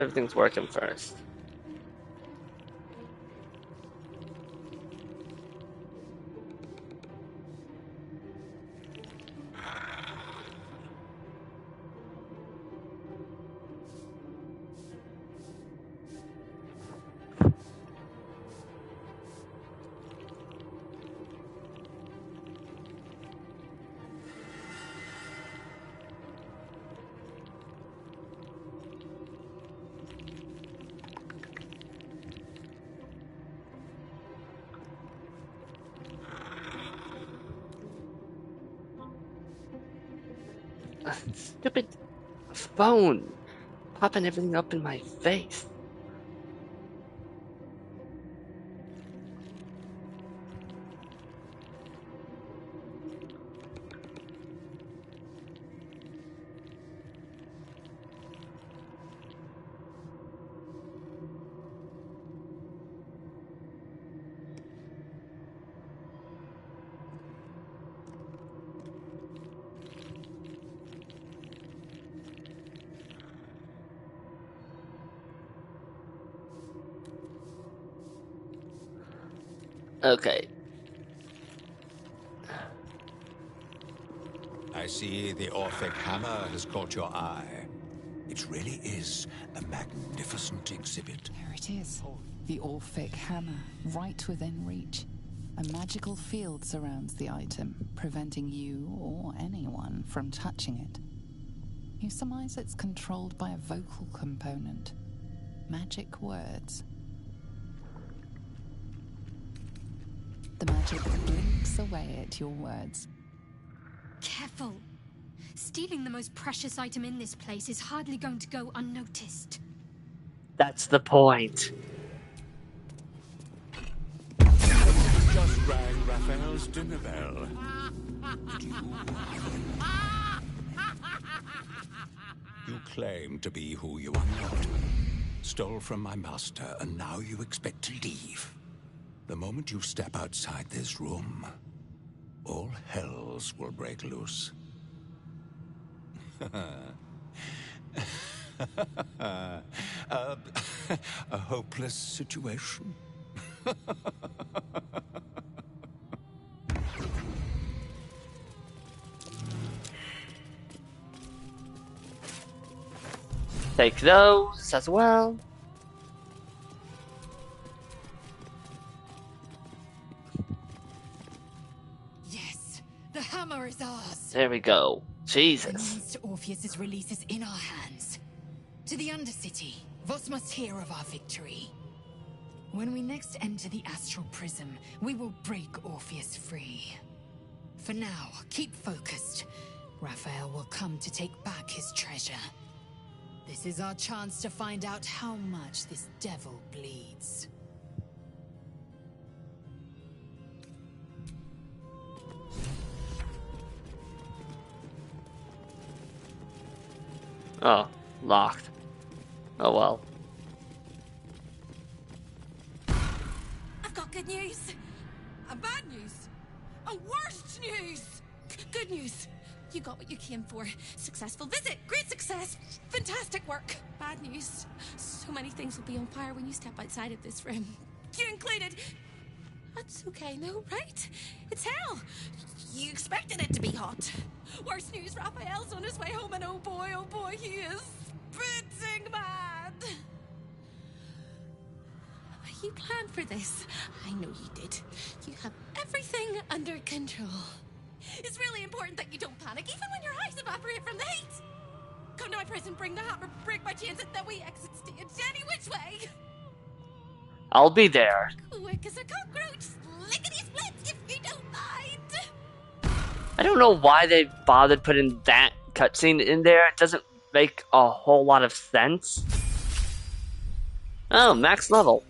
Everything's working first. Stupid phone popping everything up in my face. Okay. I see the Orphic hammer has caught your eye. It really is a magnificent exhibit. There it is. The Orphic hammer, right within reach. A magical field surrounds the item, preventing you or anyone from touching it. You surmise it's controlled by a vocal component. Magic words. The magic blinks away at your words. Careful. Stealing the most precious item in this place is hardly going to go unnoticed. That's the point. Just rang Raphael's dinner bell. You claim to be who you are not. Stole from my master, and now you expect to leave. The moment you step outside this room, all hells will break loose. A hopeless situation. Take those as well. Yes, the hammer is ours. There we go. The Jesus. means to Orpheus's release is in our hands. To the Undercity, Voss must hear of our victory. When we next enter the Astral Prism, we will break Orpheus free. For now, keep focused. Raphael will come to take back his treasure. This is our chance to find out how much this devil bleeds. Oh, locked. Oh well. I've got good news. And bad news. And worst news. Good news. You got what you came for. Successful visit. Great success. Fantastic work. Bad news. So many things will be on fire when you step outside of this room. You included. That's okay, no, right? It's hell. You expected it to be hot. Worst news, Raphael's on his way home, and oh boy, he is spitting mad. You planned for this. I know you did. You have everything under control. It's really important that you don't panic, even when your eyes evaporate from the heat. Come to my prison, bring the hammer, break my chains, and then we exit stage any which way. I'll be there. Quick as a cockroach, lickety split if you don't mind. I don't know why they bothered putting that cutscene in there. It doesn't make a whole lot of sense. Oh, max level.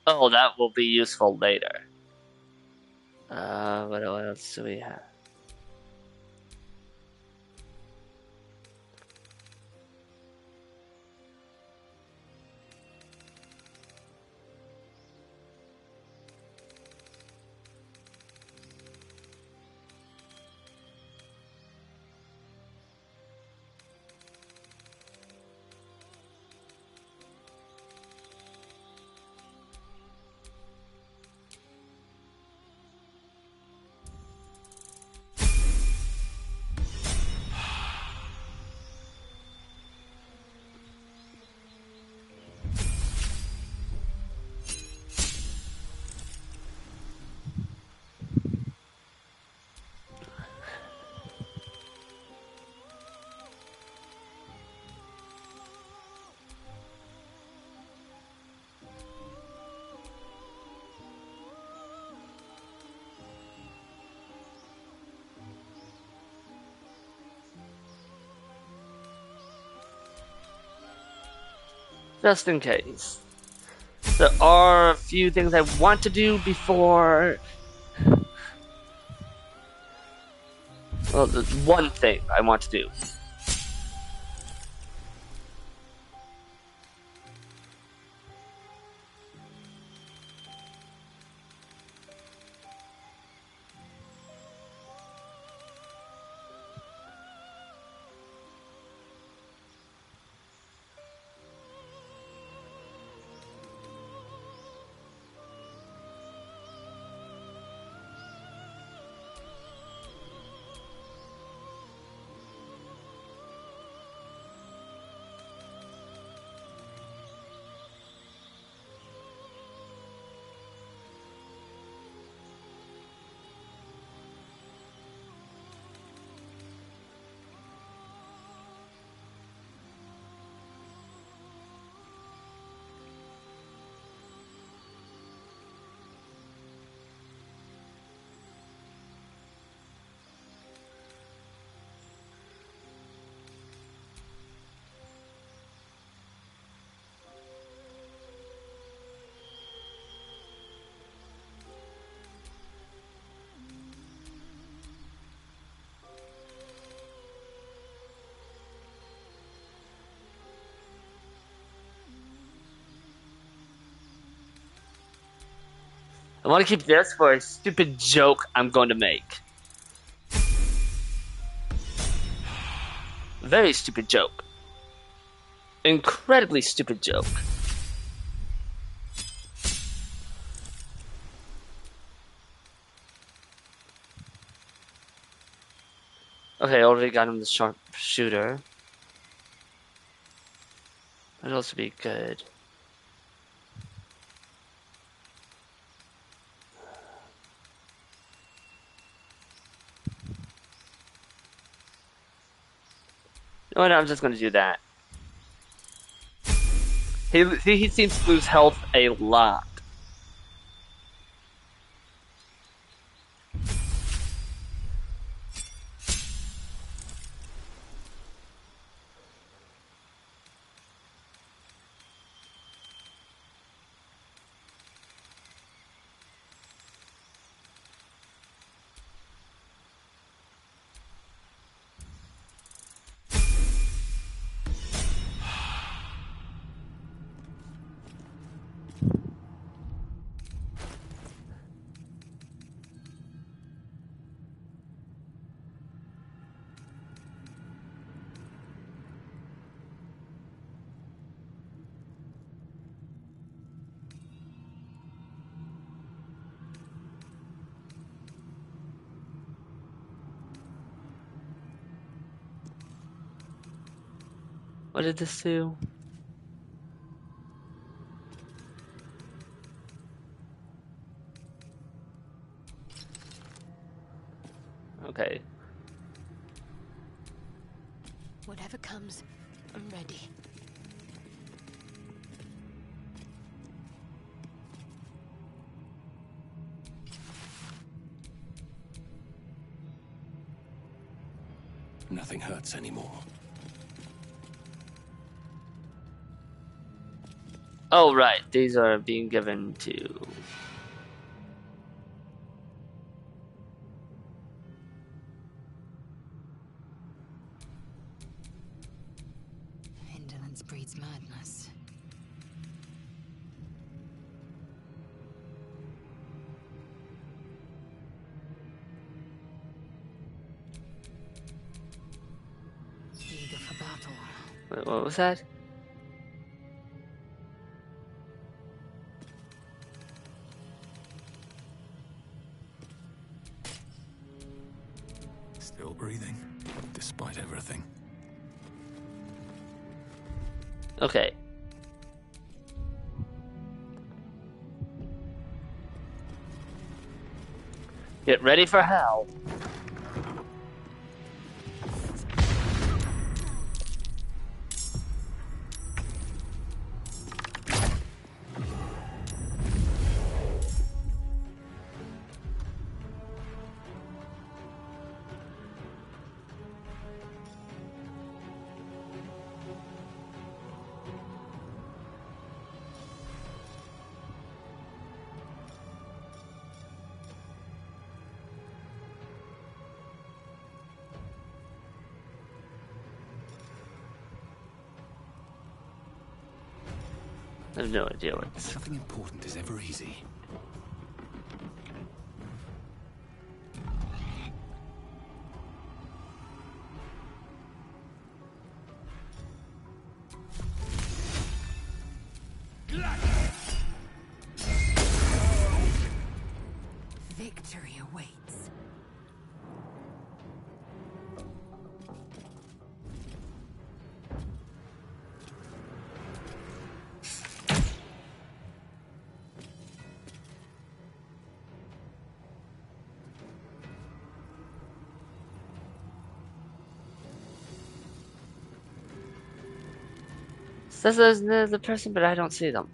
Oh, that will be useful later. What else do we have? just in case. There are a few things I want to do before. Well, there's one thing I want to do. I want to keep this for a stupid joke I'm going to make. Very stupid joke. Incredibly stupid joke. Okay, already got him the sharpshooter. That'd also be good. You know what, I'm just gonna do that. He seems to lose health a lot. What did this do? Okay. Whatever comes, I'm ready. Nothing hurts anymore. Oh, right. These are being given to... Indolence breeds madness. Eager for battle. Wait, what was that? Still breathing, despite everything. Okay. Get ready for hell. I have no idea what's. Nothing important is ever easy. Victory awaits. Says there's the person, but I don't see them.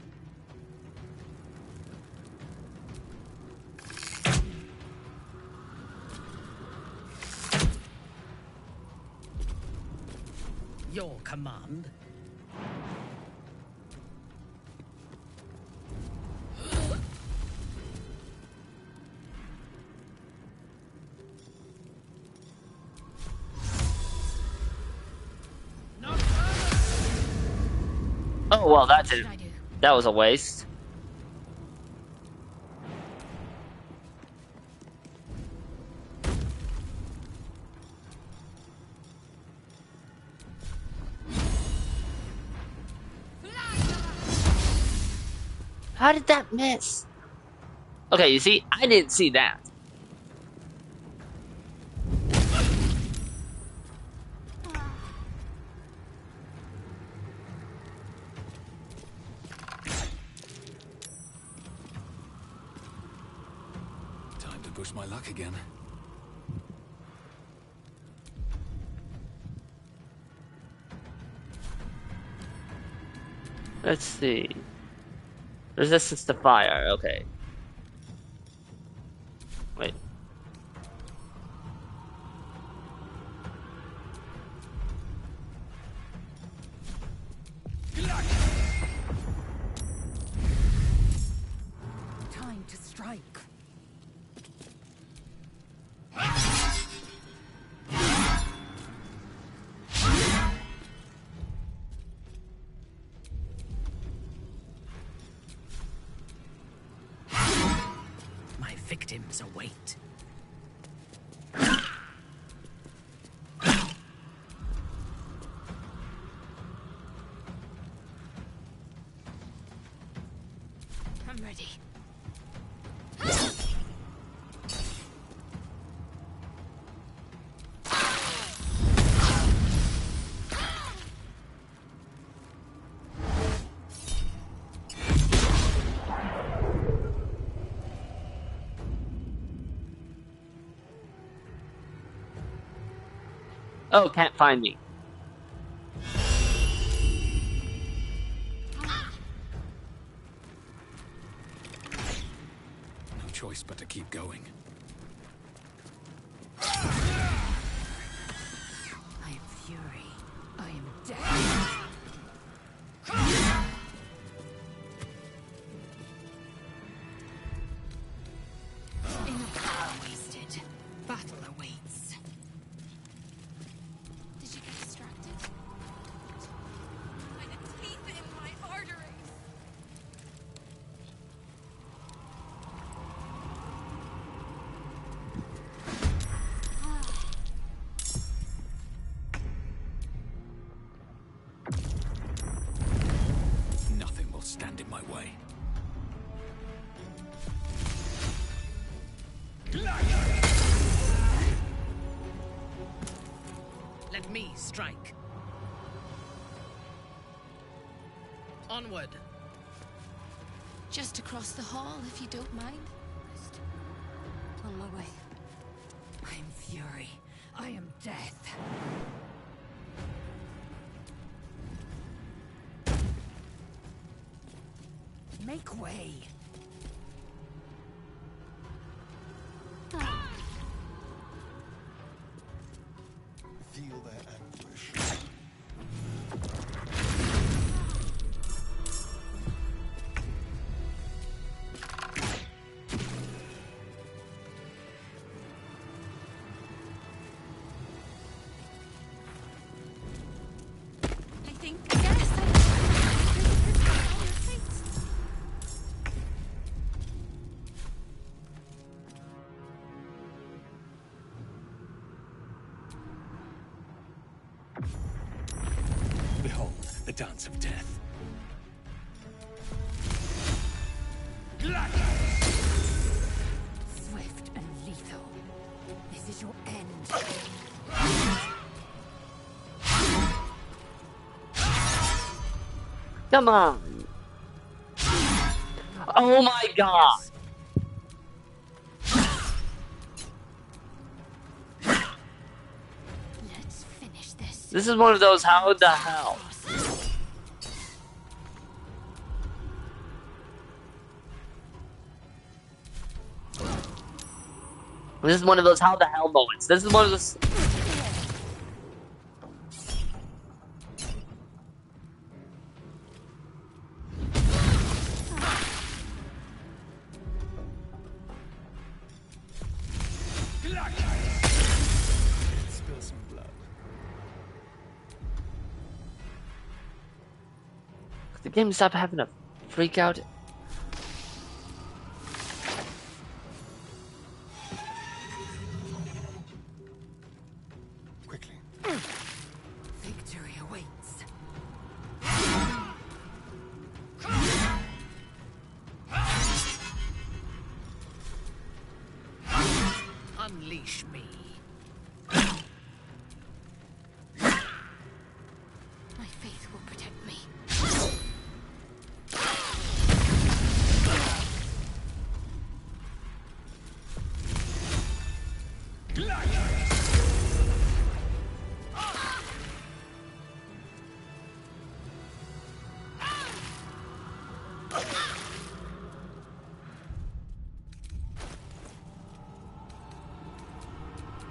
Your command. Oh well, that What should did. I do? That was a waste. How did that miss? Okay, you see, I didn't see that. Time to push my luck again. Let's see. Resistance to fire, okay. Wait. Time to strike. My victims await. I'm ready. Oh, can't find me. No choice but to keep going. I am fury. I am death. Enough power wasted. Battle awaits. Did you get distracted? By the teeth in my arteries. Nothing will stand in my way. Let me strike. Onward. Just across the hall, if you don't mind. On my way. I am fury. I am death. Make way. Feel their anguish. I guess. There's a prison on your face. the dance of death. Swift and lethal. This is your end. Come on. Oh my god. Let's finish this. This is one of those how the hell. This is one of those how the hell moments. This is one of those. Spill some blood. The game stop having a freak out. Quickly. Victory awaits. Unleash me. My faith will protect me.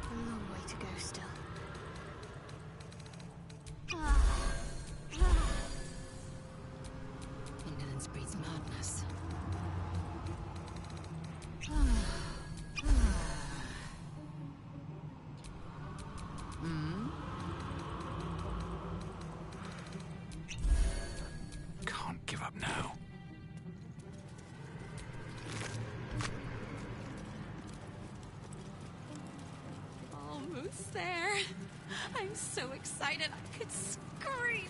A long way to go still. Indolence breeds madness. Can't give up now. Almost there. I'm so excited I could scream.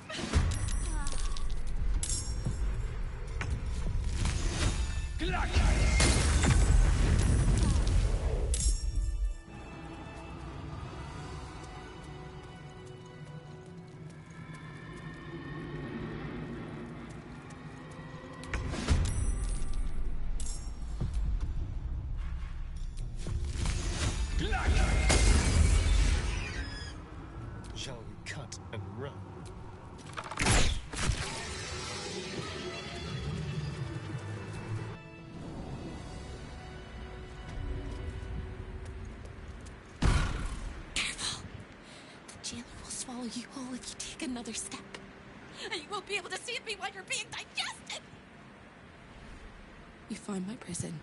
Shall we cut and run? Careful. The jailer will swallow you whole if you take another step. And you won't be able to see me while you're being digested. You find my prison.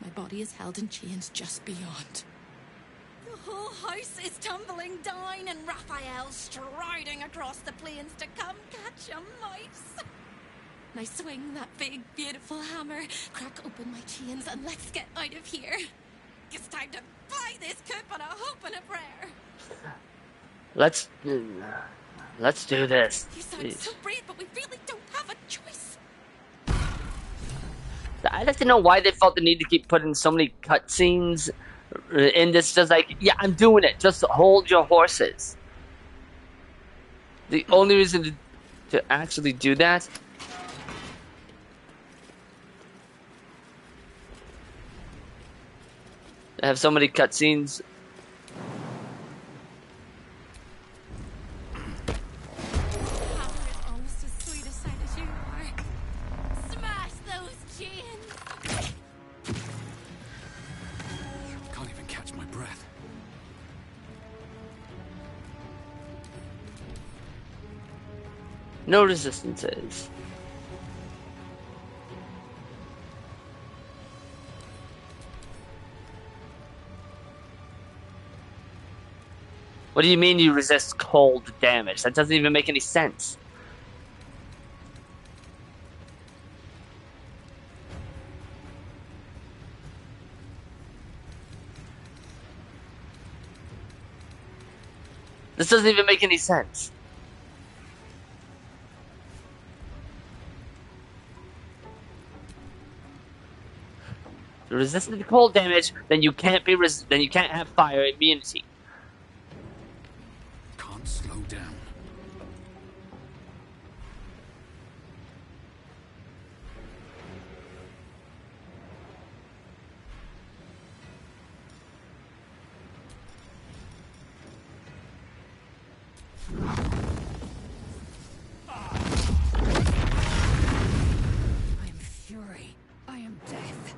My body is held in chains just beyond. The whole house is tumbling down and Raphael striding across the plains to come catch a mouse. Now swing that big, beautiful hammer, crack open my chains, and let's get out of here. It's time to buy this coop on a hope and a prayer. Let's do this. You sound so brave, but we really don't have a choice. I'd like to know why they felt the need to keep putting so many cutscenes in this. Just like, yeah, I'm doing it. Just hold your horses. The only reason to actually do that. Have so many cutscenes. Hammer is almost as sweet a sight as you are. Smash those chains. Can't even catch my breath. No resistances. What do you mean you resist cold damage? That doesn't even make any sense. This doesn't even make any sense. resistant to cold damage, then you can't be then you can't have fire immunity. Can't slow down. I am fury. I am death.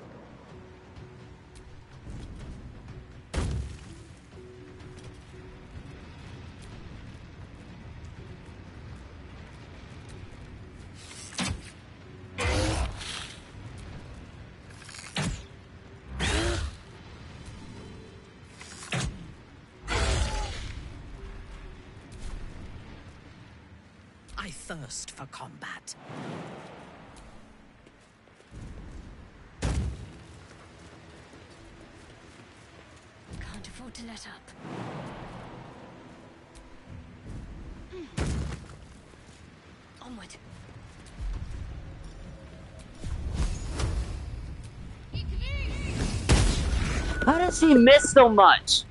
I thirst for combat. Can't afford to let up. Onward. How does he miss so much?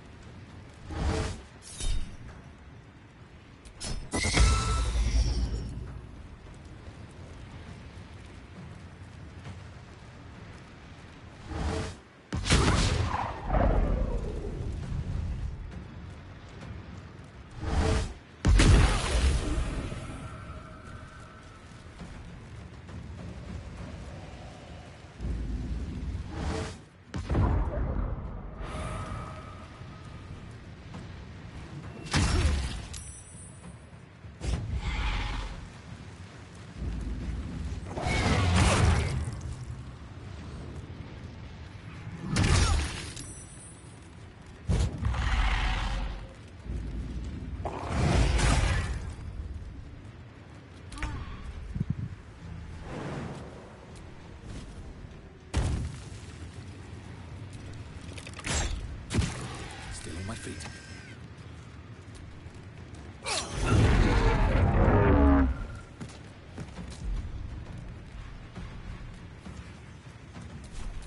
Still on my feet.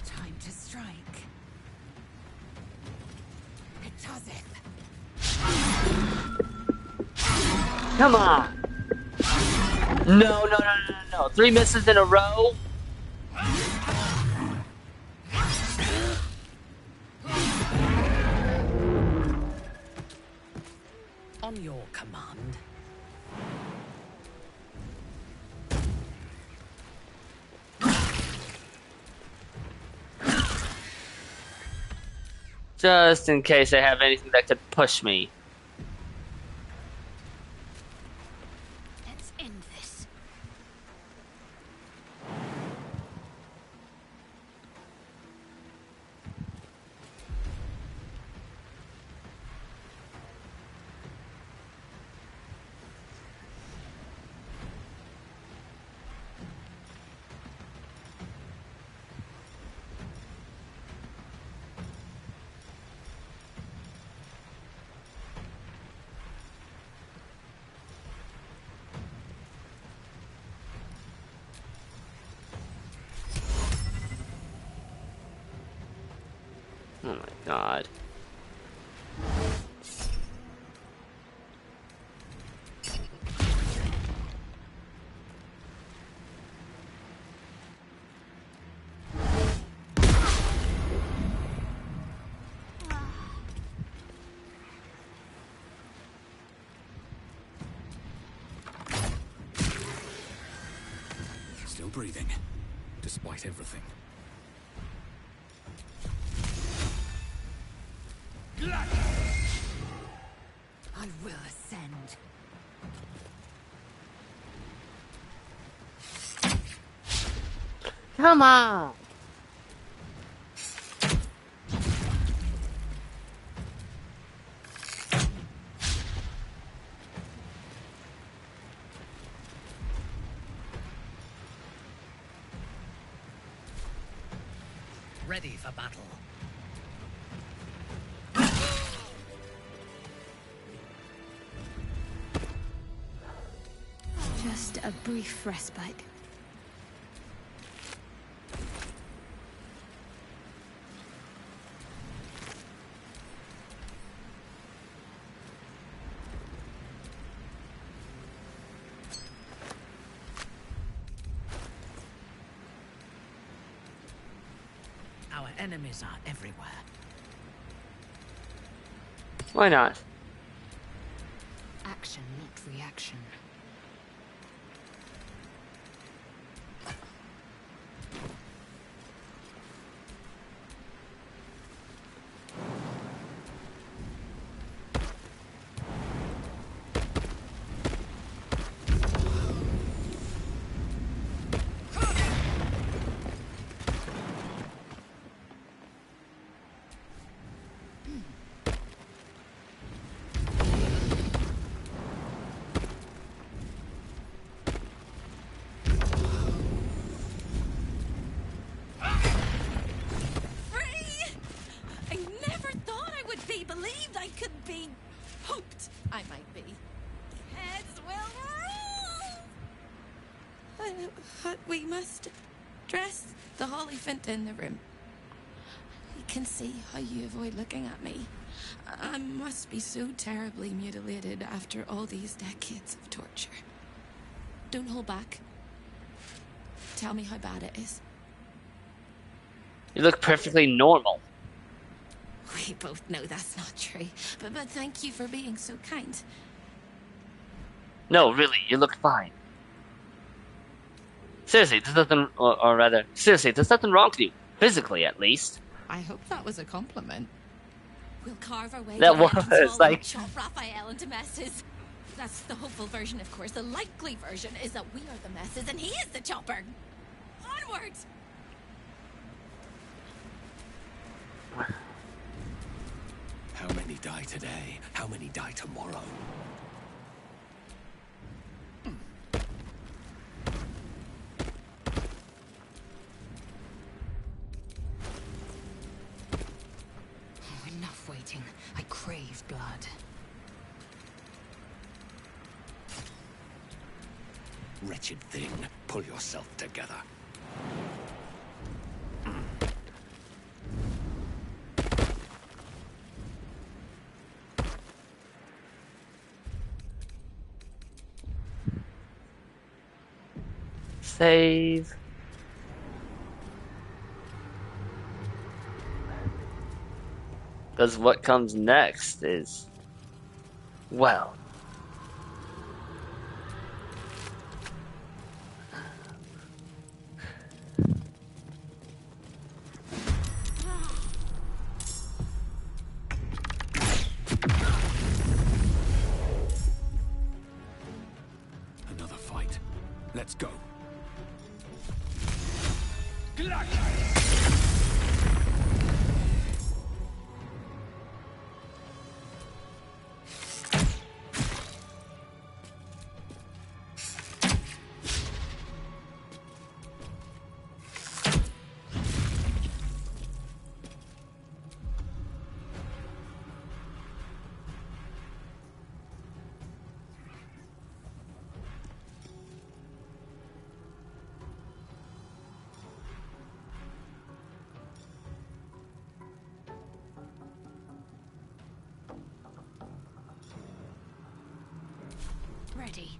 Time to strike. It does it. Come on. No. 3 misses in a row. On your command. Just in case I have anything that could push me. Let's end this. Oh my god. Still breathing, despite everything. I will ascend. Come on. Ready for battle. Just a brief respite. enemies are everywhere. Why not? Action, not reaction. Free! I never thought I would be believed I could be hoped I might be. Heads will roll! But we must dress the Hierophant in the room. I can see how you avoid looking at me. I must be so terribly mutilated after all these decades of torture. Don't hold back. Tell me how bad it is. You look perfectly normal. We both know that's not true, but thank you for being so kind. No, really, you look fine. Seriously, there's nothing, or rather, seriously, there's nothing wrong with you. Physically, at least. I hope that was a compliment. We'll carve our way That to the was, entrance hall like- and chop Raphael into messes. That's the hopeful version, of course. The likely version is that we are the messes and he is the chopper. Onward! How many die today? How many die tomorrow? Oh, enough waiting. I crave blood. Wretched thing, pull yourself together. Save. Because what comes next is, well, Another fight. Let's go. Ready.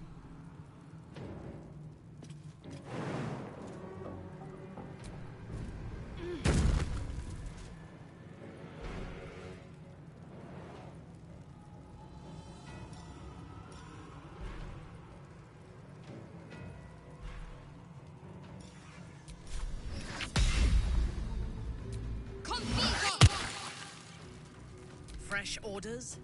Fresh orders?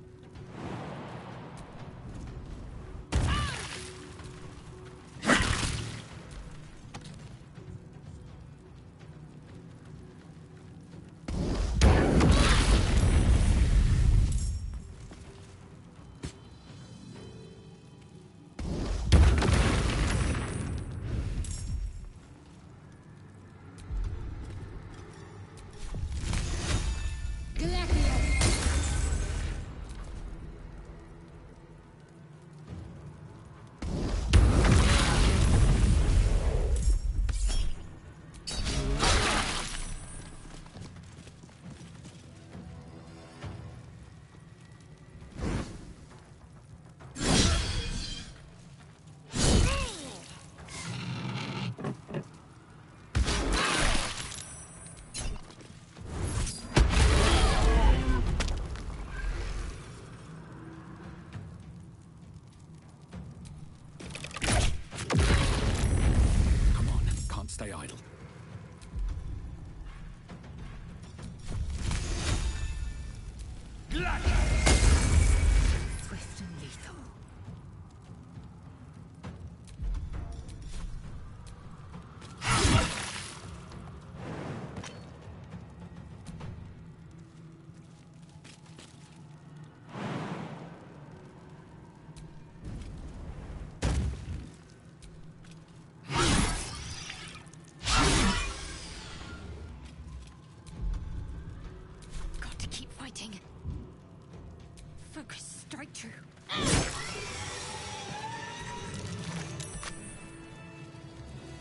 right through.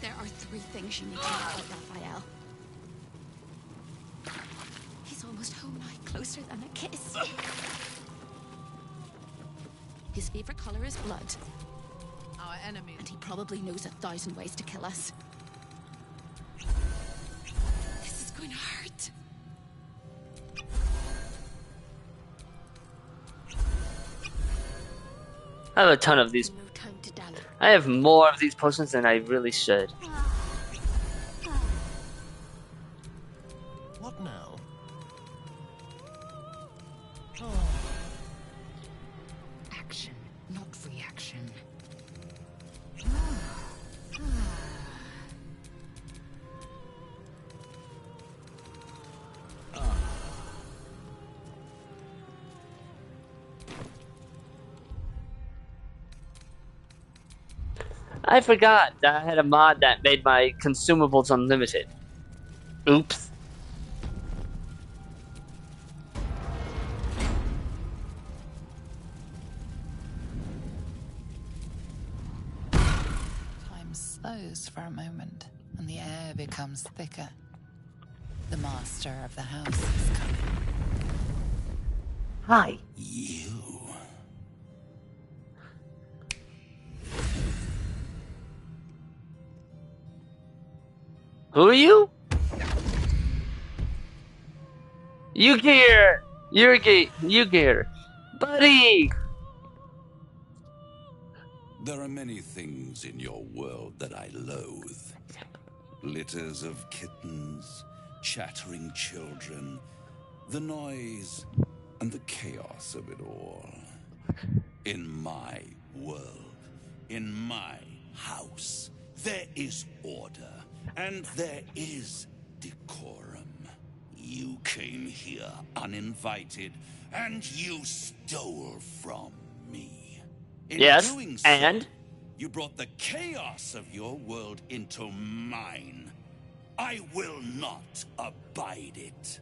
There are 3 things you need to know about Raphael. He's almost home now, closer than a kiss. His favorite color is blood. Our enemy. And he probably knows 1,000 ways to kill us. This is going to hurt. I have a ton of these. No time to dally. I have more of these potions than I really should. What now? Action, not reaction. I forgot that I had a mod that made my consumables unlimited. Oops. Time slows for a moment, and the air becomes thicker. The master of the house is coming. Hi. You. Who are you? Yugir! Yugir! Buddy! There are many things in your world that I loathe. Litters of kittens, chattering children, the noise and the chaos of it all. In my world, in my house, there is order, and there is decorum. You came here uninvited, and you stole from me. In Yes, doing so, and? you brought the chaos of your world into mine. I will not abide it.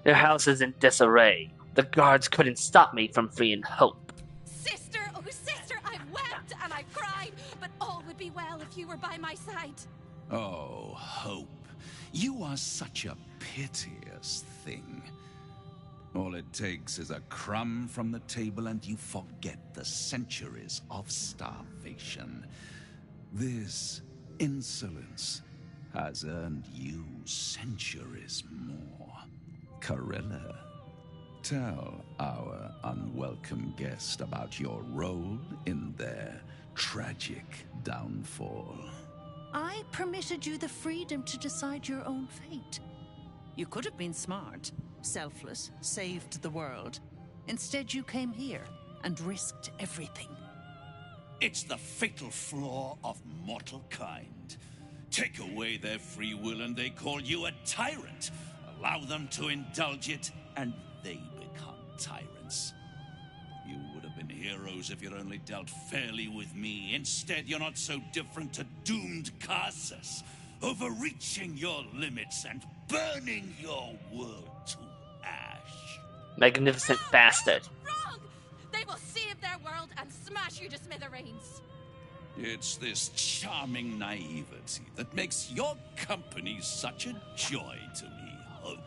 Your house is in disarray. The guards couldn't stop me from freeing Hope. Sister, oh sister, I've wept and I've cried, but all would be well if you were by my side. Oh, Hope, you are such a piteous thing. All it takes is a crumb from the table and you forget the centuries of starvation. This insolence has earned you centuries more. Corella, tell our unwelcome guest about your role in their tragic downfall. I permitted you the freedom to decide your own fate. You could have been smart, selfless, saved the world. Instead, you came here and risked everything. It's the fatal flaw of mortal kind. Take away their free will and they call you a tyrant. Allow them to indulge it and they become tyrants. You would have been heroes if you'd only dealt fairly with me. Instead, you're not so different to doomed Carsus, overreaching your limits and burning your world to ash. Magnificent bastard. Wrong! They will save their world and smash you to smithereens. It's this charming naivety that makes your company such a joy to me, Hope.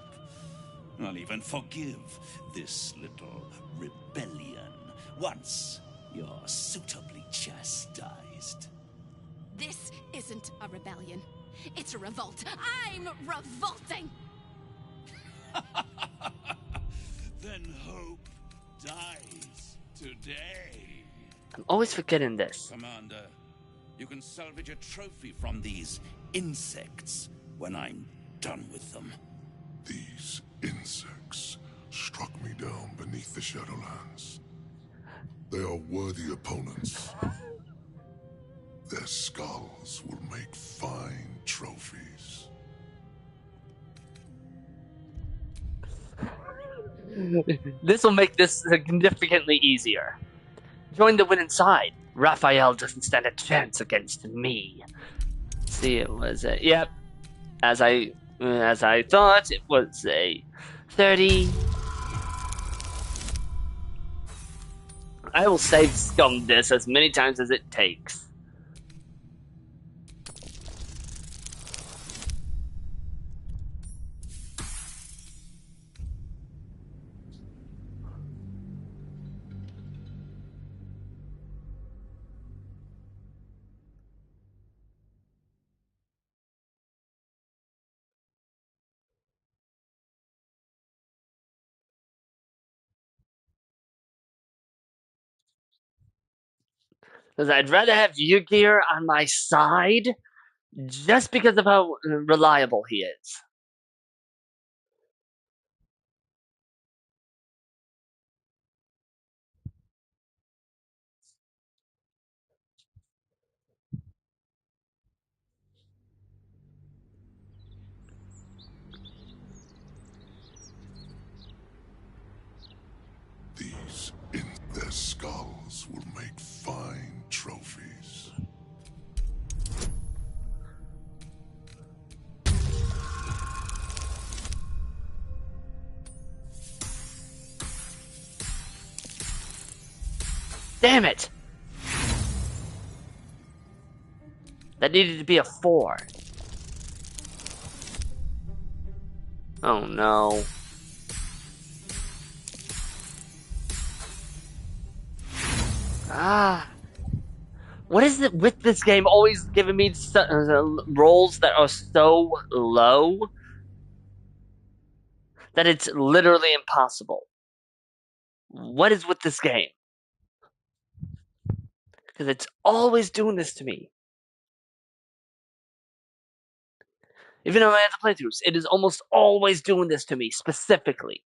I'll even forgive this little rebellion once you're suitably chastised. This isn't a rebellion. It's a revolt. I'm revolting! Then Hope dies today. I'm always forgetting this. Commander, you can salvage a trophy from these insects when I'm done with them. These insects struck me down beneath the Shadowlands. They are worthy opponents. Their skulls will make fine trophies. This will make this significantly easier. Join the winning side. Raphael doesn't stand a chance against me. See, it was a... Yep. As I thought, it was a 30. I will save scum this as many times as it takes. Because I'd rather have Yugir on my side just because of how reliable he is. These in their skulls will make fine trophies. Damn it! That needed to be a 4. Oh no. Ah. What is it with this game always giving me rolls that are so low that it's literally impossible? What is with this game? Because it's always doing this to me. Even though I have the playthroughs, it is almost always doing this to me, specifically.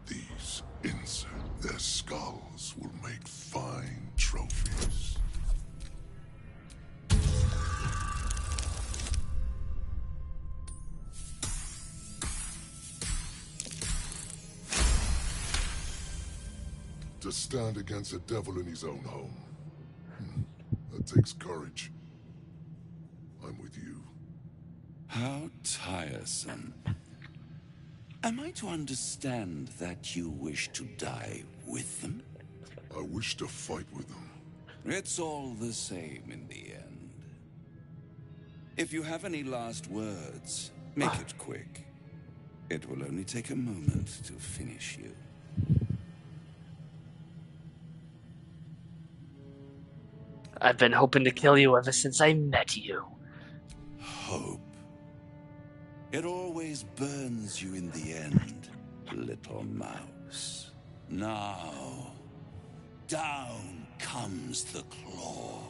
These insects, their skulls will make fine trophies. To stand against a devil in his own home. That takes courage. I'm with you. How tiresome. Am I to understand that you wish to die with them? I wish to fight with them. It's all the same in the end. If you have any last words, make it quick. It will only take a moment to finish you. I've been hoping to kill you ever since I met you. Hope. It always burns you in the end, little mouse. Now, down comes the claw.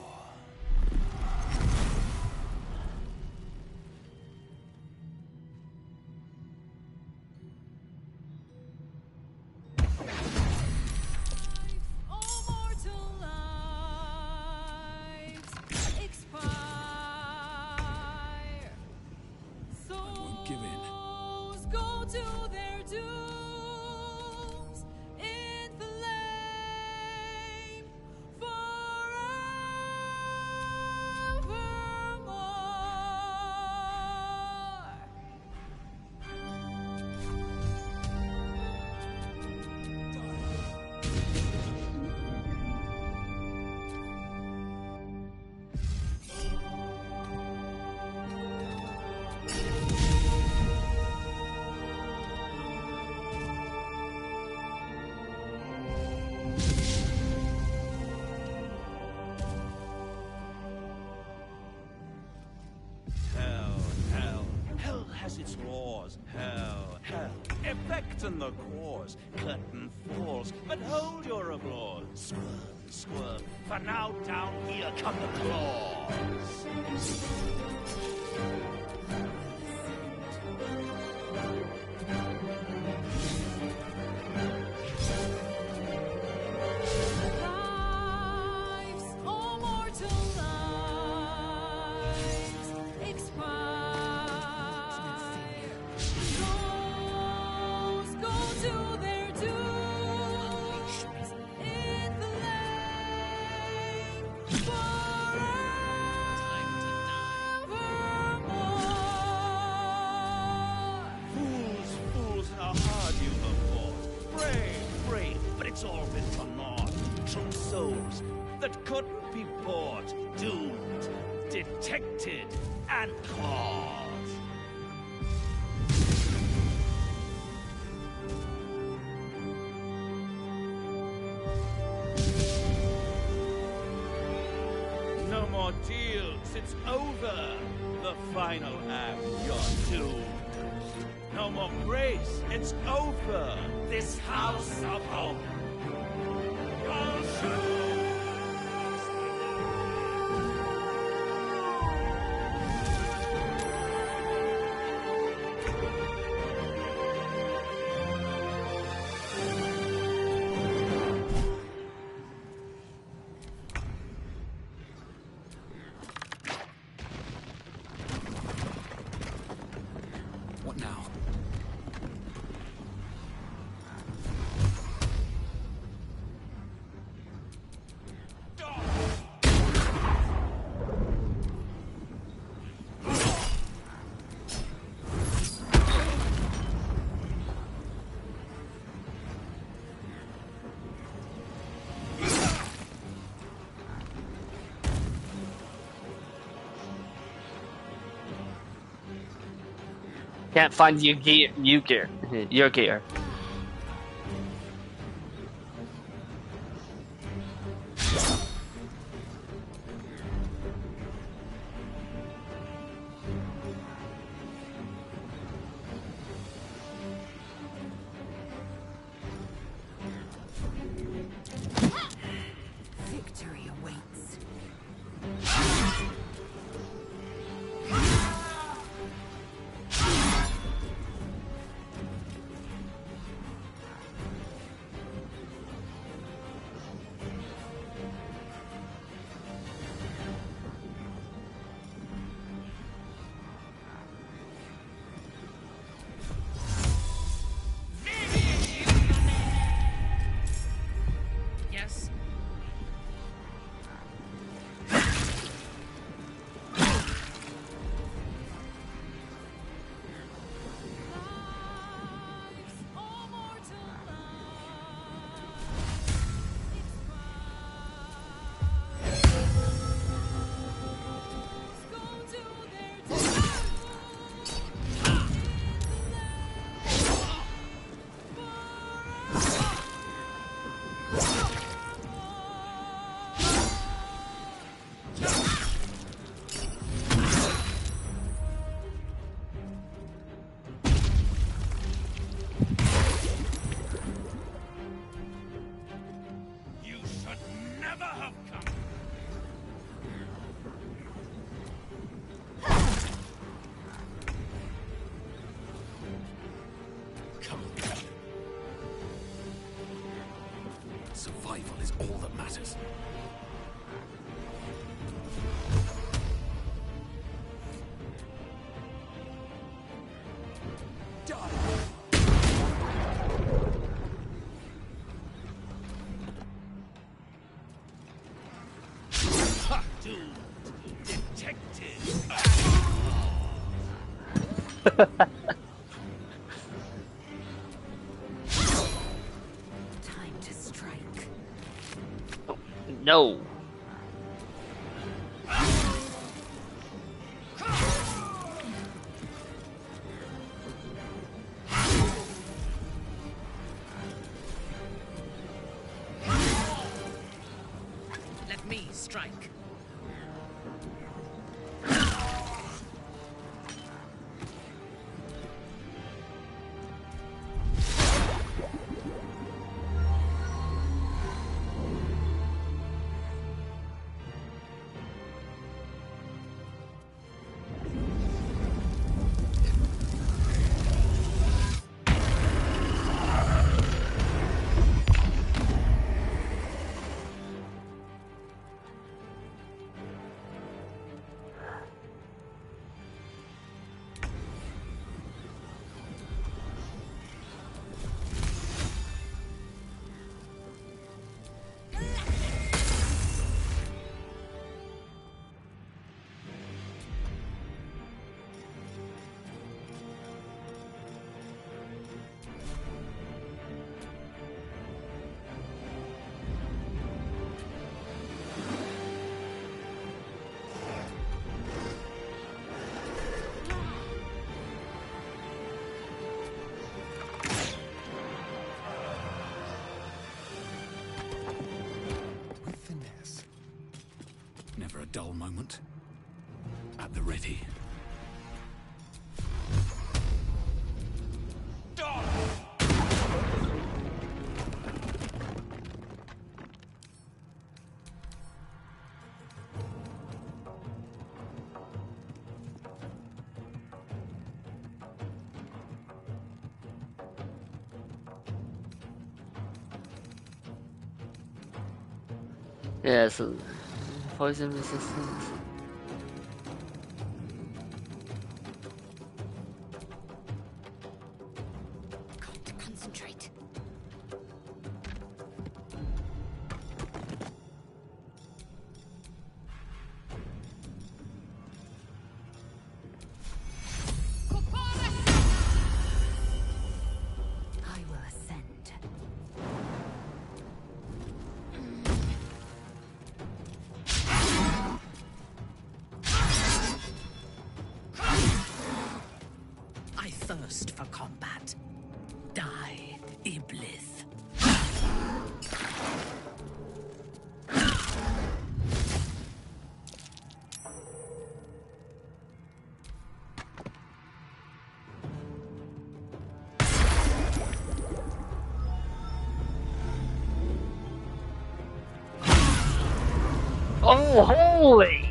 Its laws. Hell, effect and the cause. Curtain falls, but hold your applause. Squirm, squirm, for now down here come the claws. souls that couldn't be bought, doomed, detected, and caught. No more deals, it's over. The final act, you're doomed. No more grace, it's over. This house of hope. What now? Can't find your gear. Victory awaits. Yes? You should never have come. Come on. Survival is all that matters. Ha! Doomed, detected. Time to strike. No. Let me strike. never a dull moment. At the ready. Yes, poison resistance. Got to concentrate. I will ascend. I thirst for combat. Die, Iblis. Oh, holy!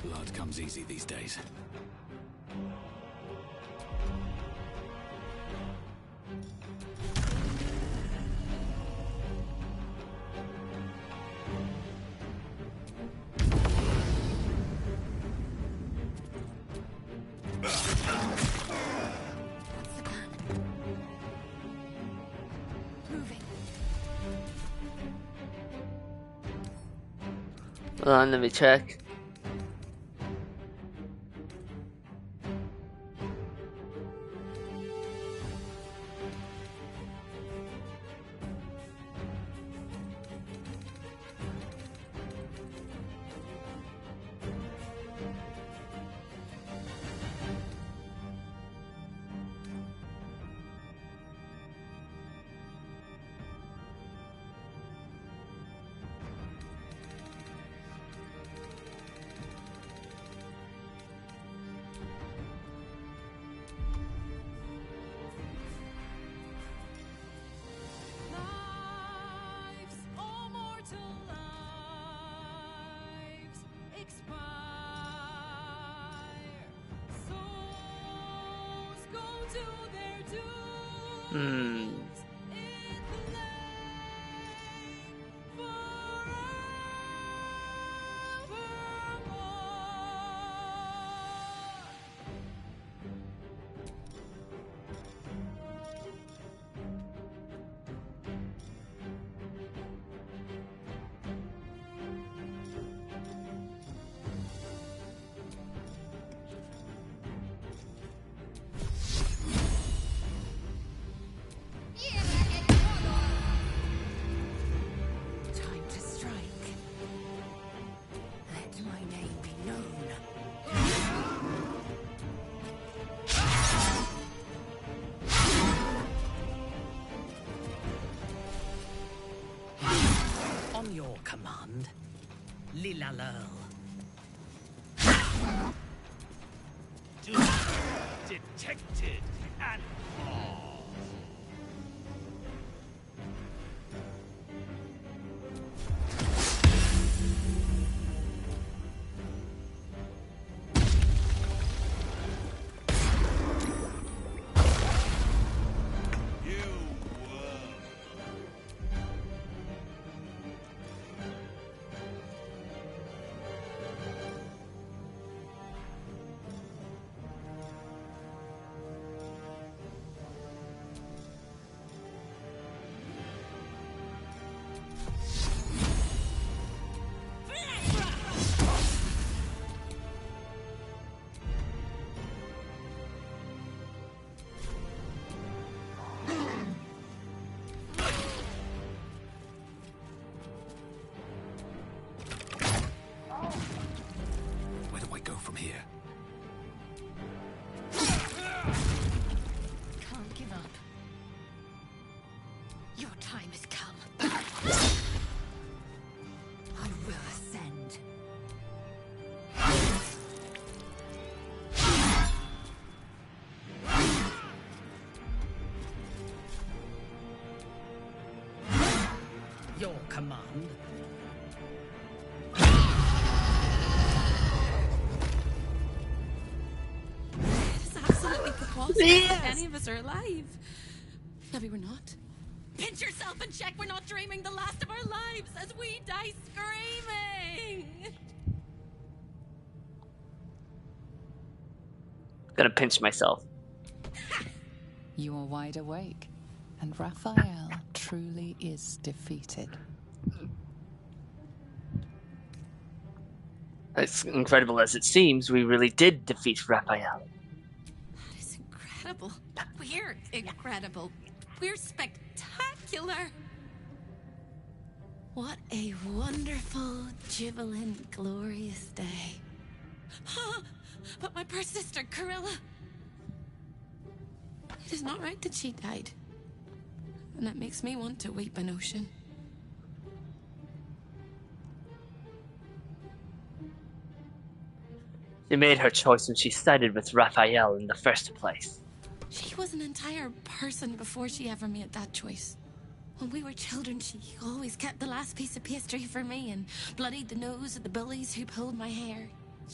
Blood comes easy these days. What's the plan? Moving. Hold on, let me check. Lives, all mortal lives, expire. Souls go to their dooms. In the lake forevermore. Time to strike. Let my name be known. On your command, Lilalel. Detected and lost. I go from here? Can't give up. Your time has come. I will ascend. Your command. It's absolutely preposterous that any of us are alive. Maybe we're not. Pinch yourself and check we're not dreaming the last of our lives as we die screaming. Gonna pinch myself. You are wide awake, and Raphael truly is defeated. As incredible as it seems, we really did defeat Raphael. That is incredible. We're incredible. We're spectacular. What a wonderful, jubilant, glorious day. But my poor sister, Corilla. It is not right that she died. And that makes me want to weep an ocean. She made her choice when she sided with Raphael in the first place. She was an entire person before she ever made that choice. When we were children, she always kept the last piece of pastry for me and bloodied the nose of the bullies who pulled my hair.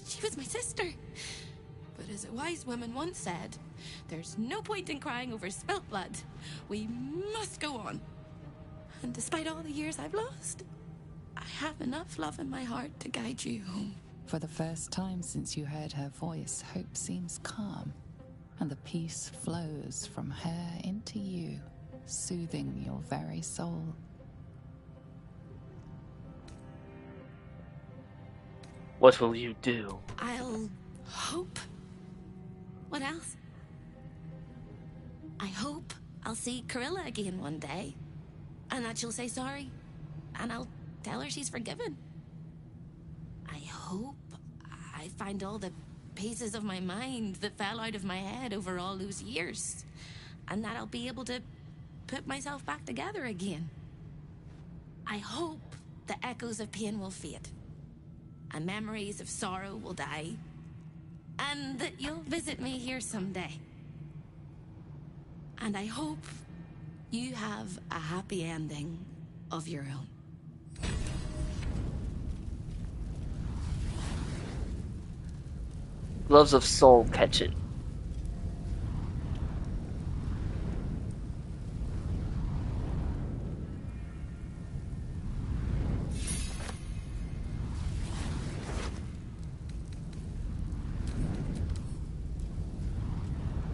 She was my sister. But as a wise woman once said, there's no point in crying over spilt blood. We must go on. And despite all the years I've lost, I have enough love in my heart to guide you home. For the first time since you heard her voice, hope seems calm, and the peace flows from her into you, soothing your very soul. What will you do? I'll hope. What else? I hope I'll see Corilla again one day, and that she'll say sorry, and I'll tell her she's forgiven. I hope I find all the pieces of my mind that fell out of my head over all those years, and that I'll be able to put myself back together again. I hope the echoes of pain will fade, and memories of sorrow will die, and that you'll visit me here someday. And I hope you have a happy ending of your own. Gloves of soul catching.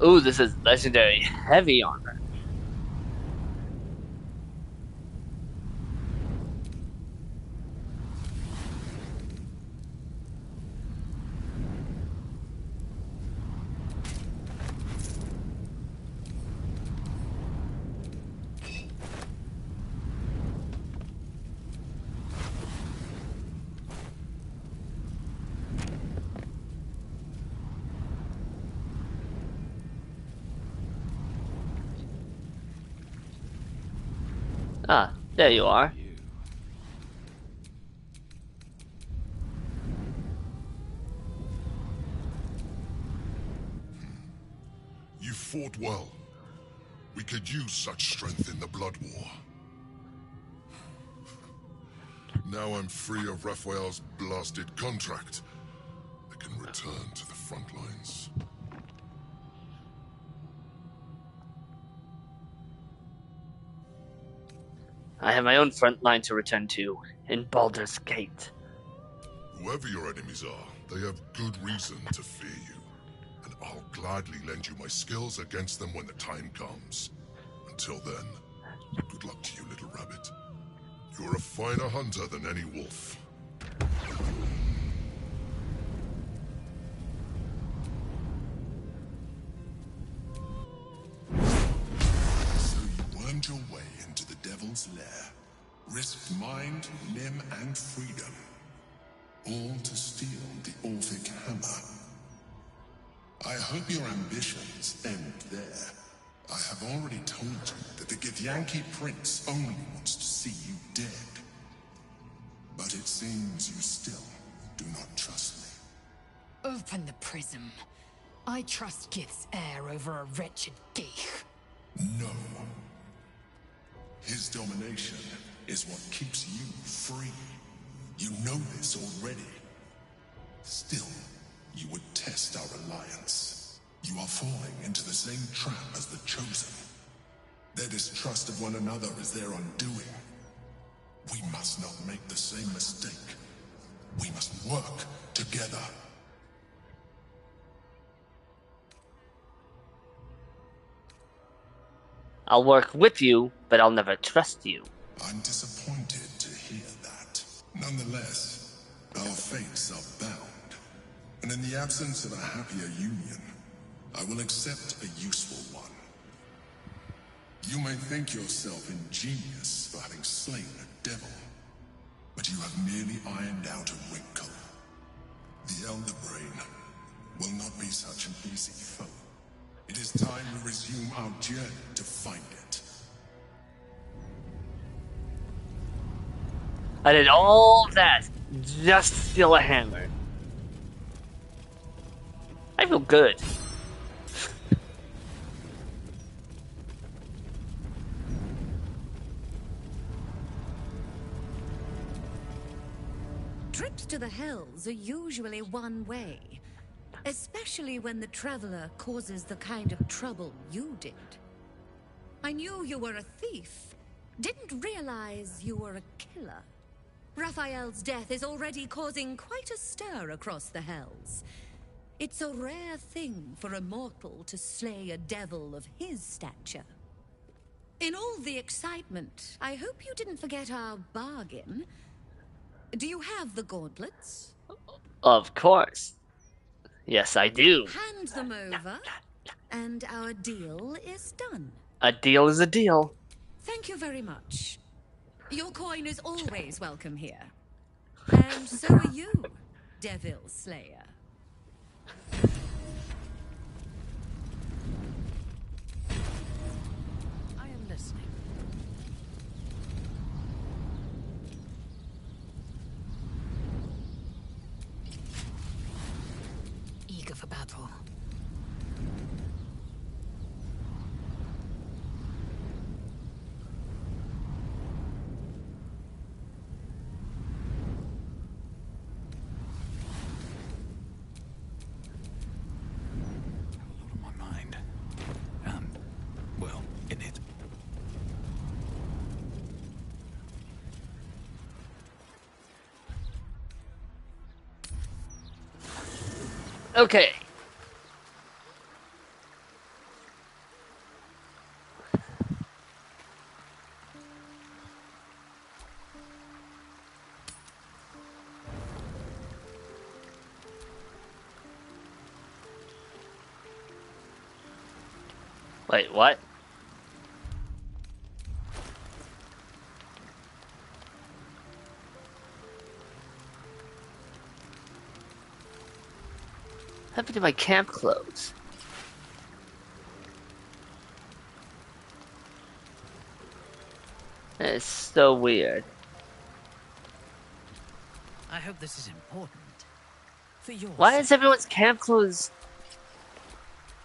Ooh, this is legendary heavy armor. Ah, there you are. You fought well. We could use such strength in the Blood War. Now I'm free of Raphael's blasted contract. I can return to the front lines. I have my own front line to return to, in Baldur's Gate. Whoever your enemies are, they have good reason to fear you. And I'll gladly lend you my skills against them when the time comes. Until then, good luck to you, little rabbit. You're a finer hunter than any wolf. So you wormed your way into the Devil's Lair. Risked mind, limb, and freedom. all to steal the Orphic hammer. I hope your ambitions end there. I have already told you that the Githyanki Prince only wants to see you dead. But it seems you still do not trust me. Open the prism. I trust Gith's heir over a wretched geich. No. His domination is what keeps you free. You know this already. Still, you would test our alliance. You are falling into the same trap as the Chosen. Their distrust of one another is their undoing. We must not make the same mistake. We must work together. I'll work with you, but I'll never trust you. I'm disappointed to hear that. Nonetheless, our fates are bound. And in the absence of a happier union, I will accept a useful one. You may think yourself ingenious for having slain a devil, but you have merely ironed out a wrinkle. The Elder Brain will not be such an easy foe. It is time we resume our journey to find it. I did all that just to steal a hammer. I feel good. Trips to the Hells are usually one way. Especially when the traveler causes the kind of trouble you did. I knew you were a thief. Didn't realize you were a killer. Raphael's death is already causing quite a stir across the Hells. It's a rare thing for a mortal to slay a devil of his stature. In all the excitement, I hope you didn't forget our bargain. Do you have the gauntlets? Of course. Yes, I do. Hand them over, and our deal is done. A deal is a deal. Thank you very much. Your coin is always welcome here. And so are you, Devil Slayer. I am listening. Eager for battle. Okay. Wait, what? What happened to my camp clothes? It's so weird. I hope this is important. For your Why sake. is everyone's camp clothes?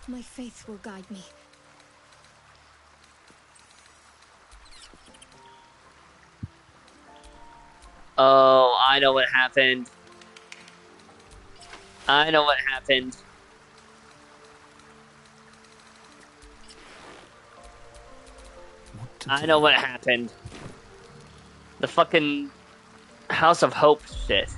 My faith will guide me. Oh, I know what happened. I know what happened. I know what happened. The fucking House of Hope shit.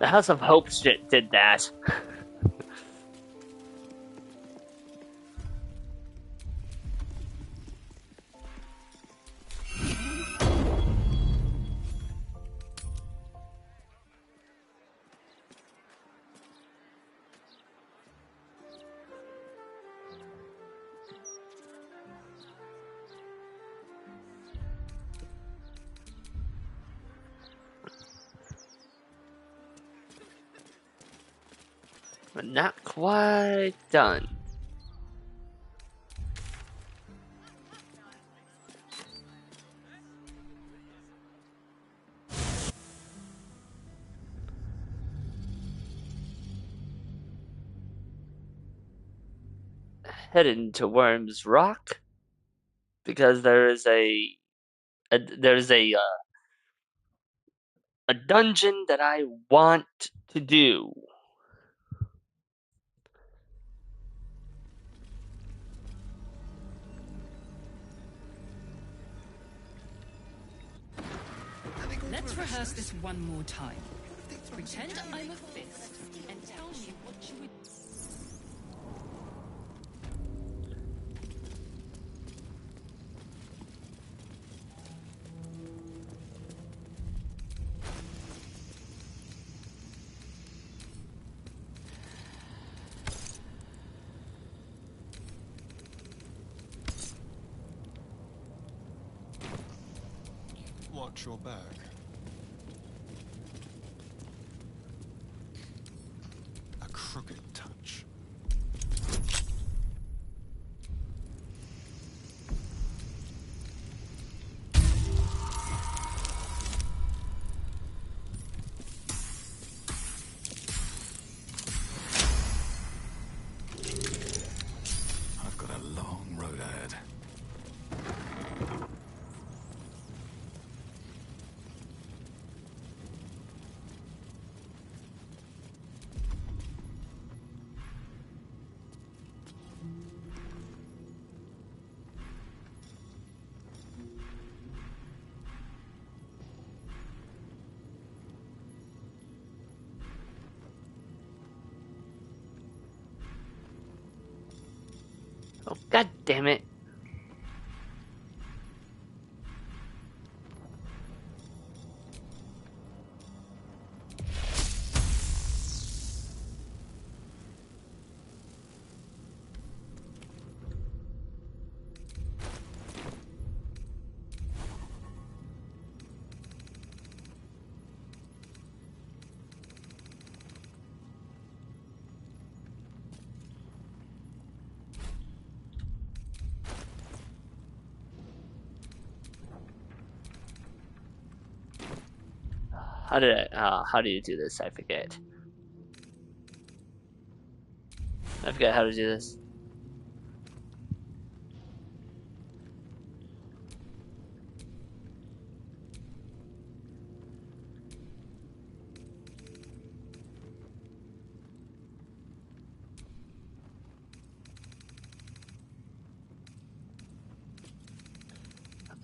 The House of Hope shit did that. but not quite done. Heading to Worm's Rock because there is a dungeon that I want to do. Let's rehearse this one more time. Pretend I'm a fist and tell me what you would. Watch your back. A crooked touch. I've got a long road ahead. Oh, god damn it. How do you do this? I forget. I forget how to do this.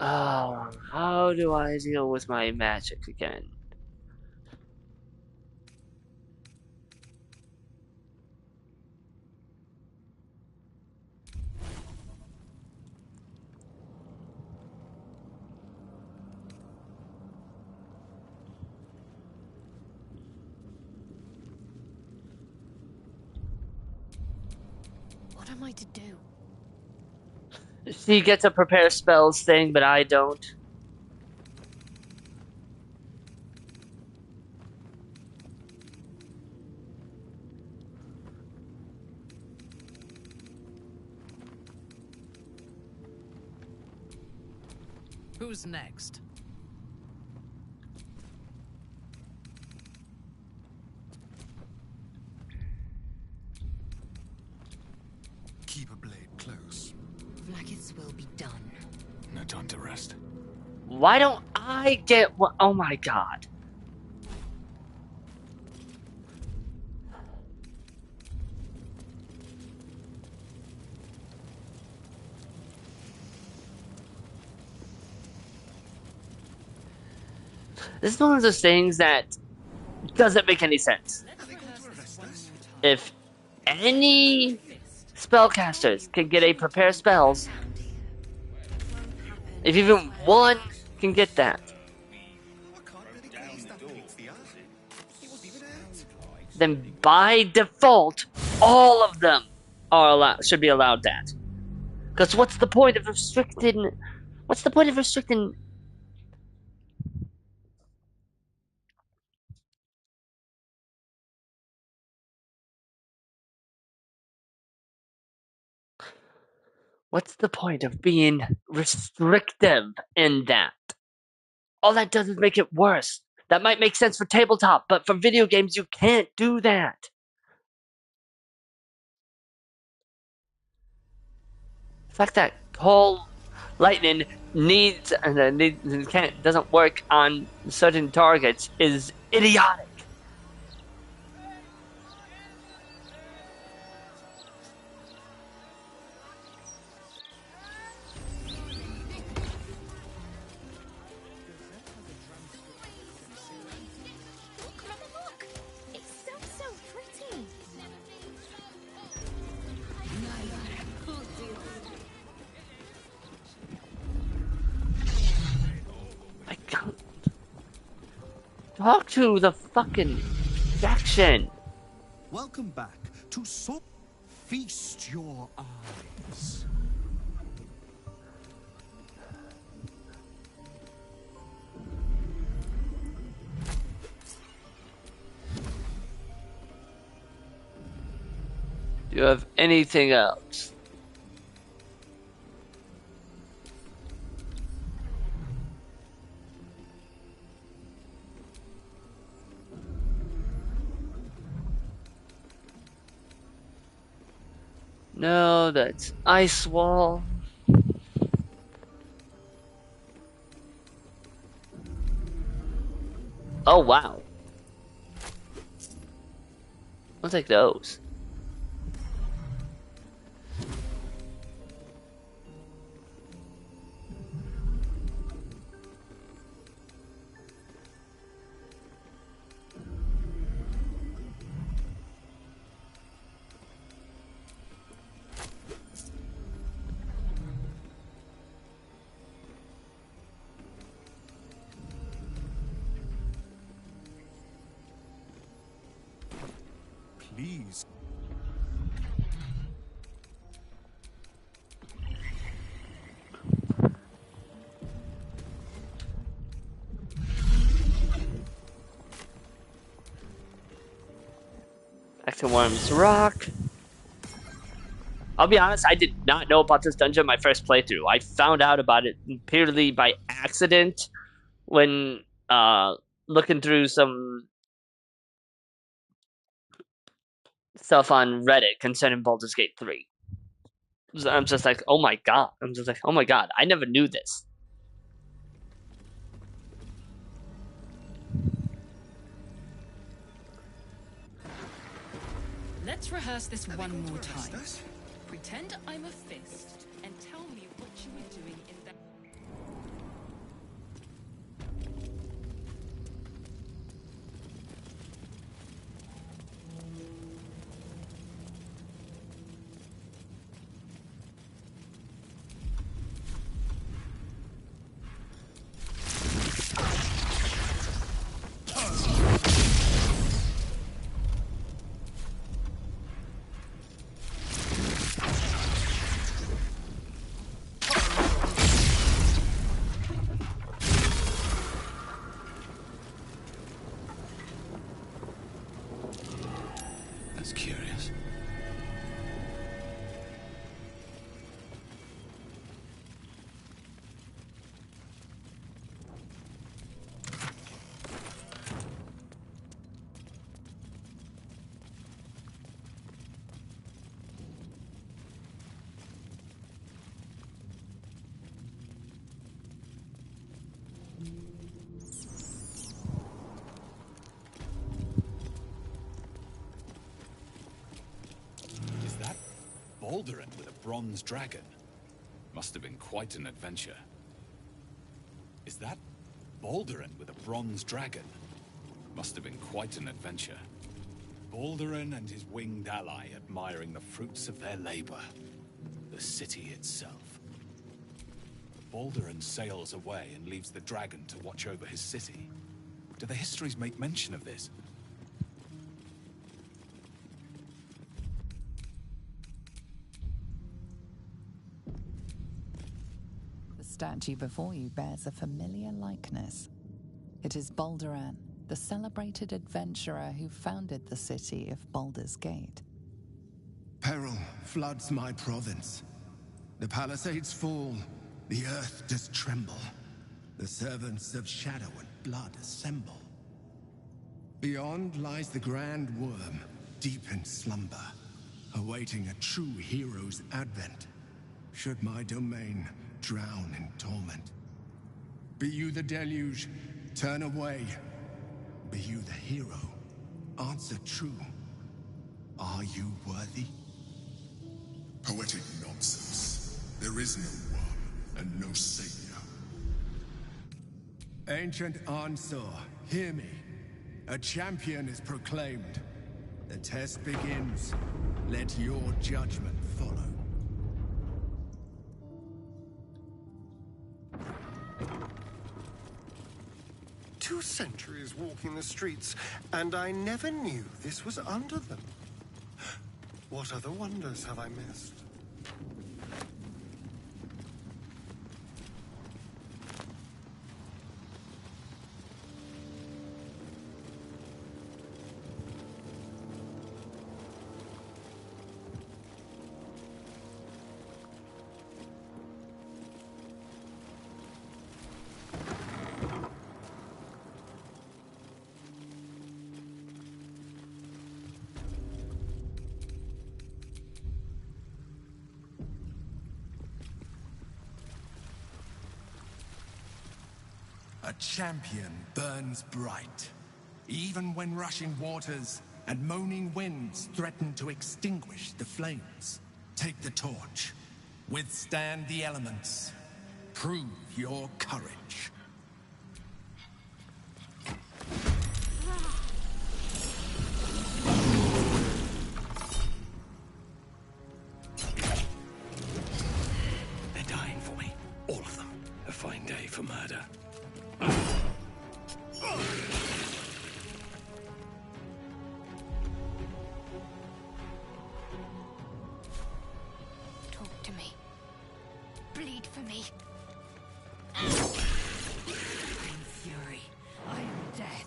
Oh, how do I deal with my magic again? What am I to do? She gets a prepare spells thing, but I don't. Who's next? Keep a blade close. Vlaakith's will be done. No time to rest. Why don't I get what? Oh my god. This is one of those things that doesn't make any sense. If any spellcasters can get a prepare spells, if even one can get that, then by default, all of them are should be allowed that. Because what's the point of restricting? What's the point of restricting? What's the point of being restrictive in that? All that does is make it worse. That might make sense for tabletop, but for video games, you can't do that. The fact that whole lightning needs and doesn't work on certain targets is idiotic. I can't talk to the fucking section. Welcome back to Feast your eyes. Do you have anything else? No, that's ice wall. Oh, wow. I'll take those. Please. Back to Worm's Rock. I'll be honest, I did not know about this dungeon my first playthrough. I found out about it purely by accident when looking through some stuff on Reddit concerning Baldur's Gate 3. I'm just like, oh my god. I never knew this. Let's rehearse this one more time. Pretend I'm a fist and tell me what you were doing in that. That's curious. Is that Baldur with a bronze dragon? Must have been quite an adventure. Is that Baldur with a bronze dragon? Must have been quite an adventure. Baldurin and his winged ally admiring the fruits of their labor. The city itself. Baldurin sails away and leaves the dragon to watch over his city. Do the histories make mention of this? The statue before you bears a familiar likeness. It is Balduran, the celebrated adventurer who founded the city of Baldur's Gate. Peril floods my province. The palisades fall, the earth does tremble. The servants of shadow and blood assemble. Beyond lies the grand worm, deep in slumber, awaiting a true hero's advent, should my domain drown in torment. Be you the deluge, turn away. Be you the hero, answer true. Are you worthy? Poetic nonsense. There is no worm and no savior. Ancient Ansar, hear me. A champion is proclaimed. The test begins. Let your judgment follow. 2 centuries walking the streets, and I never knew this was under them. What other wonders have I missed? A champion burns bright, even when rushing waters and moaning winds threaten to extinguish the flames. Take the torch, withstand the elements, prove your courage. They're dying for me. All of them. A fine day for murder. Talk to me. Bleed for me. I am fury. I am death.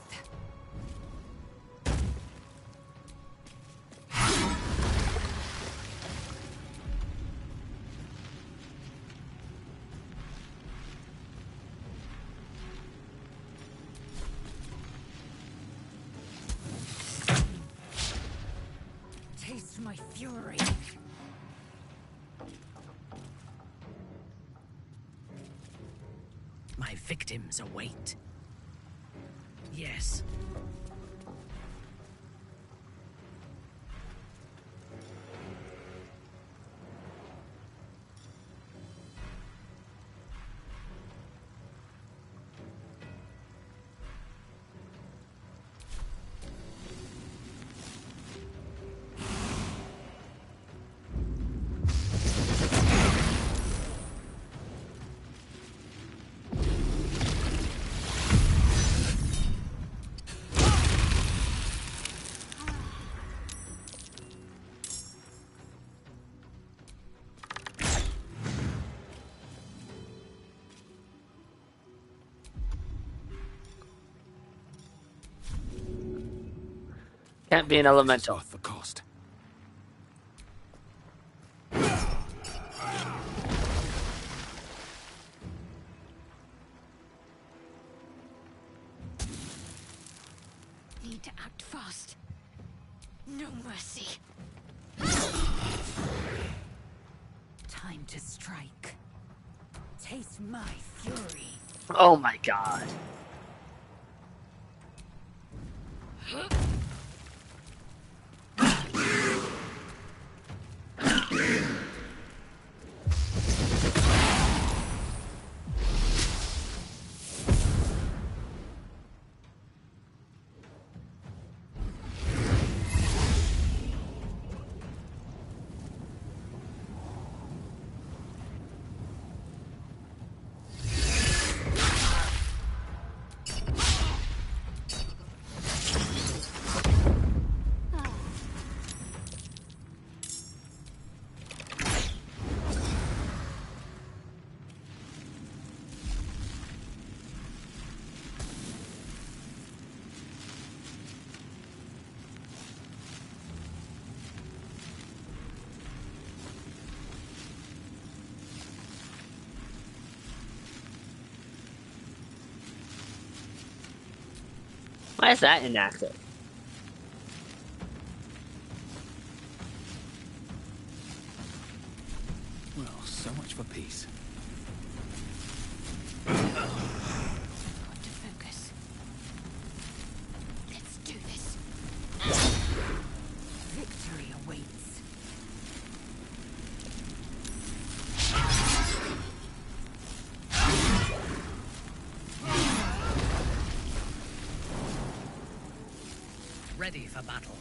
Taste my fury. My victims await. Yes. Can't be an elemental. Worth the cost. Need to act fast. No mercy. Time to strike. Taste my fury. Oh my god. Why is that inactive? Well, so much for peace. To focus. Let's do this. Victory awaits. Ready for battle.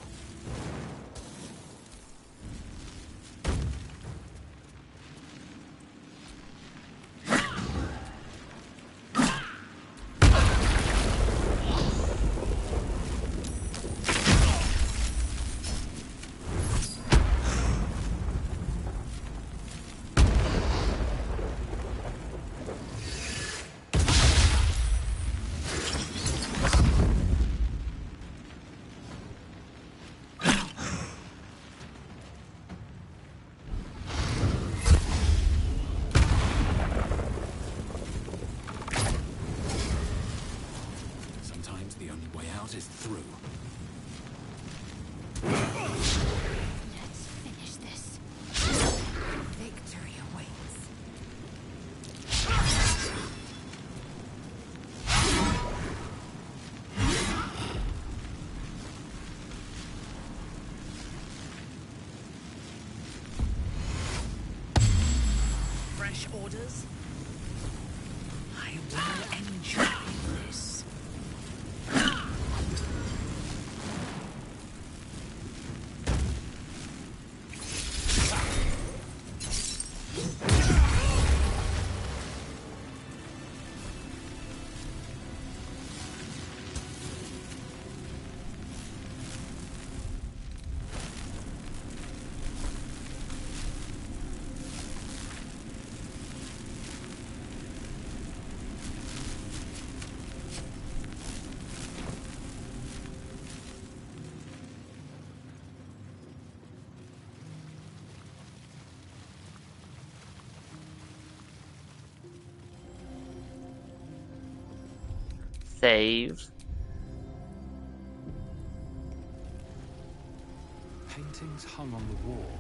Sometimes the only way out is through. Let's finish this. Victory awaits. Fresh orders? I will enjoy this. Save. Paintings hung on the wall.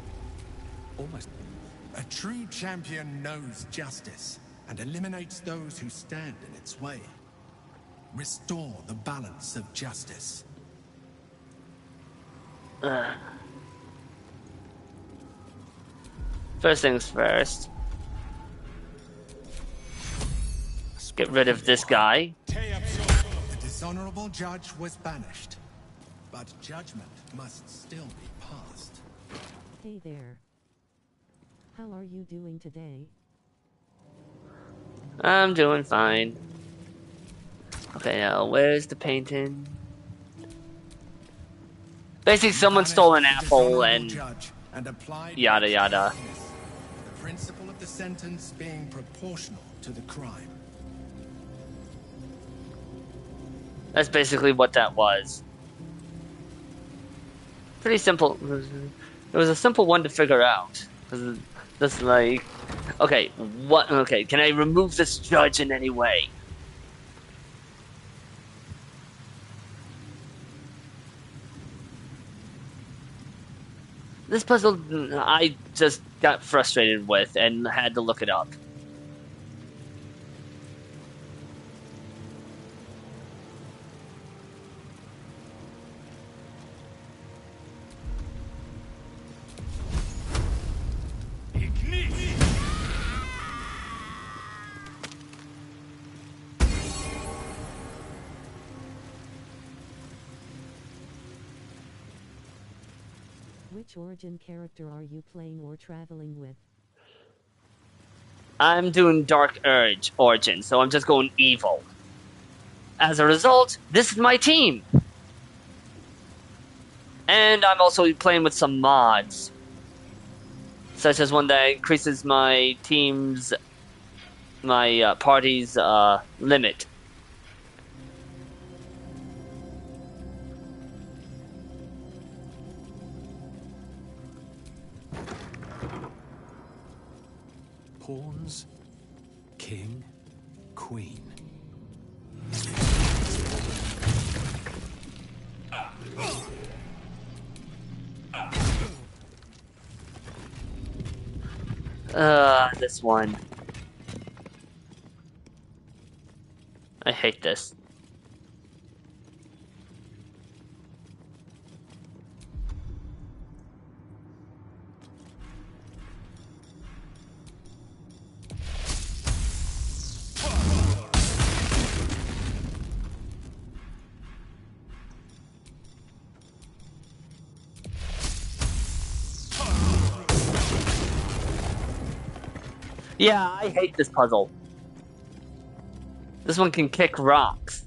Almost. A true champion knows justice and eliminates those who stand in its way. Restore the balance of justice. First things first. Get rid of this guy. The dishonorable judge was banished, but judgment must still be passed. Hey there. How are you doing today? I'm doing fine. Okay, now where's the painting? Basically, someone stole an apple and yada yada. The principle of the sentence being proportional to the crime. That's basically what that was. Pretty simple. It was a simple one to figure out. Just like, okay, what? Okay, can I remove this judge in any way? This puzzle, I just got frustrated with and had to look it up. Which origin character are you playing or traveling with? I'm doing Dark Urge Origin, so I'm just going evil. As a result, this is my team. And I'm also playing with some mods, such as one that increases my party's limit. Pawns, king, queen. This one. I hate this. Yeah, I hate this puzzle. This one can kick rocks.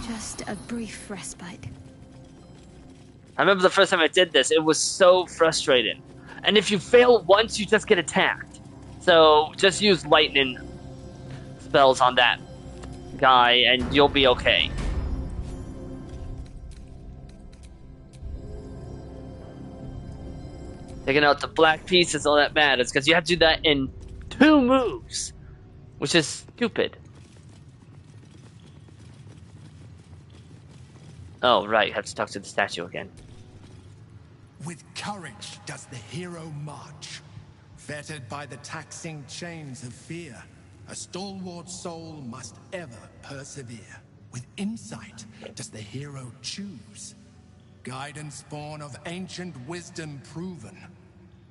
Just a brief respite. I remember the first time I did this, it was so frustrating. And if you fail once, you just get attacked. So just use lightning spells on that guy and you'll be okay. Taking out the black piece is all that matters, because you have to do that in 2 moves, which is stupid. Oh, right, you have to talk to the statue again. With courage does the hero march. Fettered by the taxing chains of fear, a stalwart soul must ever persevere. With insight does the hero choose. Guidance born of ancient wisdom proven.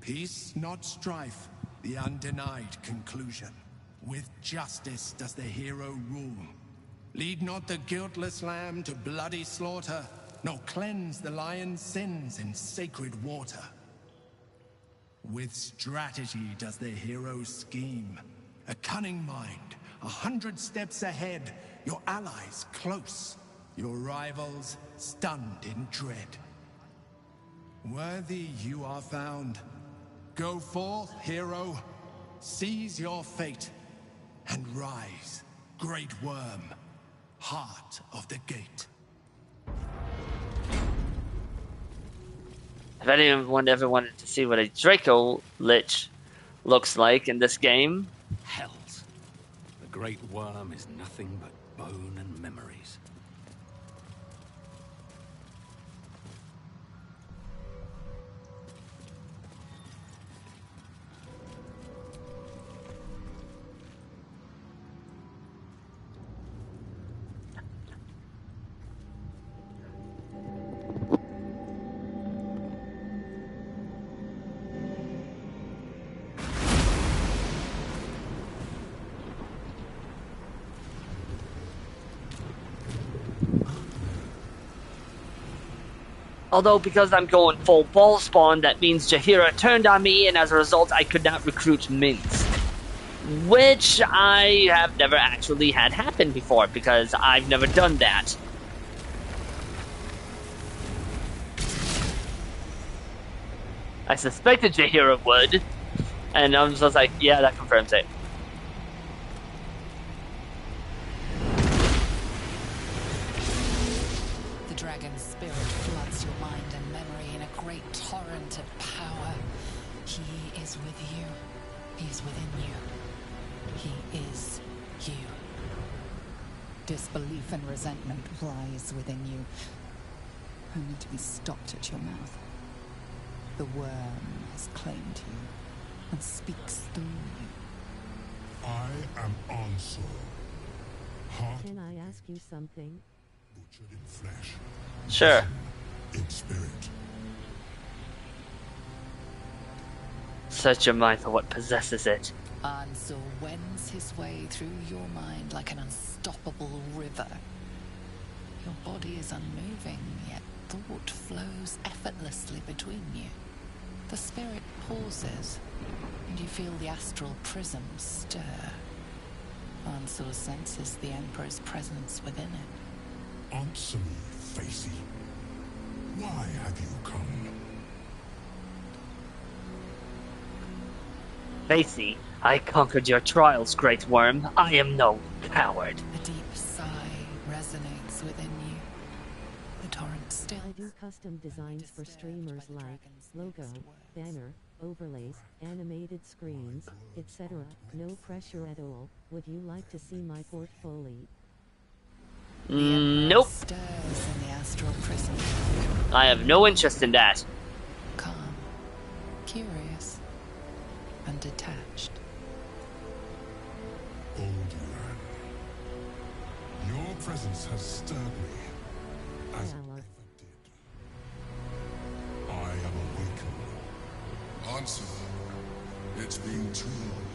Peace, not strife, the undenied conclusion. With justice does the hero rule. Lead not the guiltless lamb to bloody slaughter, nor cleanse the lion's sins in sacred water. With strategy does the hero scheme. A cunning mind, 100 steps ahead, your allies close, your rivals stunned in dread. Worthy you are found. Go forth, hero, seize your fate, and rise, great worm, heart of the gate. If anyone ever wanted to see what a Draco Lich looks like in this game... Hells. The great worm is nothing but bone and memories. Although, because I'm going full ball spawn, that means Jaheira turned on me, and as a result, I could not recruit Mints. Which I have never actually had happen before, because I've never done that. I suspected Jaheira would, and I was just like, yeah, that confirms it. The dragon's spirit floods your mind and memory in a great torrent of power. He is with you. He is within you. He is you. Disbelief and resentment rise within you, only to be stopped at your mouth. The worm has claimed you and speaks through you. I am Ansel. Heart Can I ask you something? butchered in flesh. Sure. In spirit. Search your mind for what possesses it. Ansel wends his way through your mind like an unstoppable river. Your body is unmoving, yet thought flows effortlessly between you. The spirit pauses, and you feel the astral prism stir. Ansel senses the Emperor's presence within it. Answer me, Facey. Why have you come? Facey, I conquered your trials, Great Worm. I am no coward. A deep sigh resonates within you. The torrent still. I do custom designs for streamers like logo, banner, overlays, animated screens, etc. No pressure at all. Would you like to see my portfolio? Nope. Stirs in the astral prism. I have no interest in that. Calm, curious, and detached. presence has stirred me, as Ally. I am awakened. Answer. It's been too long.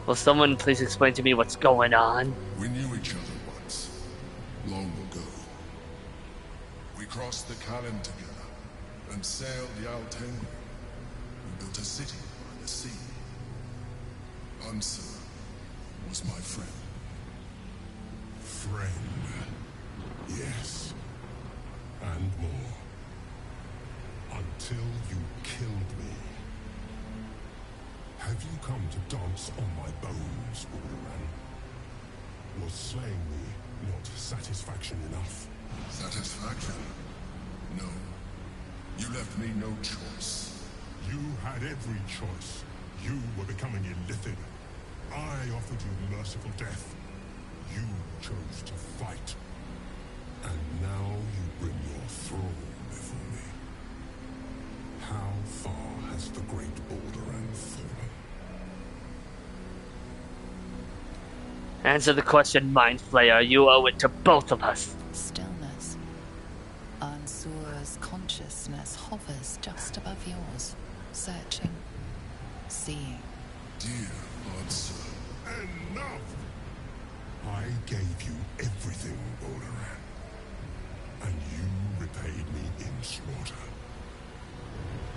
Will someone please explain to me what's going on? We knew each other once, long ago. We crossed the Callan together and sailed the Altengu. We built a city by the sea. Answer was my friend. Friend. Yes. And more. Until you killed me. Have you come to dance on my bones, Baldur? Was slaying me not satisfaction enough? Satisfaction? No. You left me no choice. You had every choice. You were becoming illithid. I offered you merciful death. You chose to fight. And now you bring your thrall before me. How far has the great Baldur fallen? Answer the question, Mind Flayer. You owe it to both of us. Stillness. Ansur's consciousness hovers just above yours, searching, seeing. Dear Ansur, enough! I gave you everything, Baldur, and you repaid me in slaughter.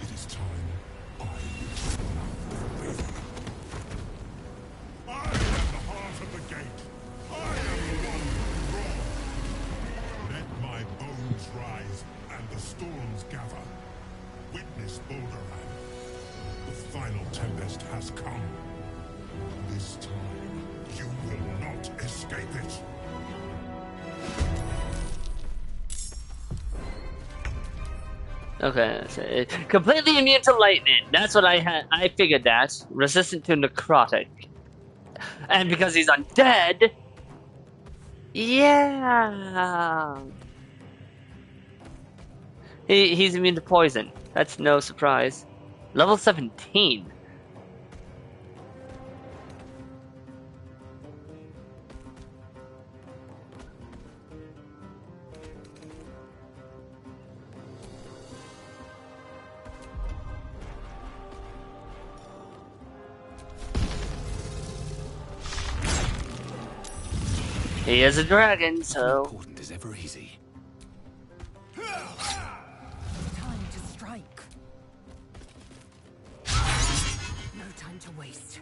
It is time I returned their favor. I am the heart of the gate. I am the one who roared. Let my bones rise and the storms gather. Witness Baldur. The final tempest has come. This time, you will not escape it. Okay, so completely immune to lightning. That's what I had. I figured that. Resistant to necrotic. And because he's undead, yeah, he's immune to poison. That's no surprise. Level 17. He is a dragon, so. Important is ever easy. Time to strike. No time to waste.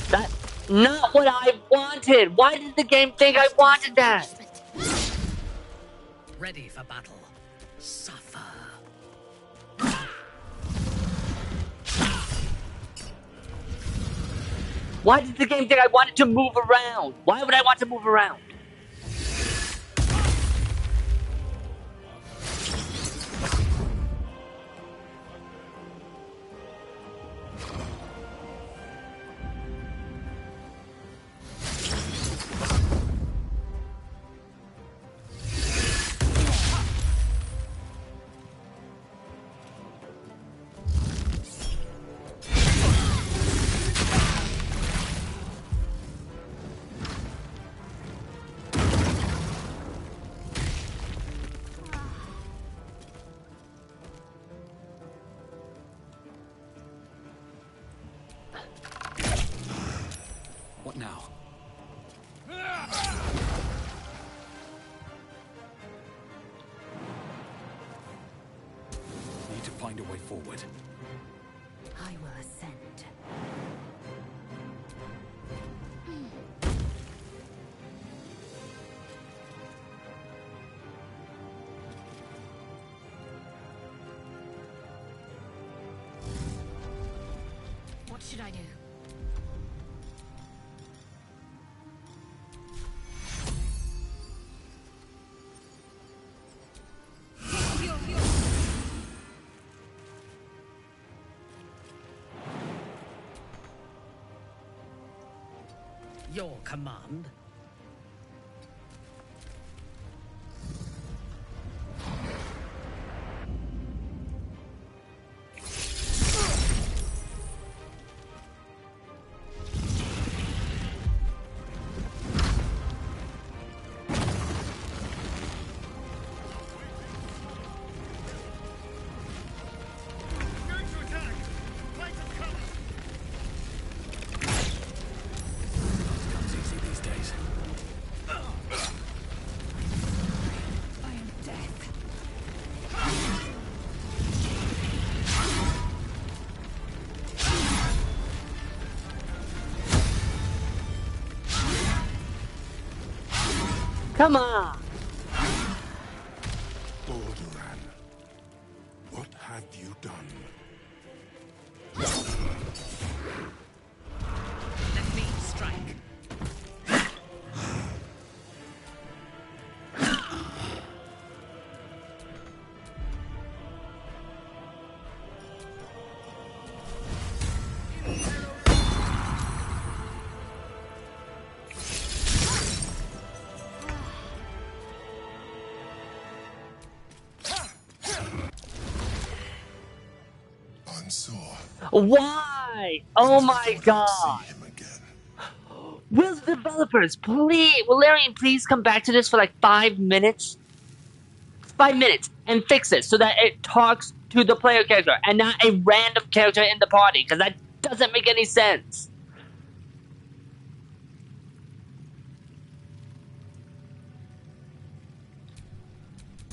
That's not what I wanted. Why did the game think I wanted that? Ready for battle. Suffer. Why did the game think I wanted to move around? Why would I want to move around? What now? Need to find a way forward. I will ascend. What should I do? Your command. Come on! Balduran, what have you done? Let me strike. Why? Oh my god! Will the developers will Larian please come back to this for like 5 minutes? 5 minutes and fix it so that it talks to the player character and not a random character in the party, because that doesn't make any sense.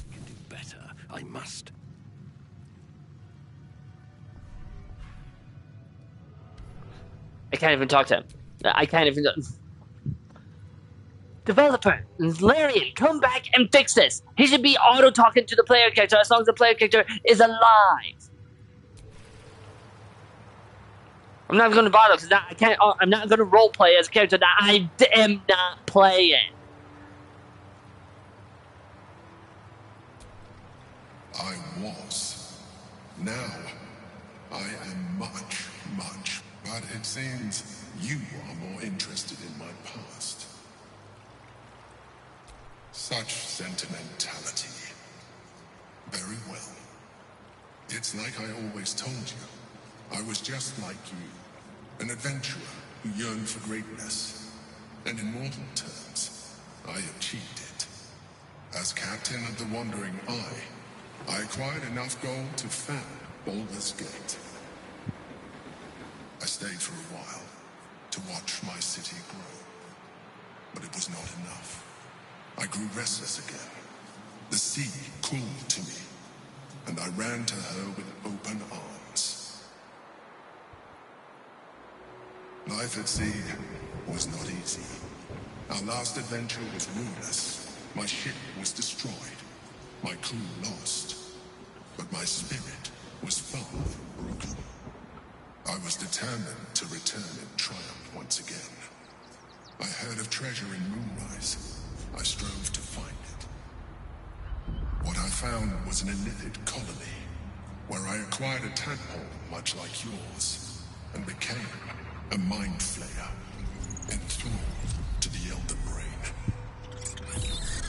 You can do better. I must. I can't even talk to him. I can't even. Developer, Larian, come back and fix this. He should be auto-talking to the player character as long as the player character is alive. I'm not going to bother because I can't. I'm not going to roleplay as a character that I am not playing. I was. Now, I am much, much. But it seems you are more interested in my past. Such sentimentality. Very well. It's like I always told you. I was just like you. An adventurer who yearned for greatness. And in mortal terms, I achieved it. As captain of the Wandering Eye, I acquired enough gold to found Baldur's Gate. I stayed for a while to watch my city grow. But it was not enough. I grew restless again. The sea called to me, and I ran to her with open arms. Life at sea was not easy. Our last adventure was ruinous. My ship was destroyed. My crew lost. But my spirit was far from broken. I was determined to return in triumph once again. I heard of treasure in Moonrise. I strove to find it. What I found was an illithid colony, where I acquired a tadpole much like yours, and became a mind flayer, enthralled to the Elder Brain.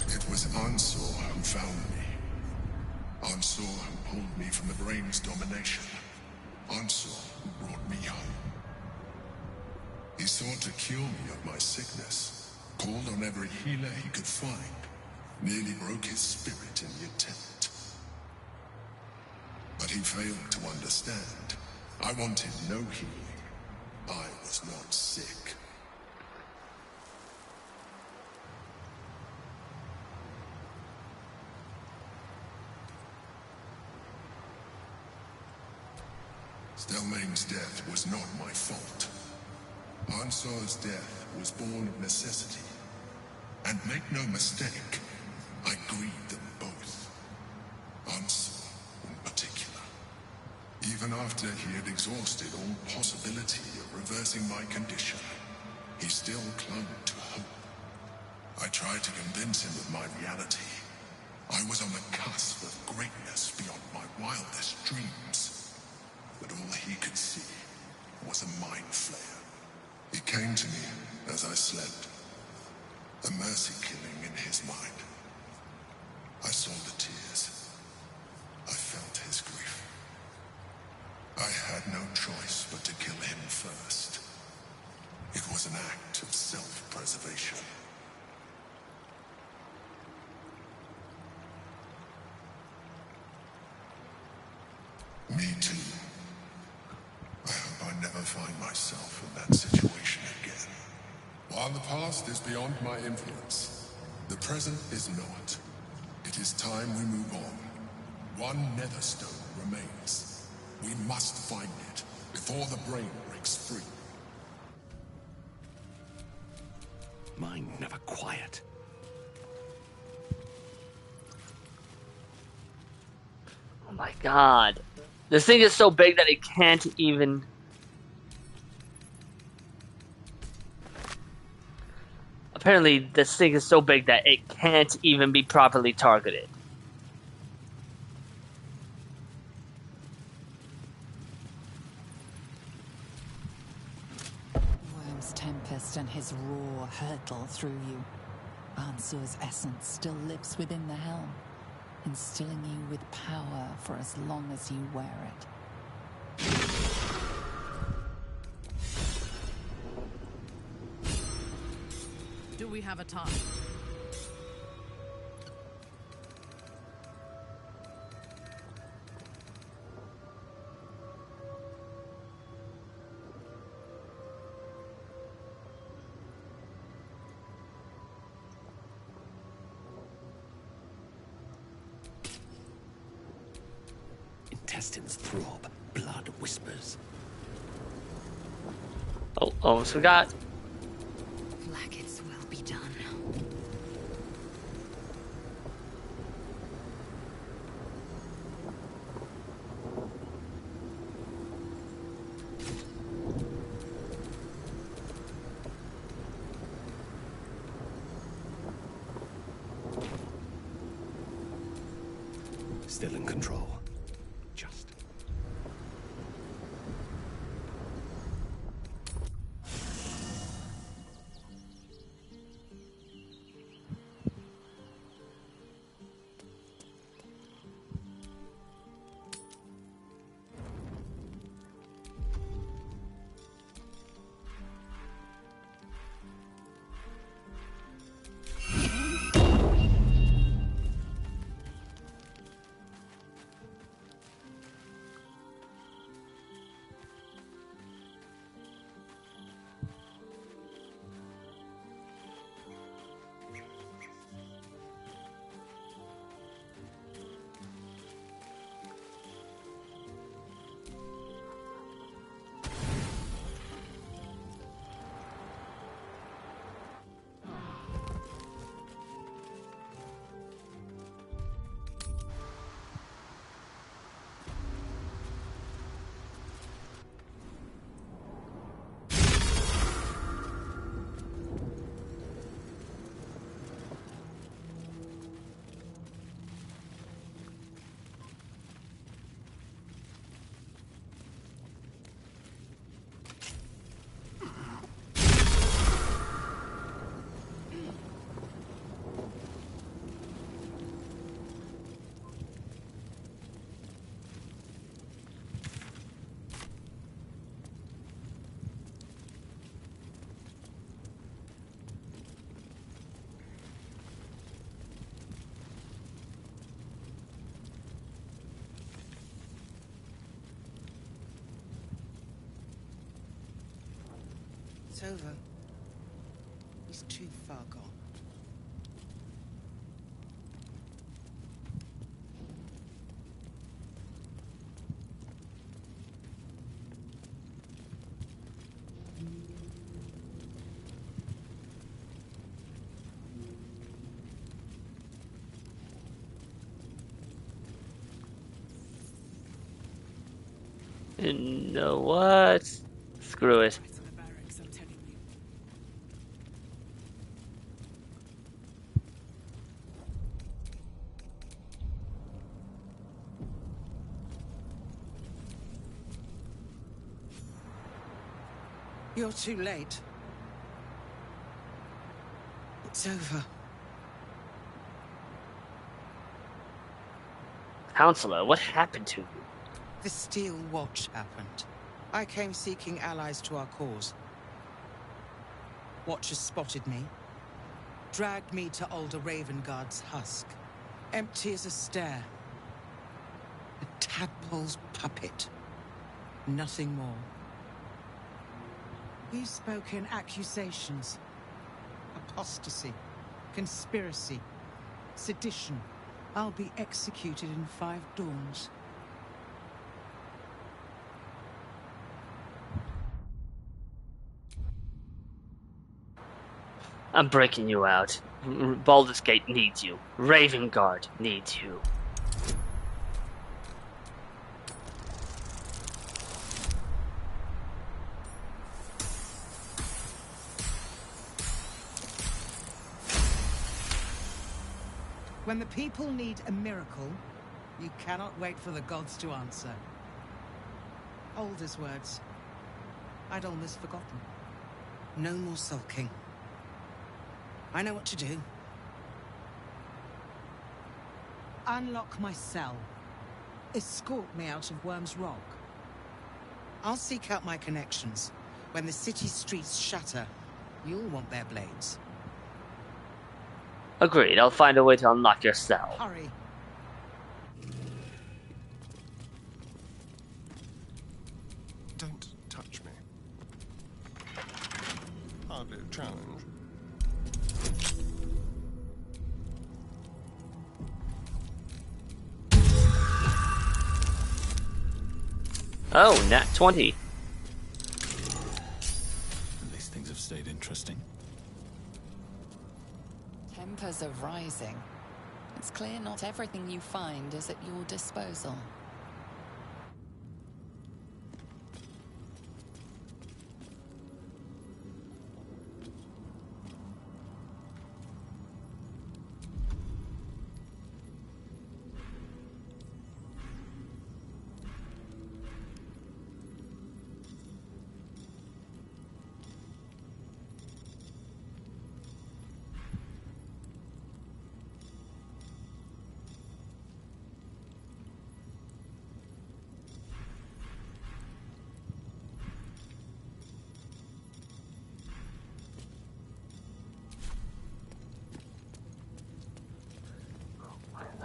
It was Ansor who found me. Ansor who pulled me from the Brain's domination. Ansor who brought me home. He sought to cure me of my sickness, called on every healer he could find, nearly broke his spirit in the attempt. But he failed to understand. I wanted no healing. I was not sick. Stelmane's death was not my fault. Ansor's death was born of necessity. And make no mistake, I grieved them both. Ansor, in particular. Even after he had exhausted all possibility of reversing my condition, he still clung to hope. I tried to convince him of my reality. I was on the cusp of greatness beyond my wildest dreams. But all he could see was a mind flayer. He came to me as I slept. A mercy killing in his mind. I saw the tears. I felt his grief. I had no choice but to kill him first. It was an act of self-preservation. Me too. I hope I never find myself in that situation again. While the past is beyond my influence, the present is not. It is time we move on. One Netherstone remains. We must find it before the brain breaks free. Mind never quiet. Oh my god. This thing is so big that it can't even... Apparently, this thing is so big that it can't even be properly targeted. Worm's tempest and his roar hurtle through you. Ansur's essence still lives within the helm, instilling you with power for as long as you wear it. Do we have a time? Intestines throb, blood whispers. Oh, almost forgot. Blackets will be done. Still in control. Just. It's over. He's too far gone. You know what? Screw it. You're too late. It's over. Counselor, what happened to you? The Steel Watch happened. I came seeking allies to our cause. Watchers spotted me, dragged me to Alder Ravengard's husk, empty as a stare. A tadpole's puppet. Nothing more. We've spoken accusations. Apostasy, conspiracy, sedition. I'll be executed in 5 dawns. I'm breaking you out. Baldur's Gate needs you. Ravengard needs you. When the people need a miracle, you cannot wait for the gods to answer. Alder's words. I'd almost forgotten. No more sulking. I know what to do. Unlock my cell. Escort me out of Worm's Rock. I'll seek out my connections. When the city streets shatter, you'll want their blades. Agreed. I'll find a way to unlock your cell. Hurry. Don't touch me. Hardly a challenge. Oh, nat 20. These things have stayed interesting. Tempers are rising. It's clear not everything you find is at your disposal.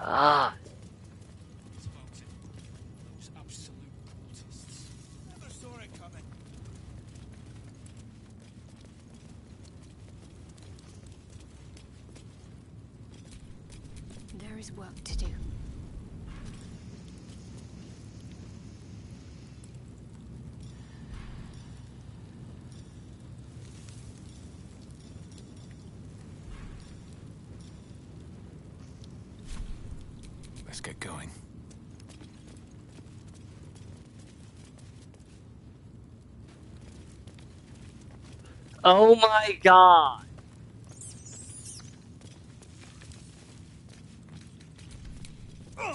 Ah. Those absolute cultists. Never saw it coming. There is work to do. Let's get going. Oh my god. You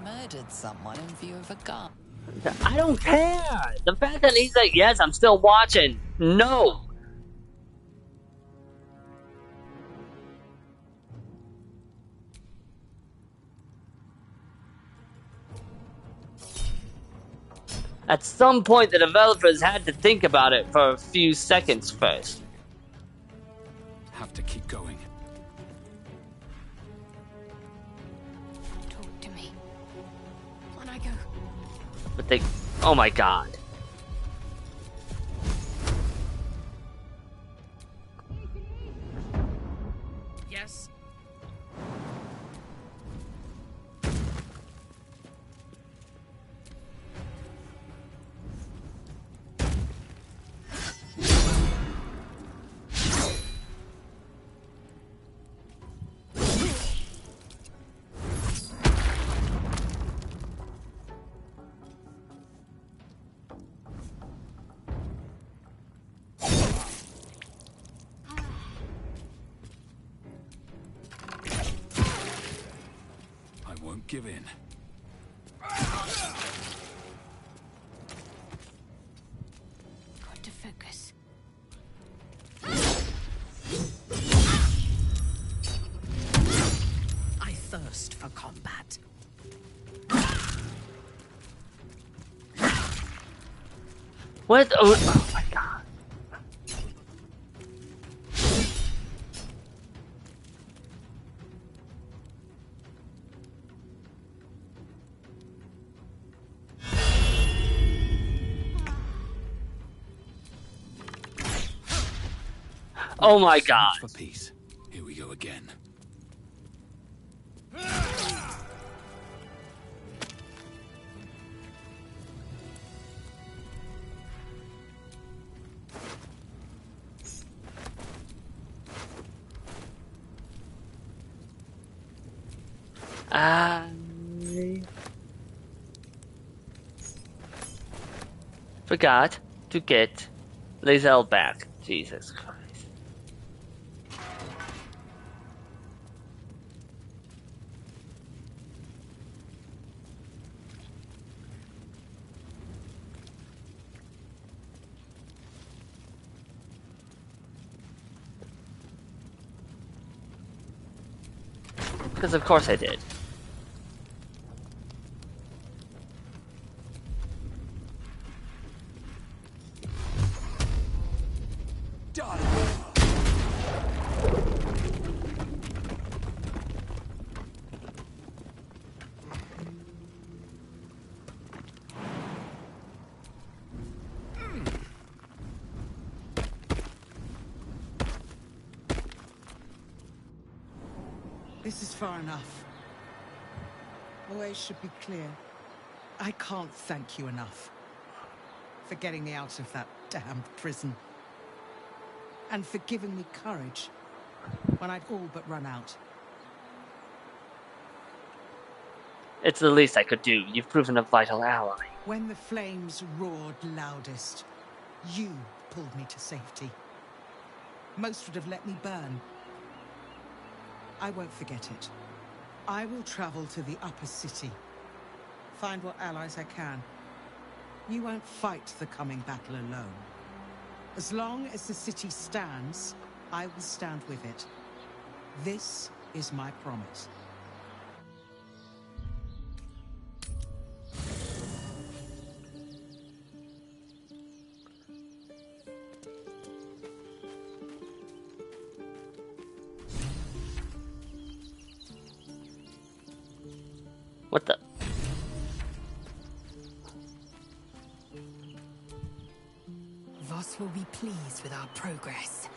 murdered someone in view of a gun. I don't care. The fact that he's like, yes, I'm still watching. No. At some point, the developers had to think about it for a few seconds first. Have to keep going. Talk to me. When I go. But they... Oh my god. Yes? Give in. Got to focus. I thirst for combat. What? Oh my god. Oh my god. For peace. Here we go again. I forgot to get Lizelle back. Jesus Christ. Because of course I did. This is far enough. The way should be clear. I can't thank you enough for getting me out of that damned prison. And for giving me courage when I'd all but run out. It's the least I could do. You've proven a vital ally. When the flames roared loudest, you pulled me to safety. Most would have let me burn. I won't forget it. I will travel to the upper city. Find what allies I can. You won't fight the coming battle alone. As long as the city stands, I will stand with it. This is my promise. What the? Voss will be pleased with our progress.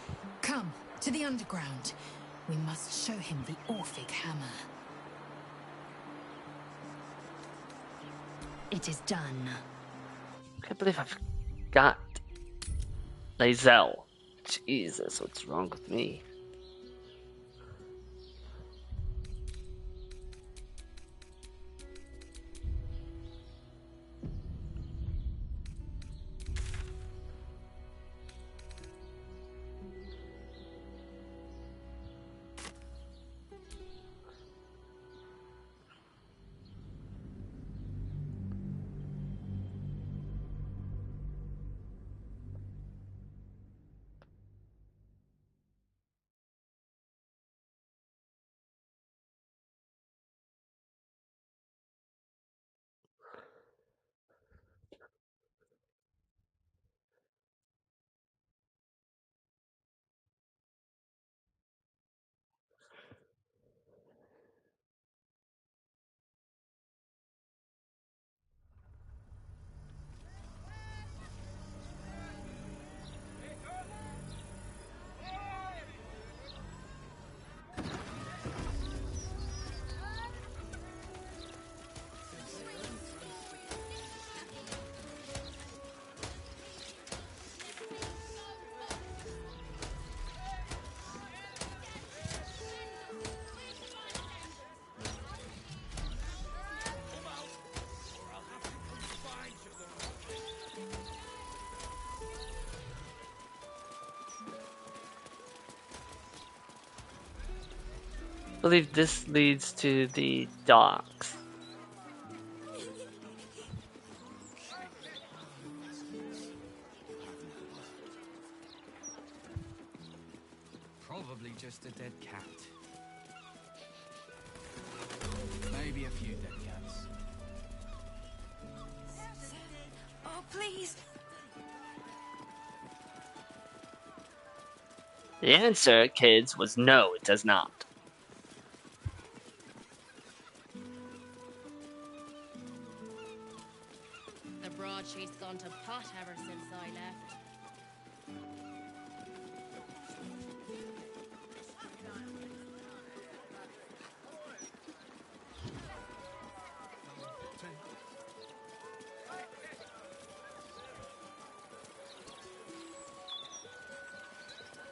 Come, to the underground. We must show him the Orphic hammer. It is done. I can't believe I've got Lae'zel. Jesus, what's wrong with me? I believe this leads to the docks. Probably just a dead cat. Maybe a few dead cats. Oh, please. The answer, kids, was no, it does not. The broadsheet's gone to pot ever since I left.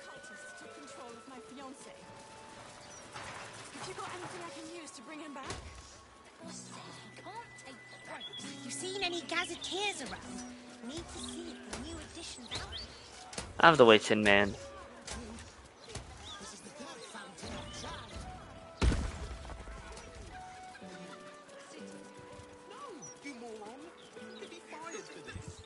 Cultists took control of my fiancé. Have you got anything I can use to bring him back? What's that? He can't take breaks. You seen any gazetteers around? Need to see if the new edition's out. Out of the way, Tin Man. You moron! You'd be fired for this.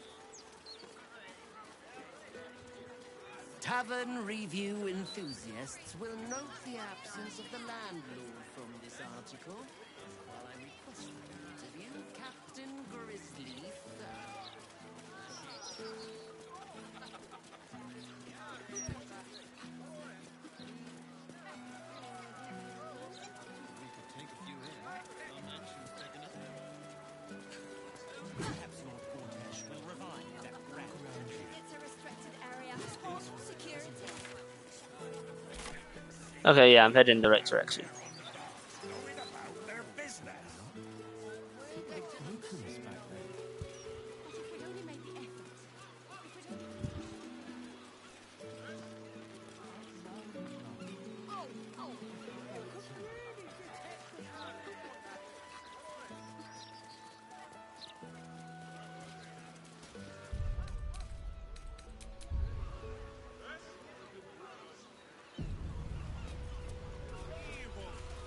Tavern review enthusiasts will note the absence of the landlord from this article, while I request the interview Captain Grizzly Perhaps Lord Cortesh will revive that rat. It's a restricted area. Awful security. Okay, yeah, I'm heading in the right direction. Their business.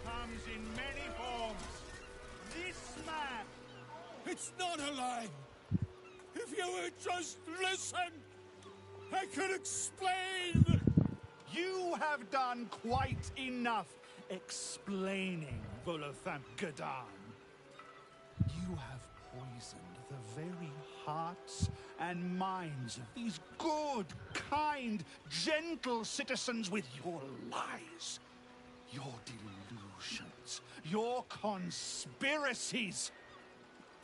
Comes in many forms. This man. It's not a lie. If you would just listen, I could explain. You have done quite enough explaining, Volothamp Gadan. You have poisoned the very hearts and minds of these good, kind, gentle citizens with your lies, your delusions, your conspiracies.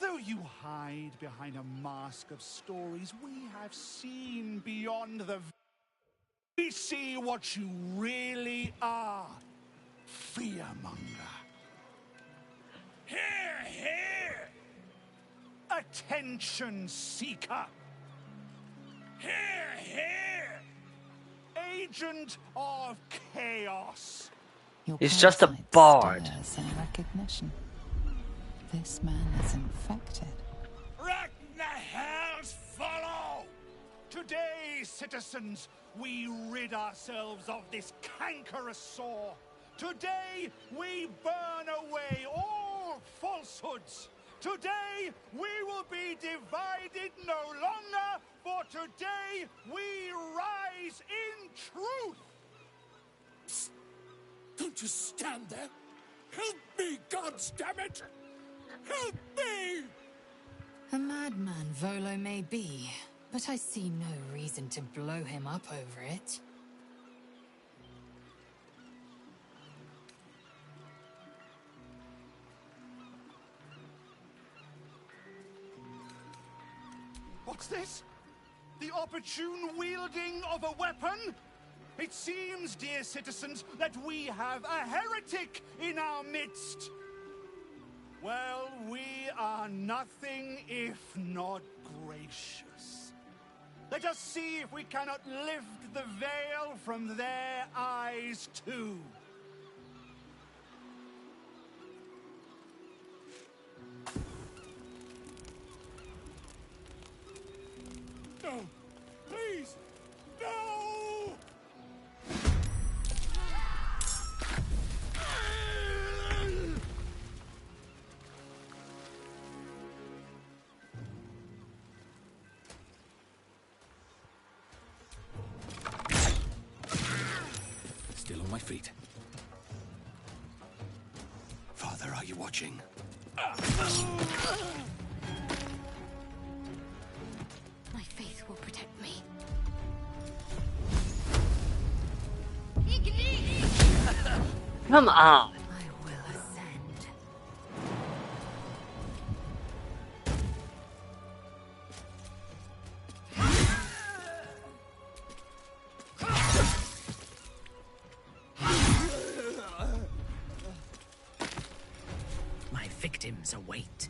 Though you hide behind a mask of stories, we have seen beyond the... We see what you really are. Fearmonger. Here, here! Attention seeker. Here, here! Agent of chaos. He's just a bard. In recognition. This man is infected. Let the hells follow! Today, citizens, we rid ourselves of this cankerous sore. Today, we burn away all falsehoods. Today, we will be divided no longer, for today, we rise in truth. Psst. Don't just stand there. Help me, goddammit! Help me! A madman Volo may be, but I see no reason to blow him up over it. What's this? The opportune wielding of a weapon? It seems, dear citizens, that we have a heretic in our midst. Well, we are nothing if not gracious. Let us see if we cannot lift the veil from their eyes too. No! Please! No! Still on my feet. Father, are you watching? My faith will protect me. Come on. I will ascend. My victims await.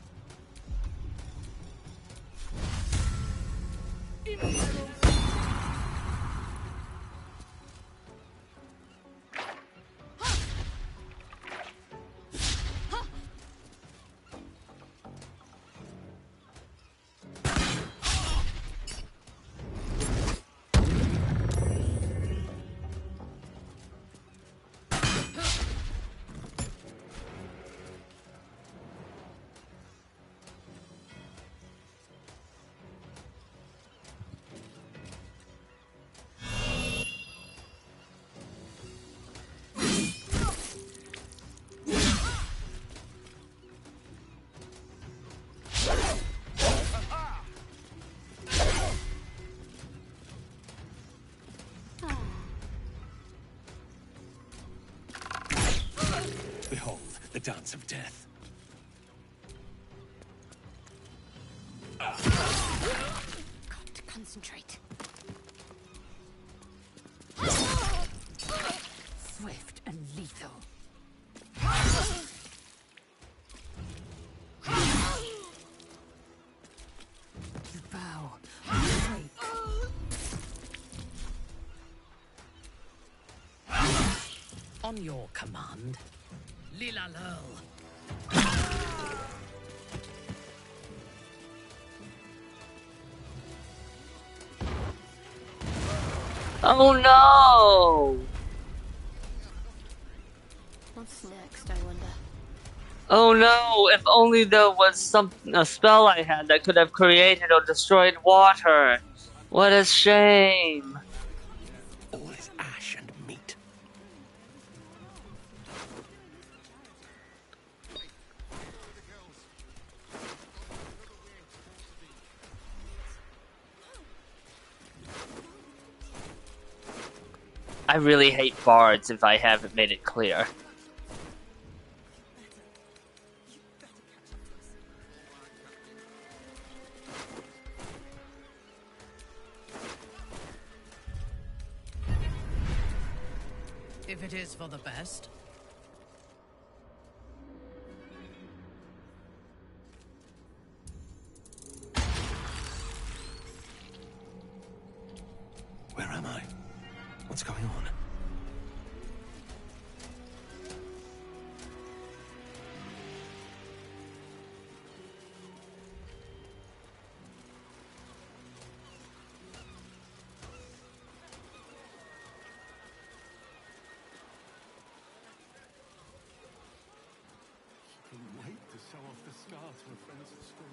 Behold, the dance of death. Got to concentrate. Swift and lethal. You bow. Break. On your command. Lila Lurl. Oh no! What's next, I wonder? Oh no! If only there was a spell I had that could have created or destroyed water. What a shame. All is ash and meat. I really hate bards if I haven't made it clear. If it is for the best. Where am I? What's going on? Couldn't wait to show off the scar to her friends at school.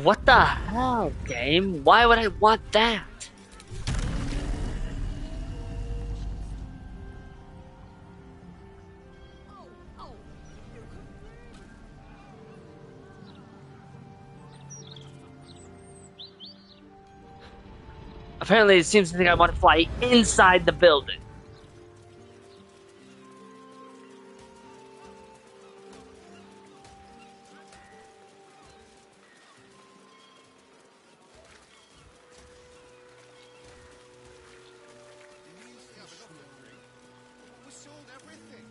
What the hell, game? Why would I want that? Apparently it seems to think I want to fly inside the building. We sold everything.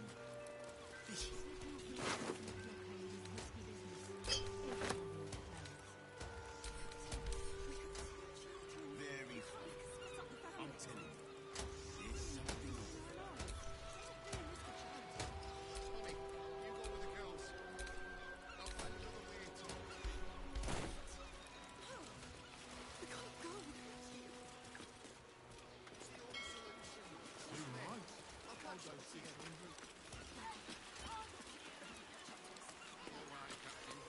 Very funny. I'm telling you, there's something on. Honey, you go with the girls. I'll find another way to. We can't go. It's the only solution. You're right. I'll go see it. All right, Captain.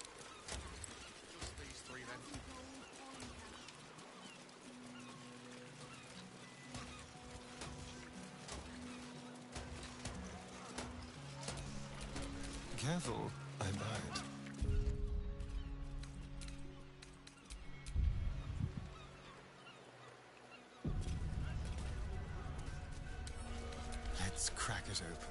Just these three then. Careful, I bite. Let's crack it open.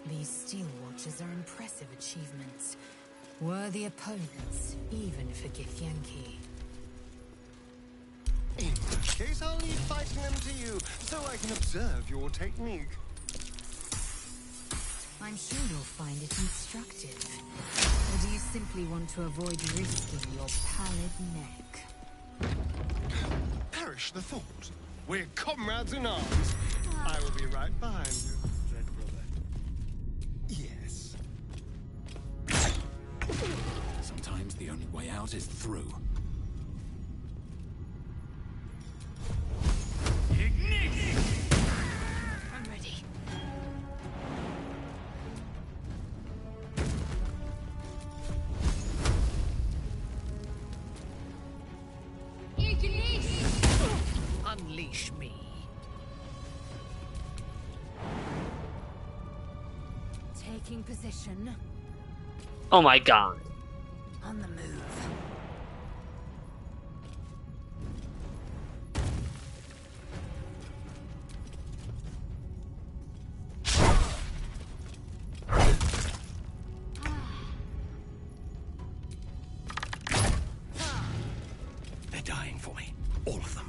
These Steel Watchers are impressive achievements. Worthy opponents, even for Githyanki. In that case, I'll leave fighting them to you, so I can observe your technique. I'm sure you'll find it instructive. Or do you simply want to avoid risking your pallid neck? Perish the thought. We're comrades in arms. I will be right behind you, Dread Brother. Yes. Sometimes seems the only way out is through. I'm ready. Unleash me. Taking position. Oh my god. On the move. They're dying for me. All of them.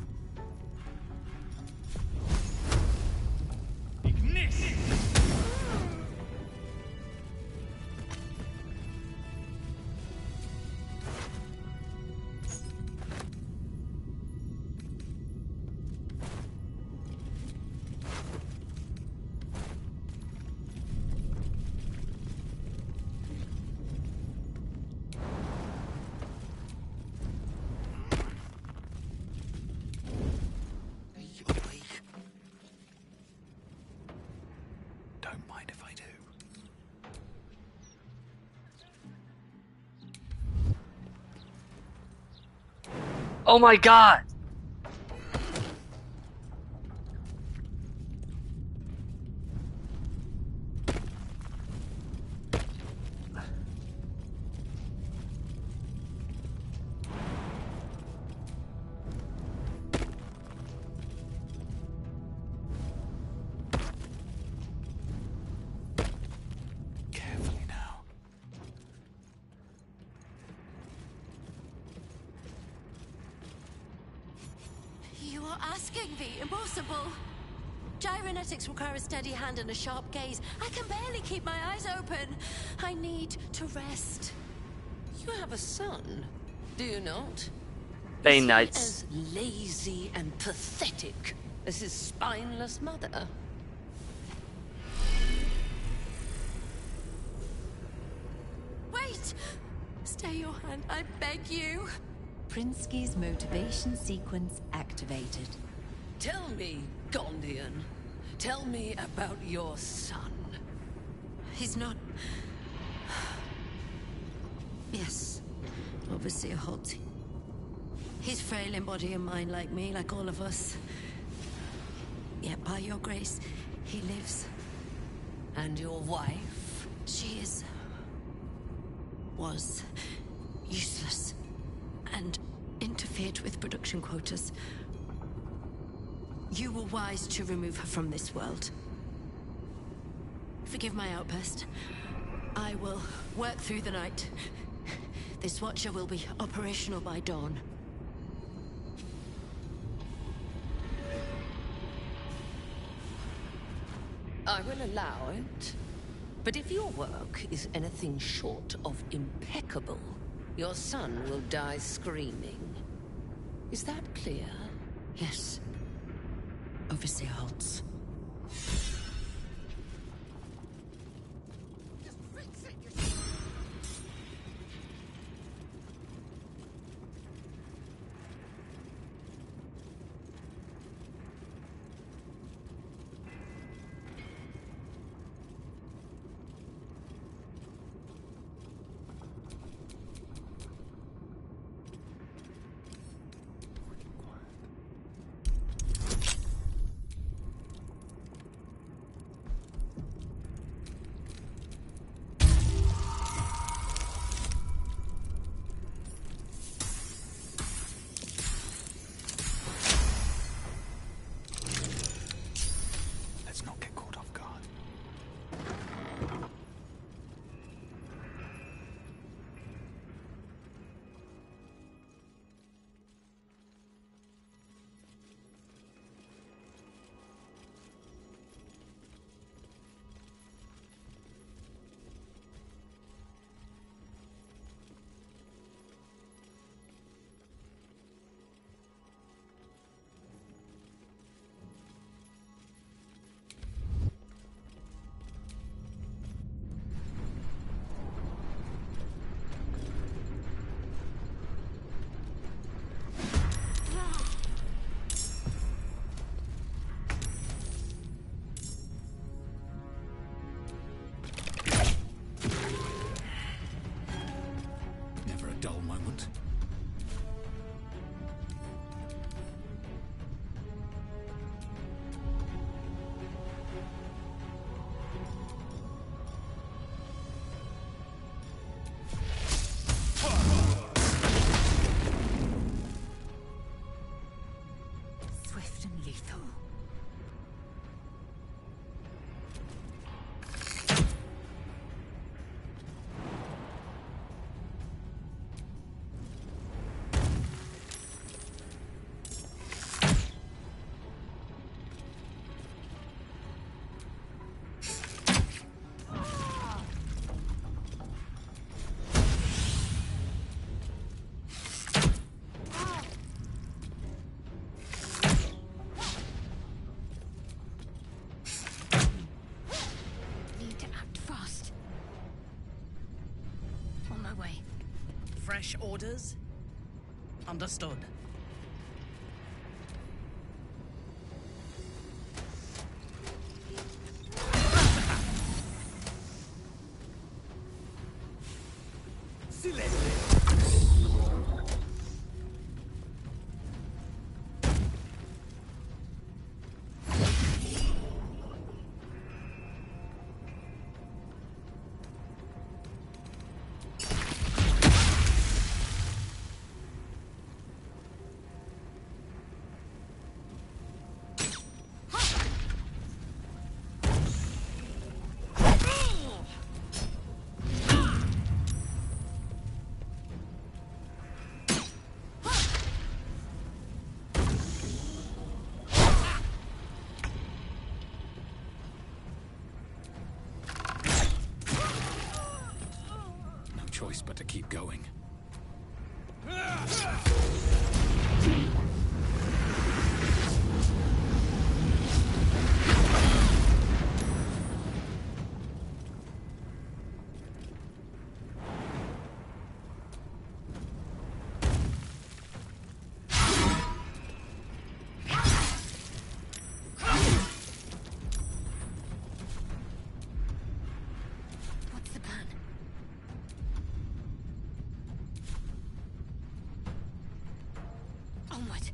Don't mind if I do. Oh my god. Carefully now. You are asking the impossible. Gyrometics require a steady hand and a sharp gaze. I can barely keep my eyes open. I need to rest. You have a son, do you not? Very Is he nice. as lazy and pathetic as his spineless mother? Wait! Stay your hand, I beg you. Prinsky's motivation sequence activated. Tell me, Gondian. Tell me about your son. He's not... Yes, Overseer Holt. He's frail in body and mind like me, like all of us. Yet by your grace, he lives. And your wife? She is... was... useless. And interfered with production quotas. You were wise to remove her from this world. Forgive my outburst. I will work through the night. This Watcher will be operational by dawn. I will allow it. But if your work is anything short of impeccable, your son will die screaming. Is that clear? Yes. Overseer Holtz. my way. Fresh orders? Understood. Choice but to keep going. What's the plan? Onward.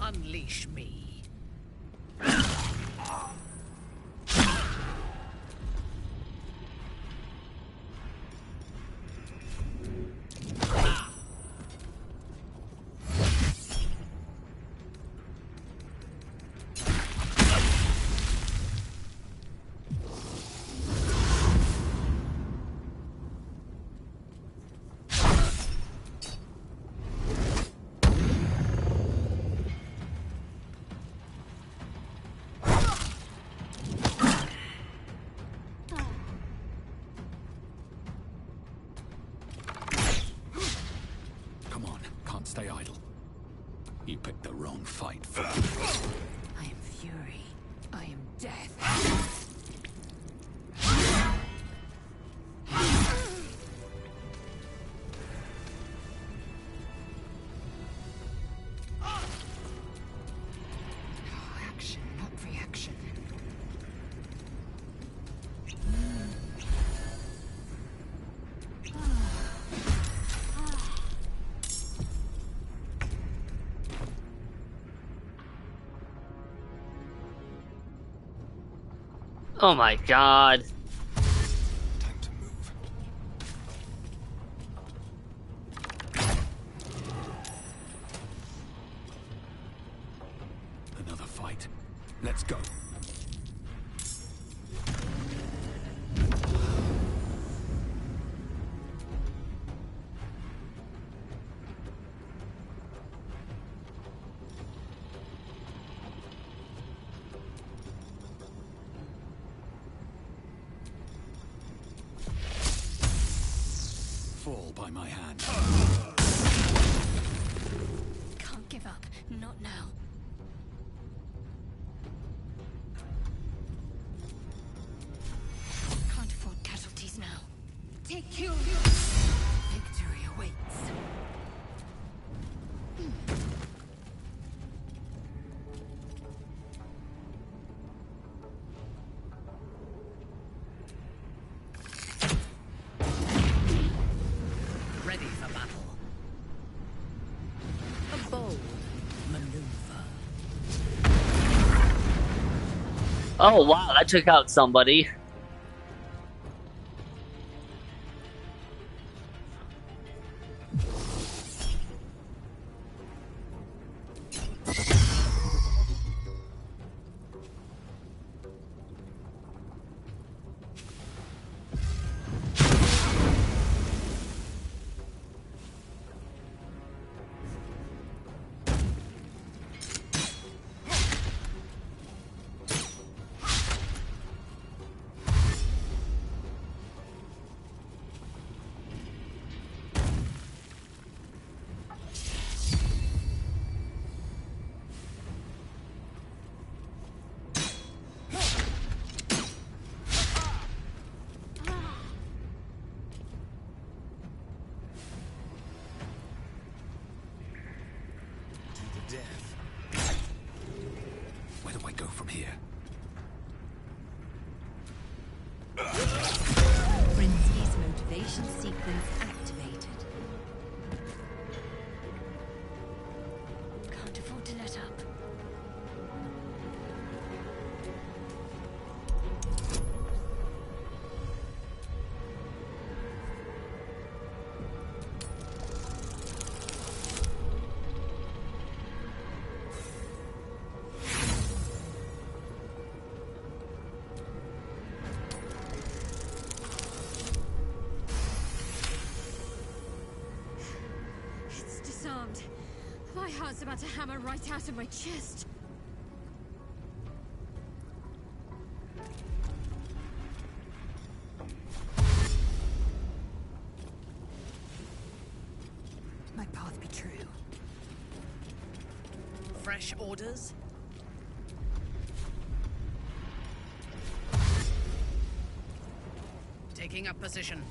Unleash me. Come on, can't stay idle. You picked the wrong fight for I am fury. I am death. Action, not reaction. Oh my god. another fight. Let's go. Fall by my hand. Can't give up. Not now. Can't afford casualties now. Take you. Victory awaits. Ready for battle. A bold maneuver. Oh wow, that took out somebody. motivation sequence activated. Can't afford to let up. It's disarmed. My heart's about to hammer right out of my chest. My path be true. Fresh orders? Taking up position.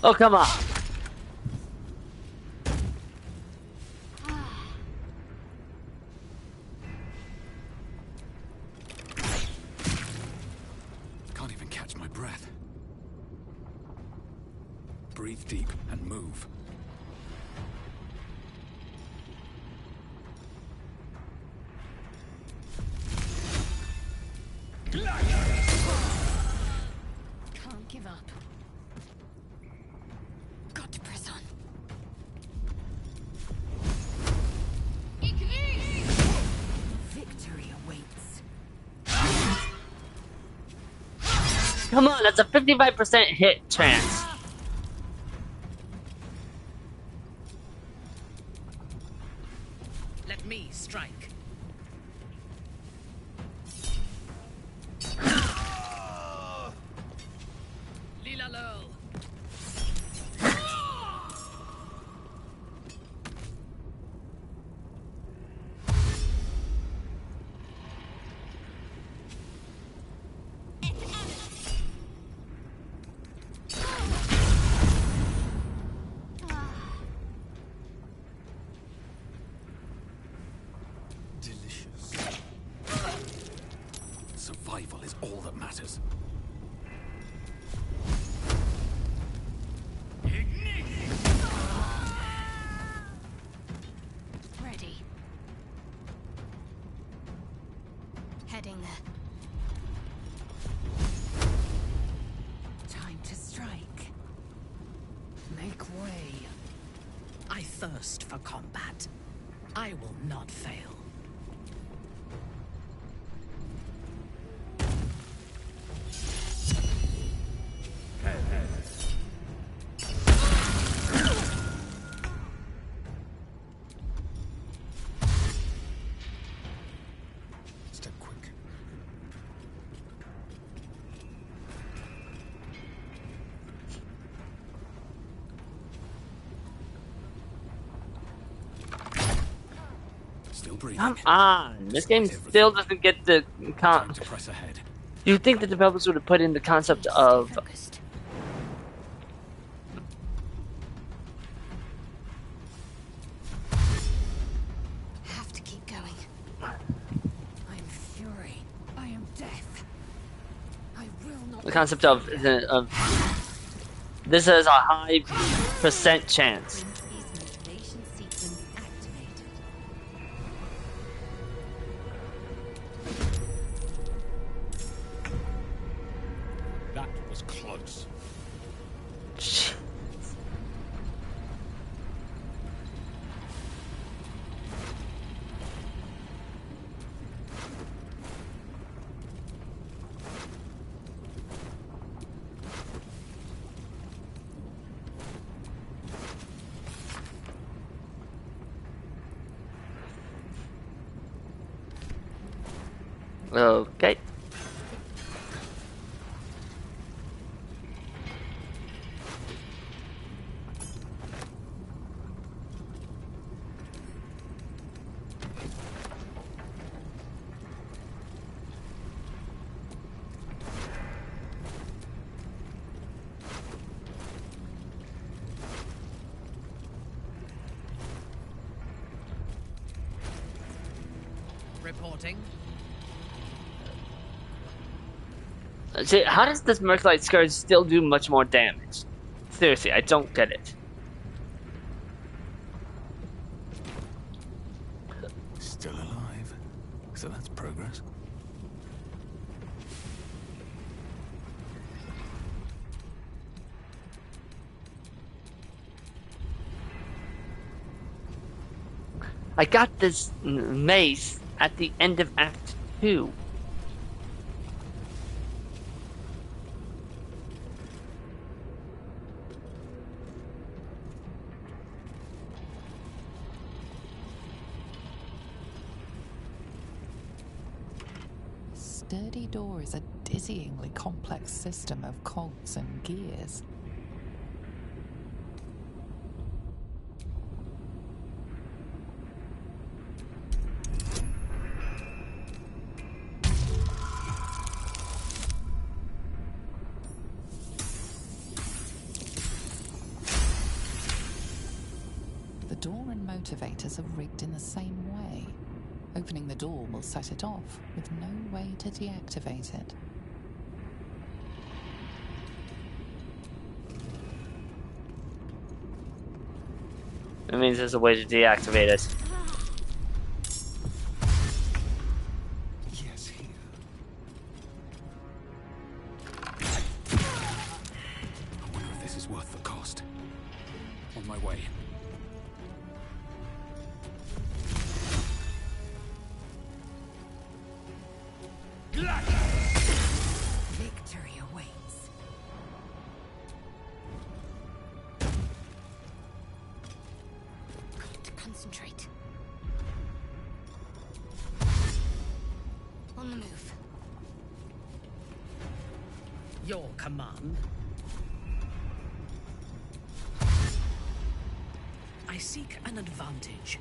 Oh, come on. Can't even catch my breath. Breathe deep and move. Can't give up. Got to press on. Victory awaits. Come on, that's a 55% hit chance. Let me strike. Lila Lurl. Delicious. Survival is all that matters. Ready. Heading there. Time to strike. Make way. I thirst for combat. I will not fail. Step quick. Still breathing. Come on. This game still doesn't get the Time to press ahead. You'd think the developers would have put in the concept of Have to keep going. I am fury. I am death. I will not. the concept of this has a high percent chance. Motivation sequence activated. That was close. Okay. Reporting. See, how does this Merclite Scourge still do much more damage? Seriously, I don't get it. Still alive. So that's progress. I got this mace at the end of Act 2. Sturdy door is a dizzyingly complex system of cogs and gears. The door and motivators are rigged in the same way. Opening the door will set it off, with no way to deactivate it. It means there's a way to deactivate it. Yes, here. I wonder if this is worth the cost. On my way. Victory awaits. Got to concentrate. On the move. Your command. I seek an advantage.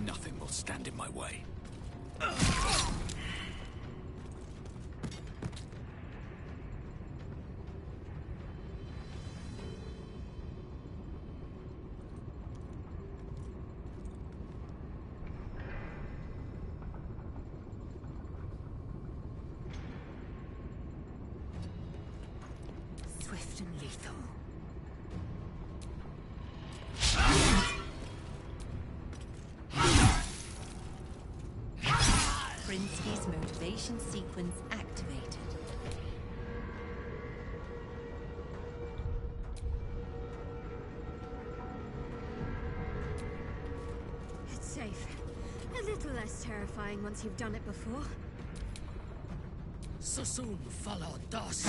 Nothing will stand in my way. Swift and lethal. Brinsky's motivation sequence activated. It's safe. A little less terrifying once you've done it before. So soon follow dust.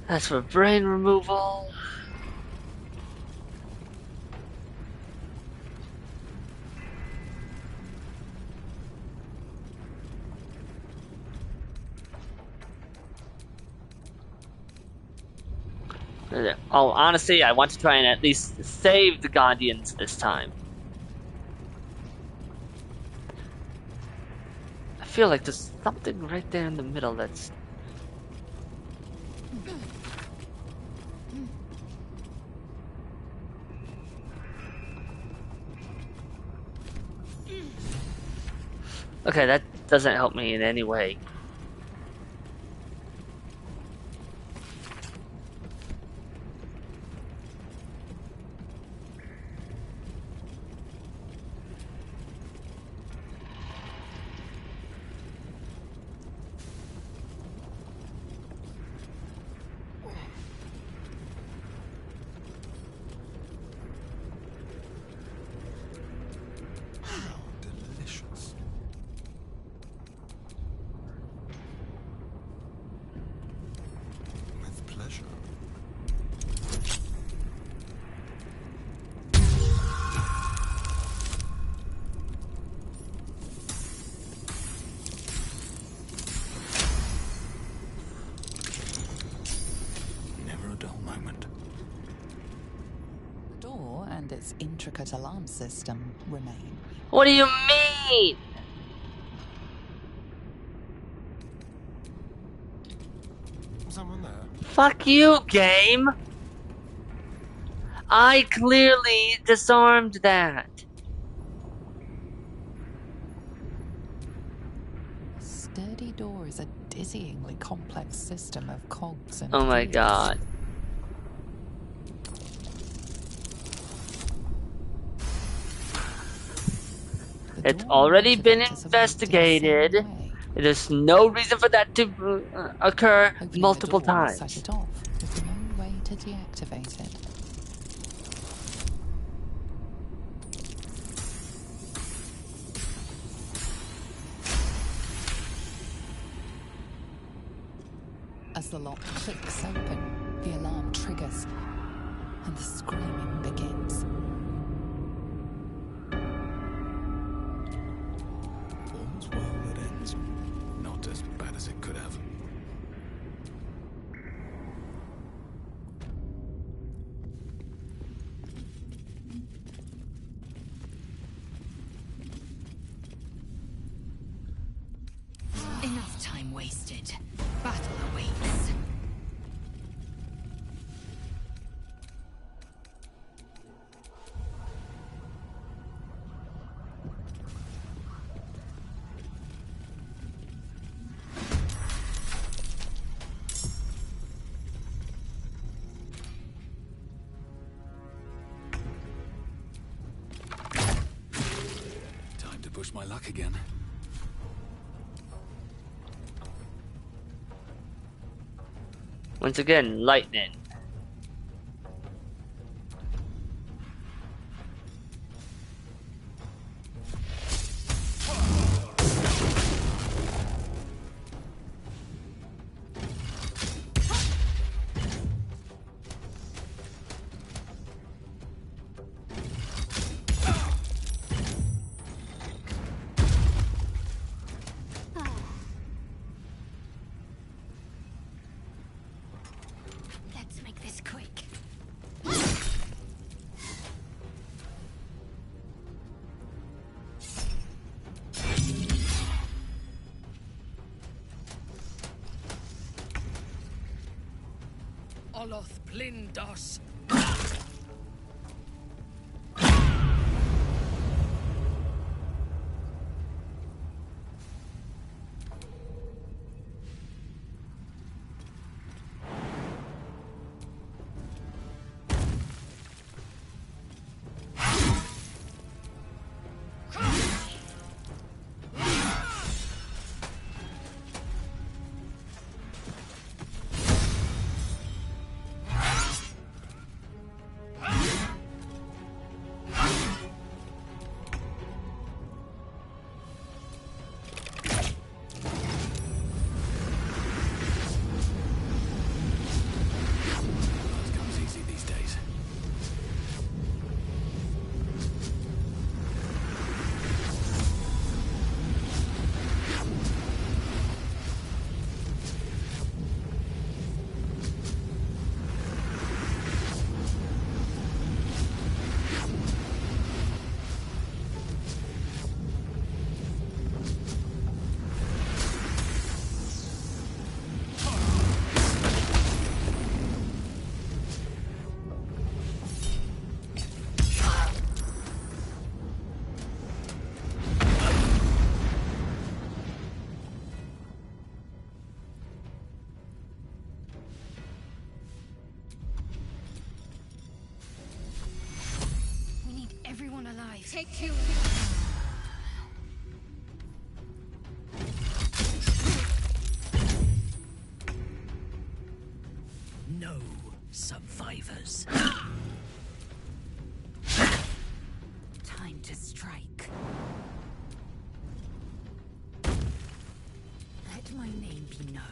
That's for brain removal. Oh, honestly, I want to try and at least save the Guardians this time. I feel like there's something right there in the middle that's... Okay, that doesn't help me in any way. Delicious. With pleasure. Never a dull moment. The door and its intricate alarm system remain. What do you mean? Someone there? Fuck you, game! I clearly disarmed that. A sturdy door is a dizzyingly complex system of cogs and Oh my gears. god. It's already been investigated. There's no reason for that to occur multiple times. Set it off with no way to deactivate it. As the lock clicks open, the alarm triggers, and the screaming begins. All's well that ends. Not as bad as it could have. Enough time wasted. Battle awaits. Time to push my luck again. Once again, lightning. Let's make this quick. Oloth Blindos. take you. No survivors. Time to strike. Let my name be known.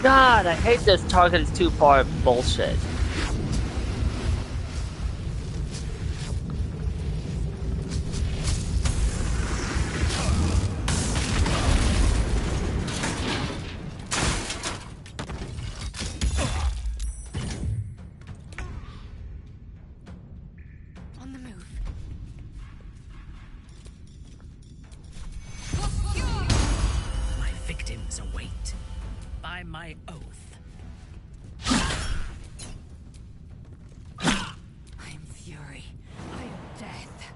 God, I hate this target is too far bullshit. On the move. My victims await. By my oath. I am fury. I am death.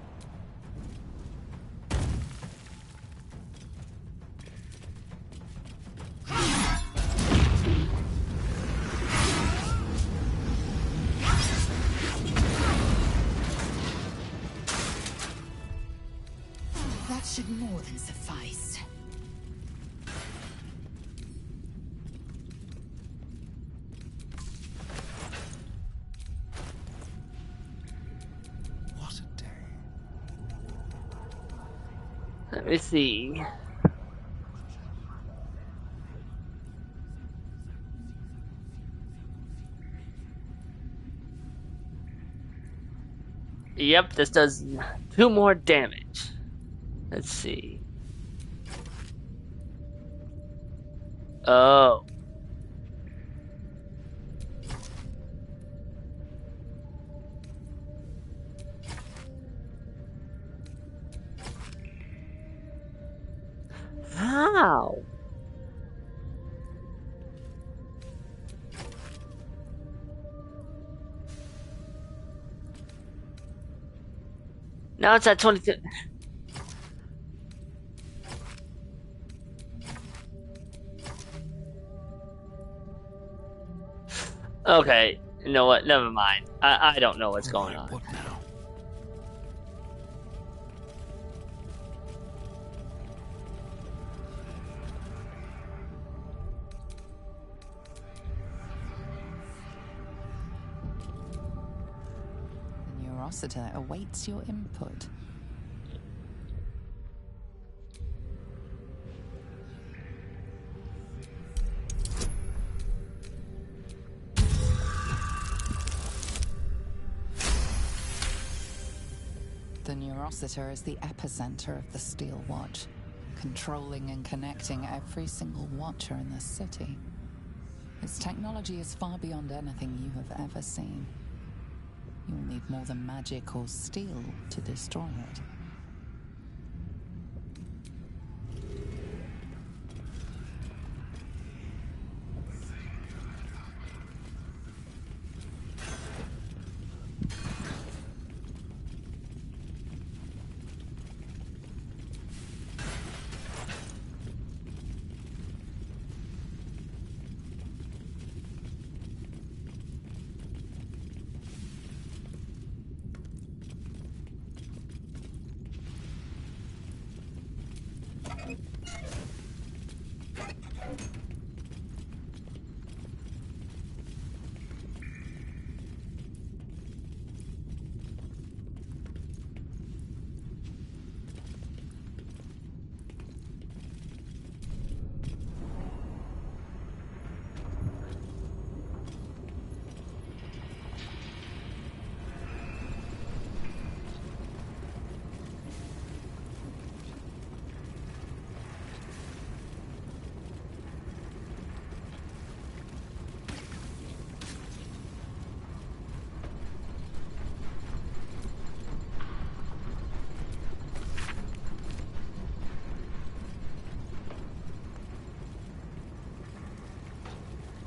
That should more than suffice. What a day. Let me see. Yep, this does 2 more damage. Let's see. Oh. How? Now it's at 22. Okay, you know what? Never mind. I don't know what's going on. What now? The Neurosita awaits your input. The Neurosita is the epicenter of the Steel Watch, controlling and connecting every single Watcher in the city. Its technology is far beyond anything you have ever seen. You'll need more than magic or steel to destroy it.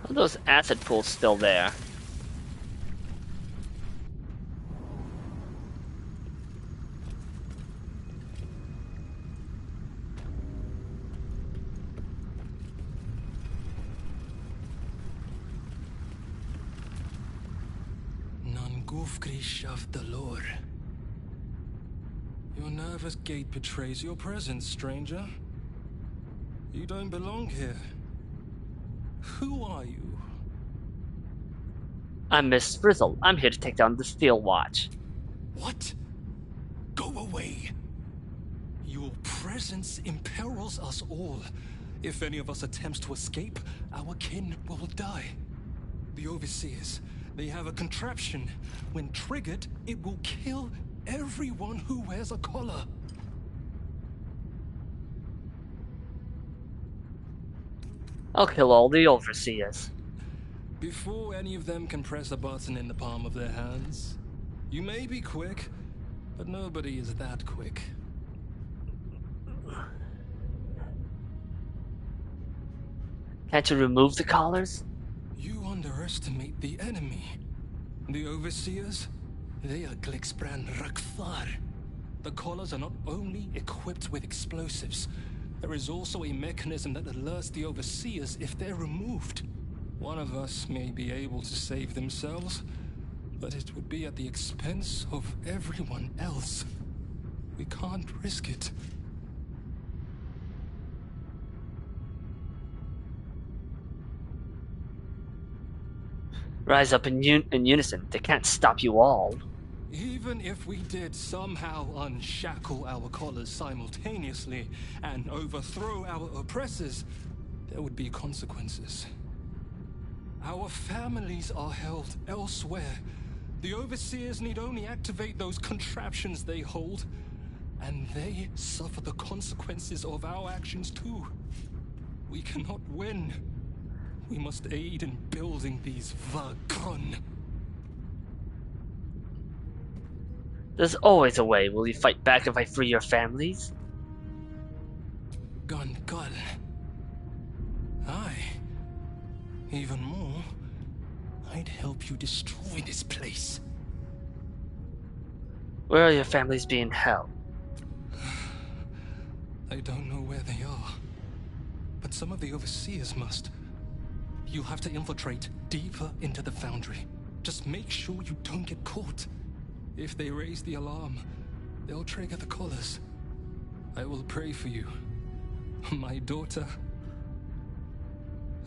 Are those acid pools still there? Nangufgrish of the Lord. Your nervous gait betrays your presence, stranger. You don't belong here. Who are you? I'm Miss Frizzle. I'm here to take down the Steel Watch. What? Go away. Your presence imperils us all. If any of us attempts to escape, our kin will die. The Overseers, they have a contraption. When triggered, it will kill everyone who wears a collar. I'll kill all the Overseers. Before any of them can press a button in the palm of their hands, you may be quick, but nobody is that quick. Can't you remove the collars? You underestimate the enemy. The Overseers, they are Glixbran Rakthar. The collars are not only equipped with explosives, there is also a mechanism that alerts the Overseers if they're removed. One of us may be able to save themselves, but it would be at the expense of everyone else. We can't risk it. Rise up in unison. They can't stop you all. Even if we did somehow unshackle our collars simultaneously and overthrow our oppressors, there would be consequences. Our families are held elsewhere. The Overseers need only activate those contraptions they hold, and they suffer the consequences of our actions too. We cannot win. We must aid in building these Vagron. There's always a way. Will you fight back if I free your families? Gun. Aye. Even more, I'd help you destroy this place. Where are your families being held? I don't know where they are, but some of the Overseers must. You'll have to infiltrate deeper into the foundry. Just make sure you don't get caught. If they raise the alarm, they'll trigger the collars. I will pray for you. My daughter.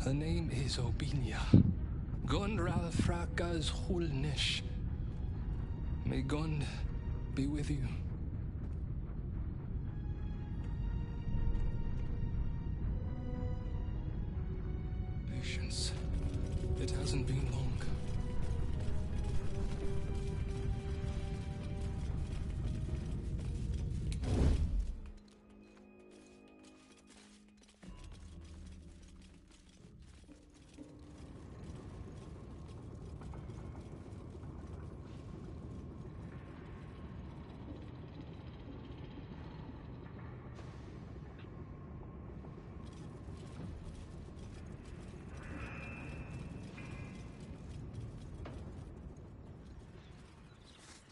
Her name is Obinia. Gondral Frakas Hulnish. May Gond be with you. Patience. It hasn't been long.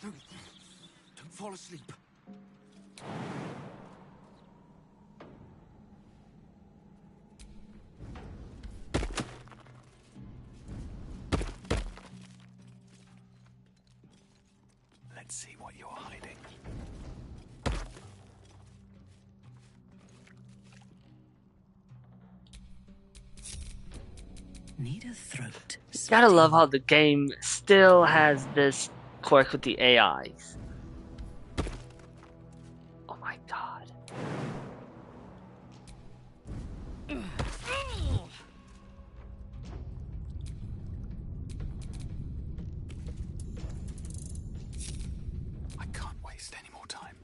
Don't fall asleep. Let's see what you're hiding. Need a throat. Gotta love how the game still has this quirk with the AIs. Oh my god. I can't waste any more time.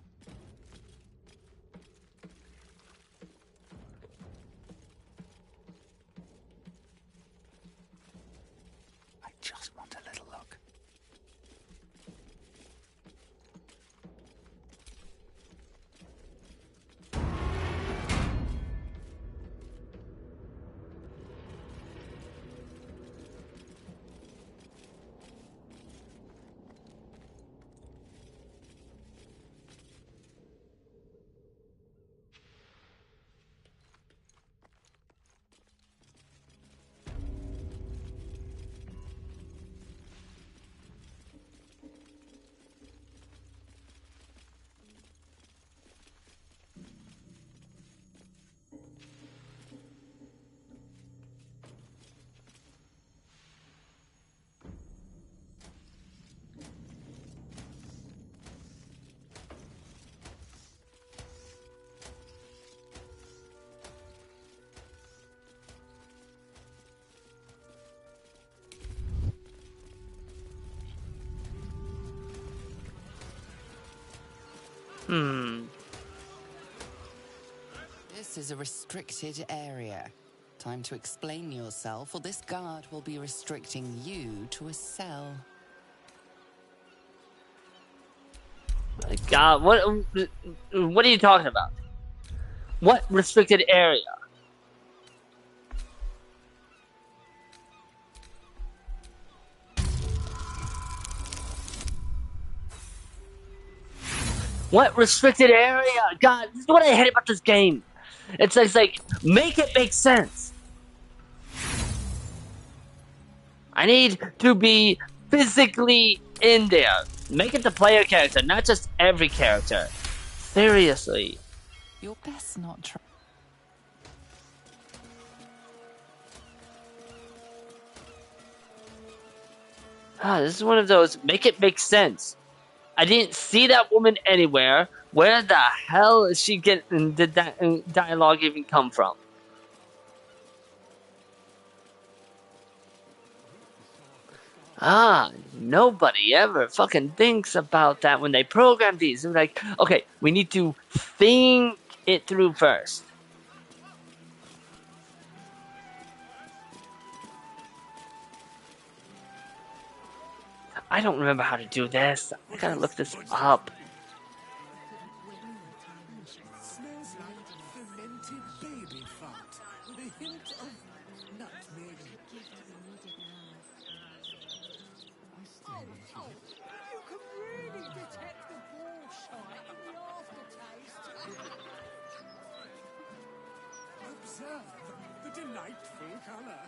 I just want a little look. This is a restricted area. Time to explain yourself, or this guard will be restricting you to a cell. My God, what are you talking about? What restricted area? What restricted area? God, this is what I hate about this game. It's like make it make sense. I need to be physically in there. Make it the player character, not just every character. Seriously. You're best not try. This is one of those make it make sense. I didn't see that woman anywhere. Where the hell is she getting? Did that dialogue even come from? Nobody ever fucking thinks about that when they program these. They're like, okay, we need to think it through first. I don't remember how to do this. I gotta look this up. Smells like fermented baby fat with a hint of nutmeg. You can really detect the bullshit in the aftertaste. Observe the delightful colour.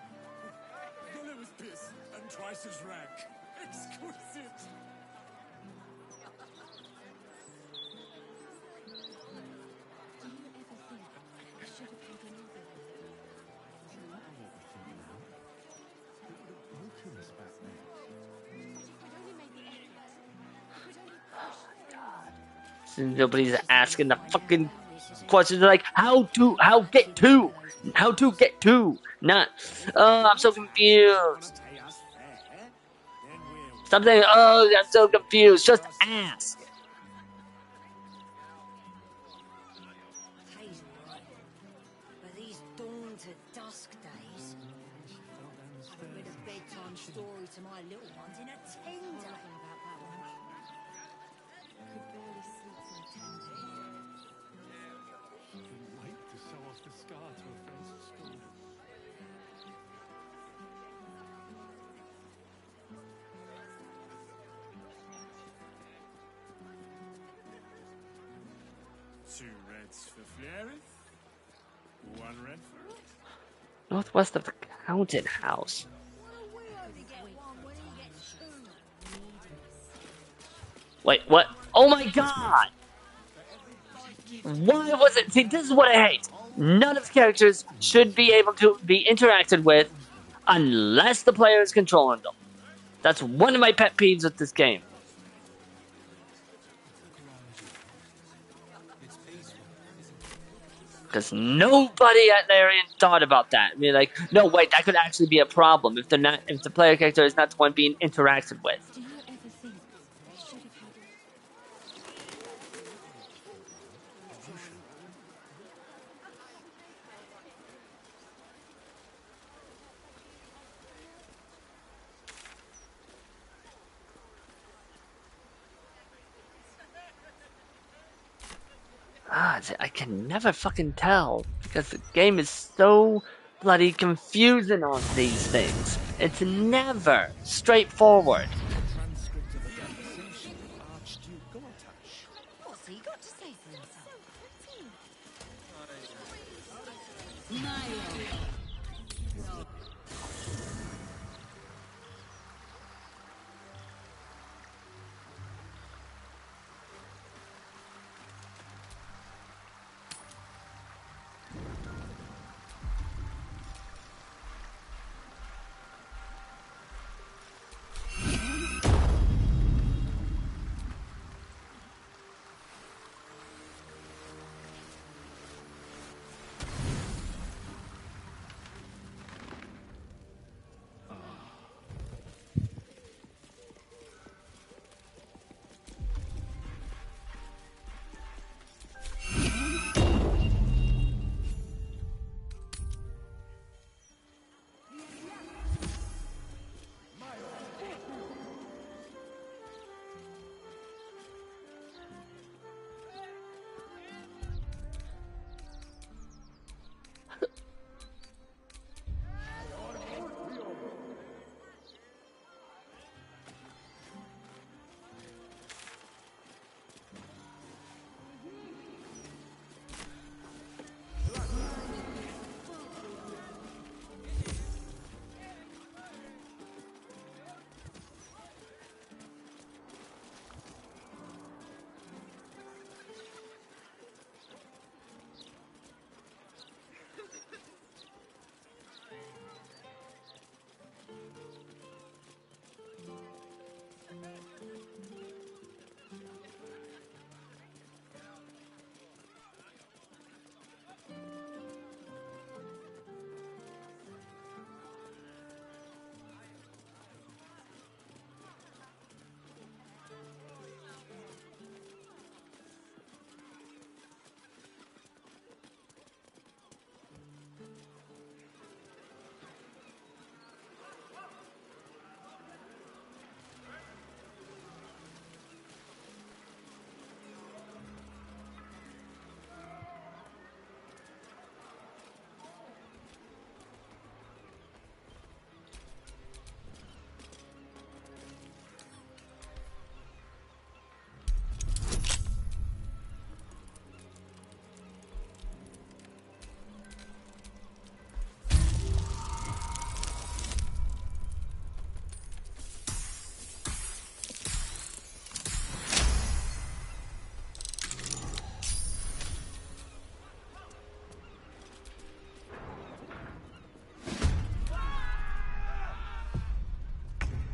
Yellow as piss and twice as rank. Exquisite. Nobody's asking the fucking questions. They're like, how to get to? Not, I'm so confused. Stop saying, I'm so confused. Just ask. But these dawn to dusk days, I read a bedtime story to my little ones in a tender. Could barely sleep till 10 days. Couldn't wait to show off the scar to a friend's school. Two reds for Flareth, one red for it. Northwest of the Counting House. Wait, what? Oh my God! Why was it? See, this is what I hate. None of the characters should be able to be interacted with unless the player is controlling them. That's one of my pet peeves with this game. Because nobody at Larian thought about that. I mean, like, no, wait, that could actually be a problem if the player character is not the one being interacted with. Do you ever think I should have had I can never fucking tell because the game is so bloody confusing on these things. It's never straightforward. What's he got to say for himself?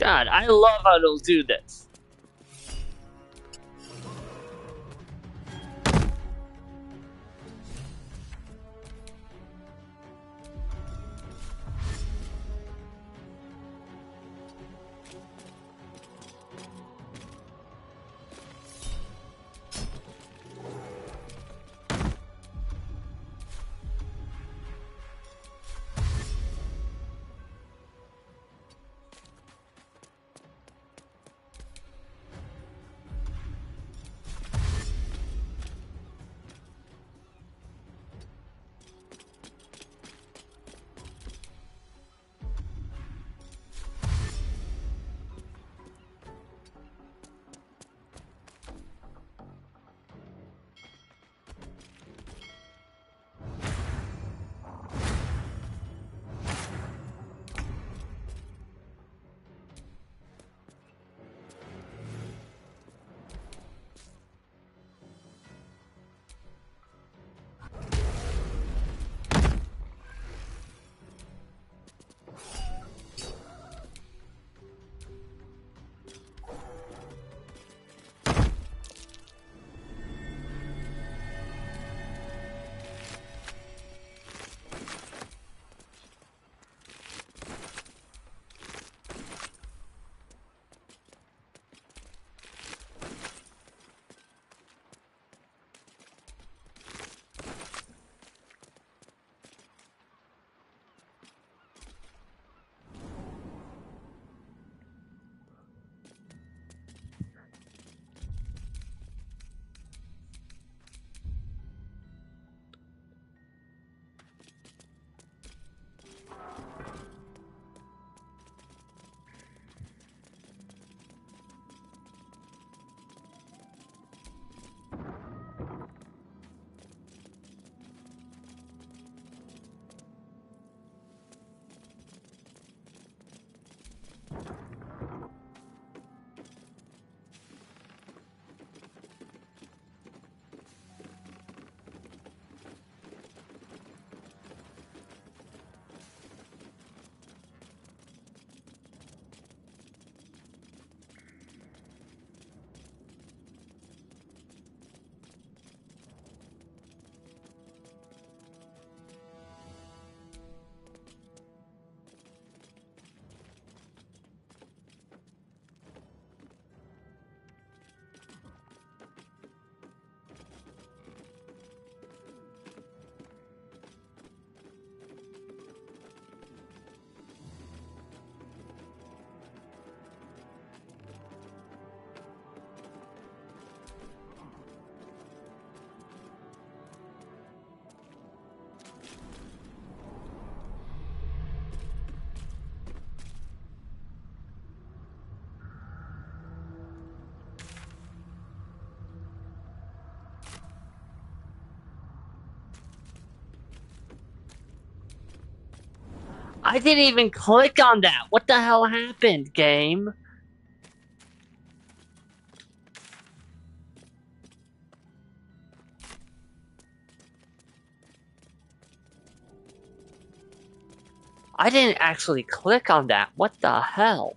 God, I love how they'll do this. I didn't even click on that. What the hell happened, game? I didn't actually click on that. What the hell?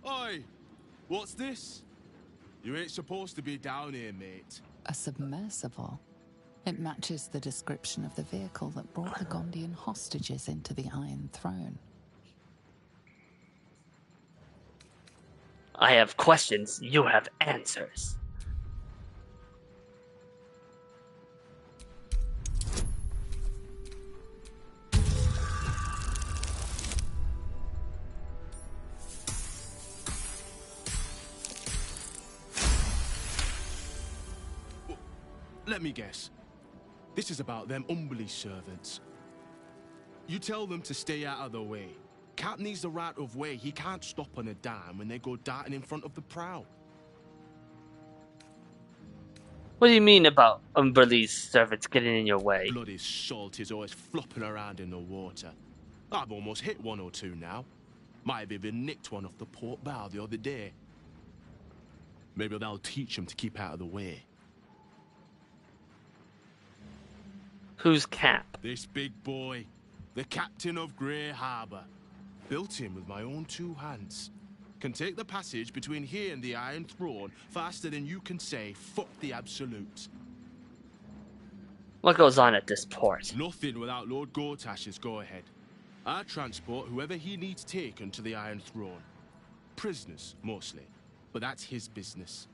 Oi! What's this? You ain't supposed to be down here, mate. A submersible. It matches the description of the vehicle that brought the Gondian hostages into the Iron Throne. I have questions, you have answers. Let me guess. This is about them Umberly servants. You tell them to stay out of the way. Cap needs the right of way. He can't stop on a dime when they go darting in front of the prow. What do you mean about Umberlee's servants getting in your way? Bloody salt is always flopping around in the water. I've almost hit one or two now. Might have even nicked one off the port bow the other day. Maybe that'll teach him to keep out of the way. Who's Cap? This big boy, the captain of Grey Harbor. Built him with my own 2 hands. Can take the passage between here and the Iron Throne faster than you can say, fuck the absolutes. What goes on at this port? Nothing without Lord Gortash's go-ahead. I transport whoever he needs taken to the Iron Throne. Prisoners, mostly. But that's his business.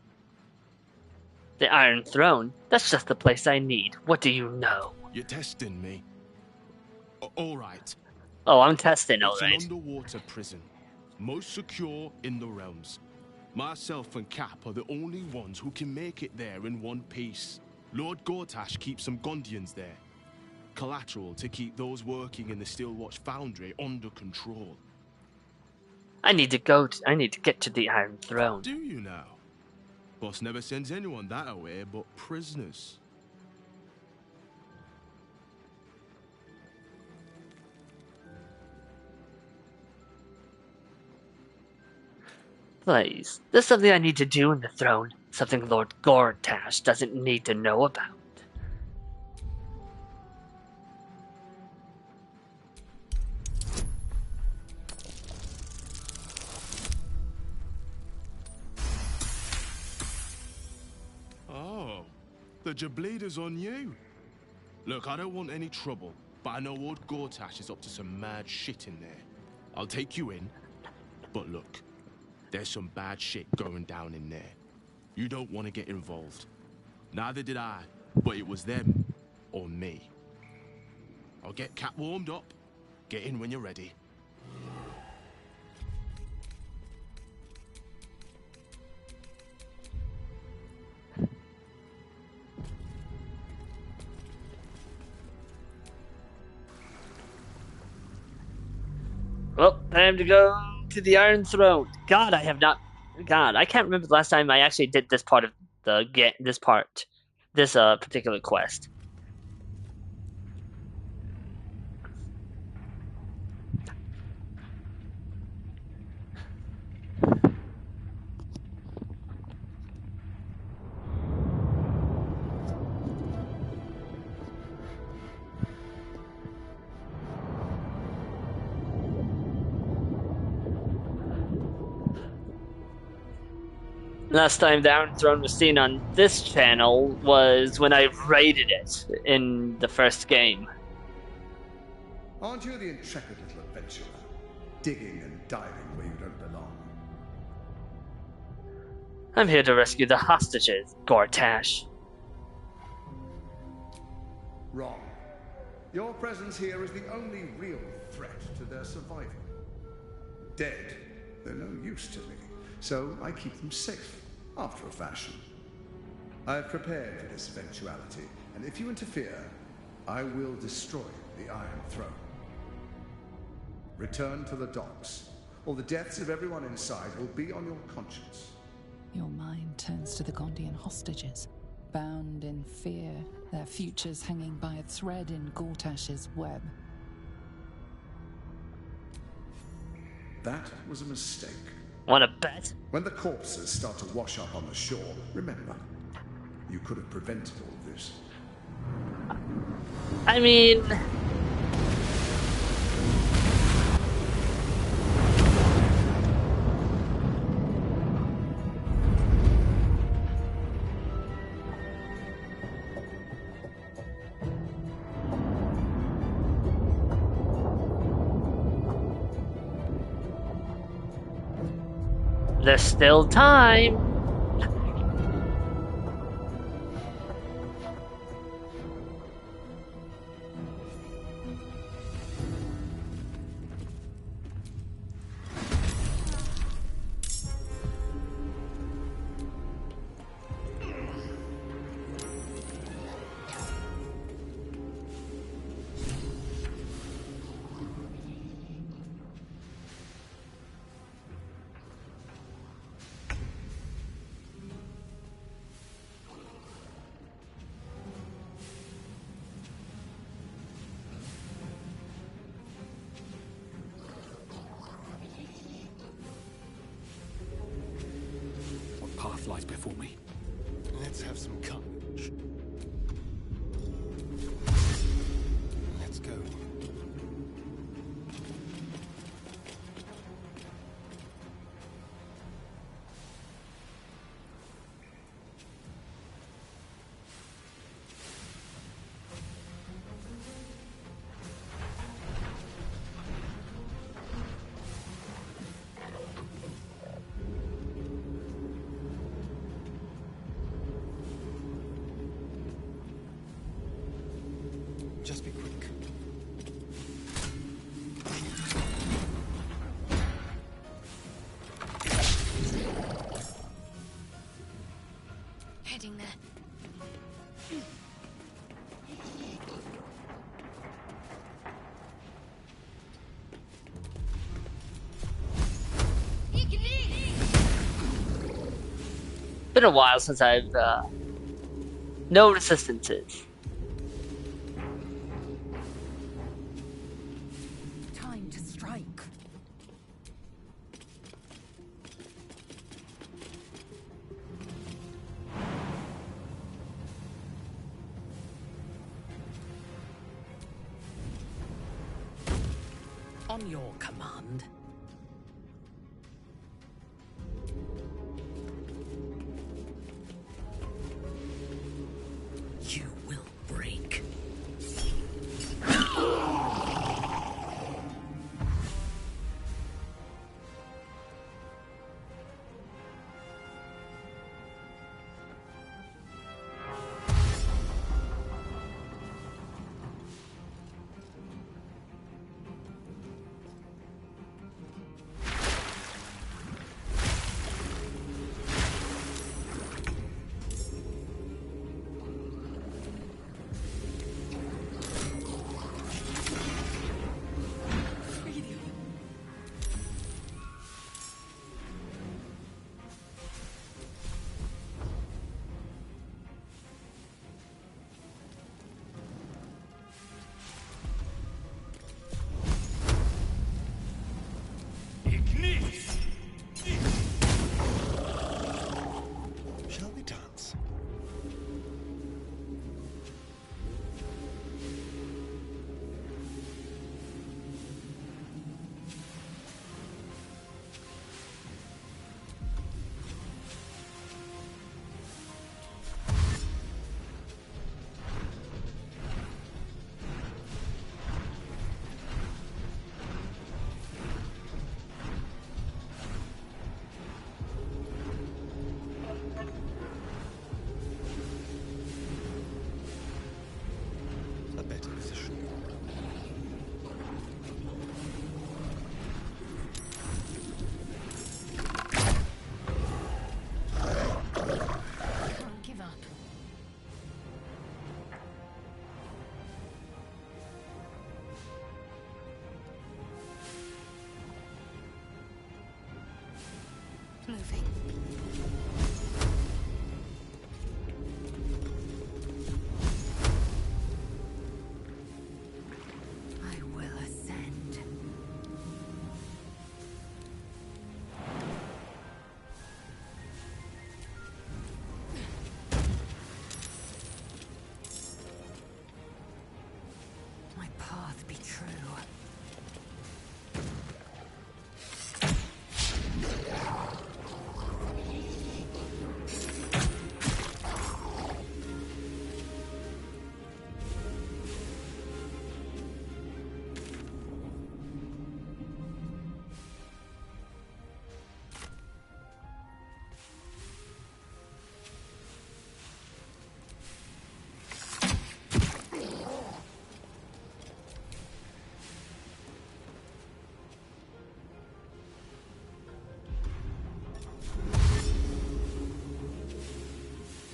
The Iron Throne? That's just the place I need. What do you know? You're testing me. All right. Oh, I'm testing, all It's right. an underwater prison. Most secure in the realms. Myself and Cap are the only ones who can make it there in one piece. Lord Gortash keeps some Gondians there. Collateral to keep those working in the Steelwatch Foundry under control. I need to get to the Iron Throne. Do you now? Boss never sends anyone that away but prisoners. Please, there's something I need to do in the throne. Something Lord Gortash doesn't need to know about. Oh, the Jableda's on you. Look, I don't want any trouble, but I know Lord Gortash is up to some mad shit in there. I'll take you in, but look, there's some bad shit going down in there. You don't want to get involved. Neither did I, but it was them or me. I'll get Cat warmed up. Get in when you're ready. Well, time to go to the Iron Throne. God, I can't remember the last time I actually did this part of this particular quest. Last time the Iron Throne was seen on this channel was when I raided it in the first game. Aren't you the intrepid little adventurer, digging and diving where you don't belong? I'm here to rescue the hostages, Gortash. Wrong. Your presence here is the only real threat to their survival. Dead, they're no use to me, so I keep them safe, after a fashion. I have prepared for this eventuality, and if you interfere, I will destroy the Iron Throne. Return to the docks, or the deaths of everyone inside will be on your conscience. Your mind turns to the Gondian hostages, bound in fear, their futures hanging by a thread in Gortash's web. That was a mistake. Wanna bet? When the corpses start to wash up on the shore, remember, you could have prevented all of this. I mean... there's still time. for me. Let's have some courage. Let's go. Just be quick. Heading there. Been a while since I've no resistances. Time to strike. On your command. You will break. Shall we dance? A better position. Don't give up. Moving. I will ascend. My path be true.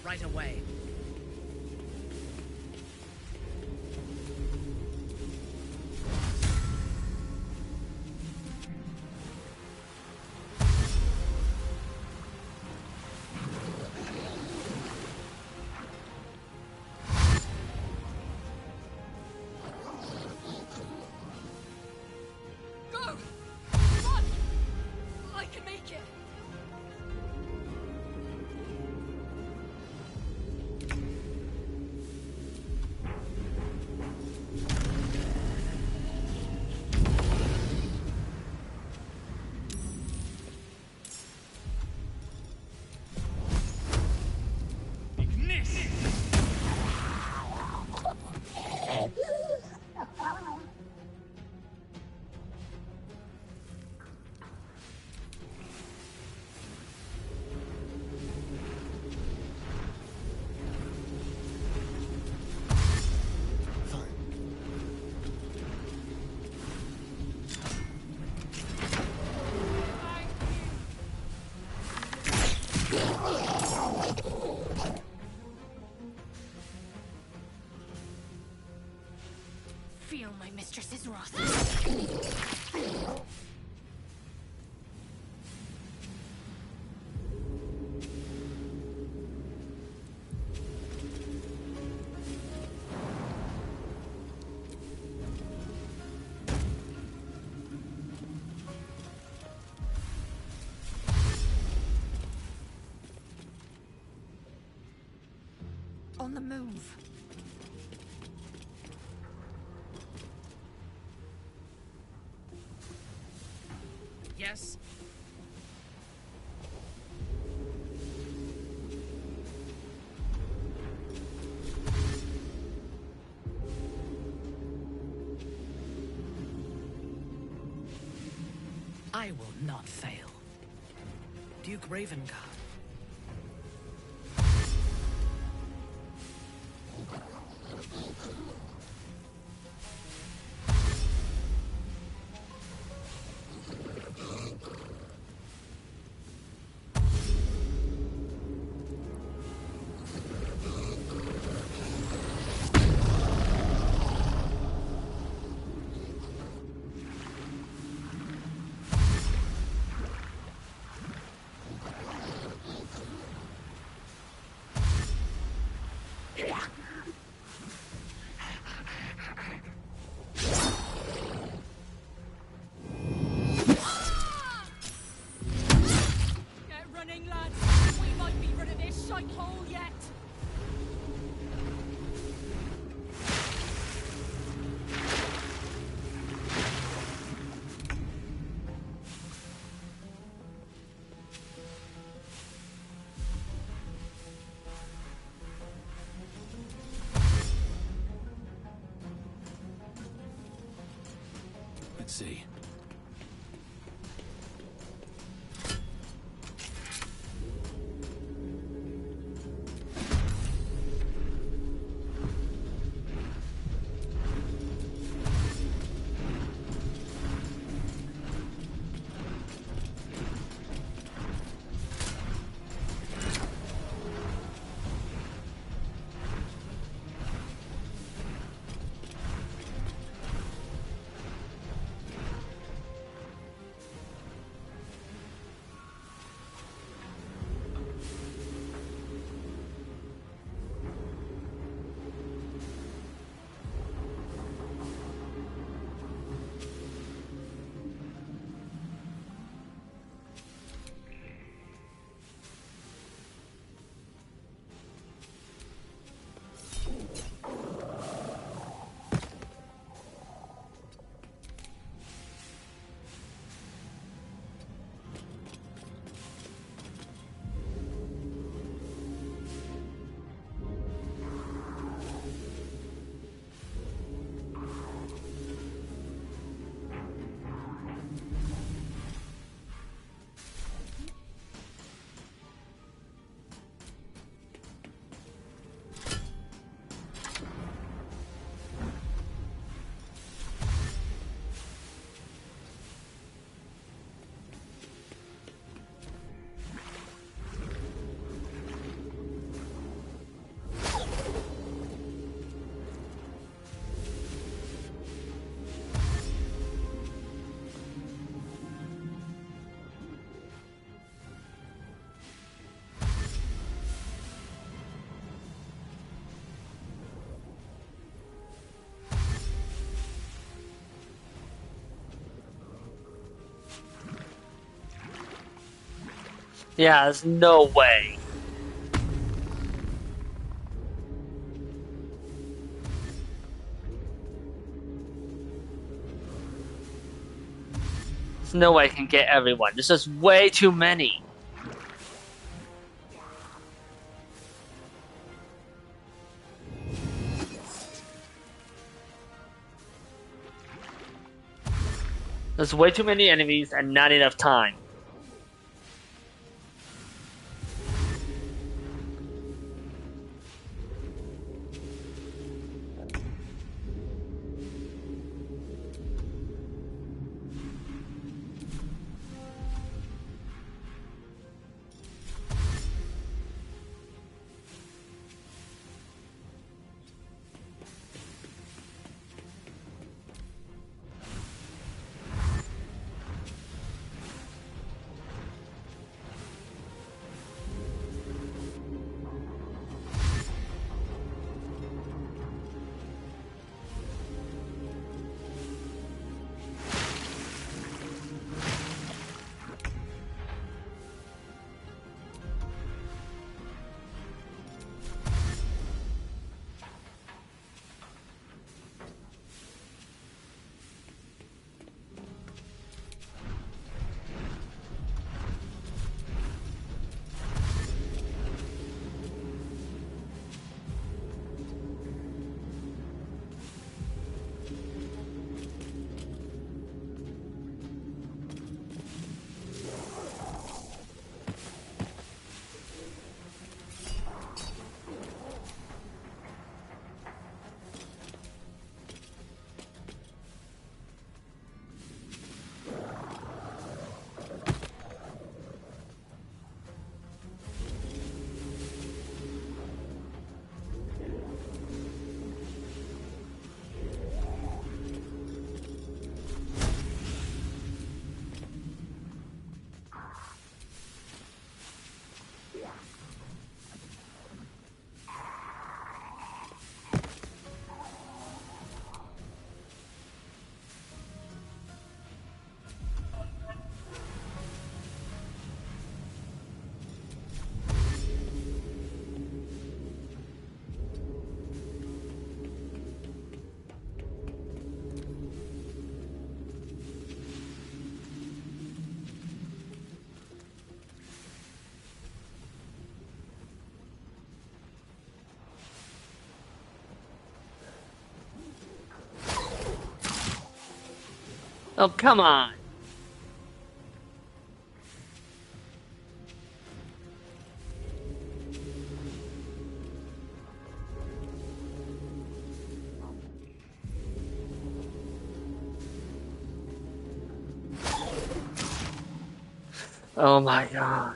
Right away. Go! Run! I can make it! feel my mistress's wrath. On the move. Yes? I will not fail. Duke Ravenguard. Get running, lads. We might be rid of this shite hole yet. Let's see. Yeah, there's no way. There's no way I can get everyone. There's just way too many. There's way too many enemies and not enough time. Oh, come on. Oh my god.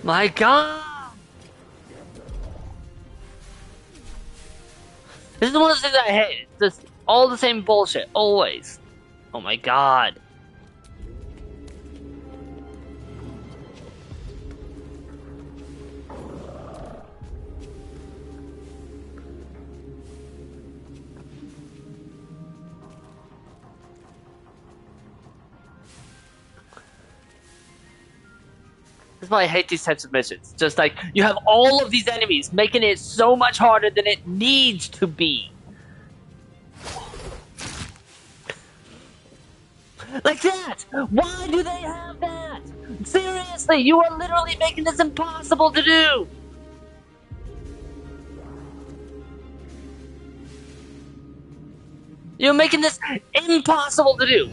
My god! This is one of the things I hate. Just all the same bullshit. Always. Oh my god. This is why I hate these types of missions. Just like, you have all of these enemies, making it so much harder than it needs to be. Like that! Why do they have that? Seriously, you are literally making this impossible to do! You're making this impossible to do!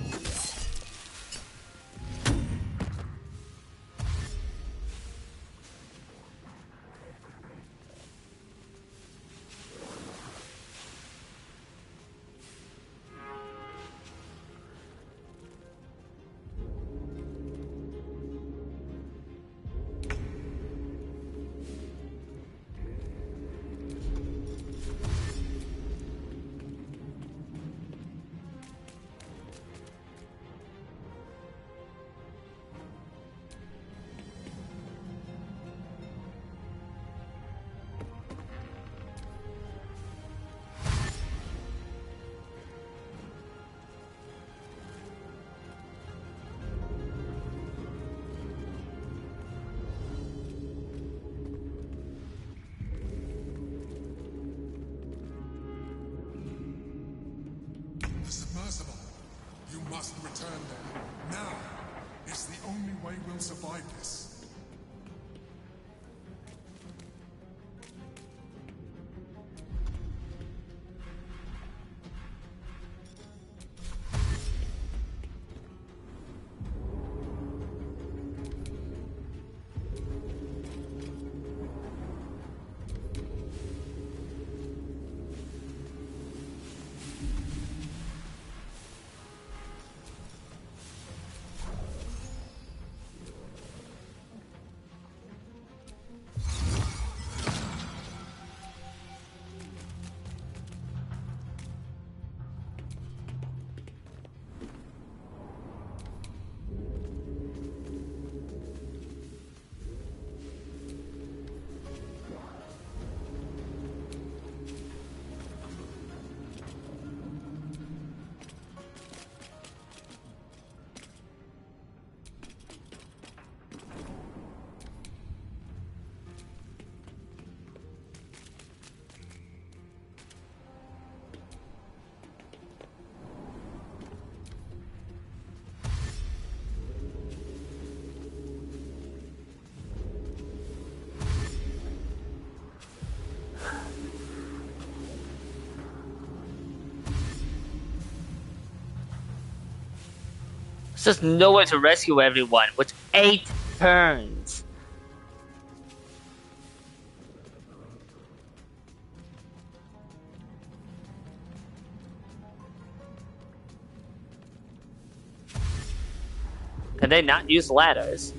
The submersible. You must return there. Now. It's the only way we'll survive this. There's just no way to rescue everyone with 8 turns. Can they not use ladders?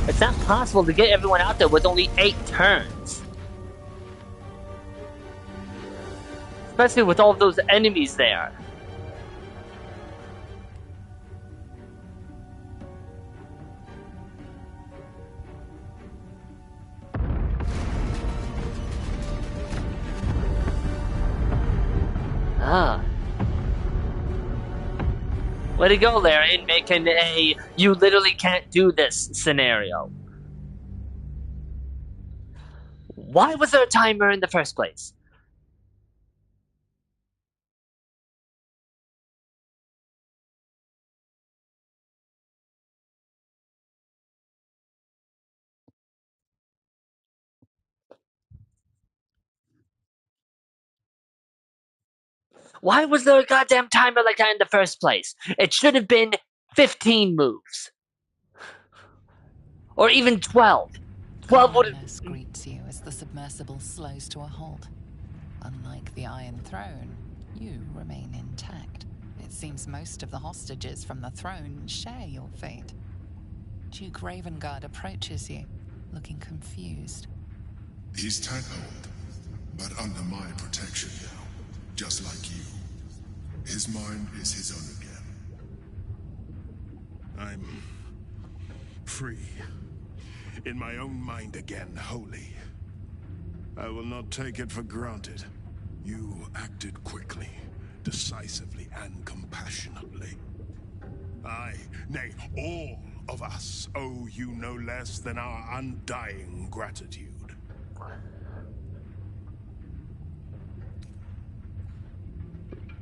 It's not possible to get everyone out there with only 8 turns. Especially with all of those enemies there. Way to go, Larry, in making a you literally can't do this scenario. Why was there a timer in the first place? Why was there a goddamn timer like that in the first place? It should have been 15 moves. Or even 12. 12 would Calmness greets you as the submersible slows to a halt. Unlike the Iron Throne, you remain intact. It seems most of the hostages from the throne share your fate. Duke Ravengard approaches you, looking confused. He's tight-owned, but under my protection now, just like you. His mind is his own again. I'm free. In my own mind again, wholly. I will not take it for granted. You acted quickly, decisively, and compassionately. I, nay, all of us owe you no less than our undying gratitude.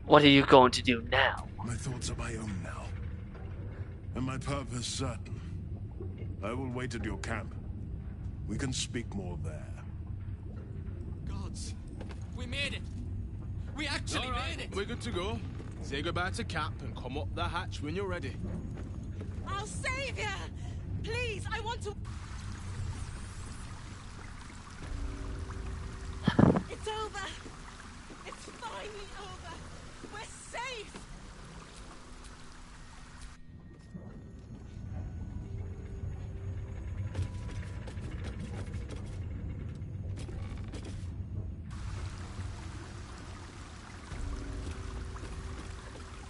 What are you going to do now? My thoughts are my own now, and my purpose certain. I will wait at your camp. We can speak more there. Gods, we made it! We actually made it! We're good to go. Say goodbye to Cap and come up the hatch when you're ready. I'll save you! Please, I want to... It's over! It's finally over! We're safe!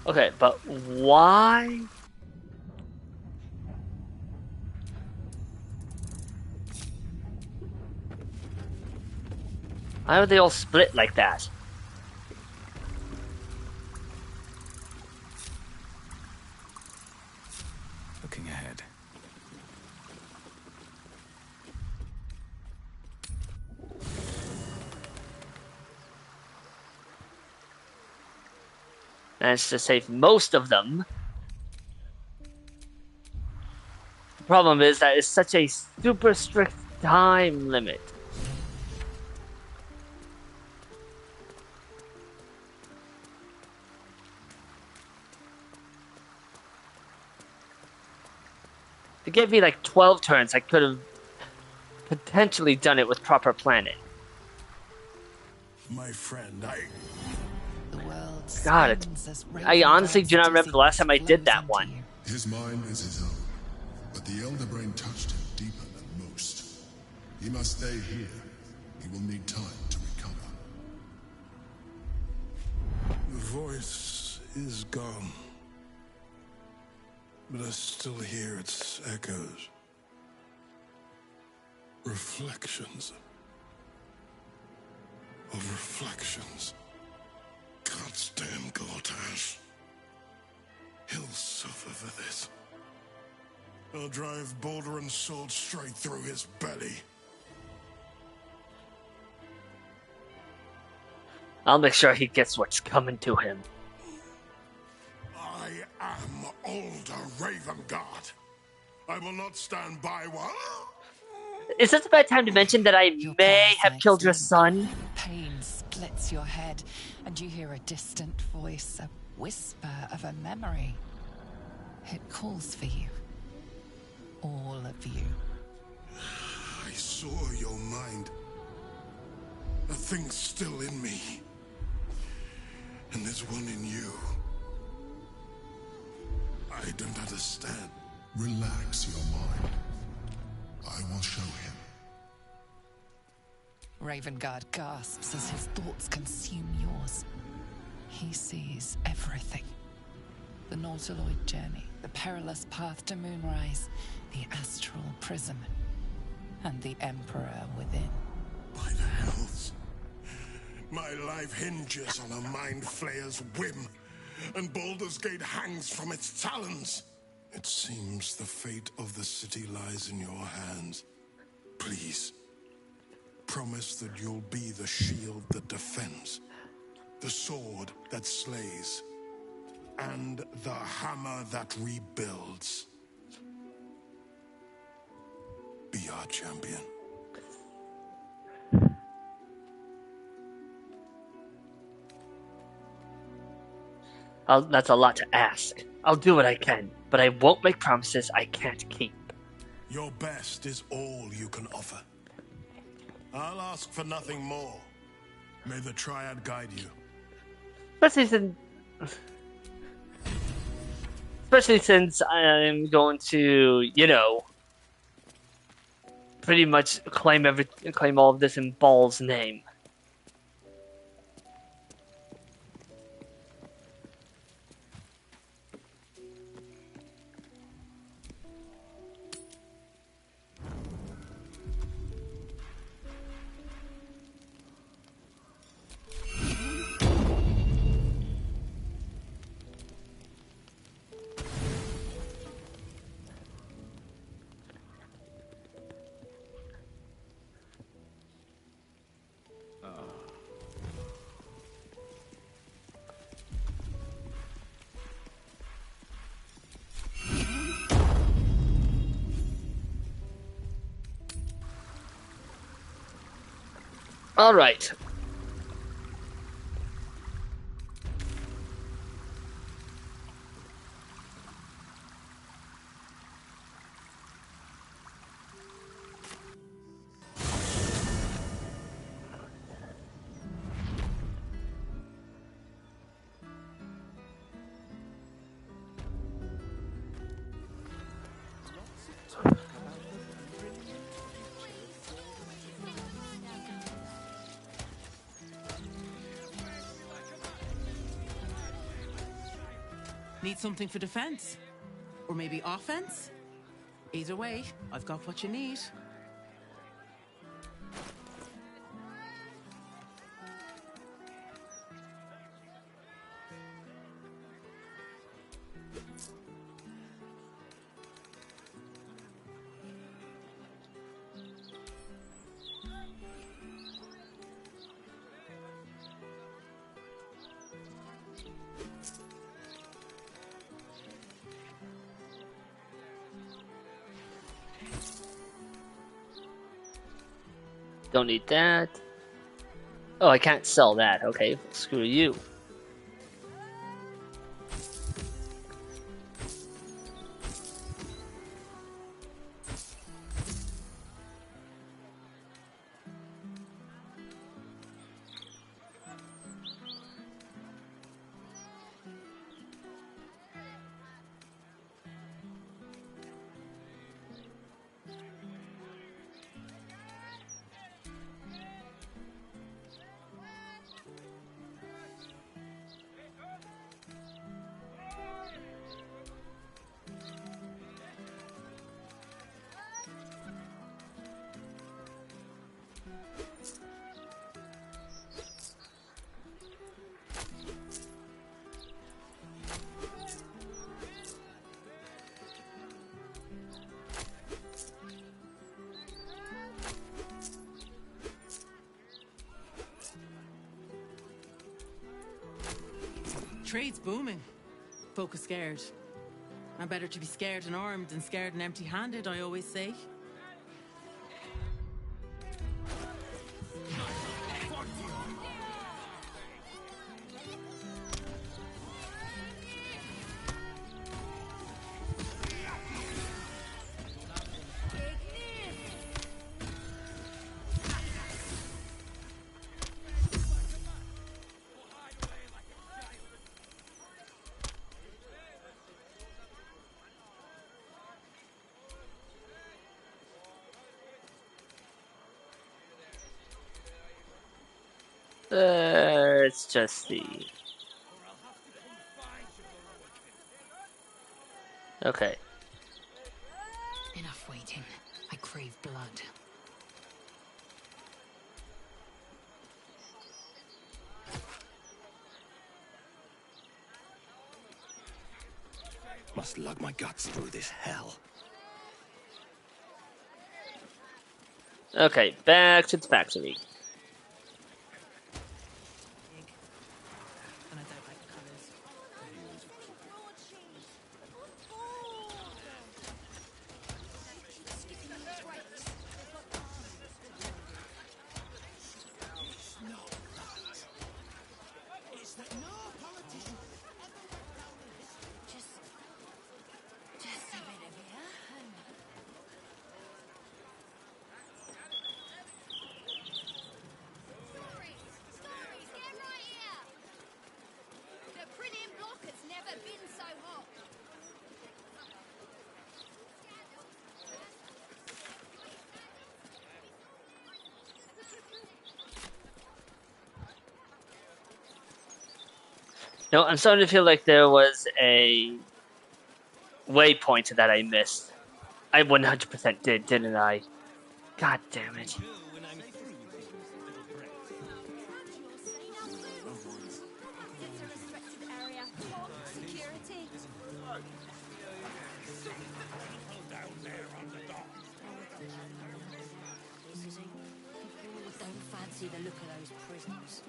Okay, but why? Why are they all split like that? Looking ahead. Managed to save most of them. The problem is that it's such a super strict time limit. If it gave me like 12 turns, I could have potentially done it with proper planning. My friend, God, I honestly do not remember the last time I did that one. His mind is his own, but the Elder Brain touched him deeper than most. He must stay here. He will need time to recover. voice is gone, but I still hear its echoes. Reflections of reflections. Goddamn Gortash. He'll suffer for this. I'll drive Baldur and sword straight through his belly. I'll make sure he gets what's coming to him. I am older Ravengard. I will not stand by while... Is this a bad time to mention that I may have killed your son? Pain splits your head, and you hear a distant voice, a whisper of a memory. It calls for you. All of you. I saw your mind. A thing still in me. And there's one in you. I don't understand. Relax your mind. I will show him. Ravengard gasps as his thoughts consume yours. He sees everything. The Nautiloid journey, the perilous path to Moonrise, the astral prism, and the Emperor within. By the hells. My life hinges on a mind flayer's whim, and Baldur's Gate hangs from its talons. It seems the fate of the city lies in your hands. Please, promise that you'll be the shield that defends, the sword that slays, and the hammer that rebuilds. Be our champion. That's a lot to ask. I'll do what I can, but I won't make promises I can't keep. Your best is all you can offer. I'll ask for nothing more. May the Triad guide you. Especially since I'm going to, pretty much claim all of this in Ball's name. All right. Need something for defense? Or maybe offense? Either way, I've got what you need. Don't need that. Oh, I can't sell that. Okay, screw you. trade's booming. Folk are scared. And better to be scared and armed than scared and empty-handed, I always say. Let's just see. Okay. Enough waiting. I crave blood. Must lug my guts through this hell. Okay, back to the factory. No, I'm starting to feel like there was a waypoint that I missed. I 100% did, didn't I? God damn it. Don't fancy the look of those prisoners.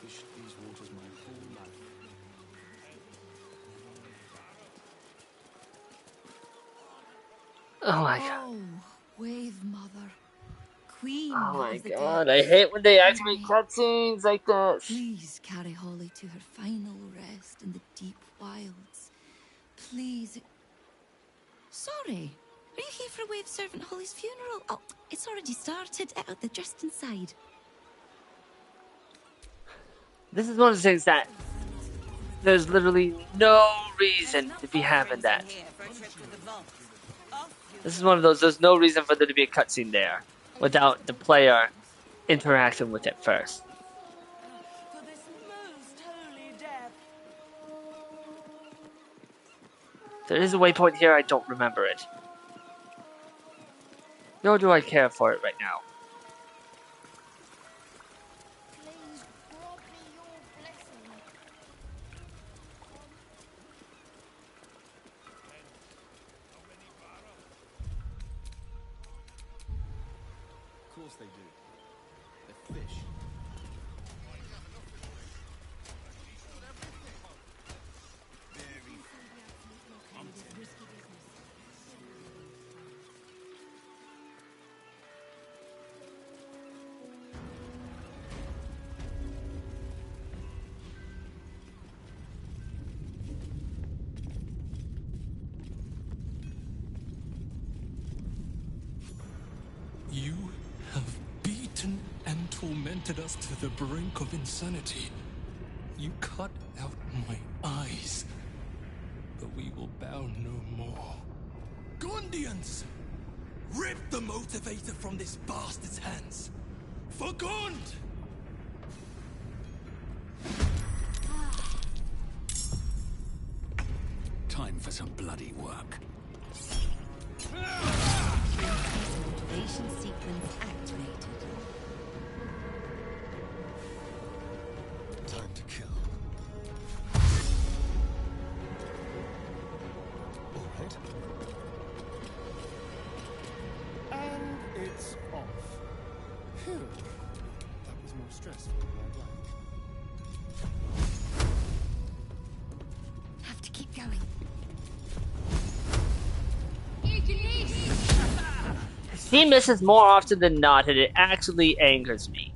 These waters my whole life. Oh my god. Oh, Wave Mother. Queen Oh my of the god, depths. I hate when they Hear activate me. cutscenes like this. Please carry Holly to her final rest in the deep wilds. Please. Sorry. Are you here for Wave Servant Holly's funeral? Oh, it's already started. They're just inside. This is one of the things that there's literally no reason to be having that. This is one of those, there's no reason for there to be a cutscene there without the player interacting with it first. There is a waypoint here, I don't remember it. Nor do I care for it right now. Of course they do. They're fish. You have beaten and tormented us to the brink of insanity. You cut out my eyes, but we will bow no more. Gondians! Rip the motivator from this bastard's hands! For Gond! Time for some bloody work. Motivation It's off. Phew. That was more stressful than I'd like. Have to keep going. He misses more often than not, and it actually angers me.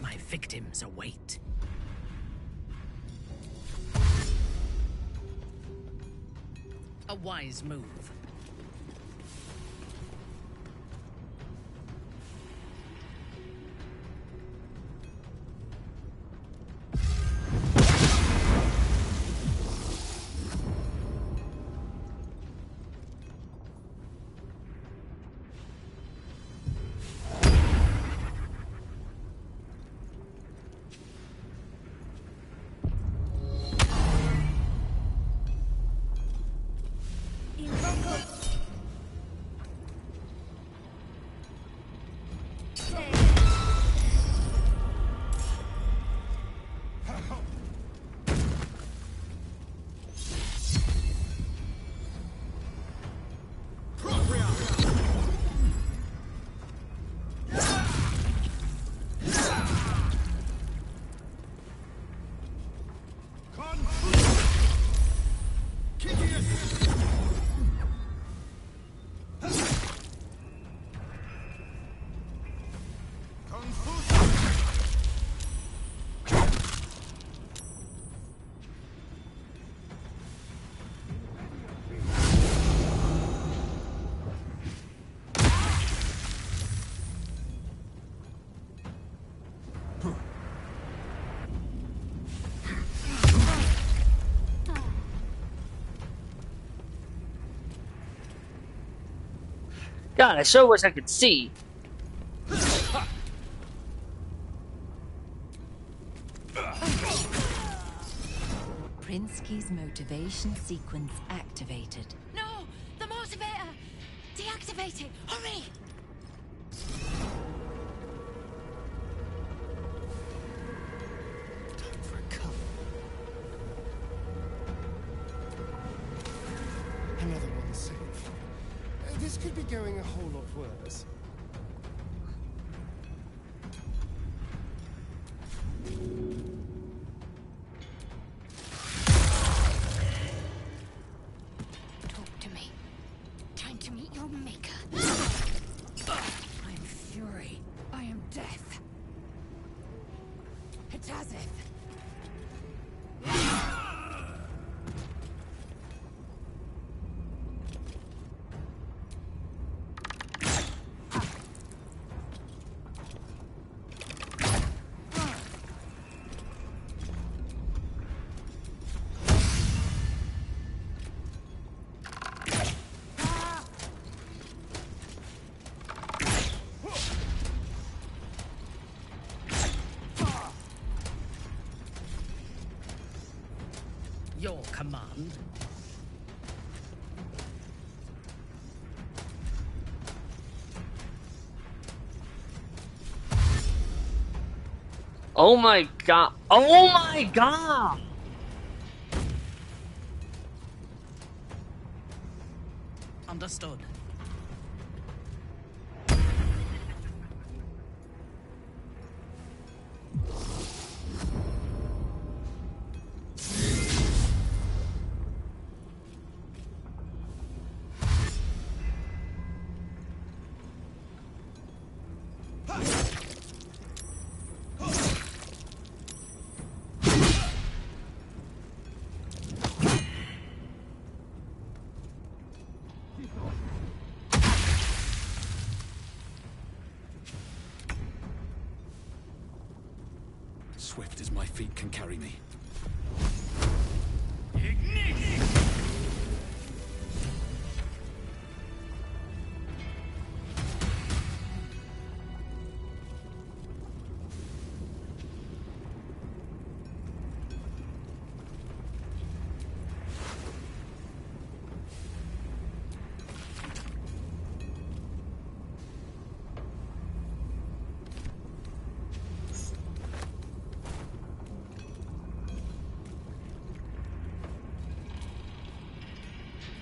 My victims await. A wise move. God, I sure wish I could see. Prinsky's motivation sequence activated. No! The motivator! Deactivate it! Hurry! Time for a cup. Another one saved. This could be going a whole lot worse. Talk to me. Time to meet your maker. I am fury. I am death. Hitazith. Your command. Oh my god. Oh my god! Understood. Swift as my feet can carry me.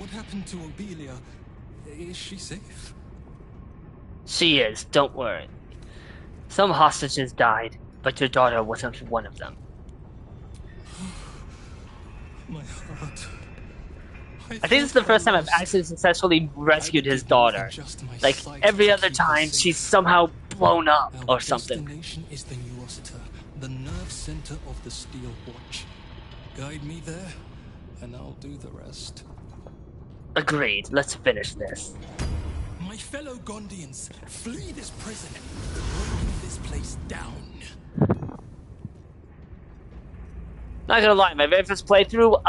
What happened to Obelia? Is she safe? She is, don't worry. Some hostages died, but your daughter wasn't one of them. My heart. I think this is the first time I've actually successfully rescued his daughter. Like, every other time, she's somehow blown up or something. Our destination is the New Rossiter, the nerve center of the Steel Watch. Guide me there, and I'll do the rest. Agreed. Let's finish this. My fellow Gondians, flee this prison, breaking this place down. Not gonna lie, my very first playthrough,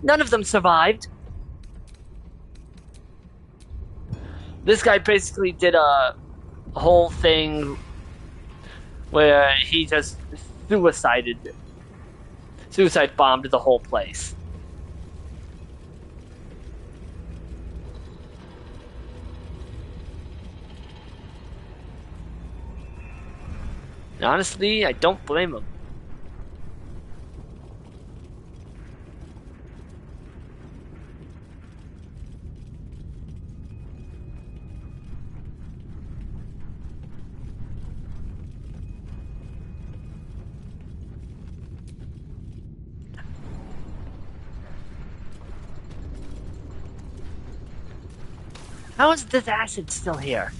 none of them survived. This guy basically did a whole thing where he just suicide bombed the whole place. And honestly, I don't blame him. How is this acid still here?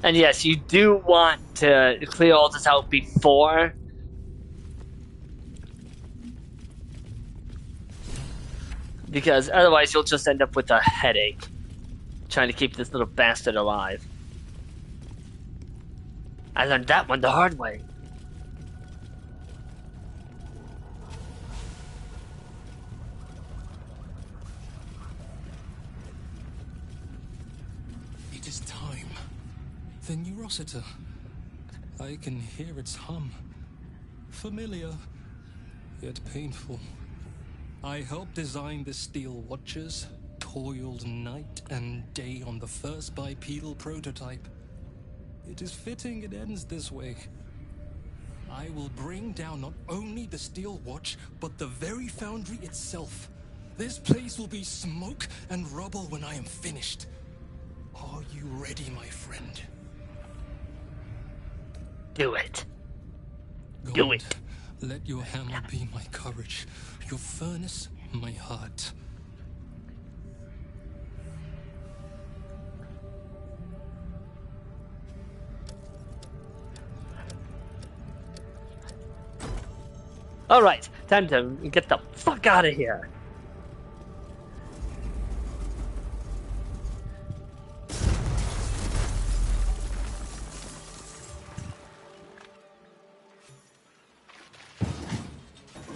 And yes, you do want to clear all this out before. Because otherwise you'll just end up with a headache trying to keep this little bastard alive. I learned that one the hard way. It is time. The New Rossiter. I can hear its hum. Familiar, yet painful. I helped design the Steel Watches, toiled night and day on the first bipedal prototype. It is fitting it ends this way. I will bring down not only the Steel Watch, but the very foundry itself. This place will be smoke and rubble when I am finished. Are you ready, my friend? Do it. God, do it. Let your hammer be my courage, your furnace my heart. Alright, time to get the fuck out of here.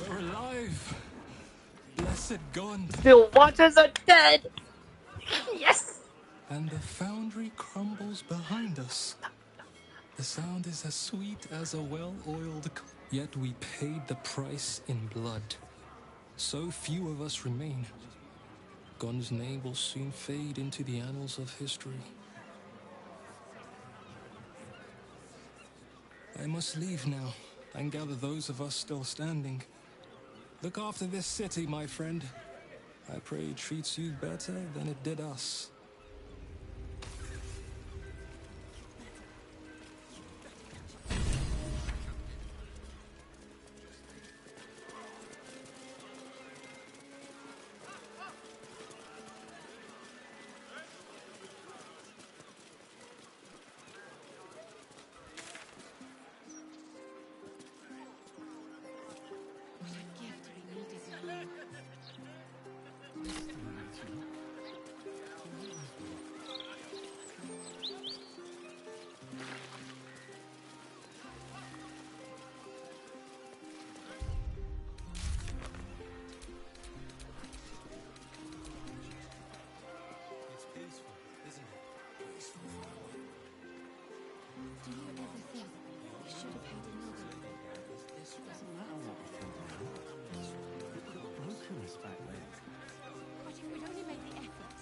We're alive. Blessed God. Steel Watchers are dead. Yes. And the foundry crumbles behind us. The sound is as sweet as a well-oiled, yet we paid the price in blood. So few of us remain. Gon's name will soon fade into the annals of history. I must leave now and gather those of us still standing. Look after this city, my friend. I pray it treats you better than it did us. But if we'd only made the effort.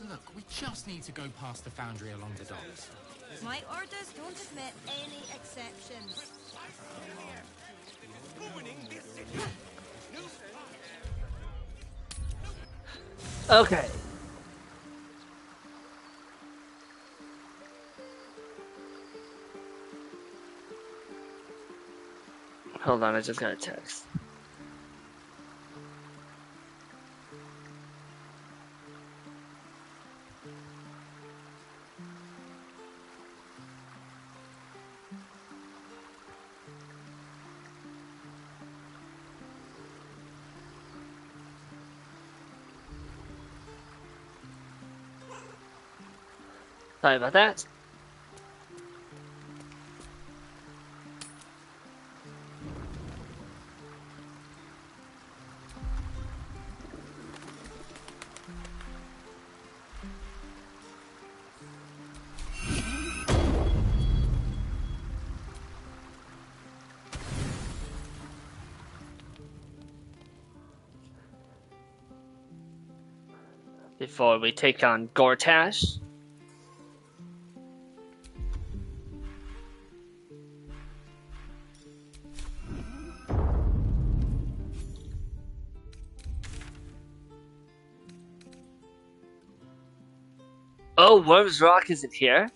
Look, we just need to go past the foundry along the docks. My orders don't admit any exceptions. Okay. Hold on, I just got a text. Sorry about that. Before we take on Gortash. Oh, Worm's Rock isn't here?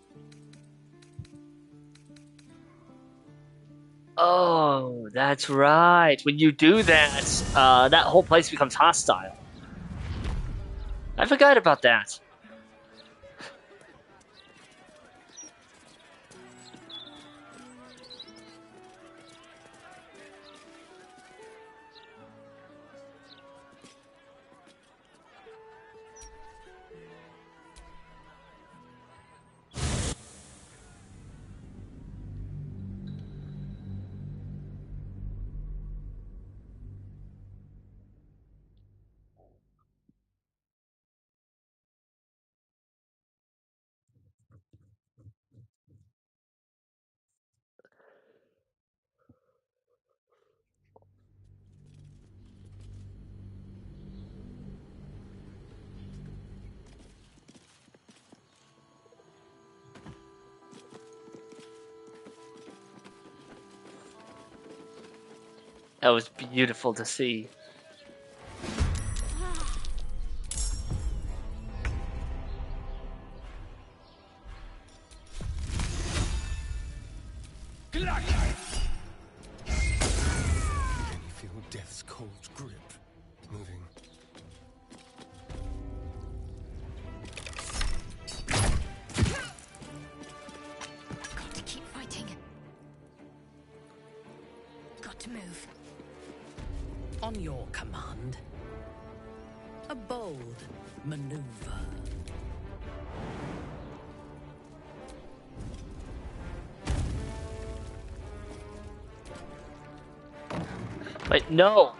Oh, that's right. When you do that, that whole place becomes hostile. I forgot about that. That was beautiful to see. Can you feel death's cold grip moving? Got to keep fighting. Got to move. On your command. A bold maneuver. Wait, no!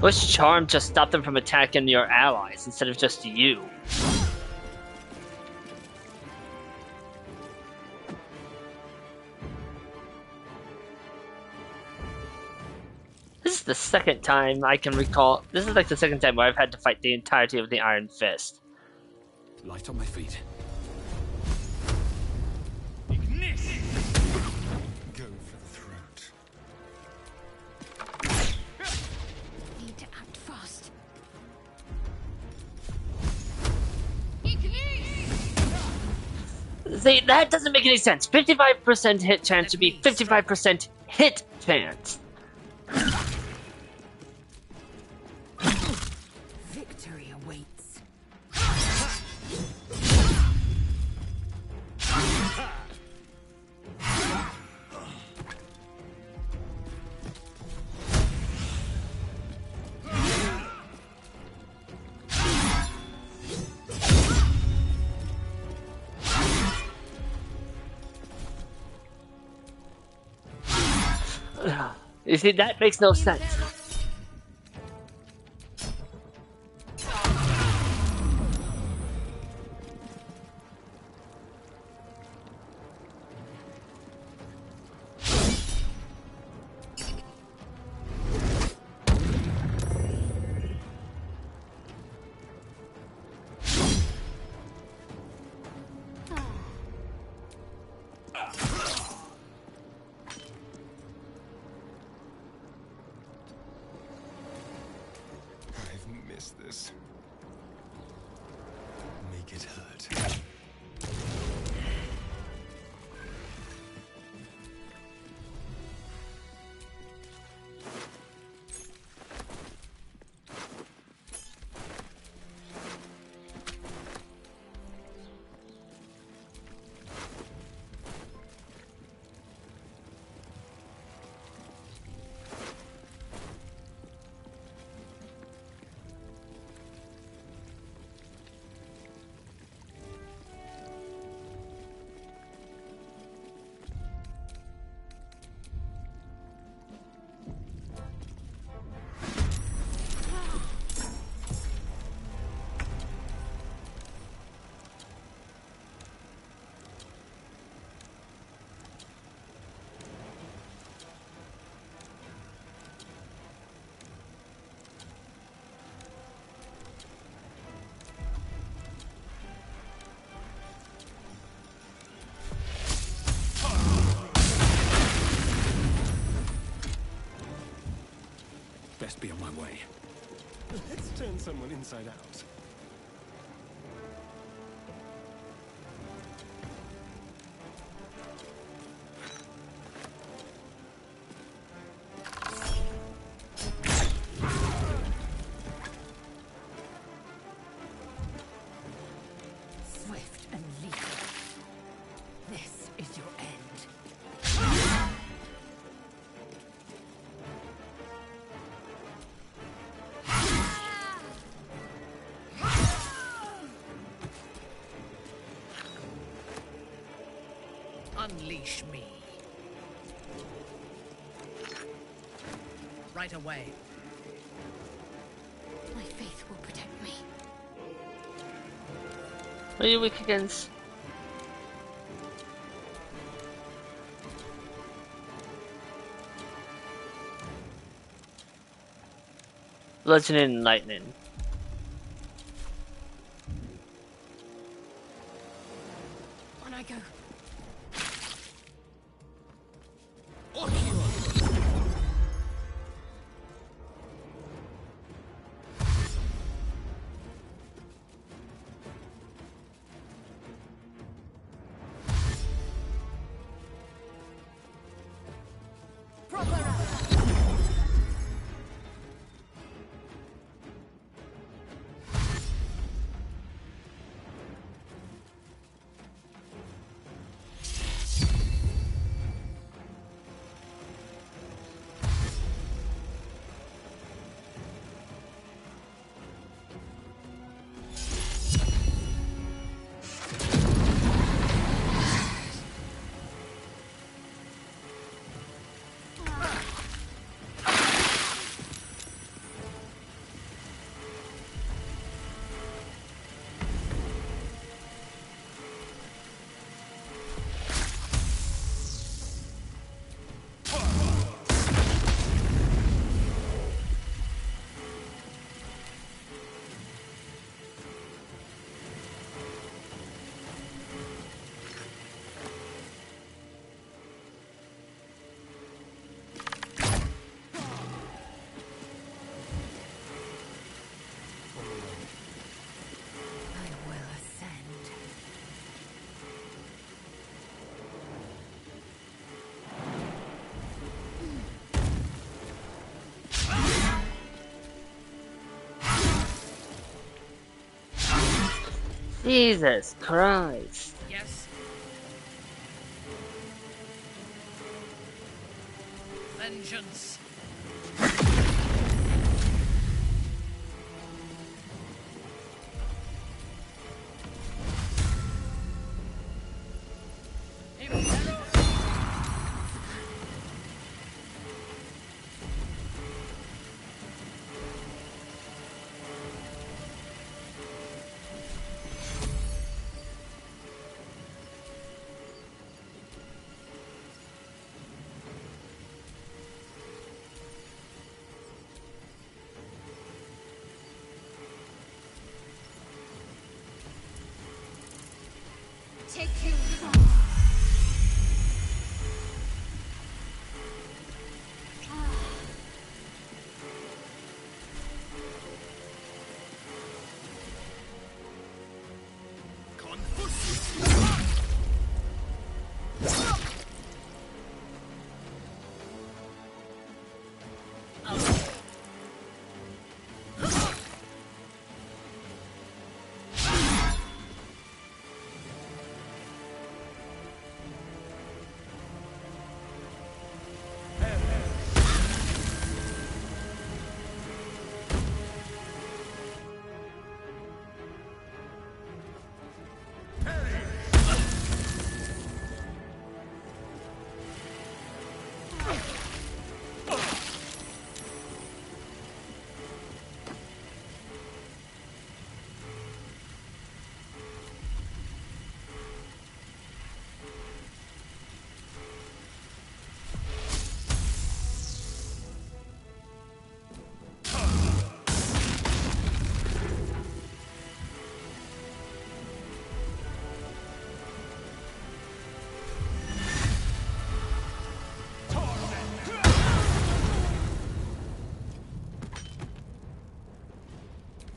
Which charm just stopped them from attacking your allies instead of just you? This is the second time I can recall. This is like the second time where I've had to fight the entirety of the Iron Fist. Light on my feet. Go for the throat. Need to act fast. See, that doesn't make any sense. 55% hit chance should be 55% hit chance. Victory awaits. You see, that makes no sense. I've missed this. Make it hurt. Best be on my way. Let's turn someone inside out. Swift and lethal. This is your end. Unleash me. Right away. My faith will protect me. What are you weak against? Bludgeoning and lightning. On I go. Jesus Christ. Yes. Vengeance. Take you.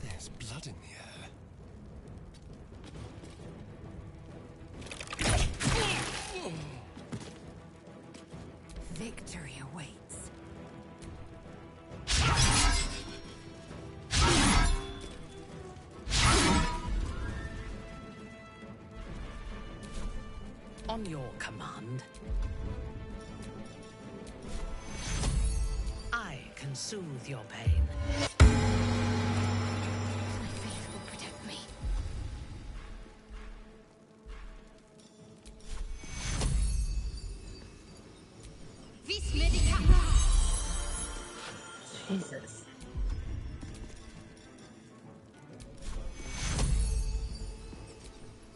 There's blood in the air. Victory awaits. On your command, I can soothe your pain. My faith will protect me. Vis medica. Jesus.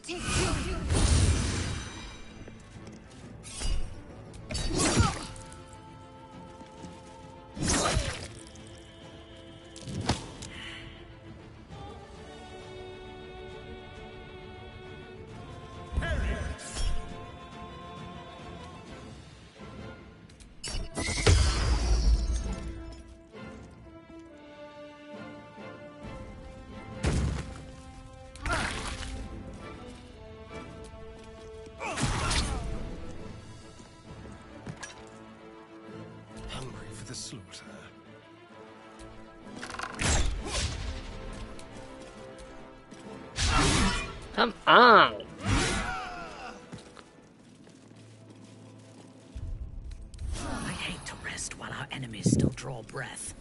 Take you. Hungry for the slaughter. Come on. I hate to rest while our enemies still draw breath.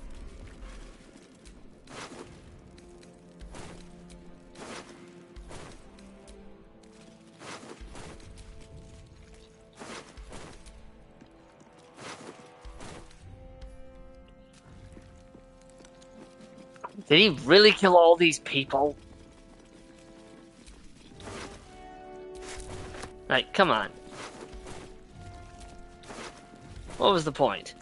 Did he really kill all these people? Like, come on. What was the point?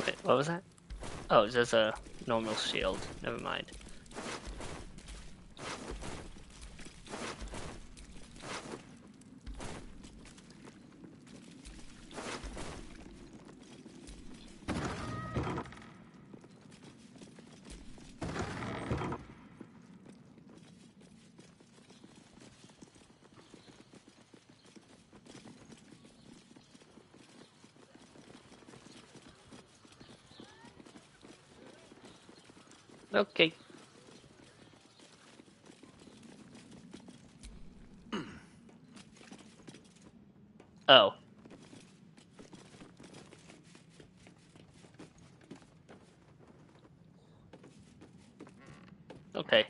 Wait, what was that? Oh, it's just a normal shield. Never mind. Okay. Oh. Okay.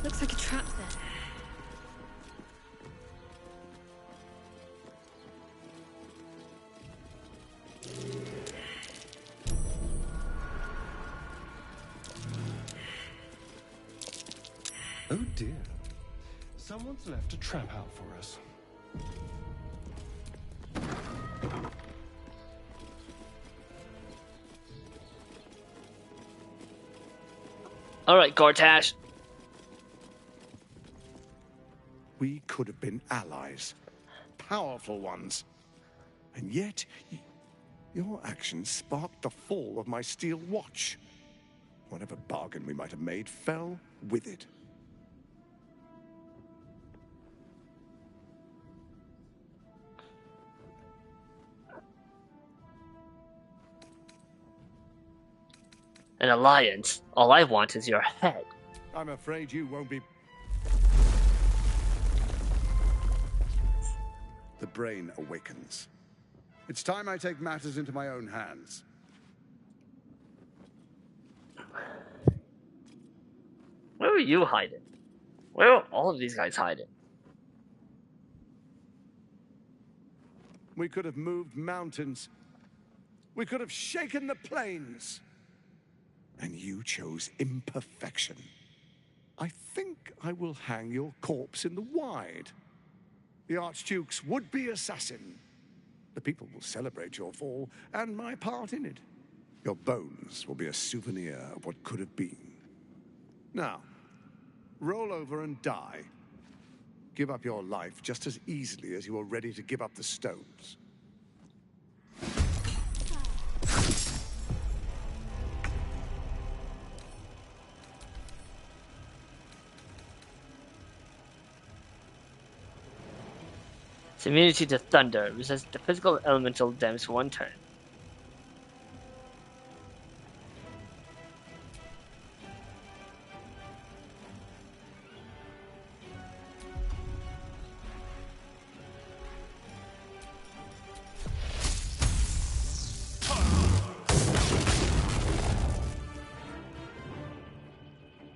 Looks like a trap there. Oh dear. Someone's left a trap out for us. Alright, Gortash. We could have been allies. Powerful ones. And yet, your actions sparked the fall of my steel watch. Whatever bargain we might have made fell with it. An alliance. All I want is your head. I'm afraid you won't be... The brain awakens. It's time I take matters into my own hands. Where were you hiding? Where are all of these guys hiding? We could have moved mountains. We could have shaken the plains. And you chose imperfection. I think I will hang your corpse in the wide. The Archduke's would-be assassin. The people will celebrate your fall and my part in it. Your bones will be a souvenir of what could have been. Now, roll over and die. Give up your life just as easily as you are ready to give up the stones. It's immunity to thunder. Resists the physical elemental damage 1 turn.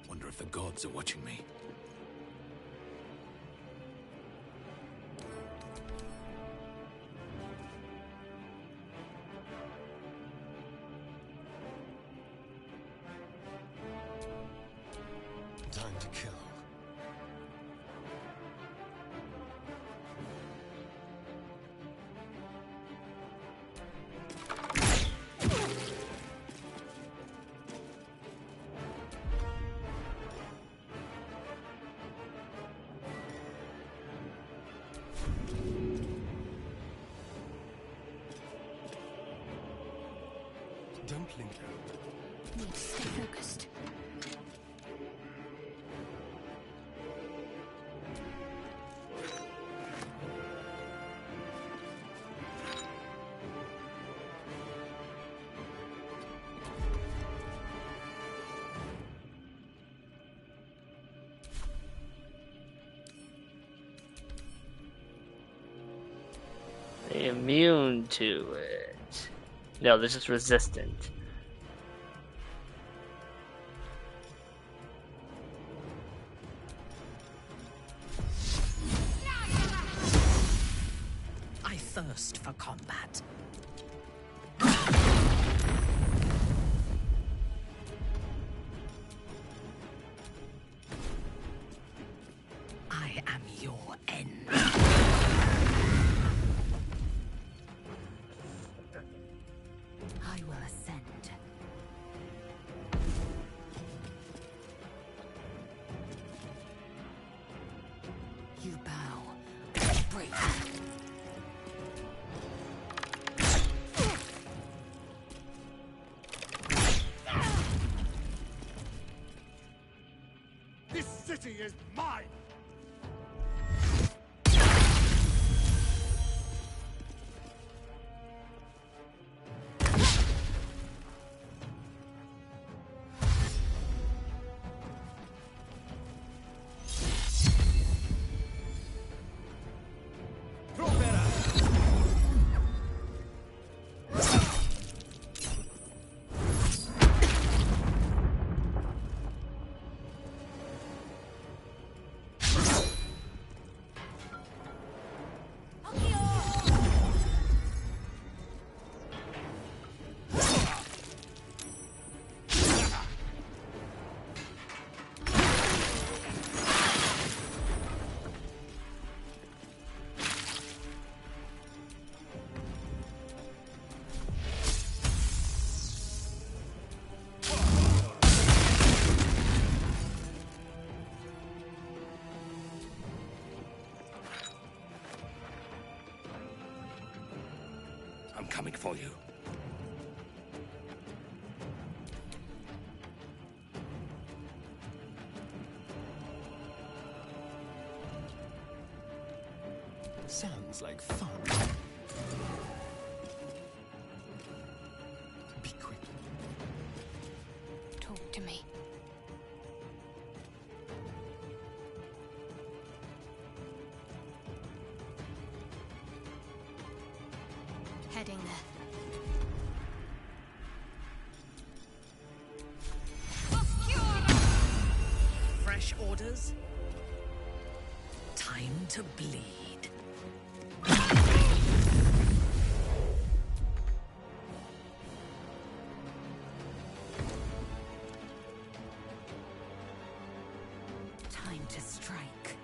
Wonder if the gods are watching me. Time to kill. Don't linger. Need to stay focused. immune to it. No, this is resistant. I thirst for combat. I am your end. I will ascend. You bow. Break. This city is mine! I'm coming for you. Sounds like fun. Be quick. Talk to me. Heading there. Fresh orders? Time to bleed. Time to strike.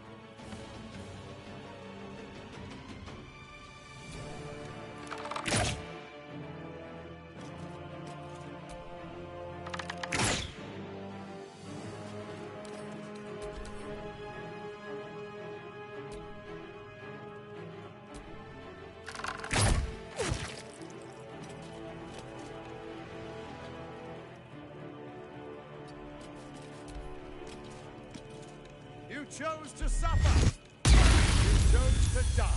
You chose to suffer. You chose to die.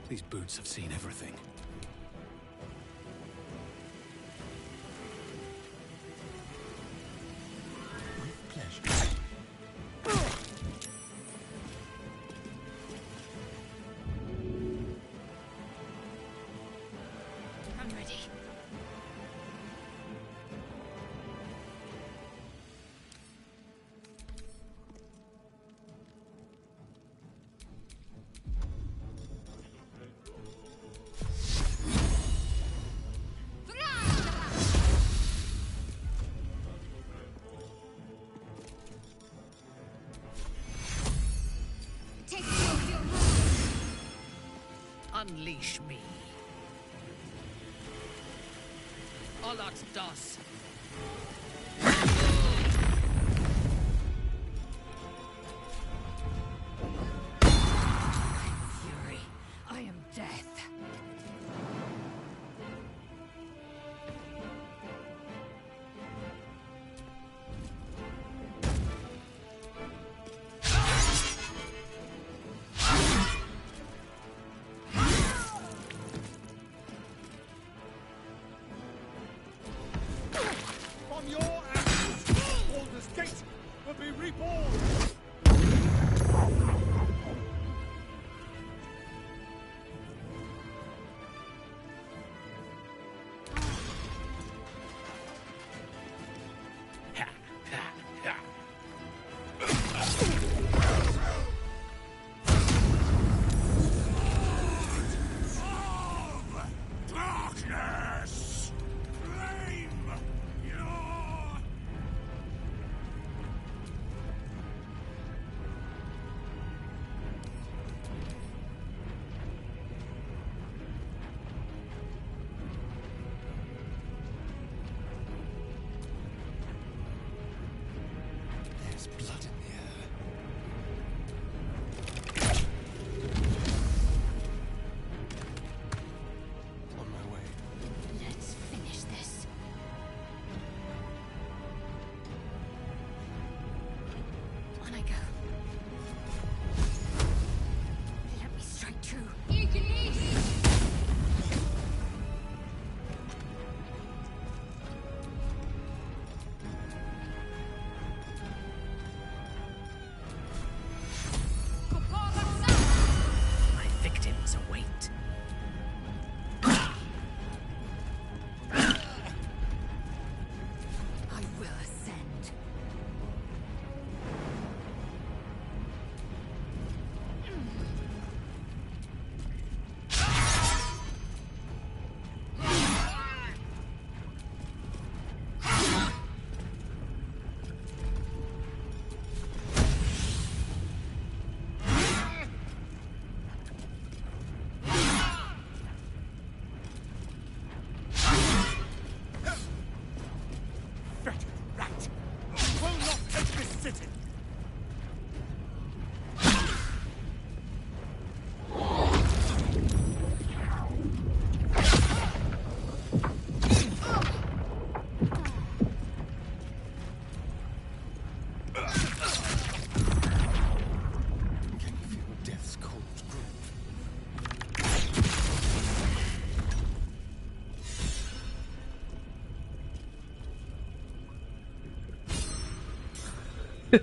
These boots have seen everything. With pleasure. I'm ready. Unleash me. Olat Das. Ugh.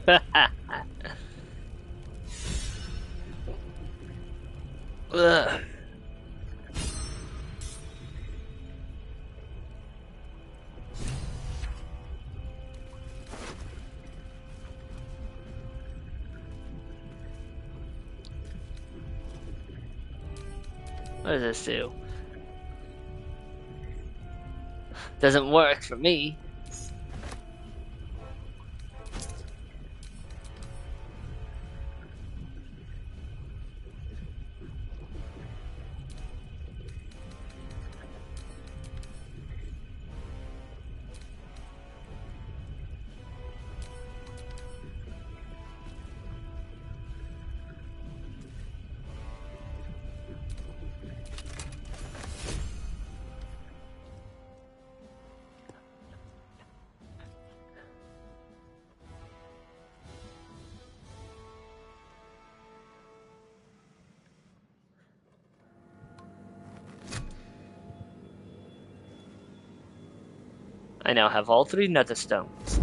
What does this do? Doesn't work for me. I now have all 3 nether stones.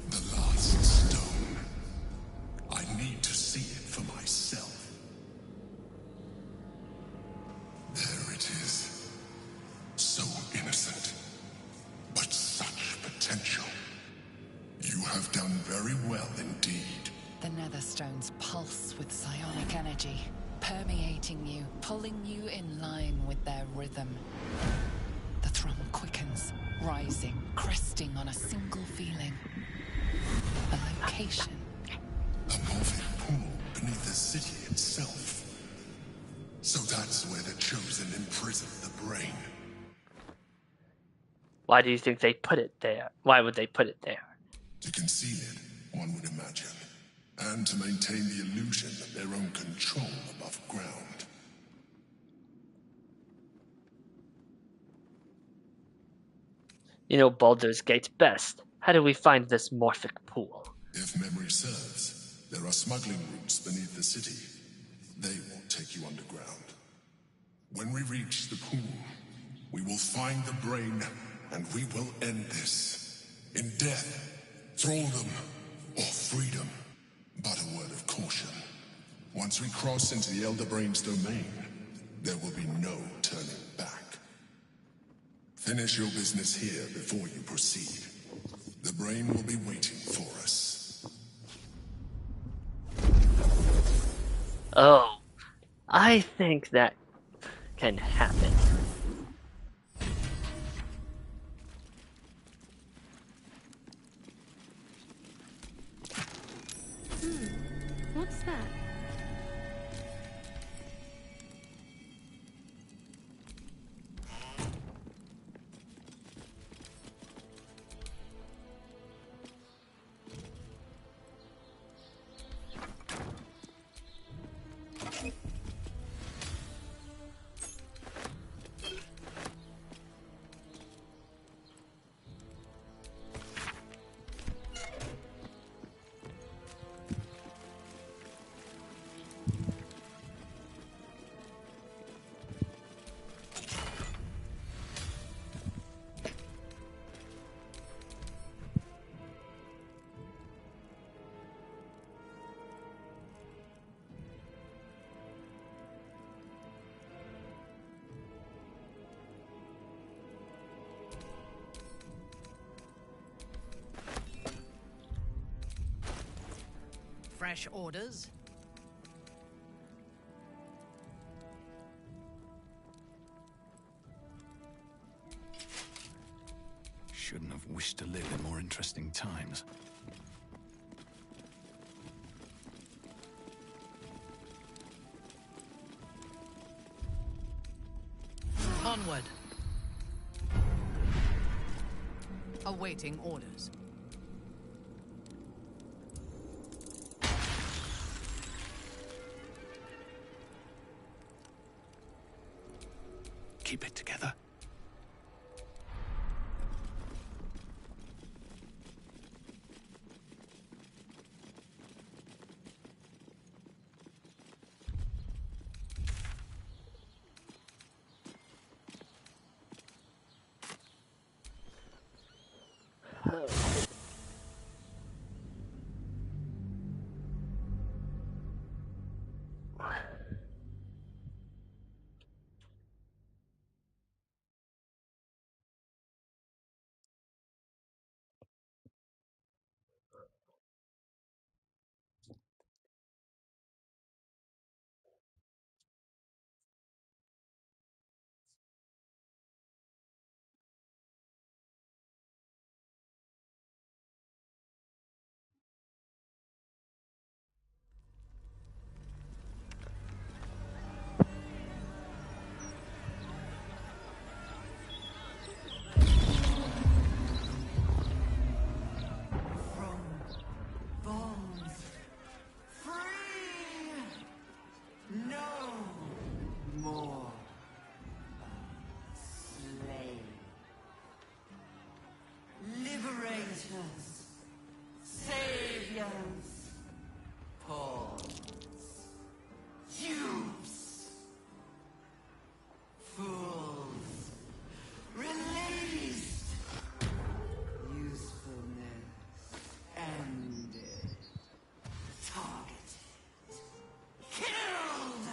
The last stone. I need to see it for myself. There it is. So innocent, but such potential. You have done very well indeed. The nether stones pulse with psionic energy, permeating you, pulling you in line with their rhythm. The thrum quickens, rising, cresting on a single feeling. A location. A moving pool beneath the city itself. So that's where the Chosen imprisoned the brain. Why do you think they put it there? Why would they put it there? To conceal it, one would imagine. And to maintain the illusion of their own control above ground. You know Baldur's Gate best. How do we find this morphic pool? If memory serves, there are smuggling routes beneath the city. They will take you underground. When we reach the pool, we will find the brain, and we will end this. In death, thraldom, or freedom. But a word of caution. Once we cross into the Elder Brain's domain, there will be no turning back. Finish your business here before you proceed. The brain will be waiting for us. Oh, I think that can happen. What's that? Fresh orders? Shouldn't have wished to live in more interesting times. Onward. Awaiting orders. Keep it together. Free! No more slave. Liberators, saviors, pawns, dupes, fools, released, usefulness ended, targeted, killed,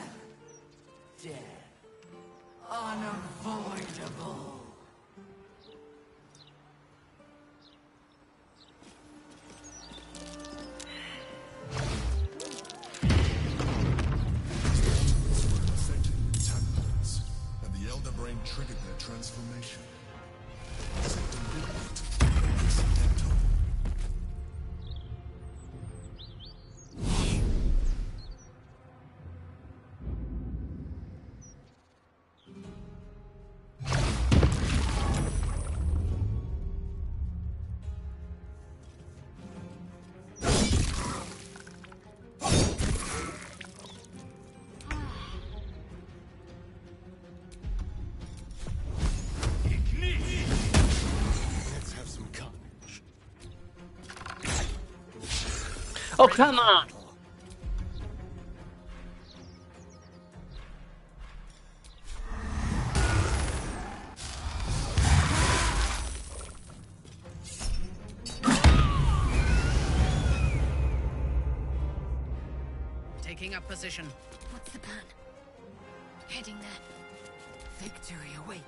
death unavoidable. And the Elder Brain triggered their transformation. Let's have some carnage. Oh, come on! Taking up position. What's the plan? Heading there. Victory awaits.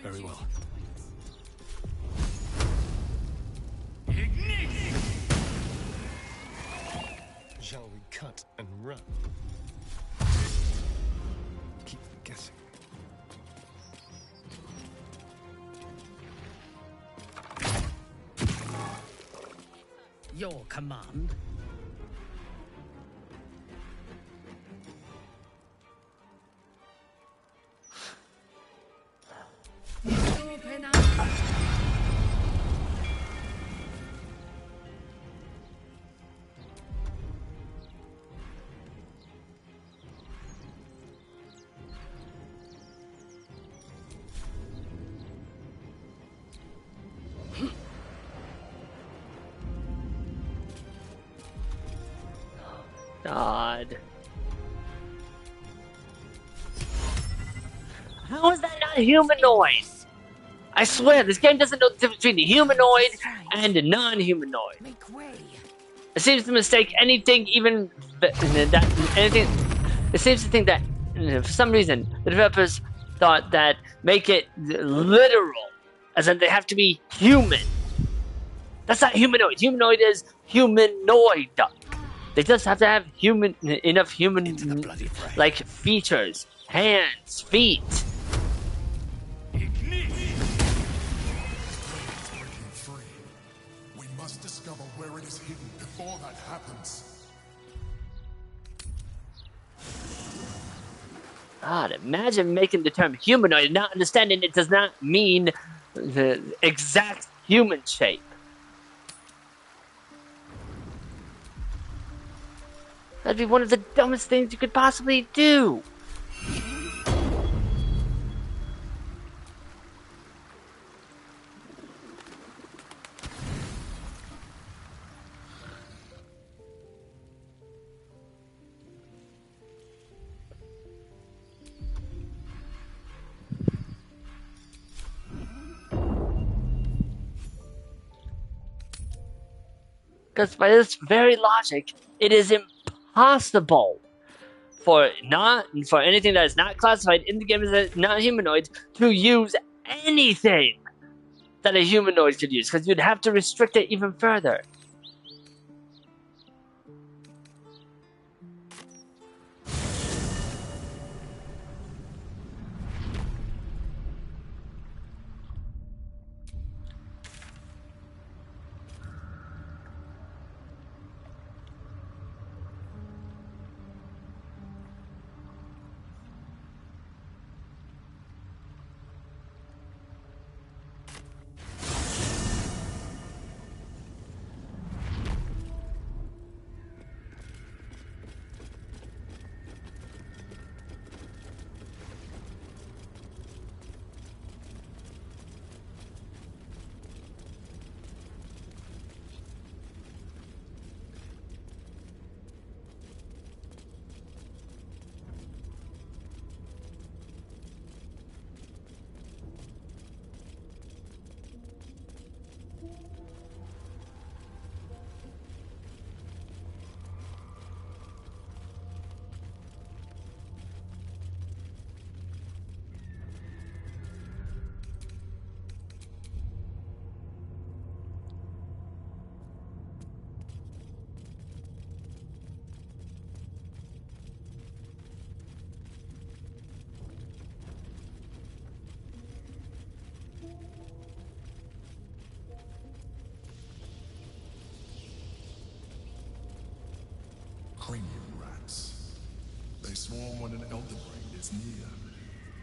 Very well. Shall we cut and run? Keep them guessing. Your command. Open up. God. How is that not humanoid? I swear, this game doesn't know the difference between the humanoid and the non-humanoid. It seems to mistake anything, even anything. It seems to think that for some reason the developers thought that make it literal, as in they have to be human. That's not humanoid. Humanoid is humanoid. They just have to have enough human like features, hands, feet. We must discover where it is hidden before that happens. God, imagine making the term humanoid and not understanding it does not mean the exact human shape. That'd be one of the dumbest things you could possibly do. Because by this very logic, it is impossible for anything that is not classified in the game as a non-humanoid to use anything that a humanoid could use, because you'd have to restrict it even further. Cranium rats. They swarm when an elder brain is near.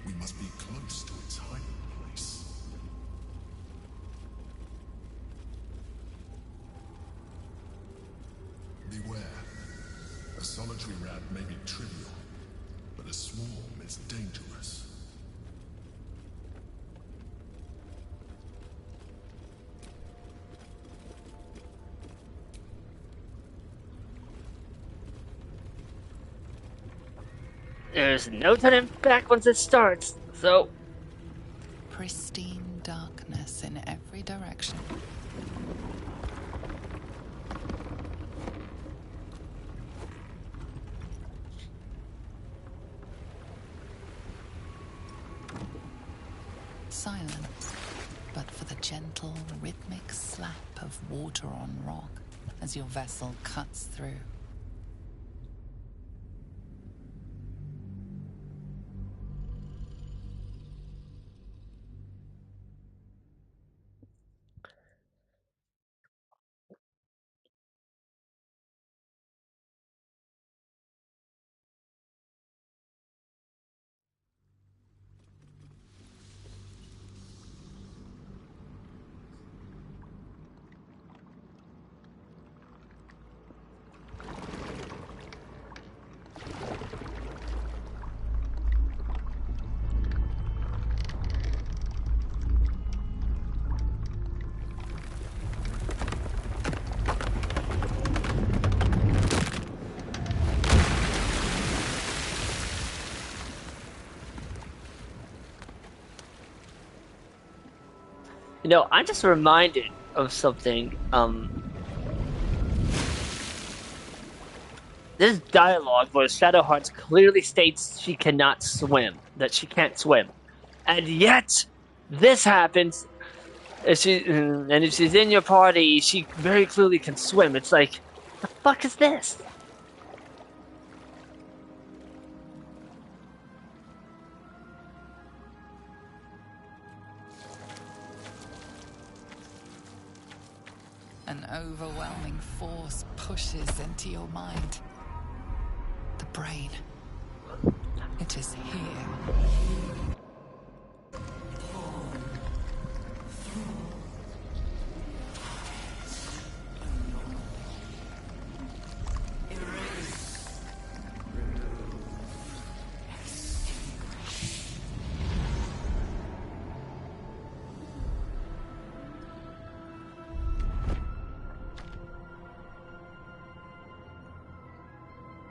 We must be close to its hiding place. Beware. A solitary rat may be trivial, but a swarm is dangerous. There's no turning back once it starts, so... Pristine darkness in every direction. Silence, but for the gentle, rhythmic slap of water on rock as your vessel cuts through. You know, I'm just reminded of something. This dialogue where Shadowhearts clearly states she cannot swim, that she can't swim. And yet, this happens, and if she's in your party, she very clearly can swim. It's like, the fuck is this? An overwhelming force pushes into your mind. The brain. It is here.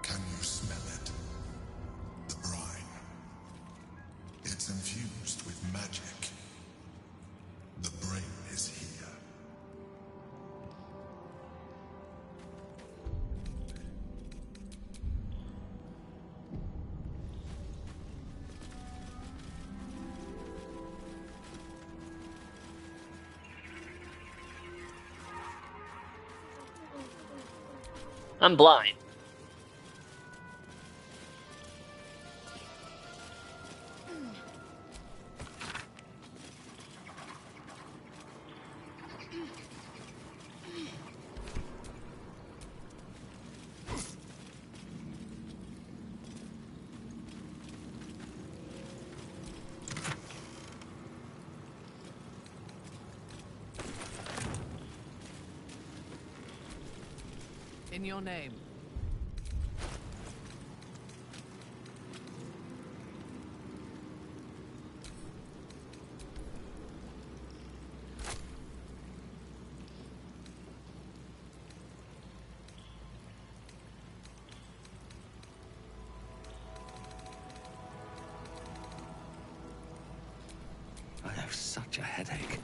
Can you smell it? I'm blind. In your name. I have such a headache.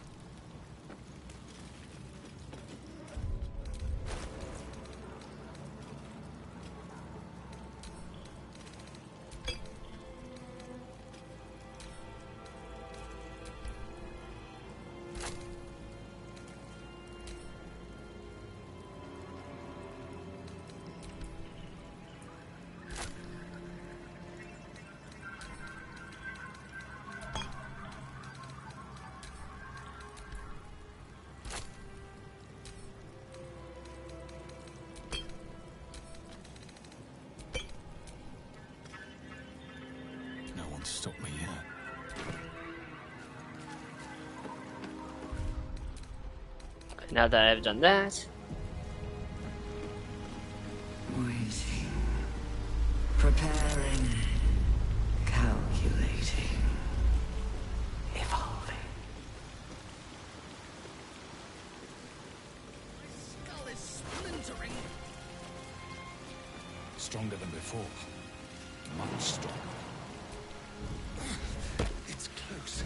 No one's stopped me yet. Now that I've done that. Waiting. Preparing. Calculating. Evolving. Skull is splintering. Stronger than before. Much stronger. It's close.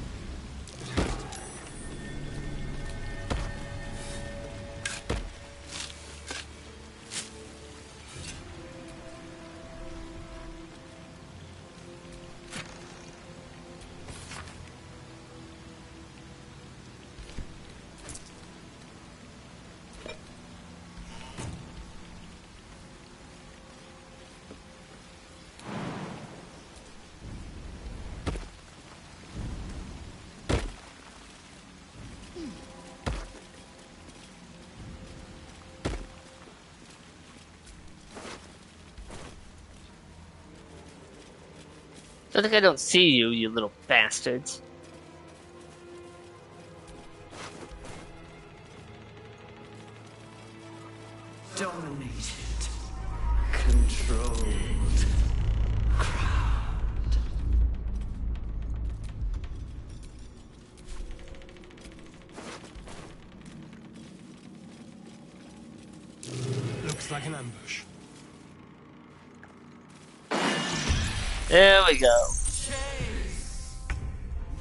Don't think I don't see you, you little bastards. Dominated. Controlled. Crowned. Looks like an ambush. There we go. Chase.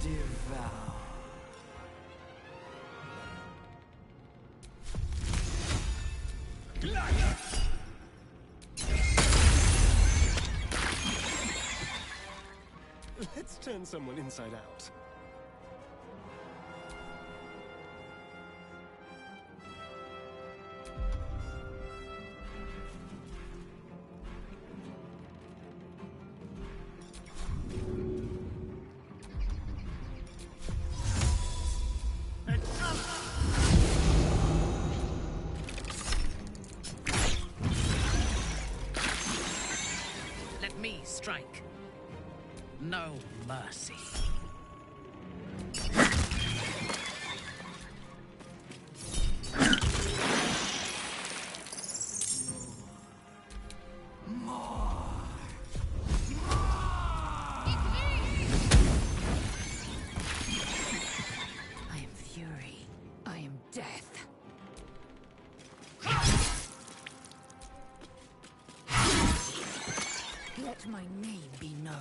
Devour. Let's turn someone inside out. Let me strike. No mercy. I am fury. I am death. Let my name be known.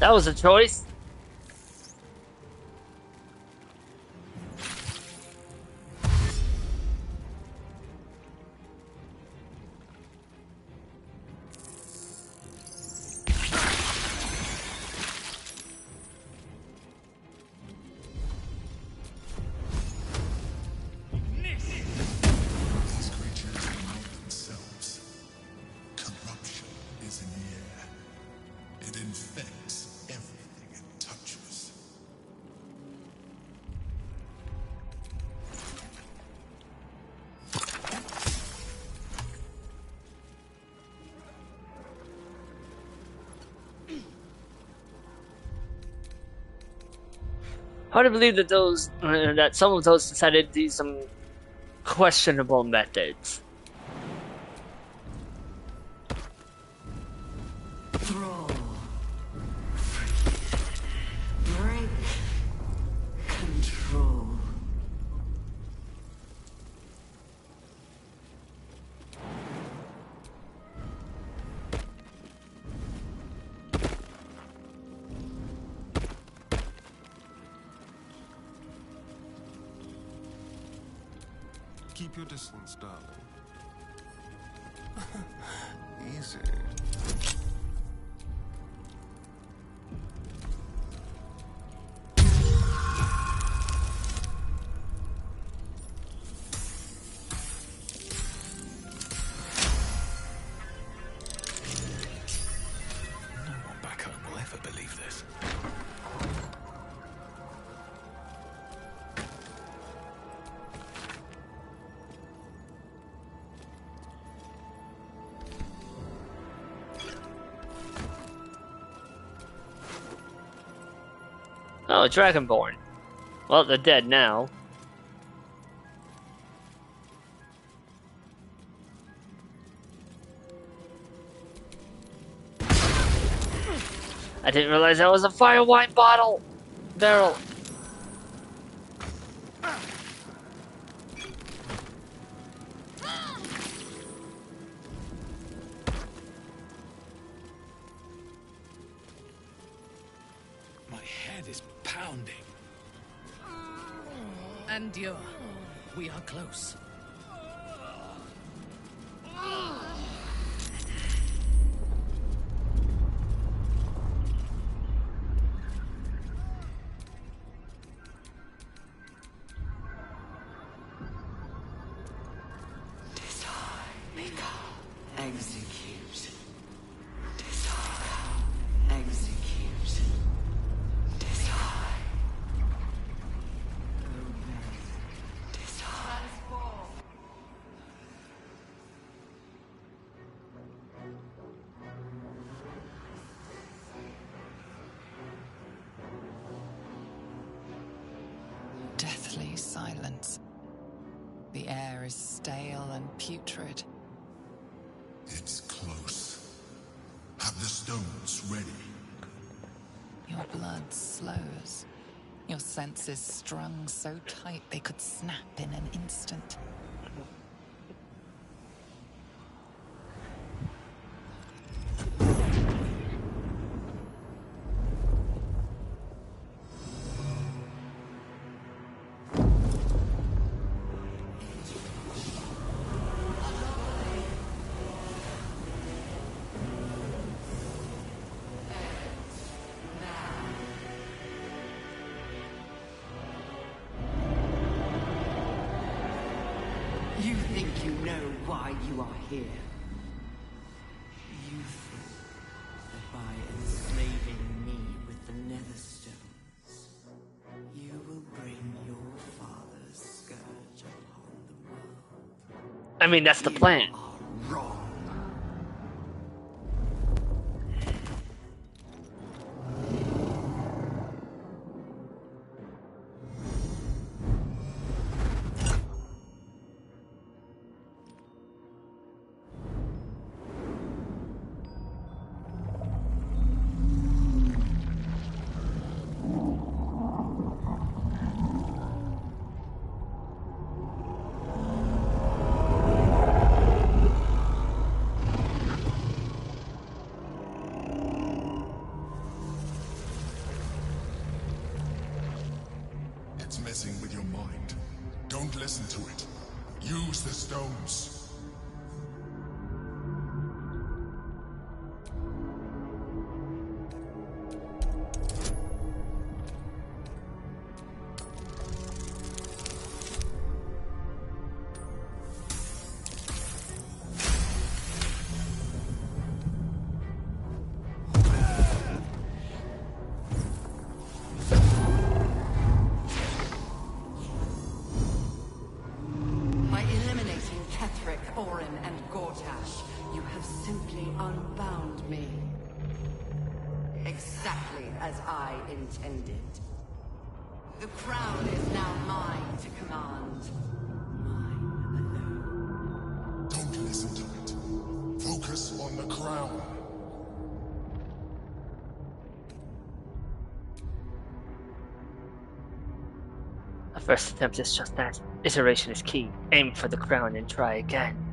That was a choice. Hard to believe that that some of those decided to use some questionable methods. Thrall. Break. Control. Keep your distance, darling. Easy. No one back home will ever believe this. Oh, Dragonborn. Well, they're dead now. I didn't realize that was a fire wine bottle barrel. My head is pounding. Endure. We are close. Execute. Execute. Deathly silence. The air is stale and putrid. It's close. Have the stones ready. Your blood slows. Your senses strung so tight they could snap in an instant. You think you know why you are here? You think that by enslaving me with the Netherstones, you will bring your father's scourge upon the world? I mean, that's the plan. Wrong. It's messing with your mind. Don't listen to it. Use the stones. By eliminating Ketheric, Orin, and Gortash, you have simply unbound me. Exactly as I intended. The crown is now mine to command. Don't listen to it. Focus on the crown. A first attempt is just that. Iteration is key. Aim for the crown and try again.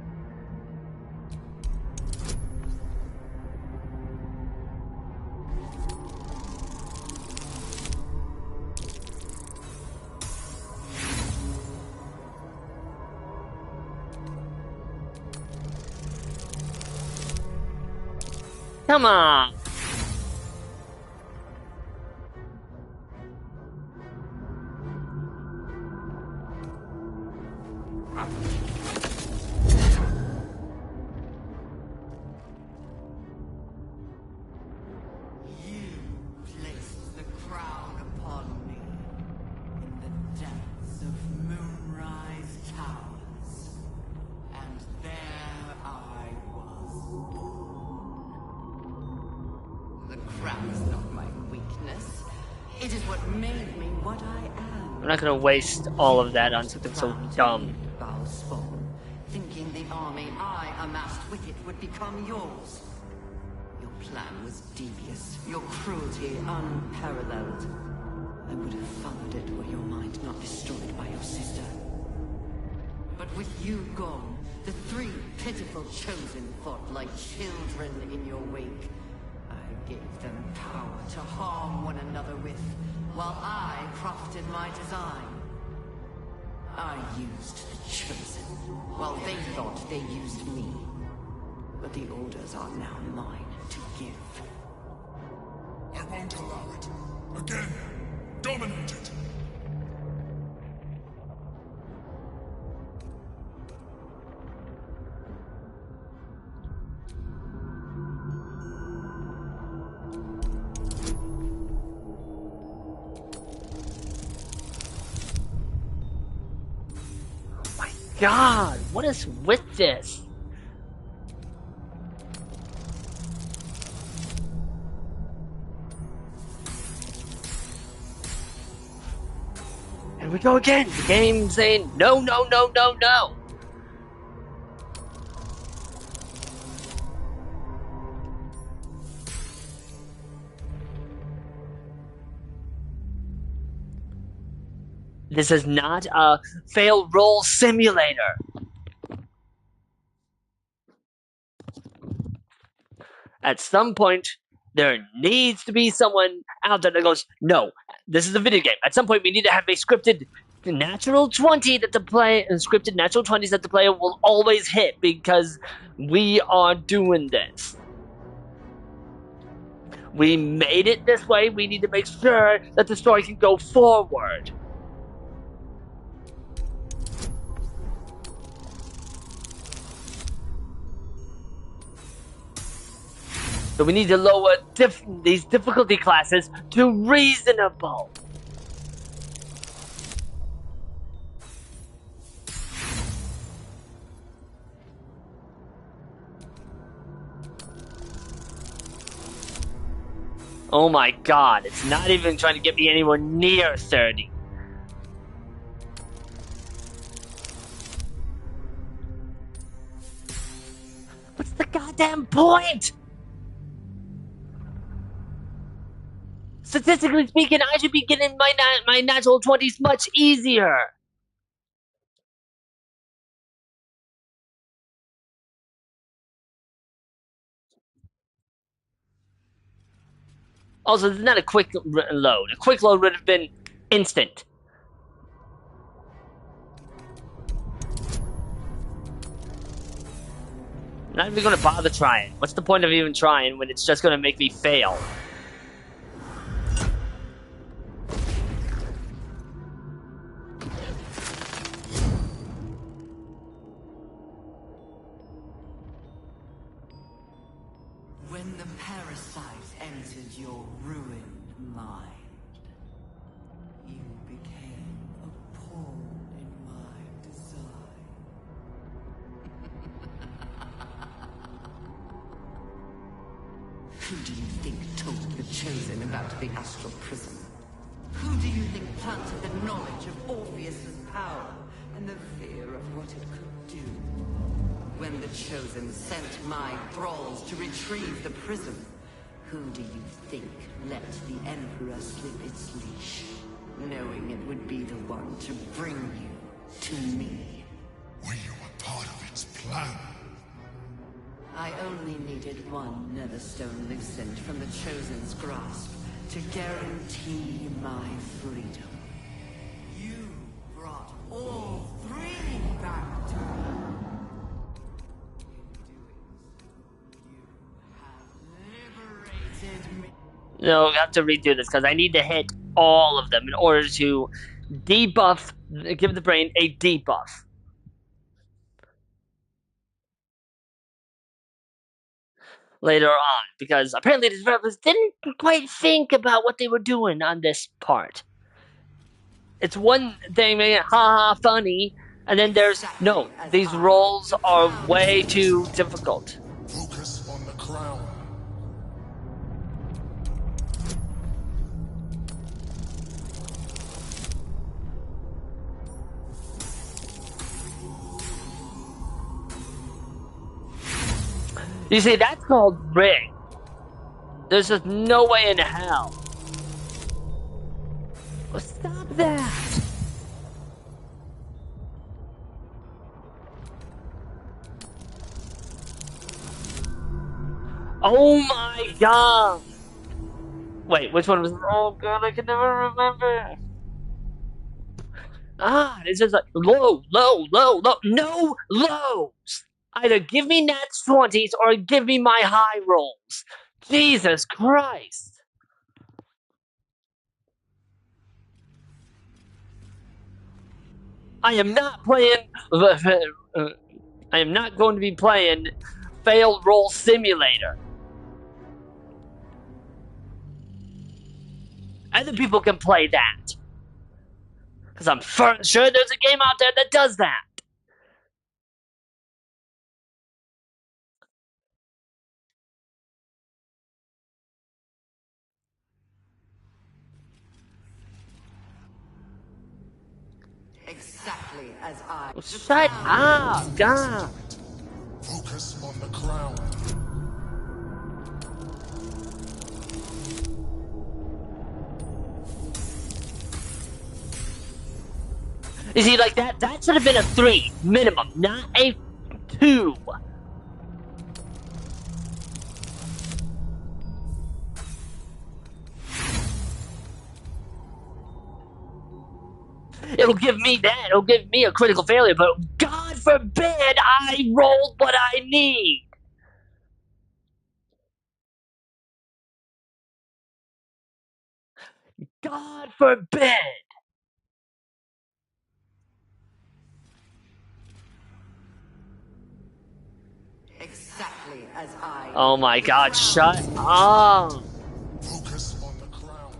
Come on! Placed the crown upon me in the depths of Moonrise Towers. And there I was born. The crown is not my weakness. It is what made me what I am. I'm not gonna waste all of that on something so dumb. Thinking the army I amassed with it would become yours. Your plan was devious, your cruelty unparalleled. I would have followed it were your mind not destroyed by your sister. But with you gone, the three pitiful chosen fought like children in your wake. I gave them power to harm one another with, while I crafted my design. I used the chosen, while they thought they used me. But the orders are now mine to give. I won't allow it. Again, dominate it. God, what is with this? And we go again. The game saying no, no, no, no, no. This is not a fail roll simulator. At some point, there needs to be someone out there that goes, no, this is a video game. At some point, we need to have a scripted natural 20 that the play, scripted natural 20s that the player will always hit because we are doing this. We made it this way. We need to make sure that the story can go forward. So we need to lower these difficulty classes to reasonable. Oh my god, it's not even trying to get me anywhere near 30. What's the goddamn point? Statistically speaking, I should be getting my natural 20s much easier. Also, this is not a quick load. A quick load would have been instant. Not even going to bother trying. What's the point of even trying when it's just going to make me fail? When the parasite entered your ruined mind, you became a pawn in my design. Who do you think told the Chosen about the astral prism? Who do you think planted the knowledge of Orpheus's power and the fear of what it could do? When the Chosen sent my thralls to retrieve the prism, who do you think let the Emperor slip its leash, knowing it would be the one to bring you to me? Were you a part of its plan? I only needed one Netherstone loosened from the Chosen's grasp to guarantee my freedom. You brought all three back to me. No, I have to redo this because I need to hit all of them in order to debuff, give the brain a debuff. Later on, because apparently the developers didn't quite think about what they were doing on this part. It's one thing, haha, funny, and then there's, no, these roles are way too difficult. Focus on the crown. You see, that's called rig. There's just no way in hell. Oh, stop that! Oh my god! Wait, which one was? Oh god, I can never remember. It's just like low, low, low, low, no lows. Either give me nat 20s or give me my high rolls. Jesus Christ! I am not playing. I am not going to be playing failed roll simulator. Other people can play that. Because I'm sure there's a game out there that does that. Exactly as I... Shut up, God. Focus on the crown. You see, like that should have been a 3 minimum, not a 2. It'll give me that. It'll give me a critical failure, but God forbid I rolled what I need. God forbid. Exactly as I... Oh my god, shut up. Focus on the crown.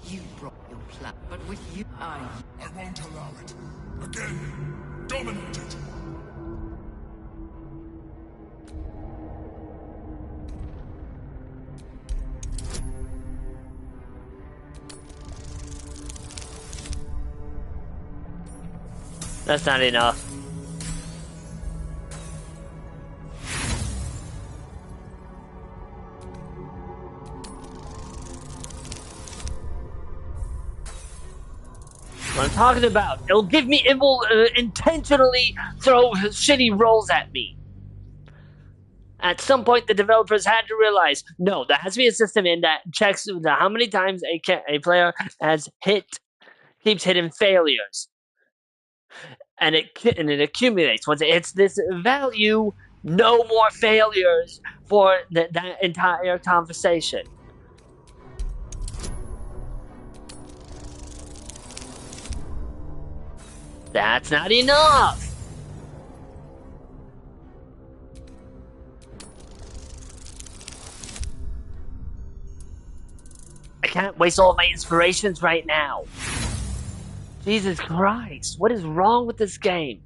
You brought your plan, but with you, I won't allow it. Again, dominate it. That's not enough. What I'm talking about, it will intentionally throw shitty rolls at me. At some point, the developers had to realize, no, there has to be a system in that checks how many times a player keeps hitting failures. And it accumulates. Once it hits this value, no more failures for that entire conversation. That's not enough! I can't waste all of my inspirations right now. Jesus Christ, what is wrong with this game?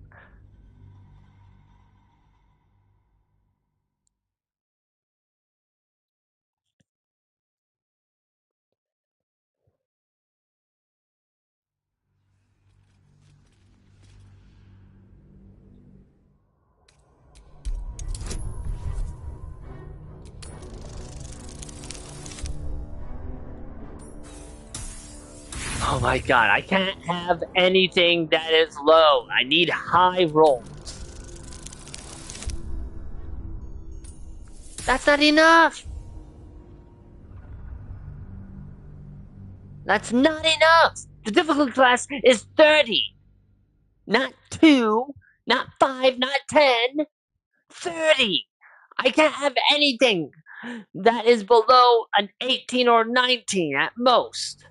Oh my god, I can't have anything that is low. I need high rolls. That's not enough! That's not enough! The difficulty class is 30! Not 2, not 5, not 10. 30! I can't have anything that is below an 18 or 19 at most.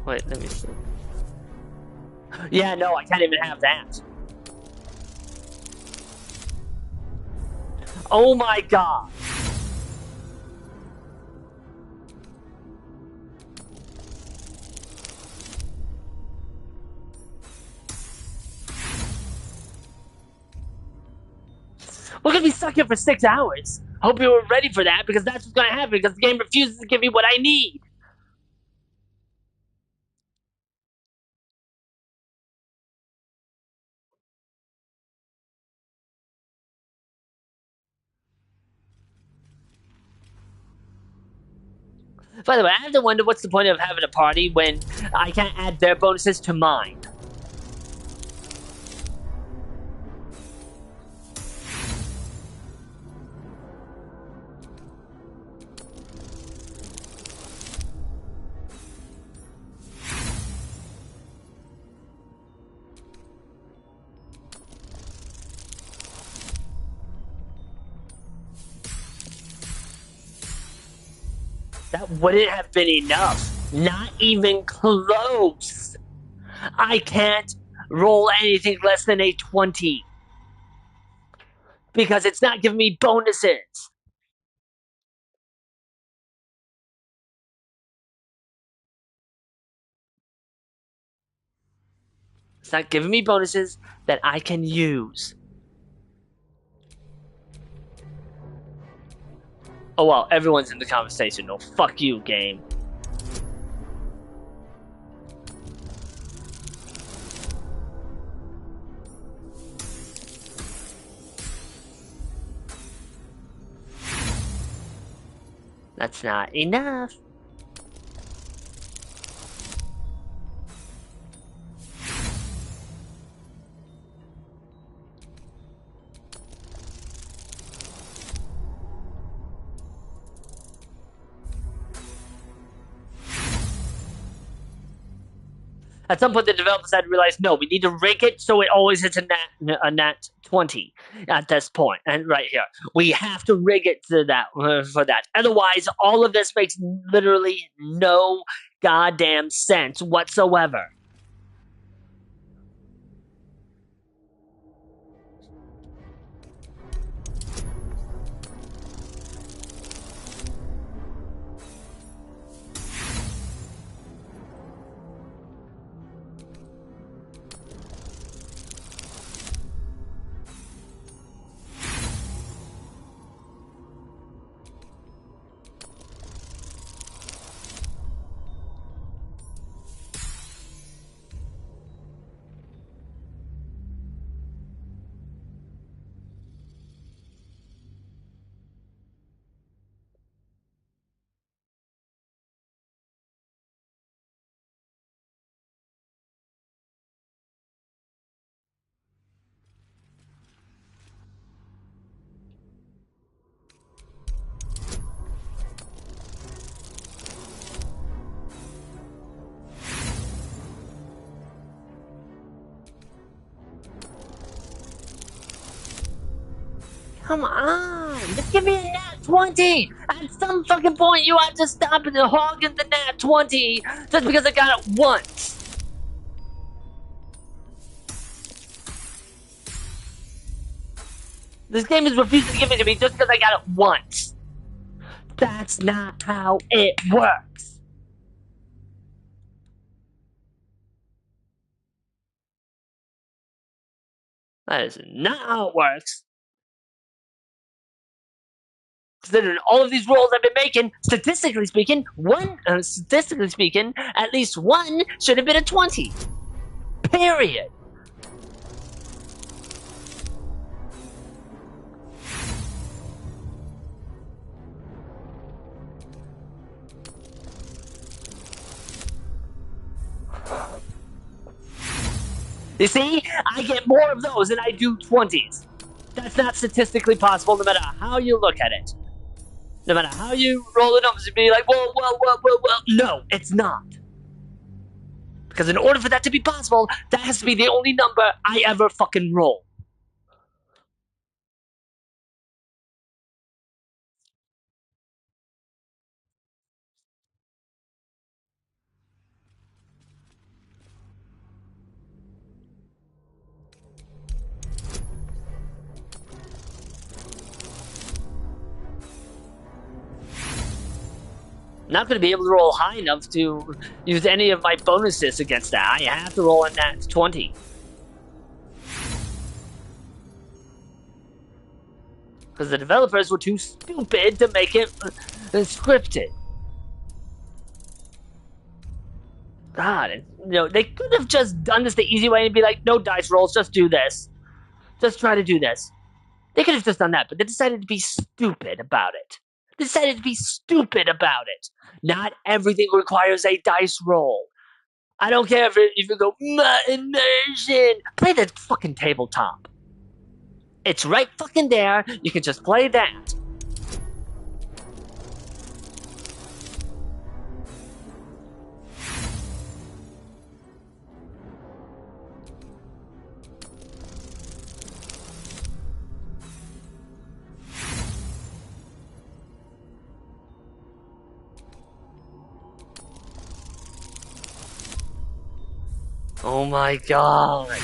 Wait, let me see. Yeah, no, I can't even have that. Oh my god! We're gonna be stuck here for 6 hours. Hope you were ready for that, because that's what's gonna happen, because the game refuses to give me what I need. By the way, I have to wonder what's the point of having a party when I can't add their bonuses to mine. That wouldn't have been enough. Not even close. I can't roll anything less than a 20. Because it's not giving me bonuses. It's not giving me bonuses that I can use. Oh well, everyone's in the conversation. No, fuck you, game. That's not enough. At some point, the developers had to realize, no, we need to rig it so it always hits a nat 20 at this point. And right here, we have to rig it to that for that. Otherwise, all of this makes literally no goddamn sense whatsoever. Come on, just give me a nat 20! At some fucking point, you have to stop hogging the nat 20 just because I got it once. This game is refusing to give it to me just because I got it once. That's not how it works. That is not how it works. Considering all of these rolls I've been making, statistically speaking, at least one should have been a 20. Period. You see, I get more of those than I do 20s. That's not statistically possible no matter how you look at it. No matter how you roll the numbers and be like, well. No, it's not. Because in order for that to be possible, that has to be the only number I ever fucking roll. Not going to be able to roll high enough to use any of my bonuses against that. I have to roll a nat 20. Because the developers were too stupid to make it scripted. God, they could have just done this the easy way and be like, no dice rolls, just do this. Just try to do this. They could have just done that, but they decided to be stupid about it. Not everything requires a dice roll. I don't care if you go, immersion. Play the fucking tabletop. It's right fucking there. You can just play that. Oh my god.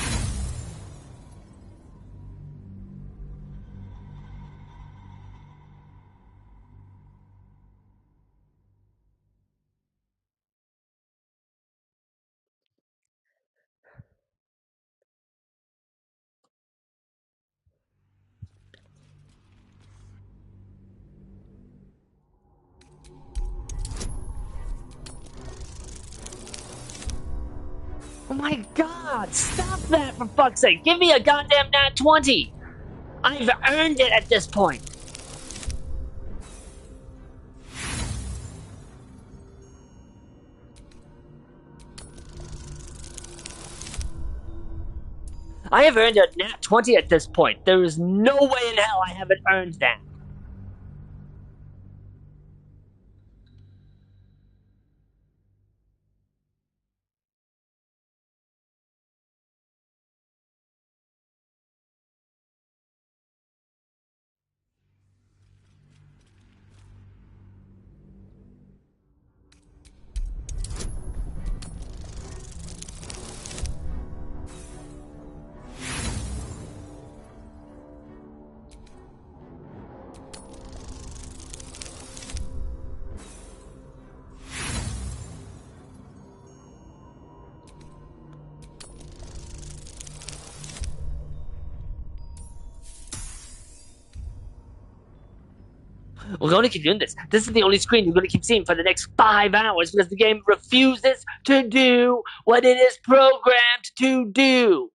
Oh my god, stop that for fuck's sake. Give me a goddamn nat 20. I've earned it at this point. I have earned a nat 20 at this point. There is no way in hell I haven't earned that. We're going to keep doing this. This is the only screen you're going to keep seeing for the next 5 hours because the game refuses to do what it is programmed to do.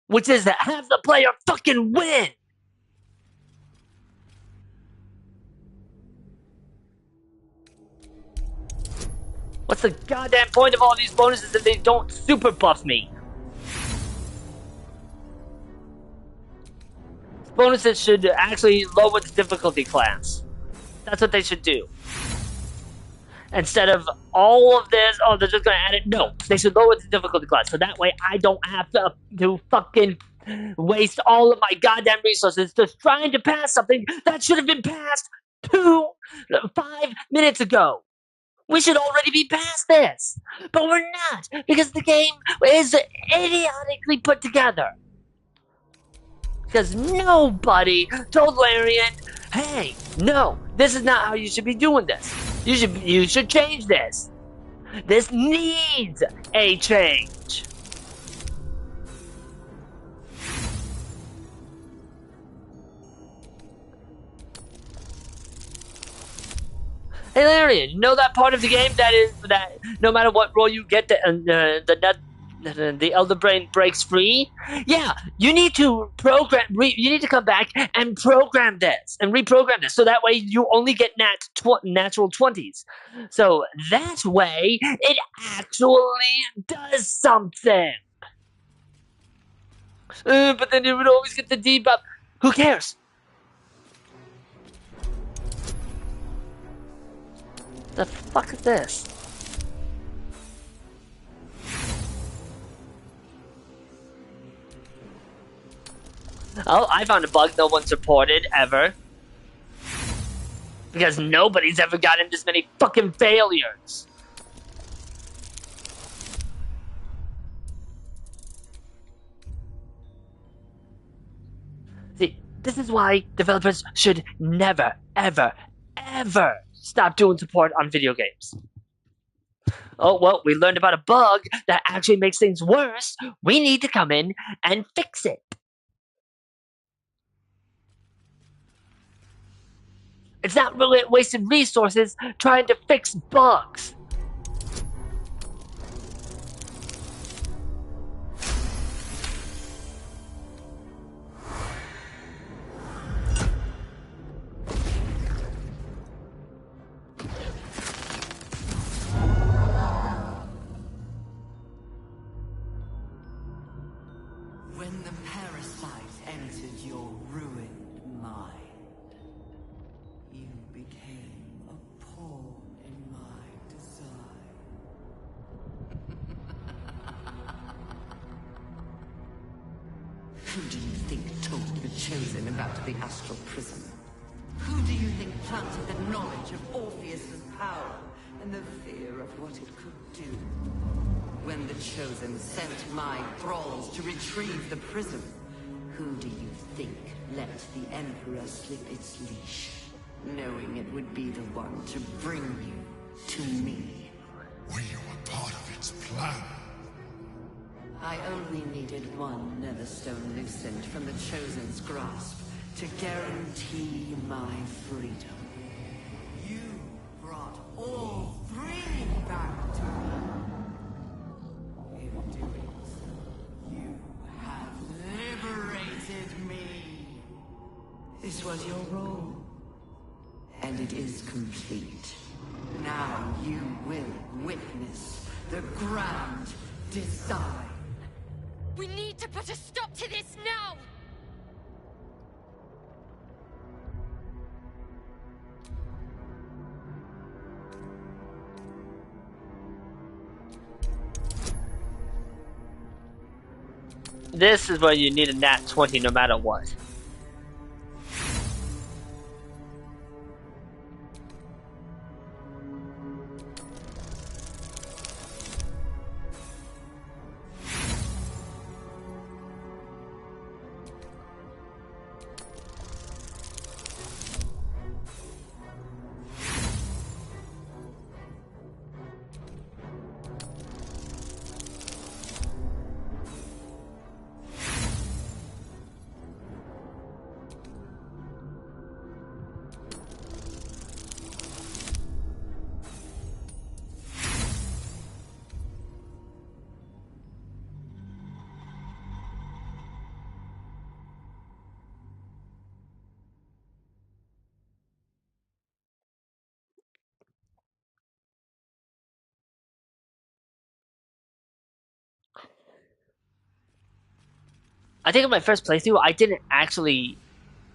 Which is to have the player fucking win. What's the goddamn point of all these bonuses if they don't super buff me? Bonuses should actually lower the difficulty class. That's what they should do. Instead of all of this, they're just going to add it. No, they should lower the difficulty class. So that way I don't have to fucking waste all of my goddamn resources just trying to pass something that should have been passed 5 minutes ago. We should already be past this, but we're not because the game is idiotically put together. Because nobody told Larian, hey, no, this is not how you should be doing this. You should change this. This needs a change. Hey Larian, you know that part of the game that is that no matter what role you get, the Elder Brain breaks free? Yeah, you need to you need to come back and program this and reprogram this so that way you only get natural 20s. So that way it actually does something. But then it would always get the debuff. Who cares? The fuck is this? Oh, I found a bug no one supported ever. Because nobody's ever gotten this many fucking failures. See, this is why developers should never, ever, ever stop doing support on video games. Oh, well, we learned about a bug that actually makes things worse. We need to come in and fix it. It's not really wasting resources trying to fix bugs. When the parasite entered your ruined mind, you became a pawn in my design. Who do you think told the Chosen about the Astral Prism? Who do you think planted the knowledge of Orpheus's power and the fear of what it could do? When the Chosen sent my thralls to retrieve the prism, who do you think let the Emperor slip its leash, knowing it would be the one to bring you to me? We were part of its plan. I only needed one Netherstone loosened from the Chosen's grasp to guarantee my freedom. You brought all three back to me. In doing so, you have liberated me. This was your role, and it is complete. Now you will witness the grand design. We need to put a stop to this now! This is where you need a nat 20 no matter what. I think in my first playthrough, I didn't actually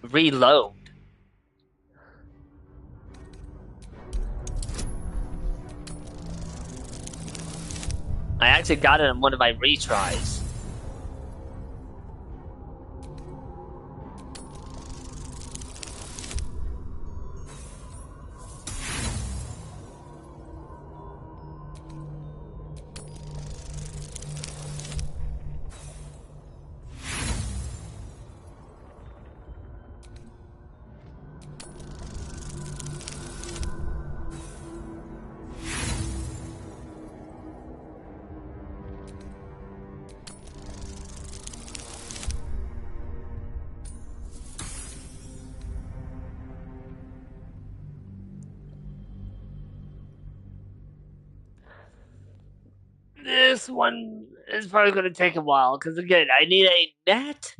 reload. I actually got it on one of my retries. this one is probably going to take a while because again, I need a nat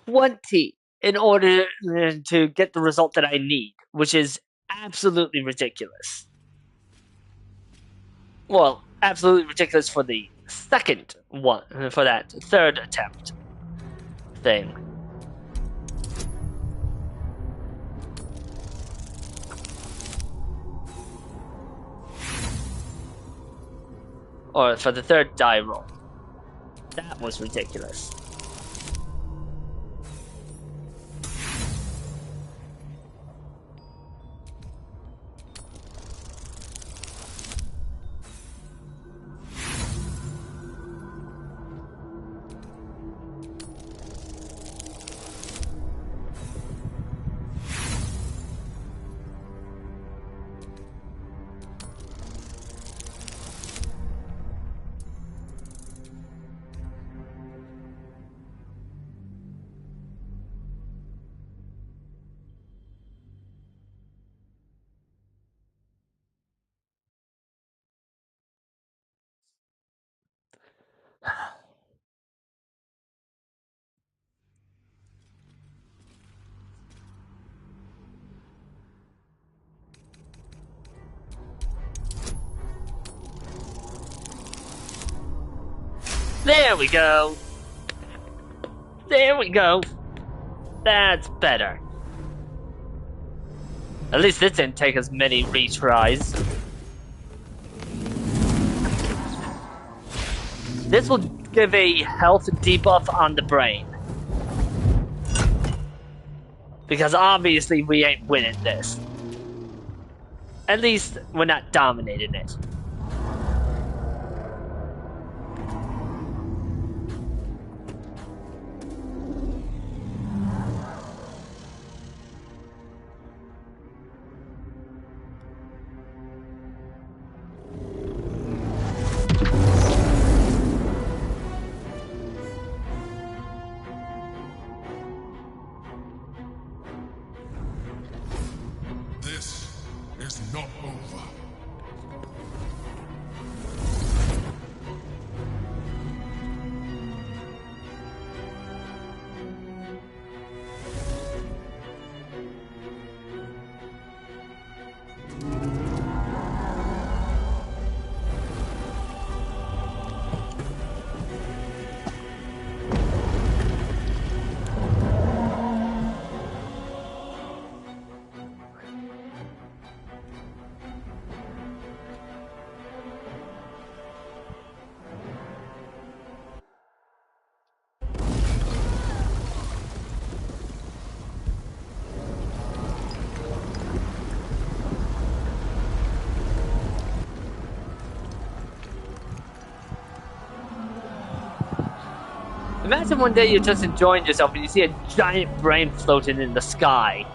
20 in order to get the result that I need, which is absolutely ridiculous. Well, absolutely ridiculous for the second one, for that third attempt thing. Or for the third die roll. That was ridiculous. There we go. There we go. That's better. At least this didn't take as many retries. This will give a health debuff on the brain. Because obviously we ain't winning this. At least we're not dominating it. This is not over. Imagine one day you're just enjoying yourself and you see a giant brain floating in the sky.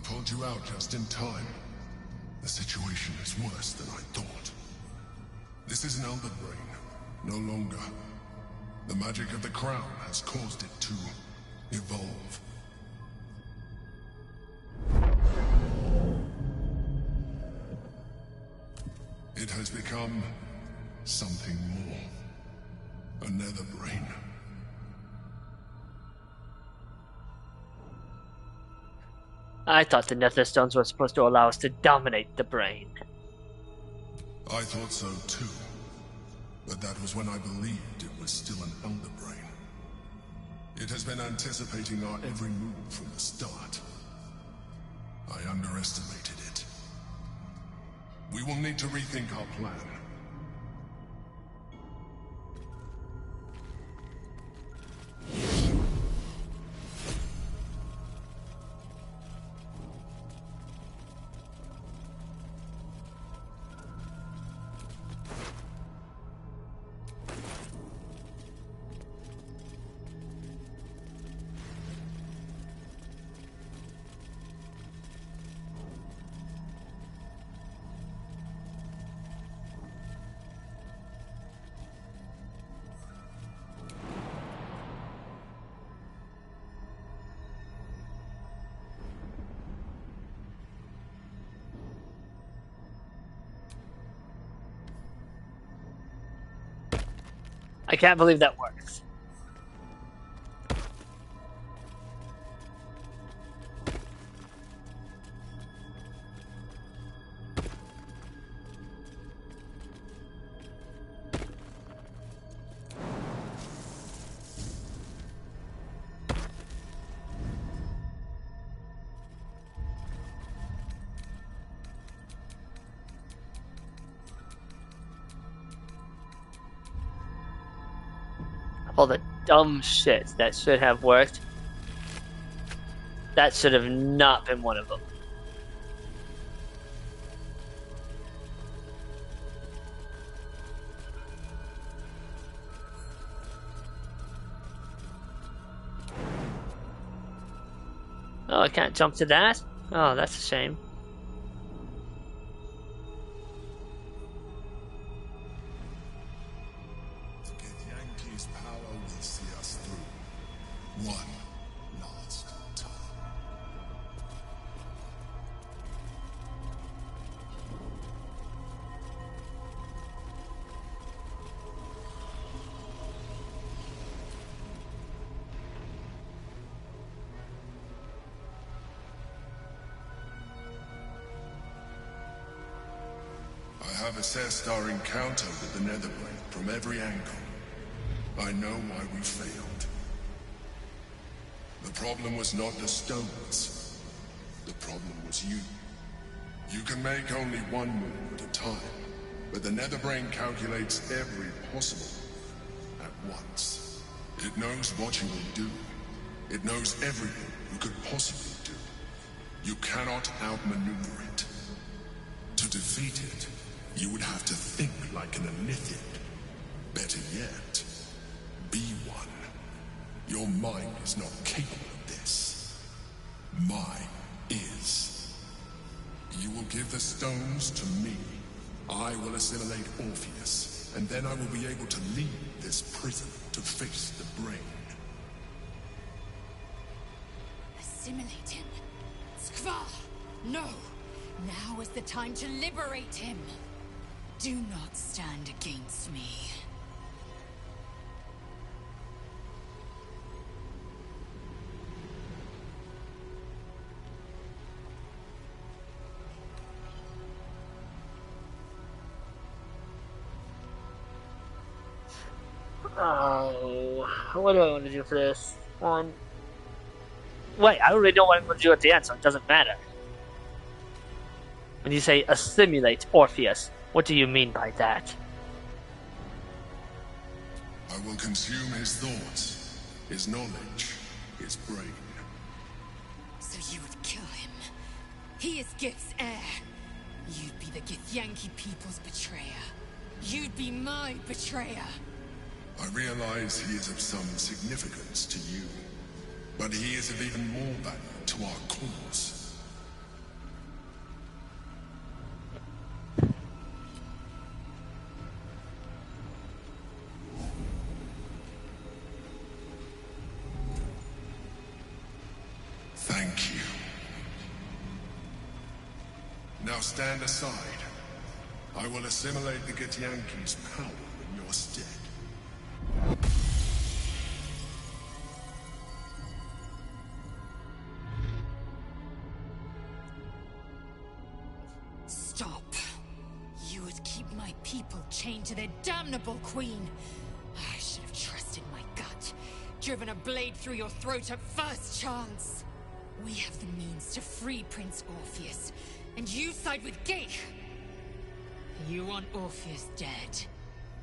Pulled you out just in time. The situation is worse than I thought. This is an elder brain, no longer. The magic of the crown has caused it to evolve. It has become something more. A nether brain. I thought the Nether Stones were supposed to allow us to dominate the brain. I thought so too. But that was when I believed it was still an elder brain. It has been anticipating our every move from the start. I underestimated it. We will need to rethink our plan. I can't believe that works. All the dumb shit that should have worked. That should have not been one of them. Oh, I can't jump to that? Oh, that's a shame. Yankee's power will see us through. One last time. I have assessed our encounter with the Netherbrain from every angle. I know why we failed. The problem was not the stones. The problem was you. You can make only one move at a time, but the Netherbrain calculates every possible move at once. It knows what you will do. It knows everything you could possibly do. You cannot outmaneuver it. To defeat it, you would have to think like an Elithid. Better yet, be one. Your mind is not capable of this. Mine is. You will give the stones to me. I will assimilate Orpheus, and then I will be able to leave this prison to face the brain. Assimilate him. Skvar! No! Now is the time to liberate him. Do not stand against me. Oh, what do I want to do for this one? Wait, I already know what I'm going to do at the end, so it doesn't matter. When you say assimilate Orpheus, what do you mean by that? I will consume his thoughts, his knowledge, his brain. So you would kill him. He is Gith's heir. You'd be the Githyanki people's betrayer. You'd be my betrayer. I realize he is of some significance to you, but he is of even more value to our cause. stand aside. I will assimilate the Githyanki's power in your stead. Stop. You would keep my people chained to their damnable queen. I should have trusted my gut. Driven a blade through your throat at first chance. We have the means to free Prince Orpheus, and you side with Geich. You want Orpheus dead.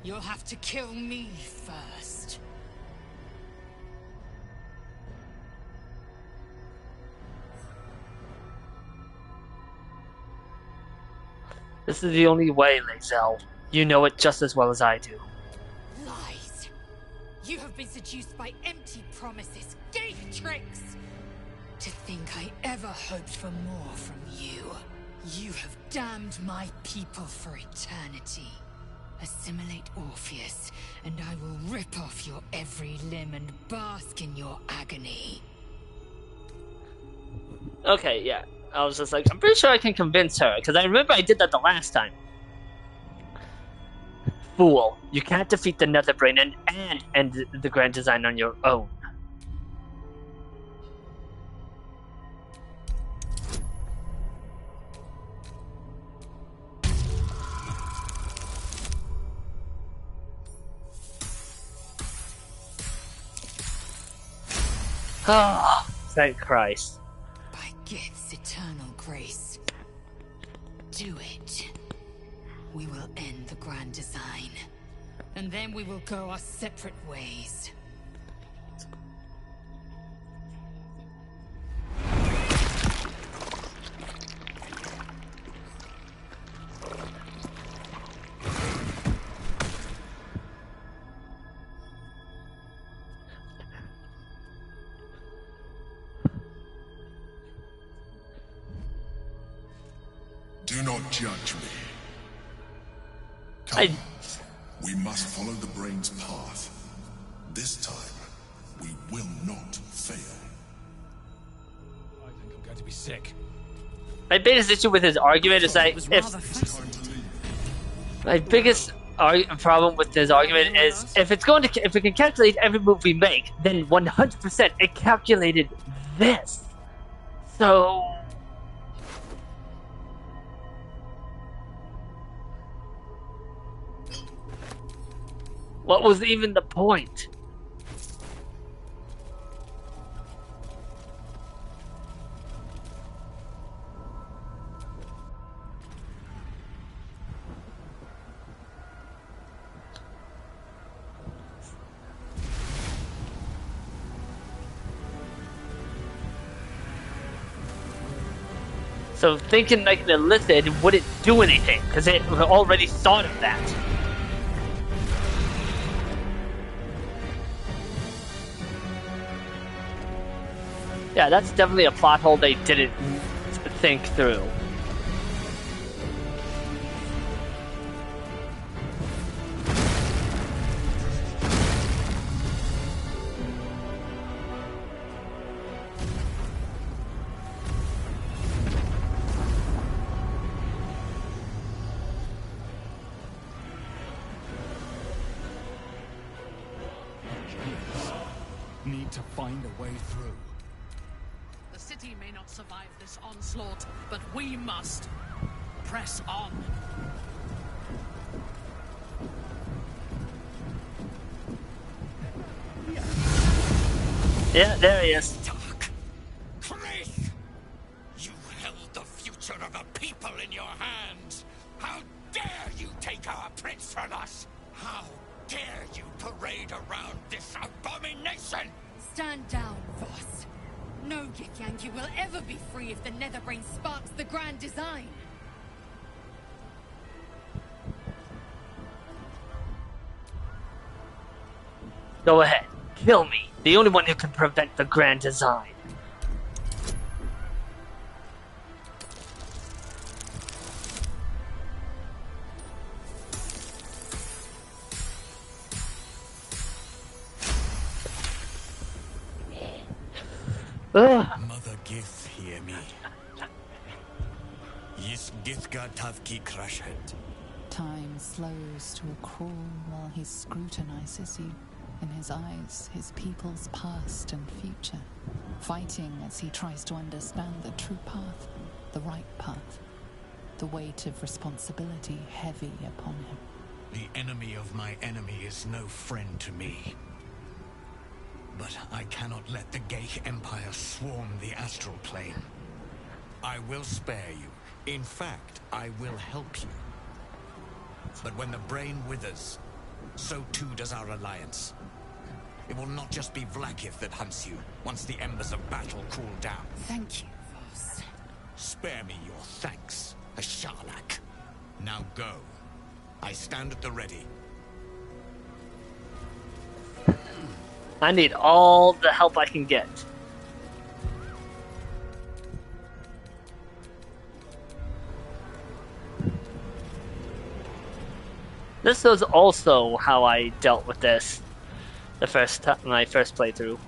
You'll have to kill me first. This is the only way, Lae'zel. You know it just as well as I do. Lies. You have been seduced by empty promises, Geich tricks. To think I ever hoped for more from you. You have damned my people for eternity. Assimilate Orpheus, and I will rip off your every limb and bask in your agony. Okay, yeah. I was just like, I'm pretty sure I can convince her, because I remember I did that the last time. Fool, you can't defeat the Netherbrain and end the Grand Design on your own. Oh, thank Christ. By Gith's eternal grace. Do it. We will end the Grand Design. And then we will go our separate ways. Do not judge me. Come. We must follow the brain's path. This time, we will not fail. I think I'm going to be sick. My biggest issue with his argument is that my biggest problem with his argument is if it can calculate every move we make, then 100% it calculated this. So what was even the point? So thinking like the lizard wouldn't do anything, because it already thought of that. Yeah, that's definitely a plot hole they didn't think through. Need to find a way through. The city may not survive this onslaught, but we must. Press on. Yeah, there he is. Chris! You held the future of the people in your hands! How dare you take our prince from us! How dare you parade around this abomination! Stand down, Voss. No Githyanki will ever be free if the Netherbrain sparks the Grand Design. Go ahead, kill me. The only one who can prevent the Grand Design. Mother Gith, hear me. Ye Nis Githga Tavki Krashet. Time slows to a crawl while he scrutinizes you. In his eyes, his people's past and future, fighting as he tries to understand the true path, the right path, the weight of responsibility heavy upon him. The enemy of my enemy is no friend to me. But I cannot let the Geich Empire swarm the astral plane. I will spare you. In fact, I will help you. But when the brain withers, so too does our alliance. It will not just be Vlaakith that hunts you, once the embers of battle cool down. Thank you, Voss. Spare me your thanks, Asharlak. Now go. I stand at the ready. I need all the help I can get. This was also how I dealt with this my first playthrough.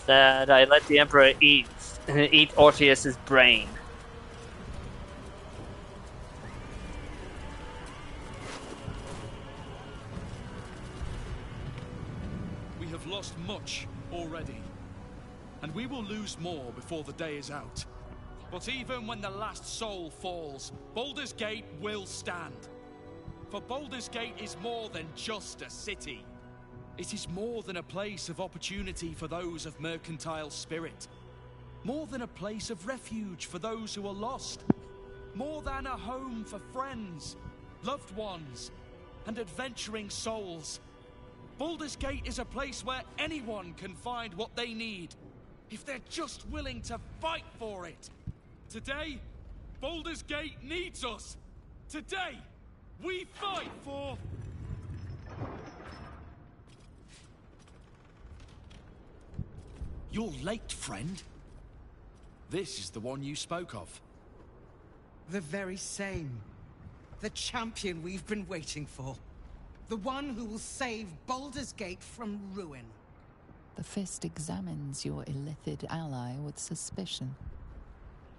That I let the Emperor eat Orpheus's brain. We have lost much already, and we will lose more before the day is out. But even when the last soul falls, Baldur's Gate will stand. For Baldur's Gate is more than just a city. It is more than a place of opportunity for those of mercantile spirit. More than a place of refuge for those who are lost. More than a home for friends, loved ones, and adventuring souls. Baldur's Gate is a place where anyone can find what they need, if they're just willing to fight for it. Today, Baldur's Gate needs us. Today, we fight for... You're late, friend. This is the one you spoke of. The very same. The champion we've been waiting for. The one who will save Baldur's Gate from ruin. The Fist examines your illithid ally with suspicion.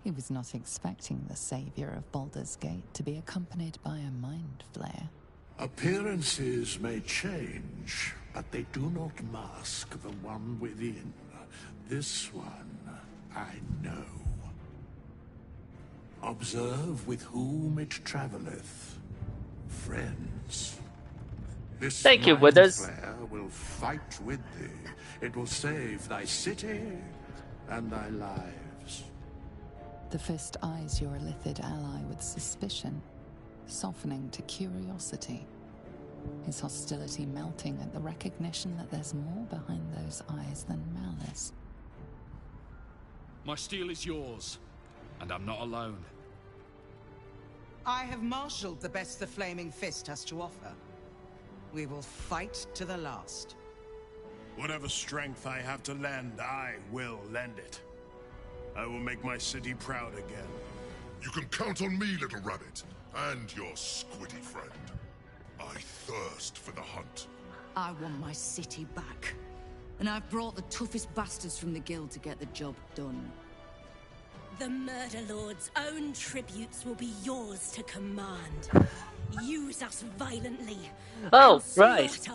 He was not expecting the savior of Baldur's Gate to be accompanied by a mind flare. Appearances may change, but they do not mask the one within. This one, I know. Observe with whom it traveleth. Friends. This Thank you, mind Withers. flare will fight with thee. It will save thy city and thy lives. The Fist eyes your illithid ally with suspicion, softening to curiosity. His hostility melting at the recognition that there's more behind those eyes than malice. My steel is yours, and I'm not alone. I have marshaled the best the Flaming Fist has to offer. We will fight to the last. Whatever strength I have to lend, I will lend it. I will make my city proud again. You can count on me, little rabbit, and your squiddy friend. I thirst for the hunt. I want my city back. And I've brought the toughest bastards from the guild to get the job done. The Murder Lord's own tributes will be yours to command. Use us violently. Oh, right.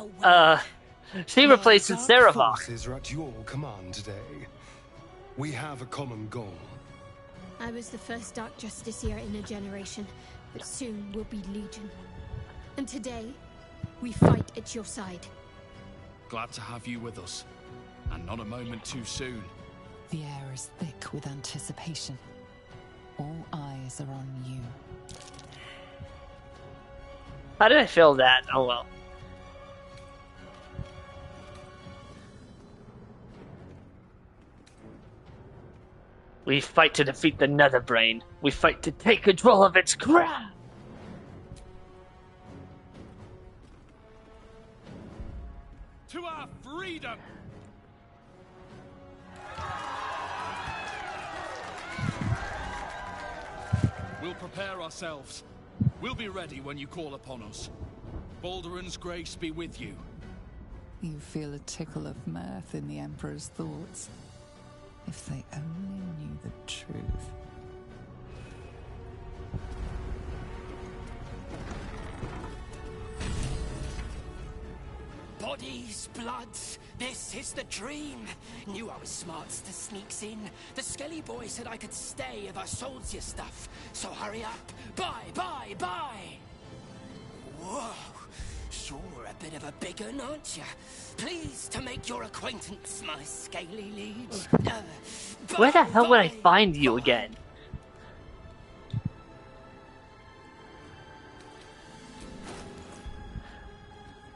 She replaces Sarah. Forces are at your command today. We have a common goal. I was the first Dark Justiciar in a generation, but soon we'll be Legion. And today, we fight at your side. Glad to have you with us, and not a moment too soon. The air is thick with anticipation. All eyes are on you. How did I feel that? Oh well. We fight to defeat the Netherbrain. We fight to take control of its crown. To our freedom! We'll prepare ourselves. We'll be ready when you call upon us. Balduran's grace be with you. You feel a tickle of mirth in the Emperor's thoughts. If they only knew the truth. Bodies, bloods, this is the dream. Knew I was smart to sneaks in. The Skelly boy said I could stay if I sold you stuff. So hurry up. Buy, buy, buy. Whoa. Sure a bit of a big un, aren't you? Pleased to make your acquaintance, my scaly liege. Where the hell would I find you again?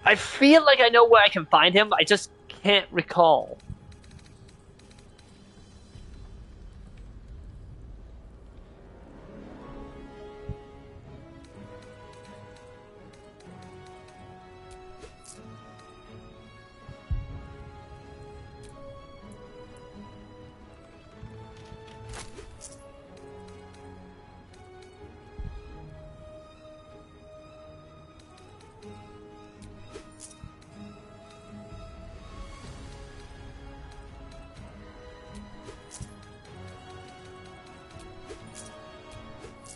I feel like I know where I can find him, I just can't recall.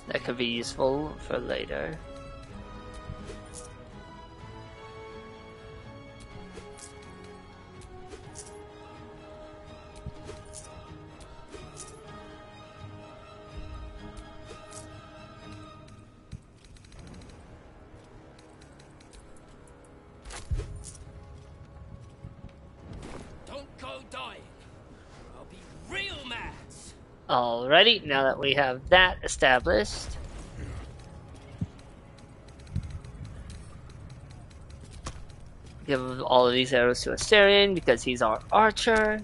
That could be useful for later. Don't go dying. I'll be real mad. Alrighty, now that we have that established. Give all of these arrows to Asterion because he's our archer.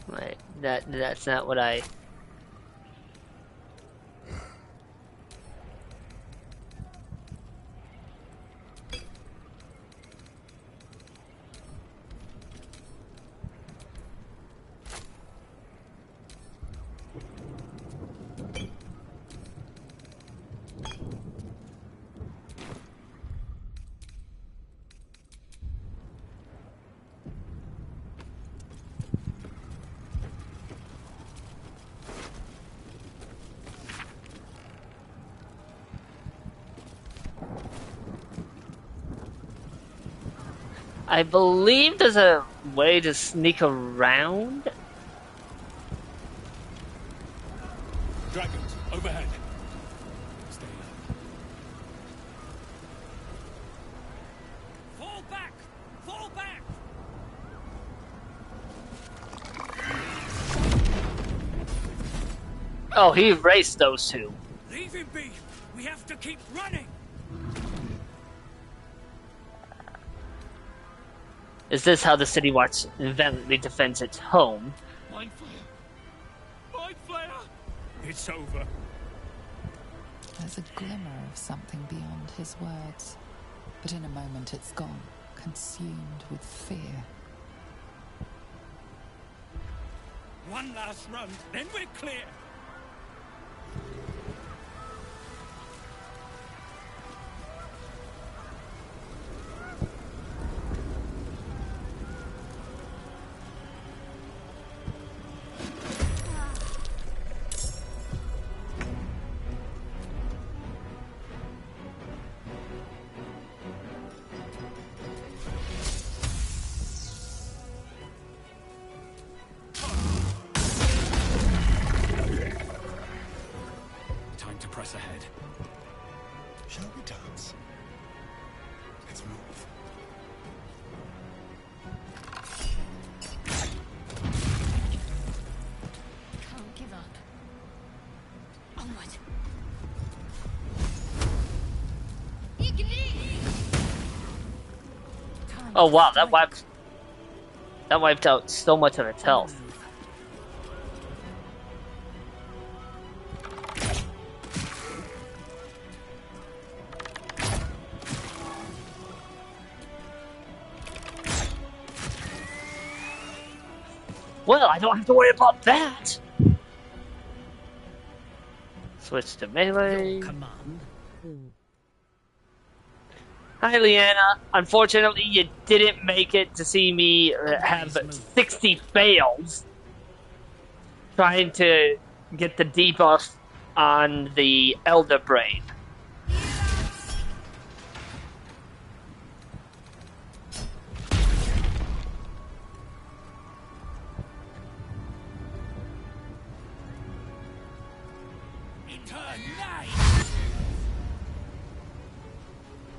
Wait, that's not what I... I believe there's a way to sneak around. Dragons, overhead. Stay low. Fall back! Fall back! Oh, he erased those two. Leave him be! We have to keep running! Is this how the City Watch valiantly defends its home? Mind Flayer! Mind Flayer! It's over. There's a glimmer of something beyond his words, but in a moment it's gone, consumed with fear. One last run, then we're clear! Time to press ahead. Shall we dance? Let's move. Can't give up. Onward. Oh wow, that wiped out so much of its health. Well, I don't have to worry about that. Switch to melee. Your command. Hi, Leanna. Unfortunately, you didn't make it to see me have 60 fails trying to get the debuff on the Elder Brain.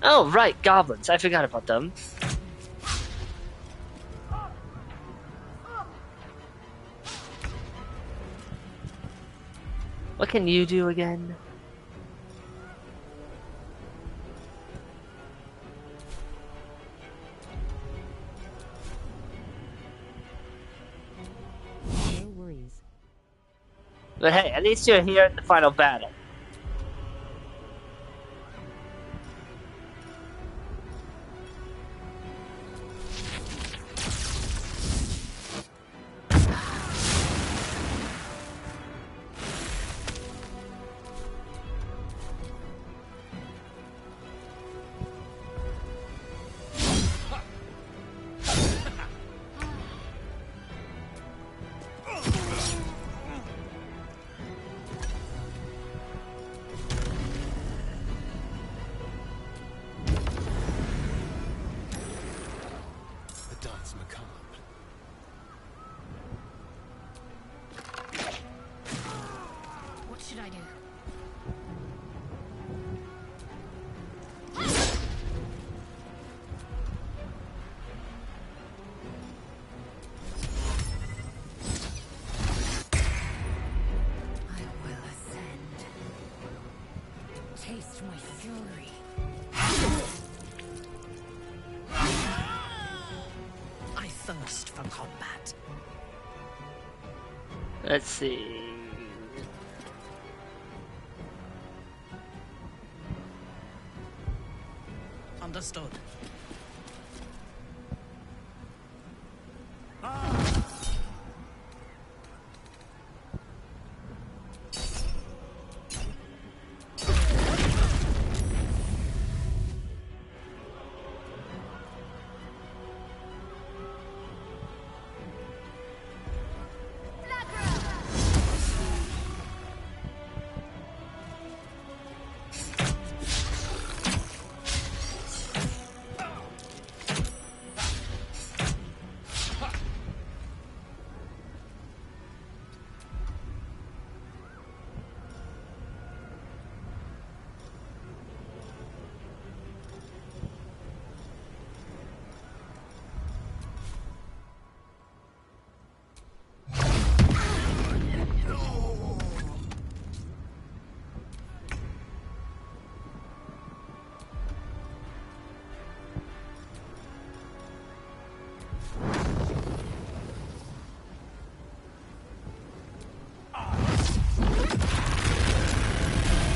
Oh, right, goblins. I forgot about them. What can you do again? No worries. But hey, at least you're here in the final battle. What should I do? I will ascend. Taste my fury. I thirst for combat. Let's see. Understood.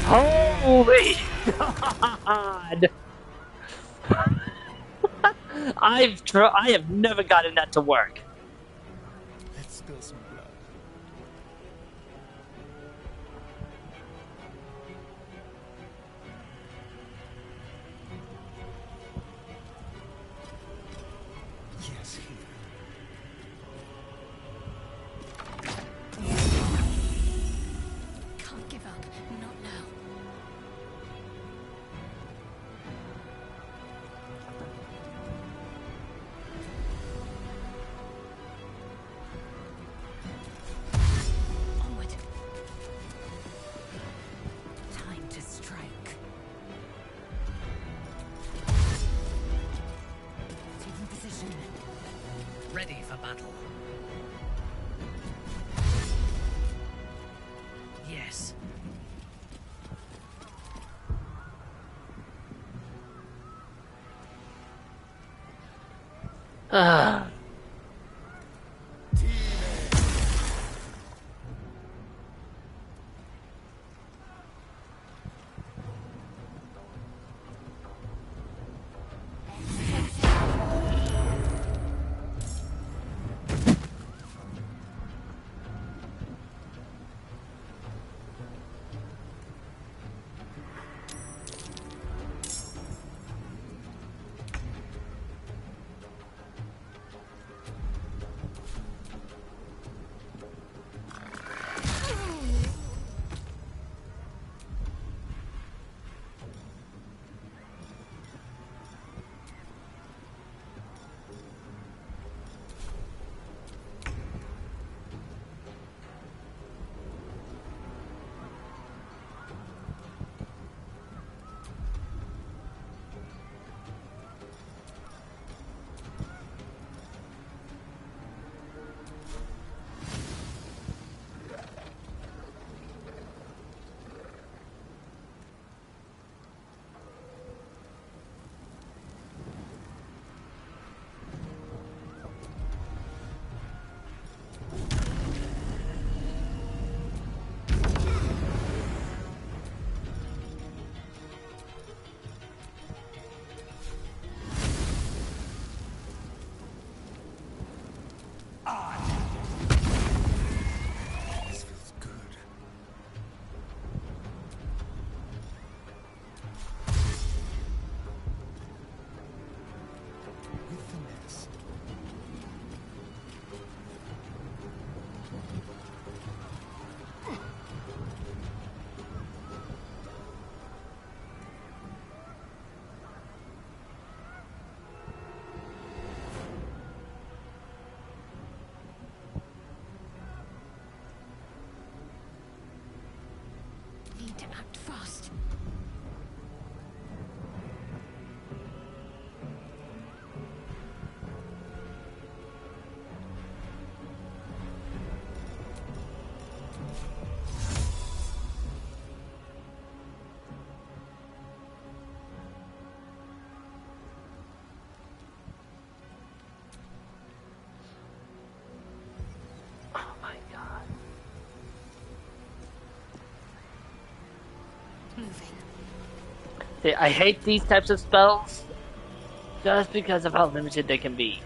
Holy God! I have never gotten that to work. Let's spill some blood. Yes, here. Can't give up. Not now. Onward. Time to strike. Taking position. Ready for battle. Yes. Ah. Fast. Oh my god. Moving. See, I hate these types of spells just because of how limited they can be.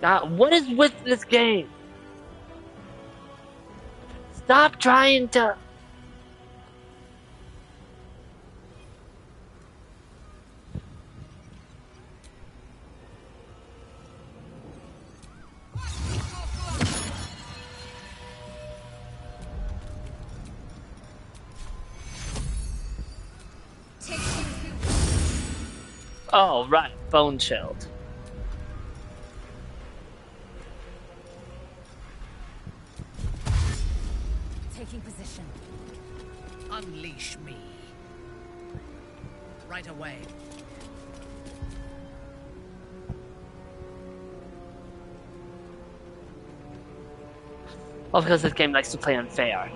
God, what is with this game? Stop trying to... Oh, right. Bone shield. Taking position. Unleash me. Right away. Well, because this game likes to play unfair.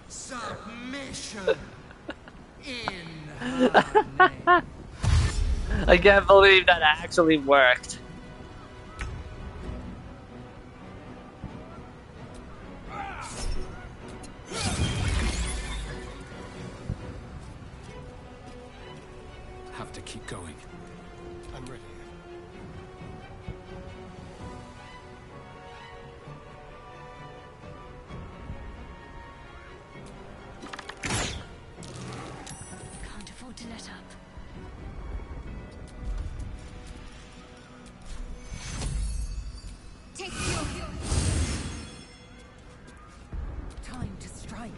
Submission in her name. I can't believe that actually worked. Have to keep going. I'm ready. Can't afford to let up. Take your time to strike.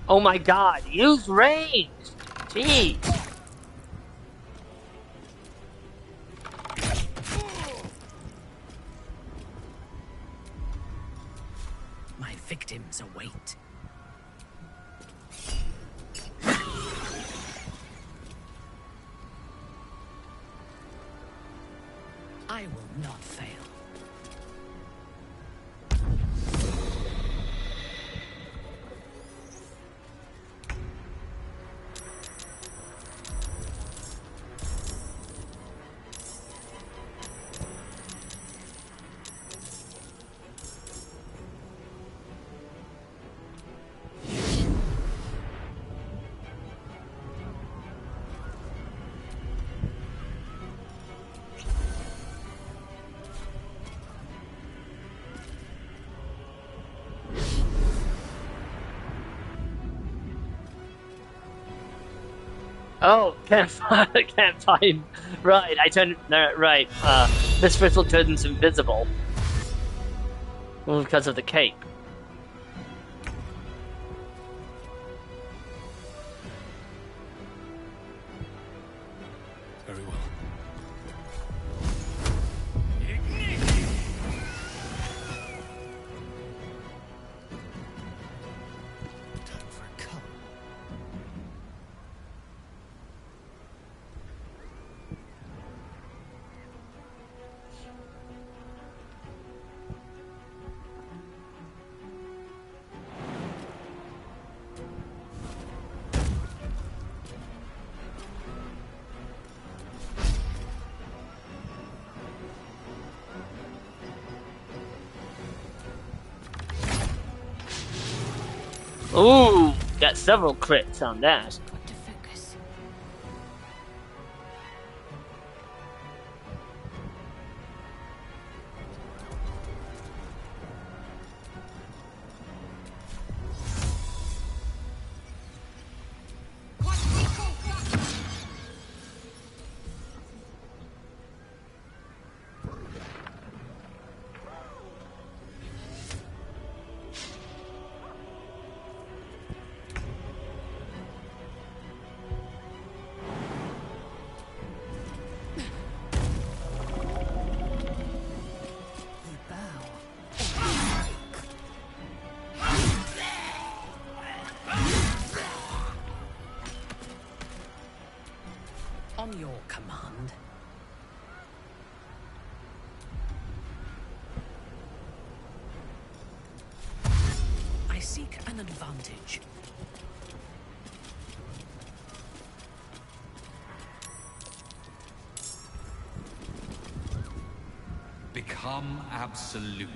Oh my god, use range! Jeez! My victims await. I will not fail. Oh, can't find. Right, I turned. Right, this crystal turns invisible. Well, because of the cape. Ooh, got several crits on that. On your command. I seek an advantage. Become absolute.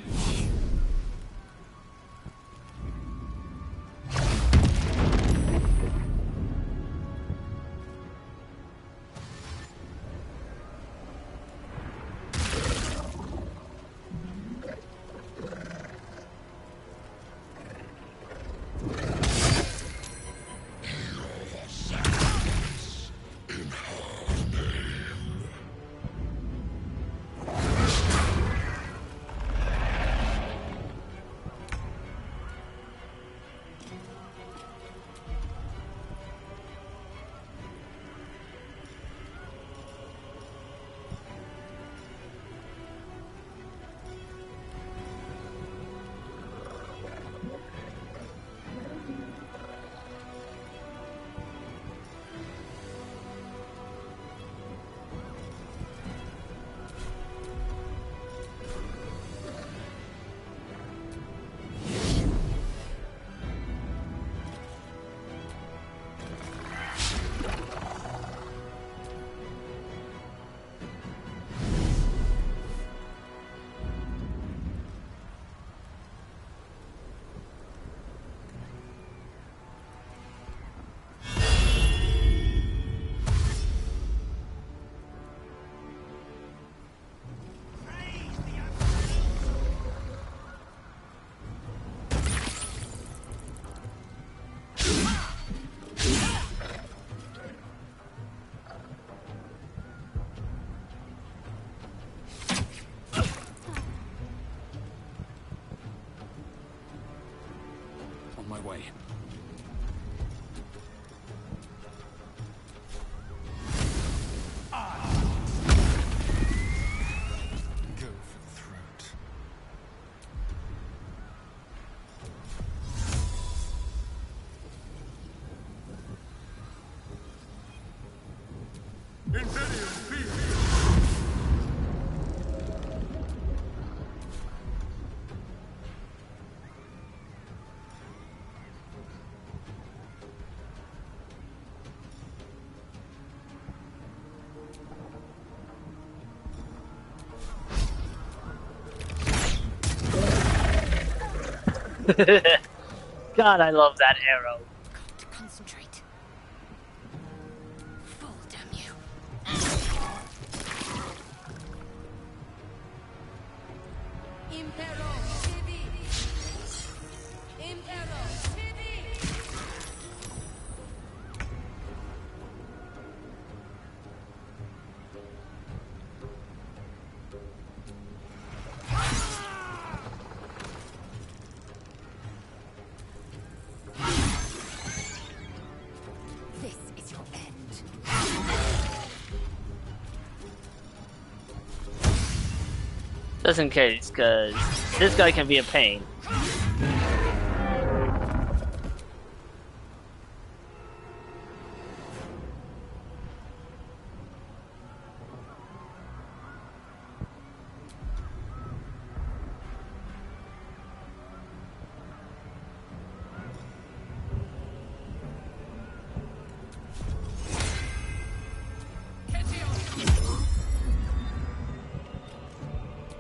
On my way. Go for the throat. God, I love that arrow. Got to concentrate. Full, damn you. Impero Civi. Impero Civi. This is your end. Just in case, because this guy can be a pain.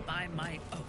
By my oath.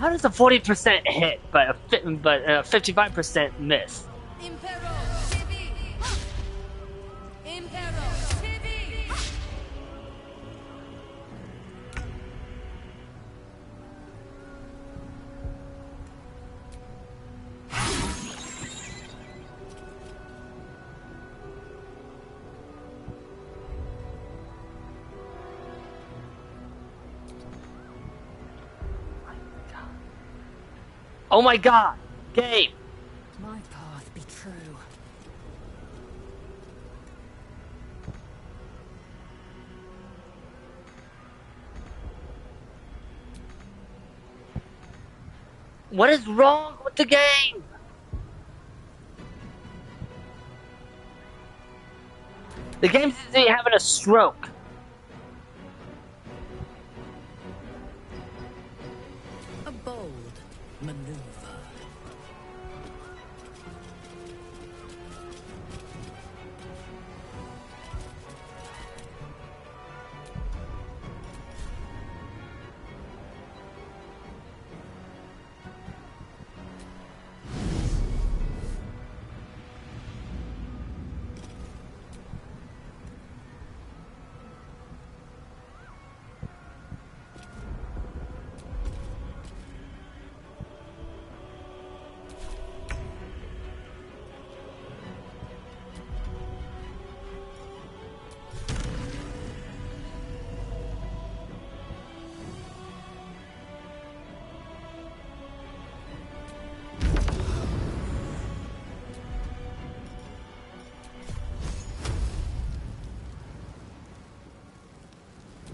How does a 40% hit, but a 55% miss? Oh my god! Game! My path be true. What is wrong with the game? The game seems to be having a stroke. A bold maneuver.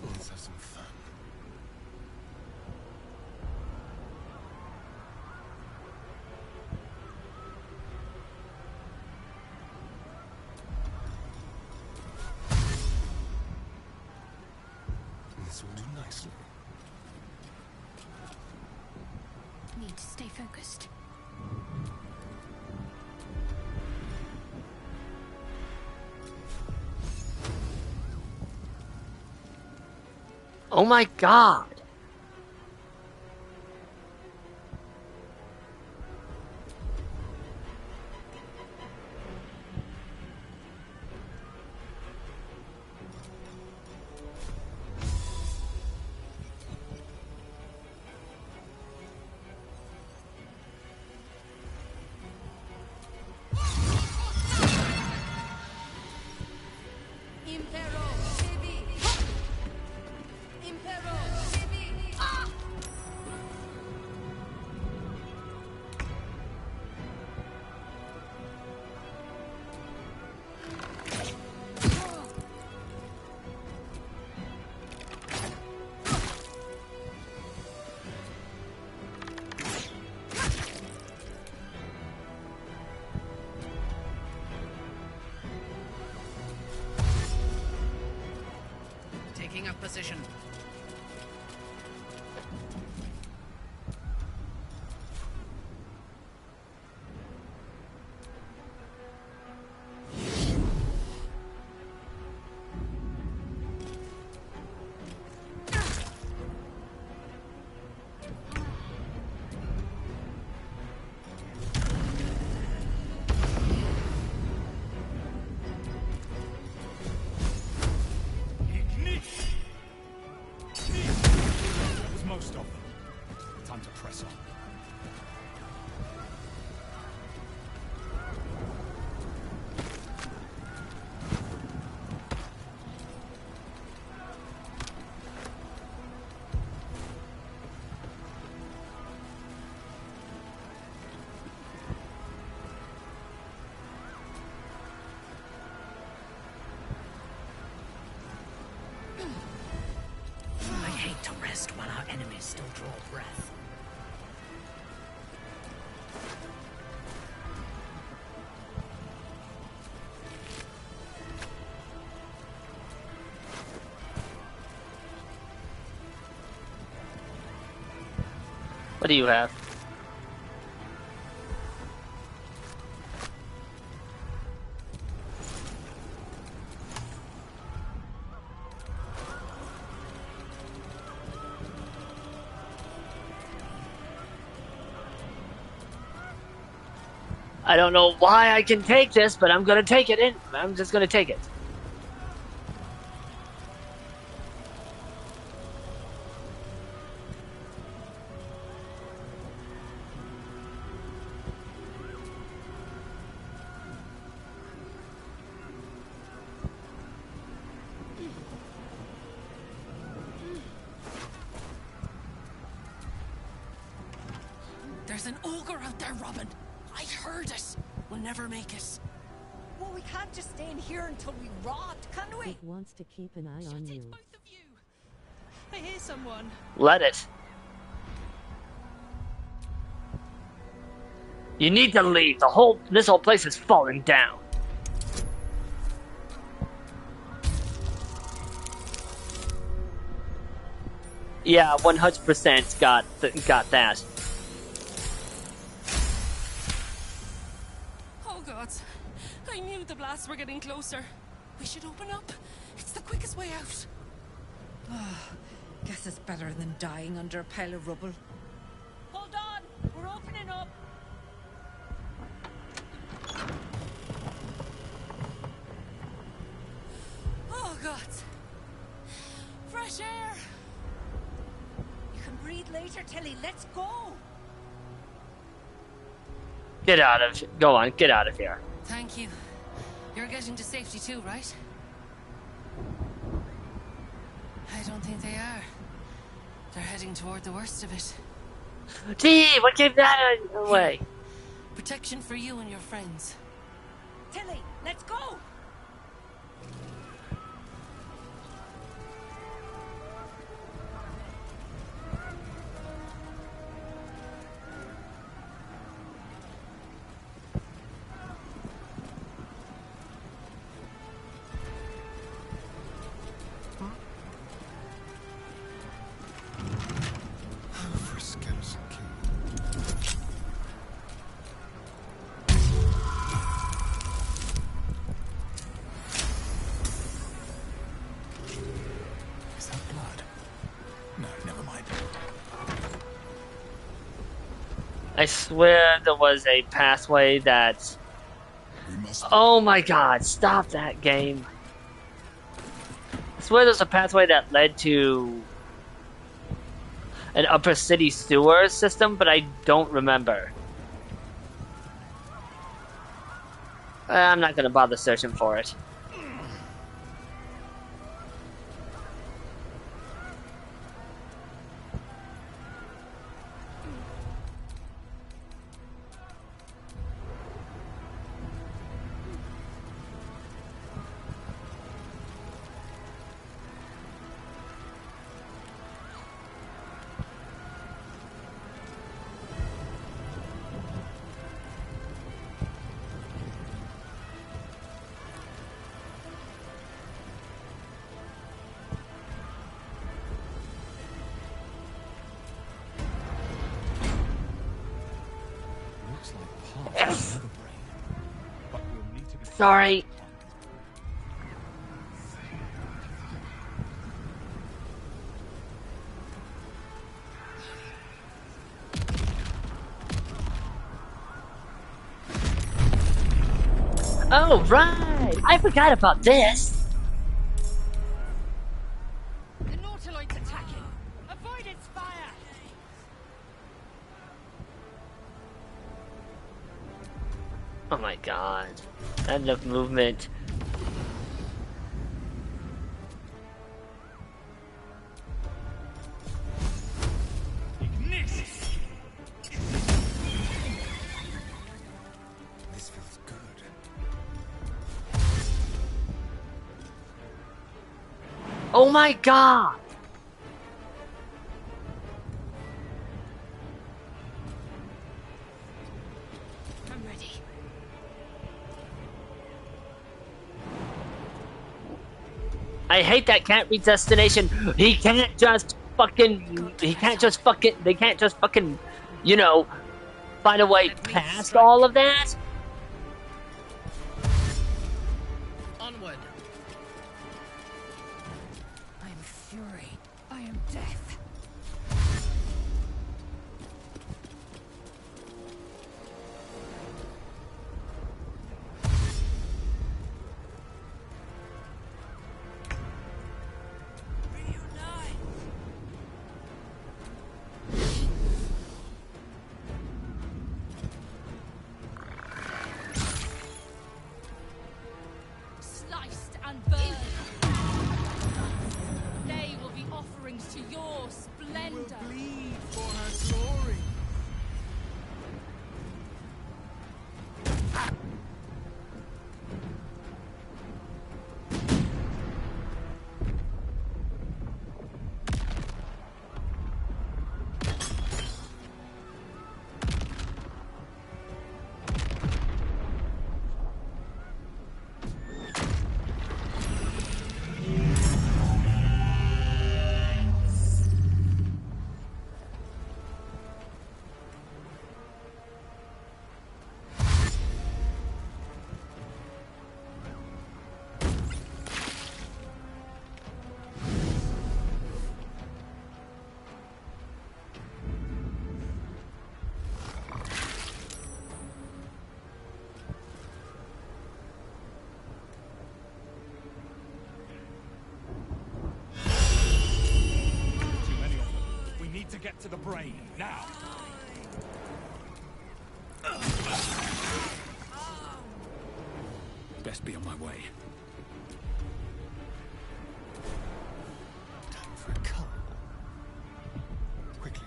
Let's have some fun. This will do nicely. Need to stay focused. Oh my god! Taking up position. That was most of them. Time to press on. I hate to rest while our enemies still draw breath. What do you have? I don't know why I can take this, but I'm gonna take it. I'm just gonna take it. There's an ogre out there, Robin. I heard it. We'll never make it. Well, we can't just stay in here until we rot, can we? It wants to keep an eye on you. Both of you. I hear someone. Let it. You need to leave. This whole place is falling down. Yeah, 100% got that. Oh God! I knew the blasts were getting closer. We should open up. It's the quickest way out. Guess it's better than dying under a pile of rubble. Hold on, we're opening up. Oh God! Fresh air. You can breathe later, Tilly. Let's go. Get out of here. Thank you. You're getting to safety too, right? I don't think they are. They're heading toward the worst of it. Gee, what gave that away? Protection for you and your friends. Tilly, let's go. I swear there was a pathway that... Oh my god, stop that game. I swear there's a pathway that led to an upper city sewer system, but I don't remember. I'm not gonna bother searching for it. Sorry. Oh, right! I forgot about this! The Nautiloid's attacking! Avoid its fire! Oh my god. Not enough movement. This feels good. Oh my god! I'm ready. I hate that can't reach destination. He can't just fucking, they can't just fucking, you know, find a way past all of that. Onward. I am fury. I am death. to the brain, now! Best be on my way. Time for a car. Quickly.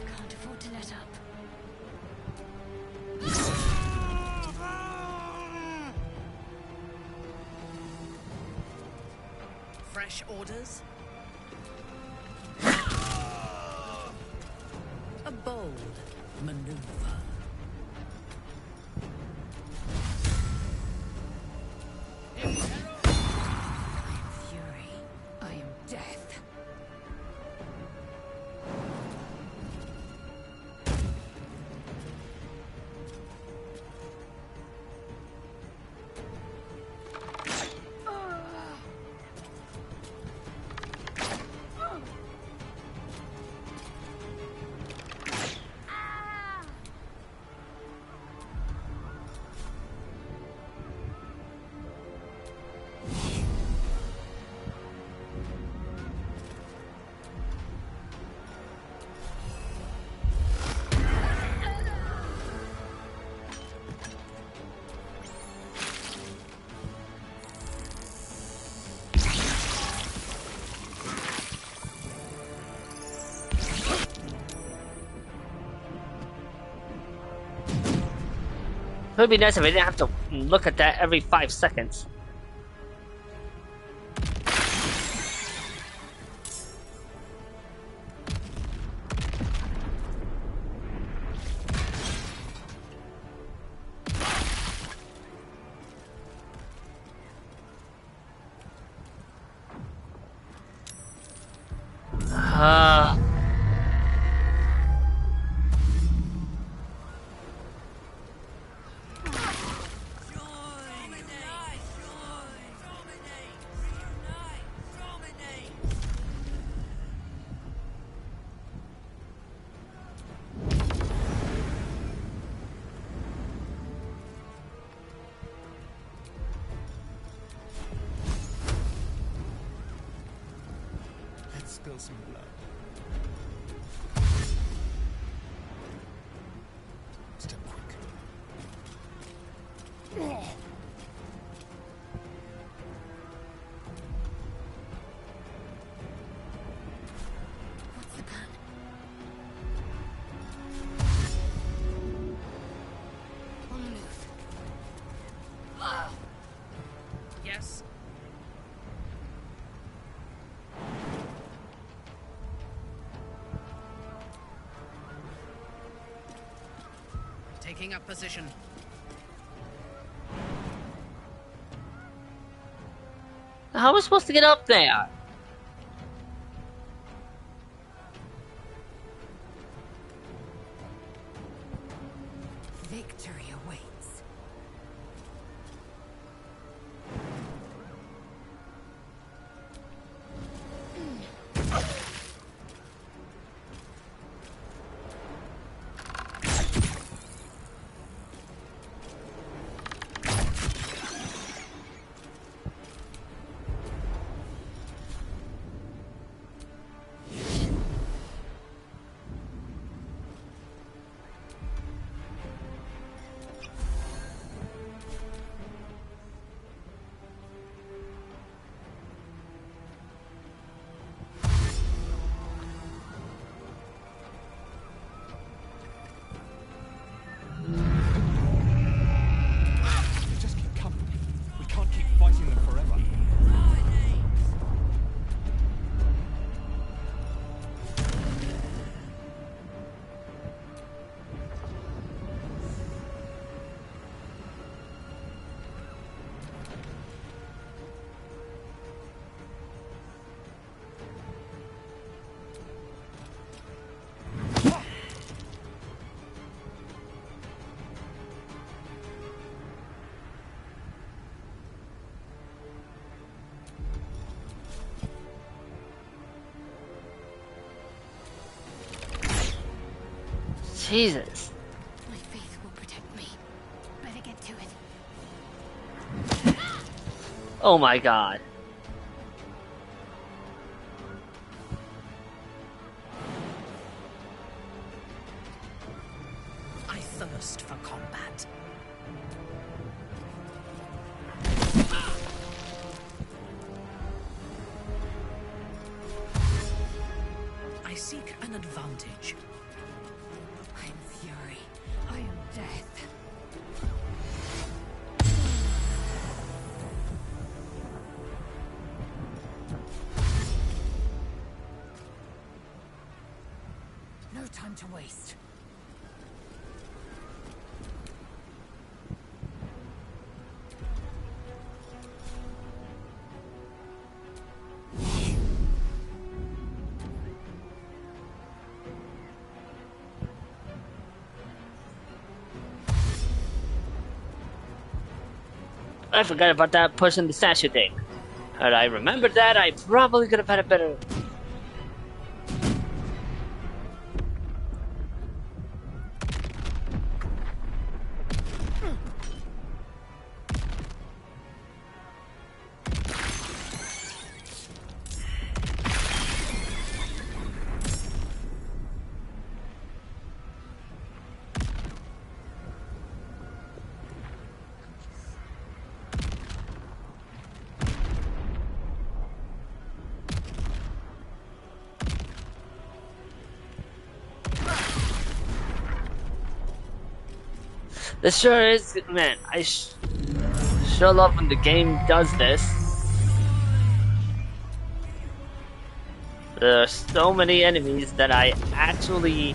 Can't afford to let up. Fresh orders? A bold maneuver. I am fury. I am death. It would be nice if I didn't have to look at that every 5 seconds. Let's spill some blood. Step quick. What's the plan? On the move. Yes. Taking up position. How was I supposed to get up there? Victory awaits. They just keep coming. We can't keep fighting them forever. Jesus. My faith will protect me. Better get to it. Oh my god. I thirst for combat. I seek an advantage. I am fury. I am death. No time to waste. I forgot about that pushing the statue thing. Had I remembered that, I probably could have had a better... This sure is, man, I sure love when the game does this. There are so many enemies that I actually...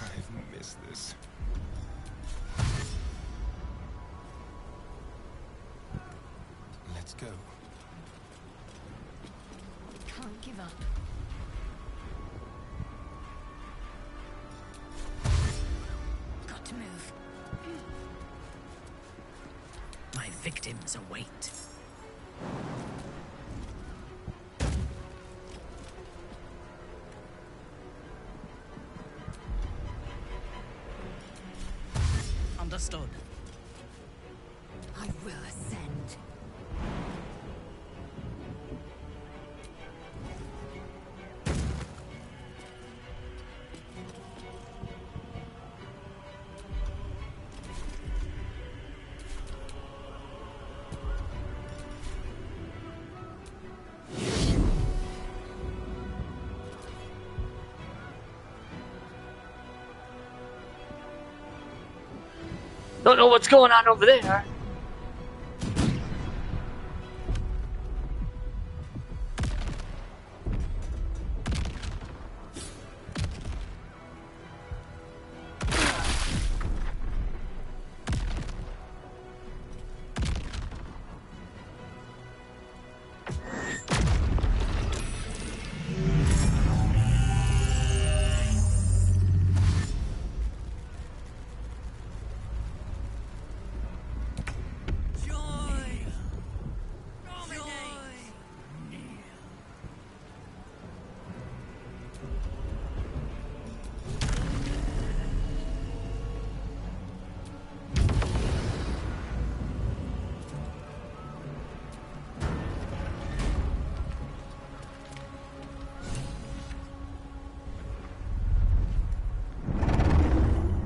I've missed this. Let's go. Can't give up. Got to move. My victims await. Understood. I will ascend. Don't know what's going on over there.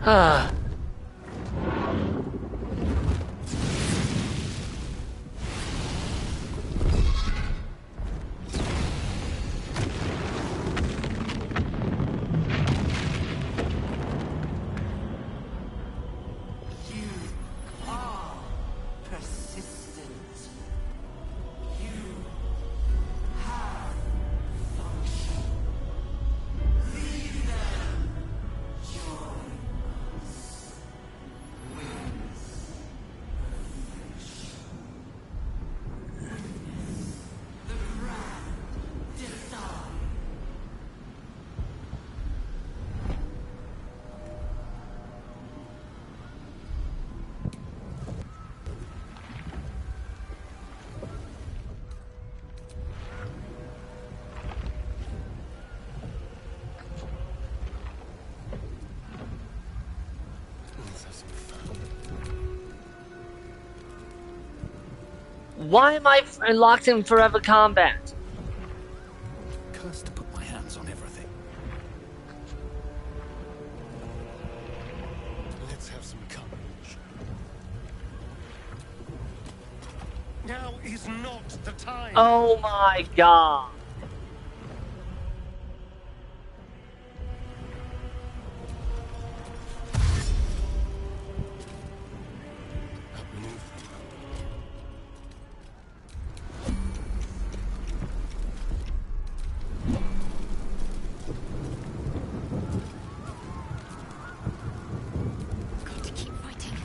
Ah. Why am I locked in forever combat? Cursed to put my hands on everything. Let's have some courage. Now is not the time. Oh my god. Got to keep fighting.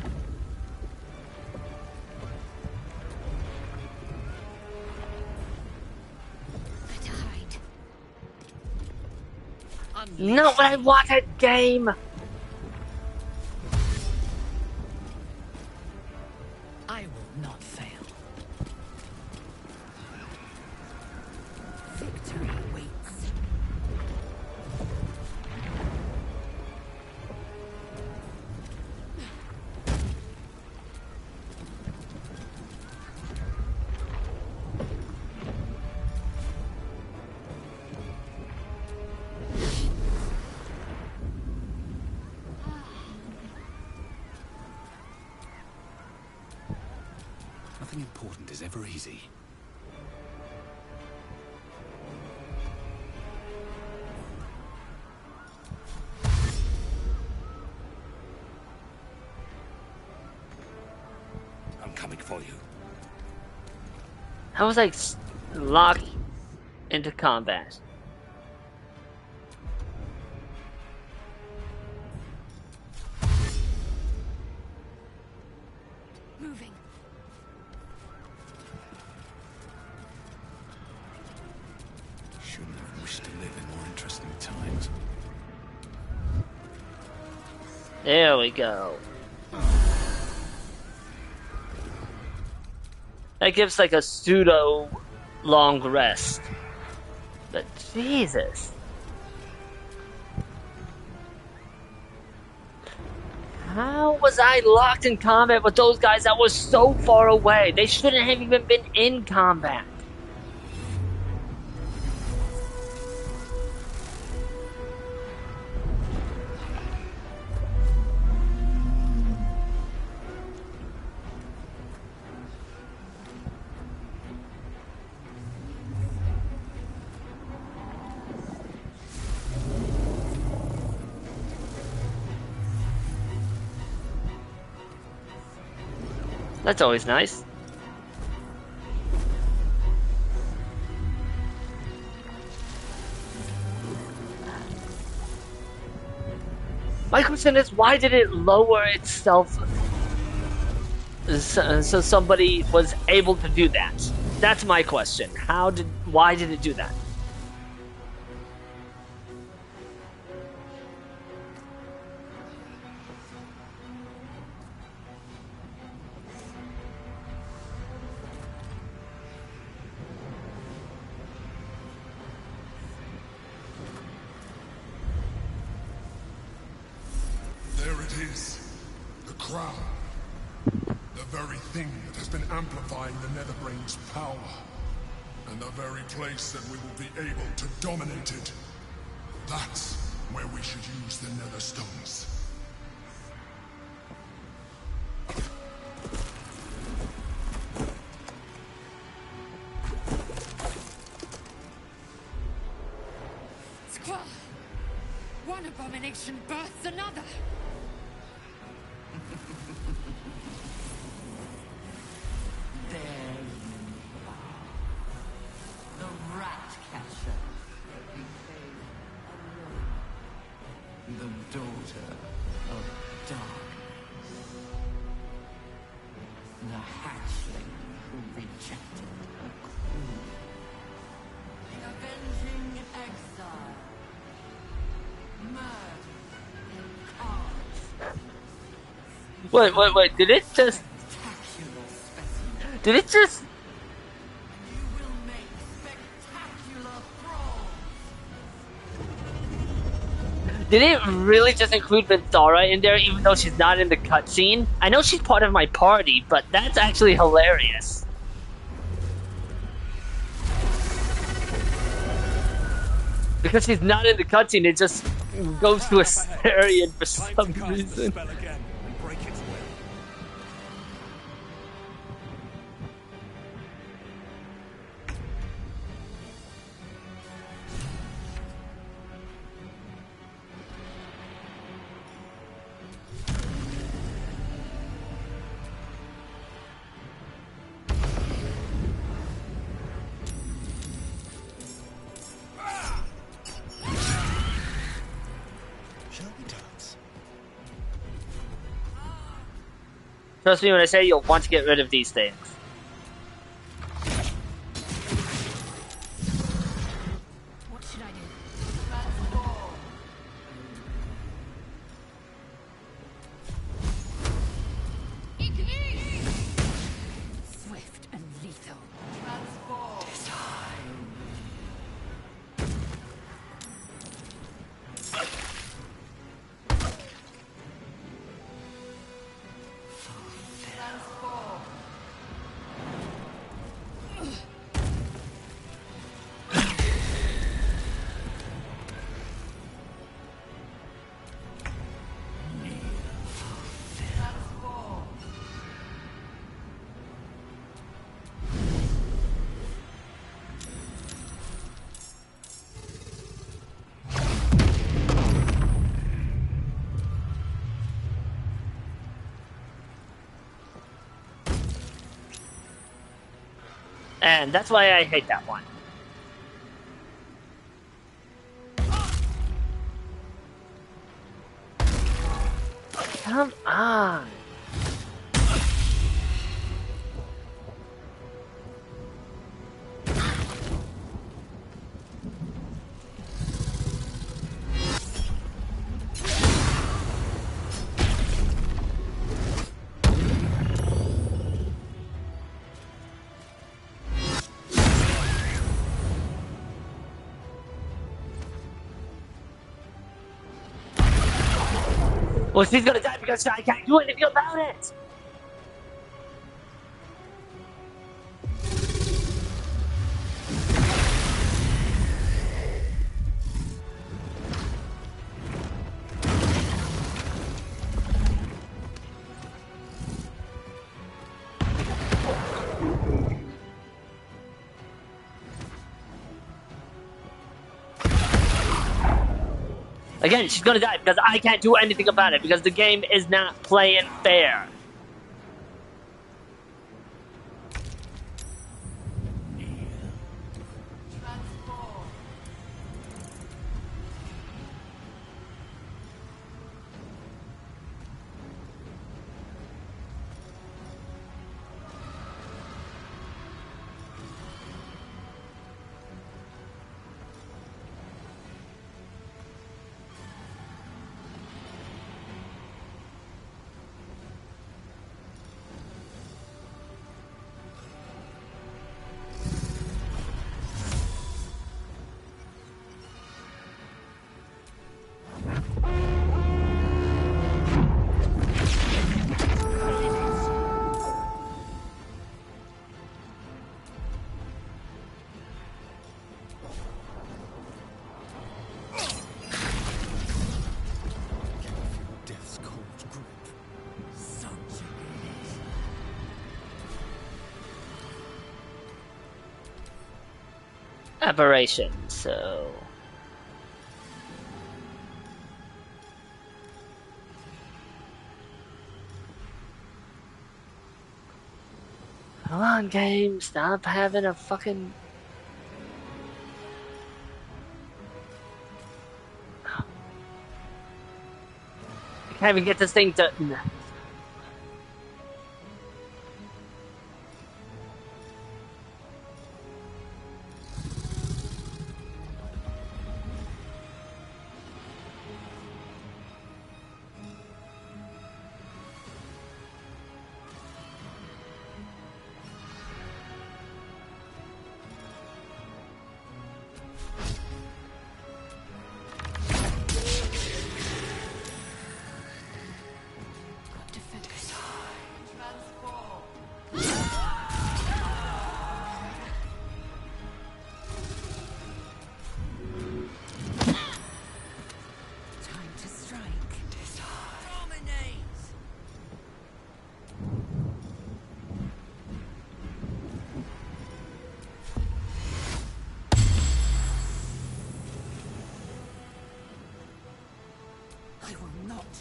Better hide. Not what I wanted, game! I will not fail. Victory waits. Nothing important is ever easy. I'm coming for you. I was like locked into combat. Moving. Shouldn't have wished to live in more interesting times. There we go. That gives like a pseudo long rest. But Jesus. How was I locked in combat with those guys that were so far away? They shouldn't have even been in combat. That's always nice. My question is, why did it lower itself so somebody was able to do that? That's my question. Why did it do that? There it is. The crown. The very thing that has been amplifying the Netherbrain's power. And the very place that we will be able to dominate it. That's where we should use the Nether Stones. Squall! One abomination births another! There you are. The rat catcher became the daughter of darkness. The hatchling who rejected a queen. The avenging exile. Murder. Wait, did it just... Did it just... Did it really just include Minthara in there, even though she's not in the cutscene? I know she's part of my party, but that's actually hilarious. Because she's not in the cutscene, it just goes to Astarion for some reason. Trust me when I say you'll want to get rid of these things. What should I do? Swift and lethal. And that's why I hate that one. Come on. Well, she's gonna die because I can't do anything about it! Again, she's gonna die because I can't do anything about it because the game is not playing fair. Aberration, so... Come on, game, stop having a fucking... I can't even get this thing done.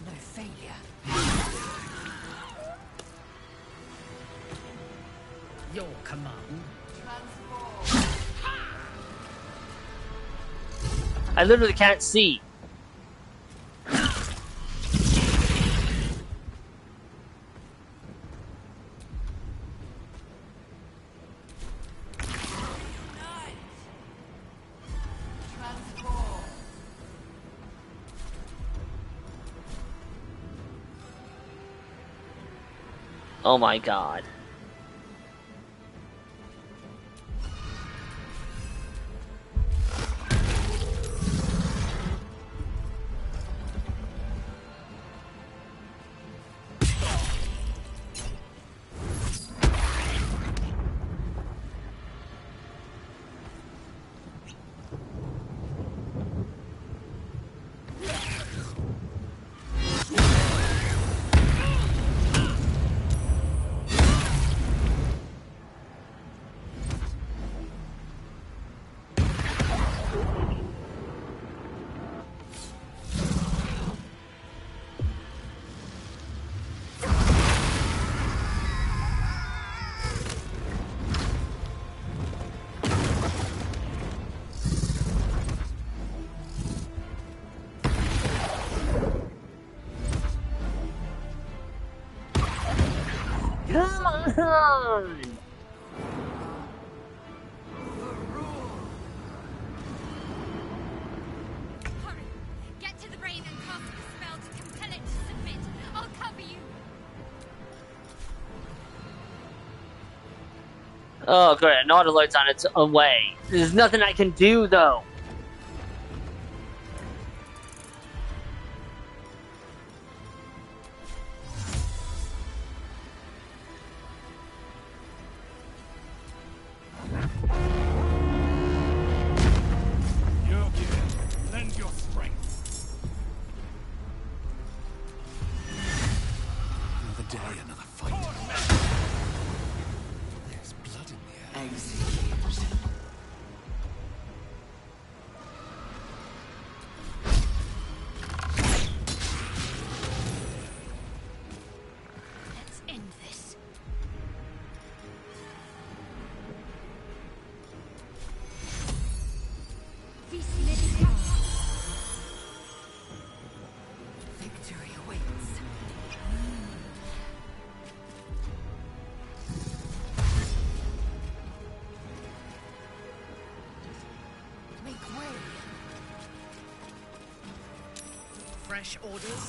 want no failure. Your command. I literally can't see. Oh my god. Come on! Hurry! Get to the brain and cast the spell to compel it to submit. I'll cover you. Oh, great. An auto alert's on its way. There's nothing I can do, though. Lend your strength. Another day, another fight. There's blood in the air. Execute. Let's end this. Victory awaits. Make way. Fresh orders?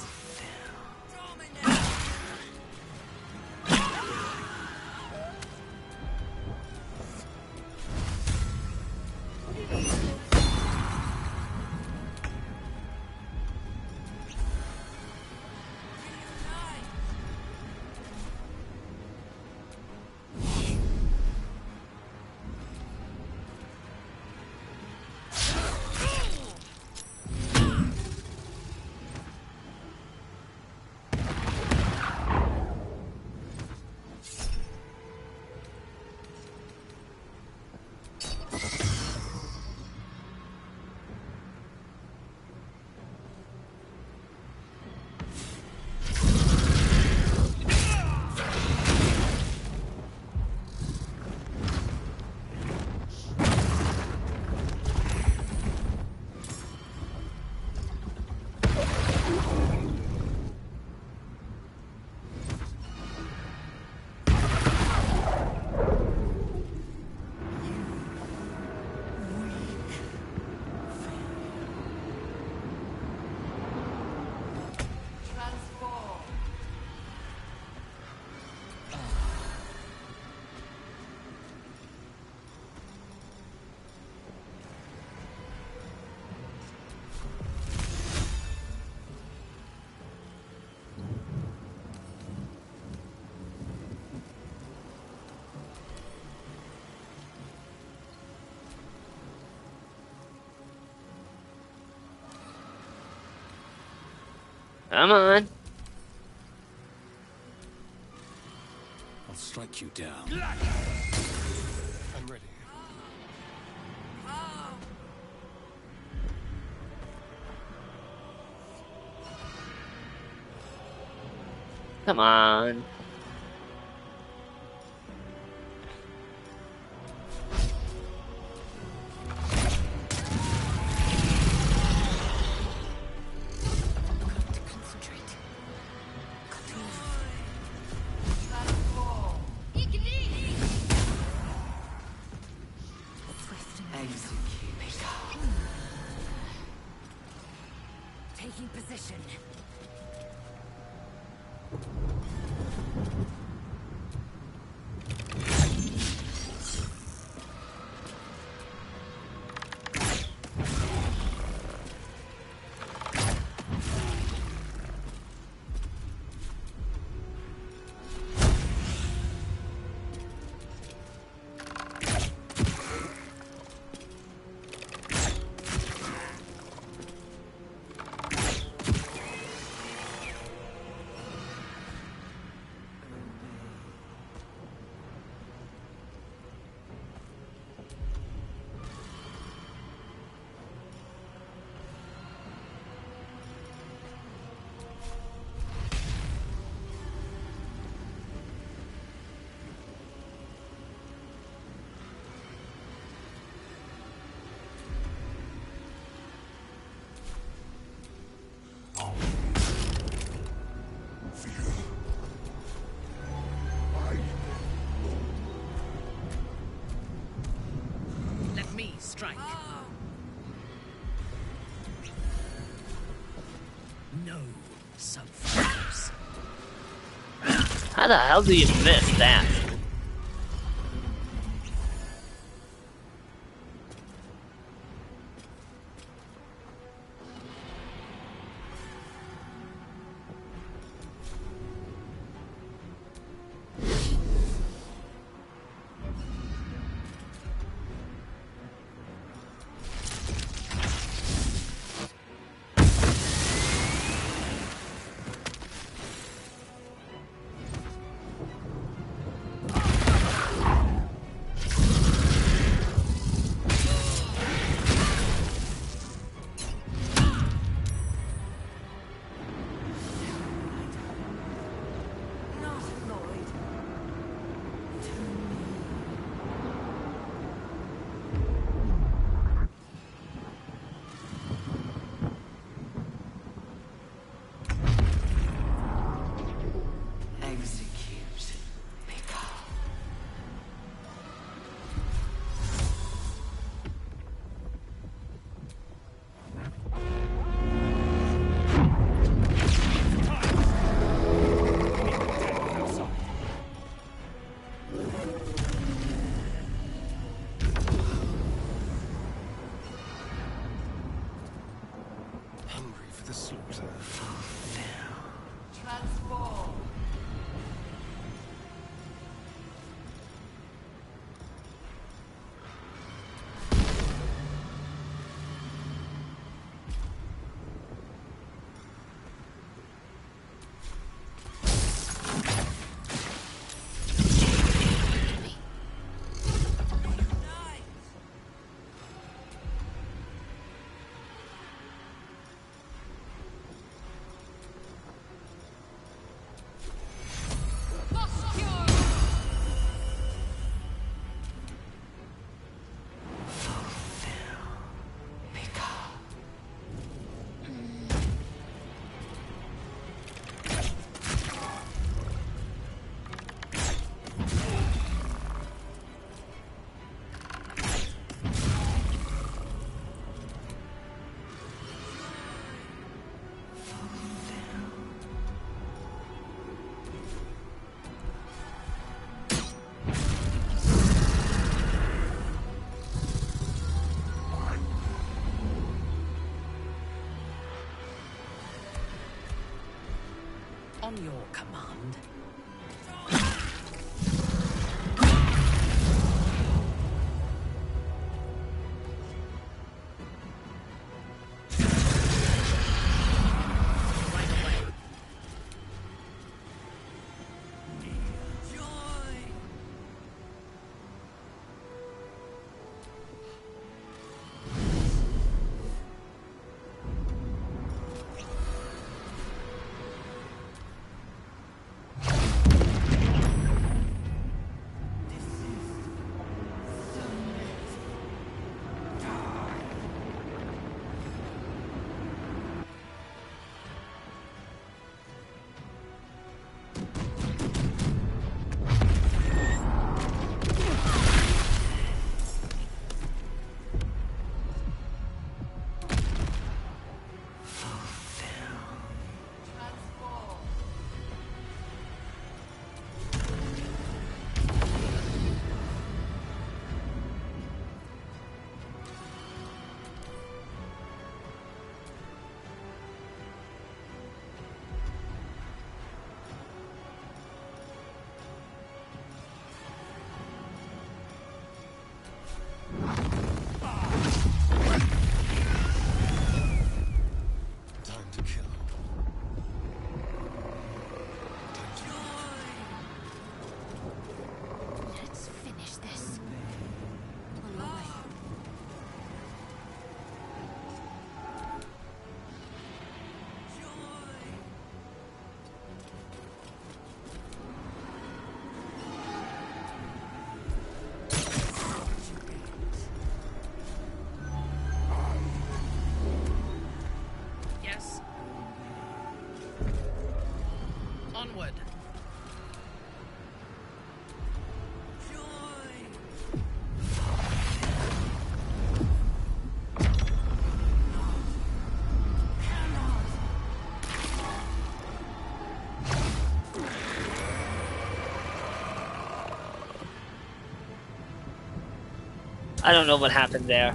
Come on. I'll strike you down. I'm ready. Come on. Taking position. Let me strike. No subterfuges. How the hell do you miss that? Hungry for the slaughter. Transform. On your command. forward. I don't know what happened there.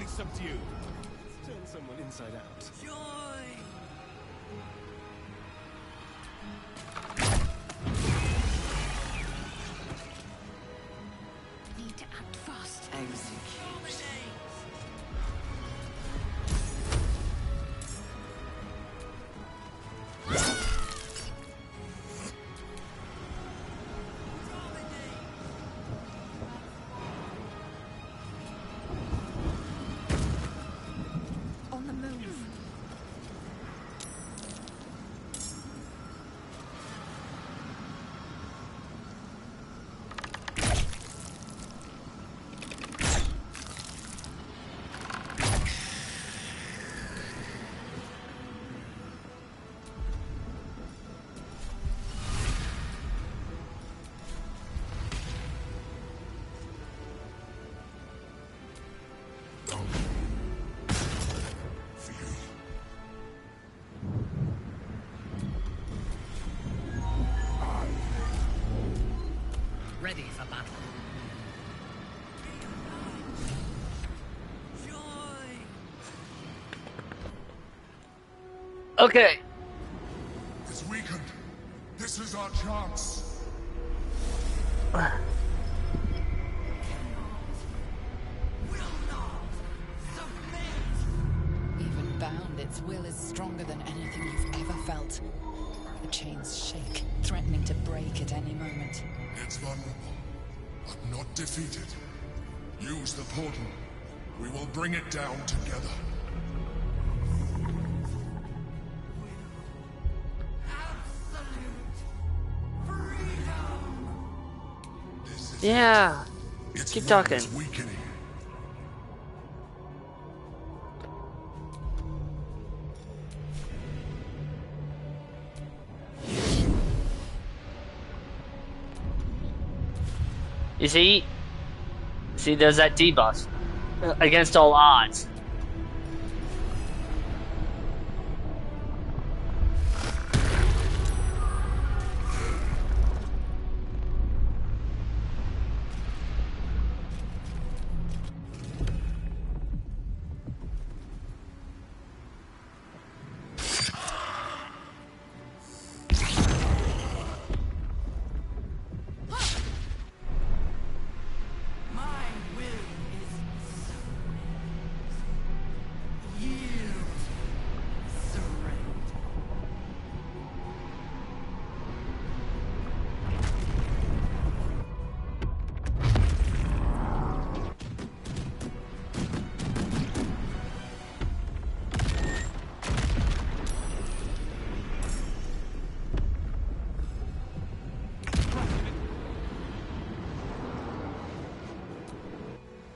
Subdued. Turn someone inside out. Need to act fast. Execute. On the move. Ready for battle. Okay. It's weakened. This is our chance. Even bound, its will is stronger than anything you've ever felt. The chains shake, threatening to break at any moment. It's vulnerable, but not defeated. Use the portal. We will bring it down together. Yeah. Keep talking. Weakening. You see? See, there's that debuff. Against all odds.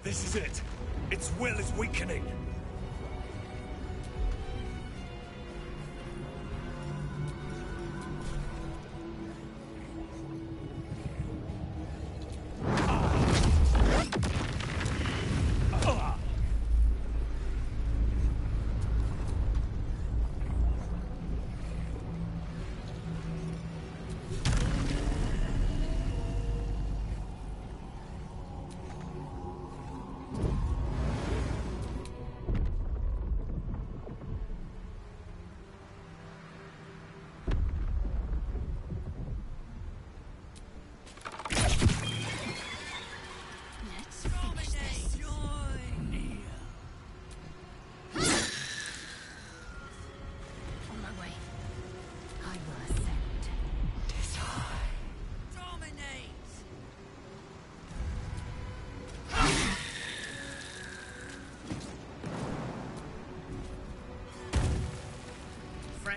This is it. Its will is weakening.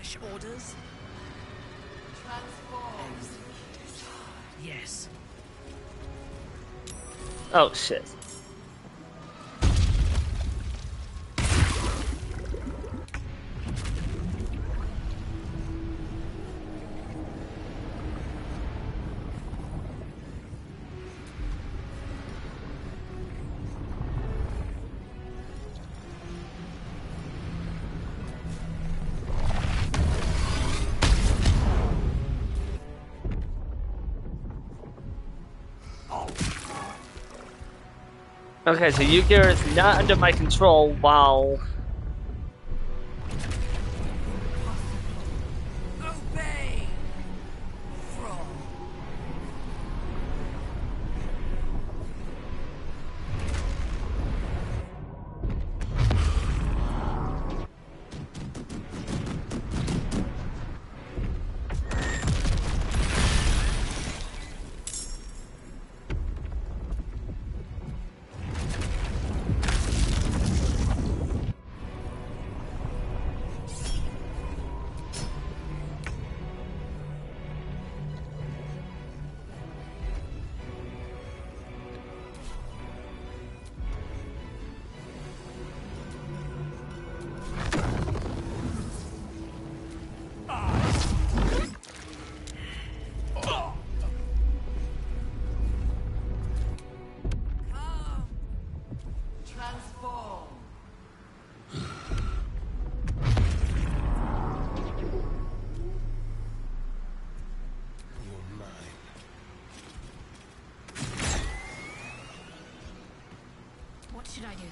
fresh orders? Yes. Oh shit. Okay, so Yukir is not under my control while... Obey! From. What should I do?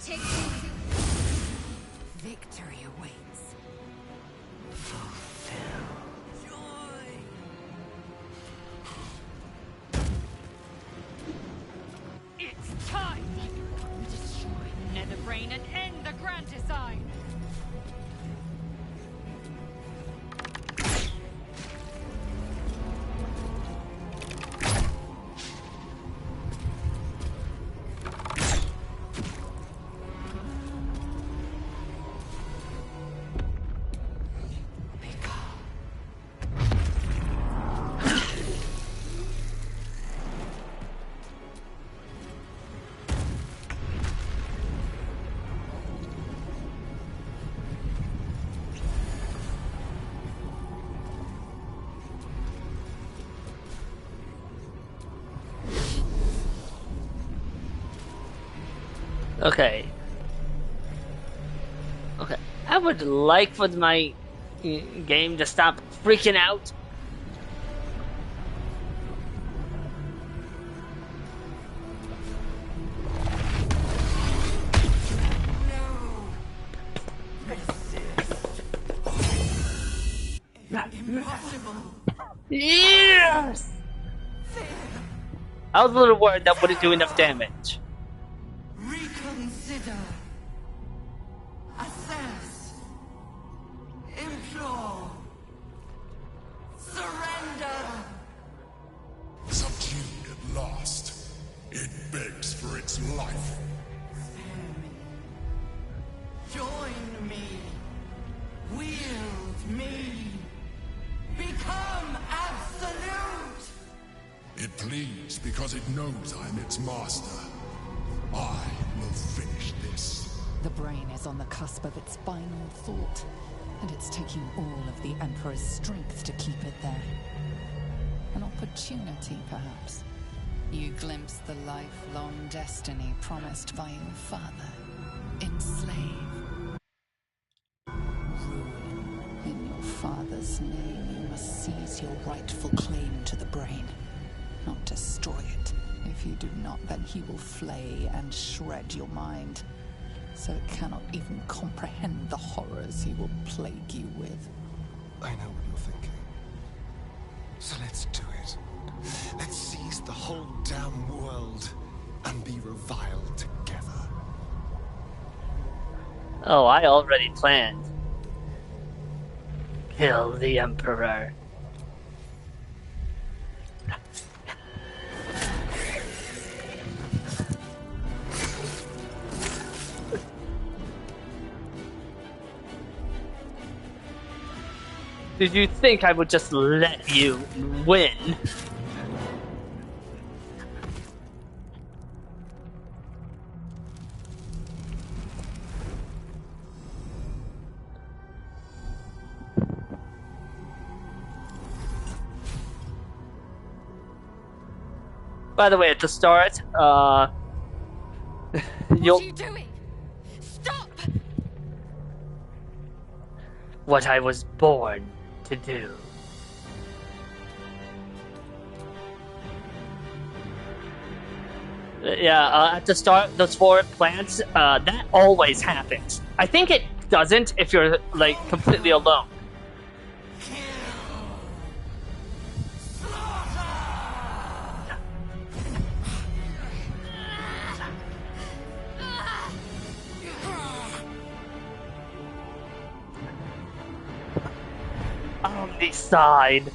Take me to Victory awaits. It's time! Destroy the Netherbrain and end the Grand Design! Okay. Okay. I would like for my game to stop freaking out. Impossible. Yes! I was a little worried that wouldn't do enough damage. Reconsider. Assess. Implore. Surrender. Subdued at last, it begs for its life. Join me. Wield me. Become absolute. It pleads because it knows I'm its master. I will finish this. The brain is on the cusp of its final thought, and it's taking all of the Emperor's strength to keep it there. An opportunity, perhaps. You glimpse the lifelong destiny promised by your father. Enslave. Ruin. In your father's name, you must seize your rightful claim to the brain, not destroy it. If you do not, then he will flay and shred your mind, so it cannot even comprehend the horrors he will plague you with. I know what you're thinking. So let's do it. Let's seize the whole damn world and be reviled together. Oh, I already planned. Kill the Emperor. Did you think I would just let you win? By the way, at the start, What are you doing? Stop! What I was born to do. Yeah, at the start, those 4 plants, that always happens. I think it doesn't if you're, like, completely alone. Omnicide.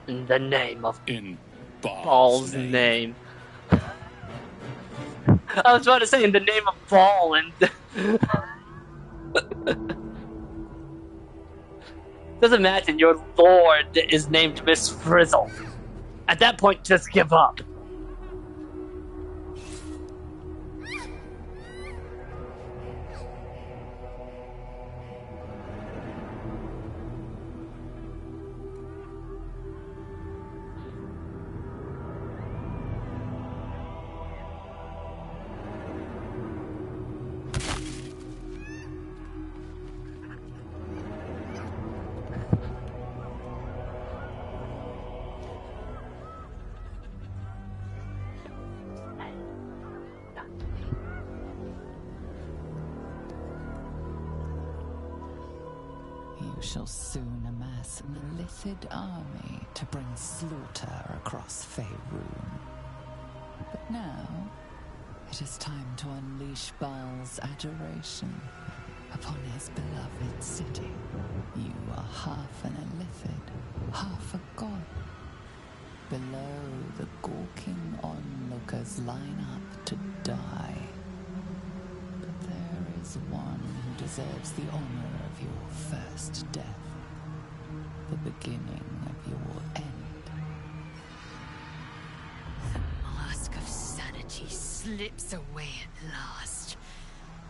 In the name of Baal's name. I was about to say in the name of Baal and just imagine your lord is named Miss Frizzle. At that point, just give up. You shall soon amass an illithid army to bring slaughter across Faerun. But now, it is time to unleash Baal's adoration upon his beloved city. You are half an illithid, half a god. Below, the gawking onlookers line up to die. But there is one who deserves the honor of your first death, the beginning of your end. The mask of sanity slips away at last.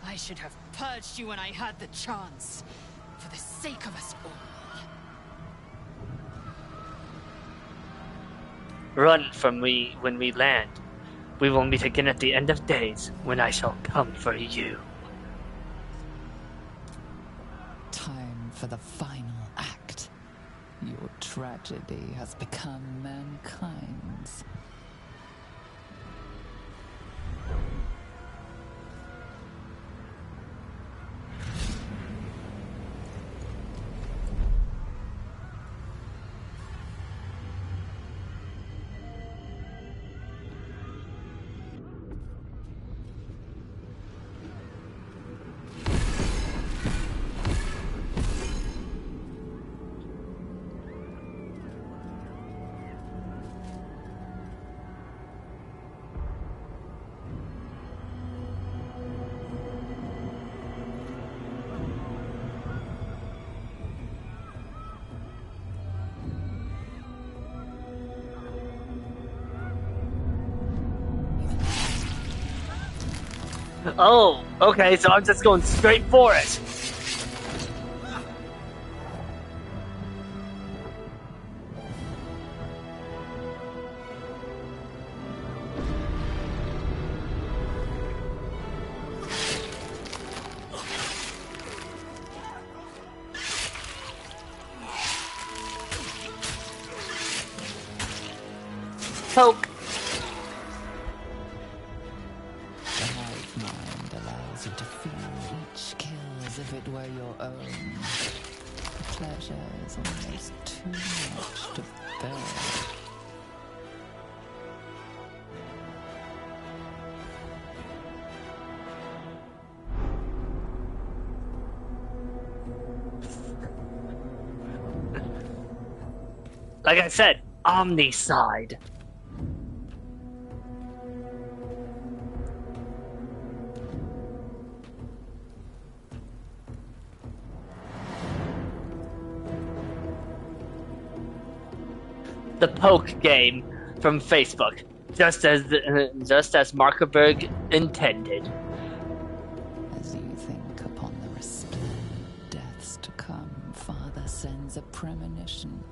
I should have purged you when I had the chance, for the sake of us all. Run from me when we land. We will meet again at the end of days, when I shall come for you. Time for the final act. Your tragedy has become mankind's. Oh, okay, so I'm just going straight for it. Poke. The hive mind allows you to feel each kill as if it were your own. The pleasure is almost too much to bear. Like I said, Omnicide. The poke game from Facebook, just as Markerberg intended. As you think upon the resplendent deaths to come, Father sends a premonition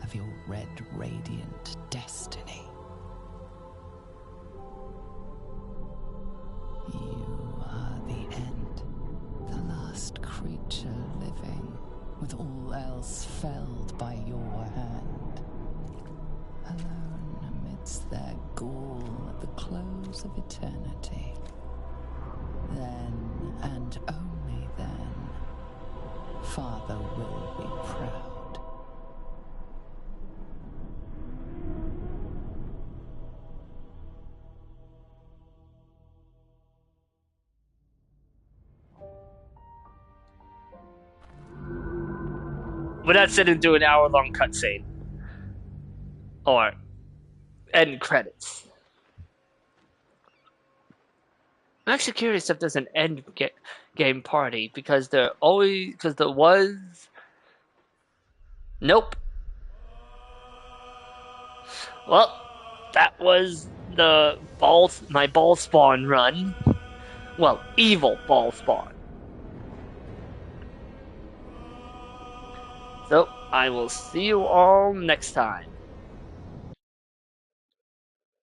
of your red radiant destiny. You are the end, the last creature living, with all else felled by your hand. Alone amidst their gall at the close of eternity. Then, and only then, Father will be proud. But that's it into an hour-long cutscene. Or end credits. I'm actually curious if there's an end game party, because there was. Nope. Well, that was my ball spawn run. Well, evil ball spawn. So I will see you all next time.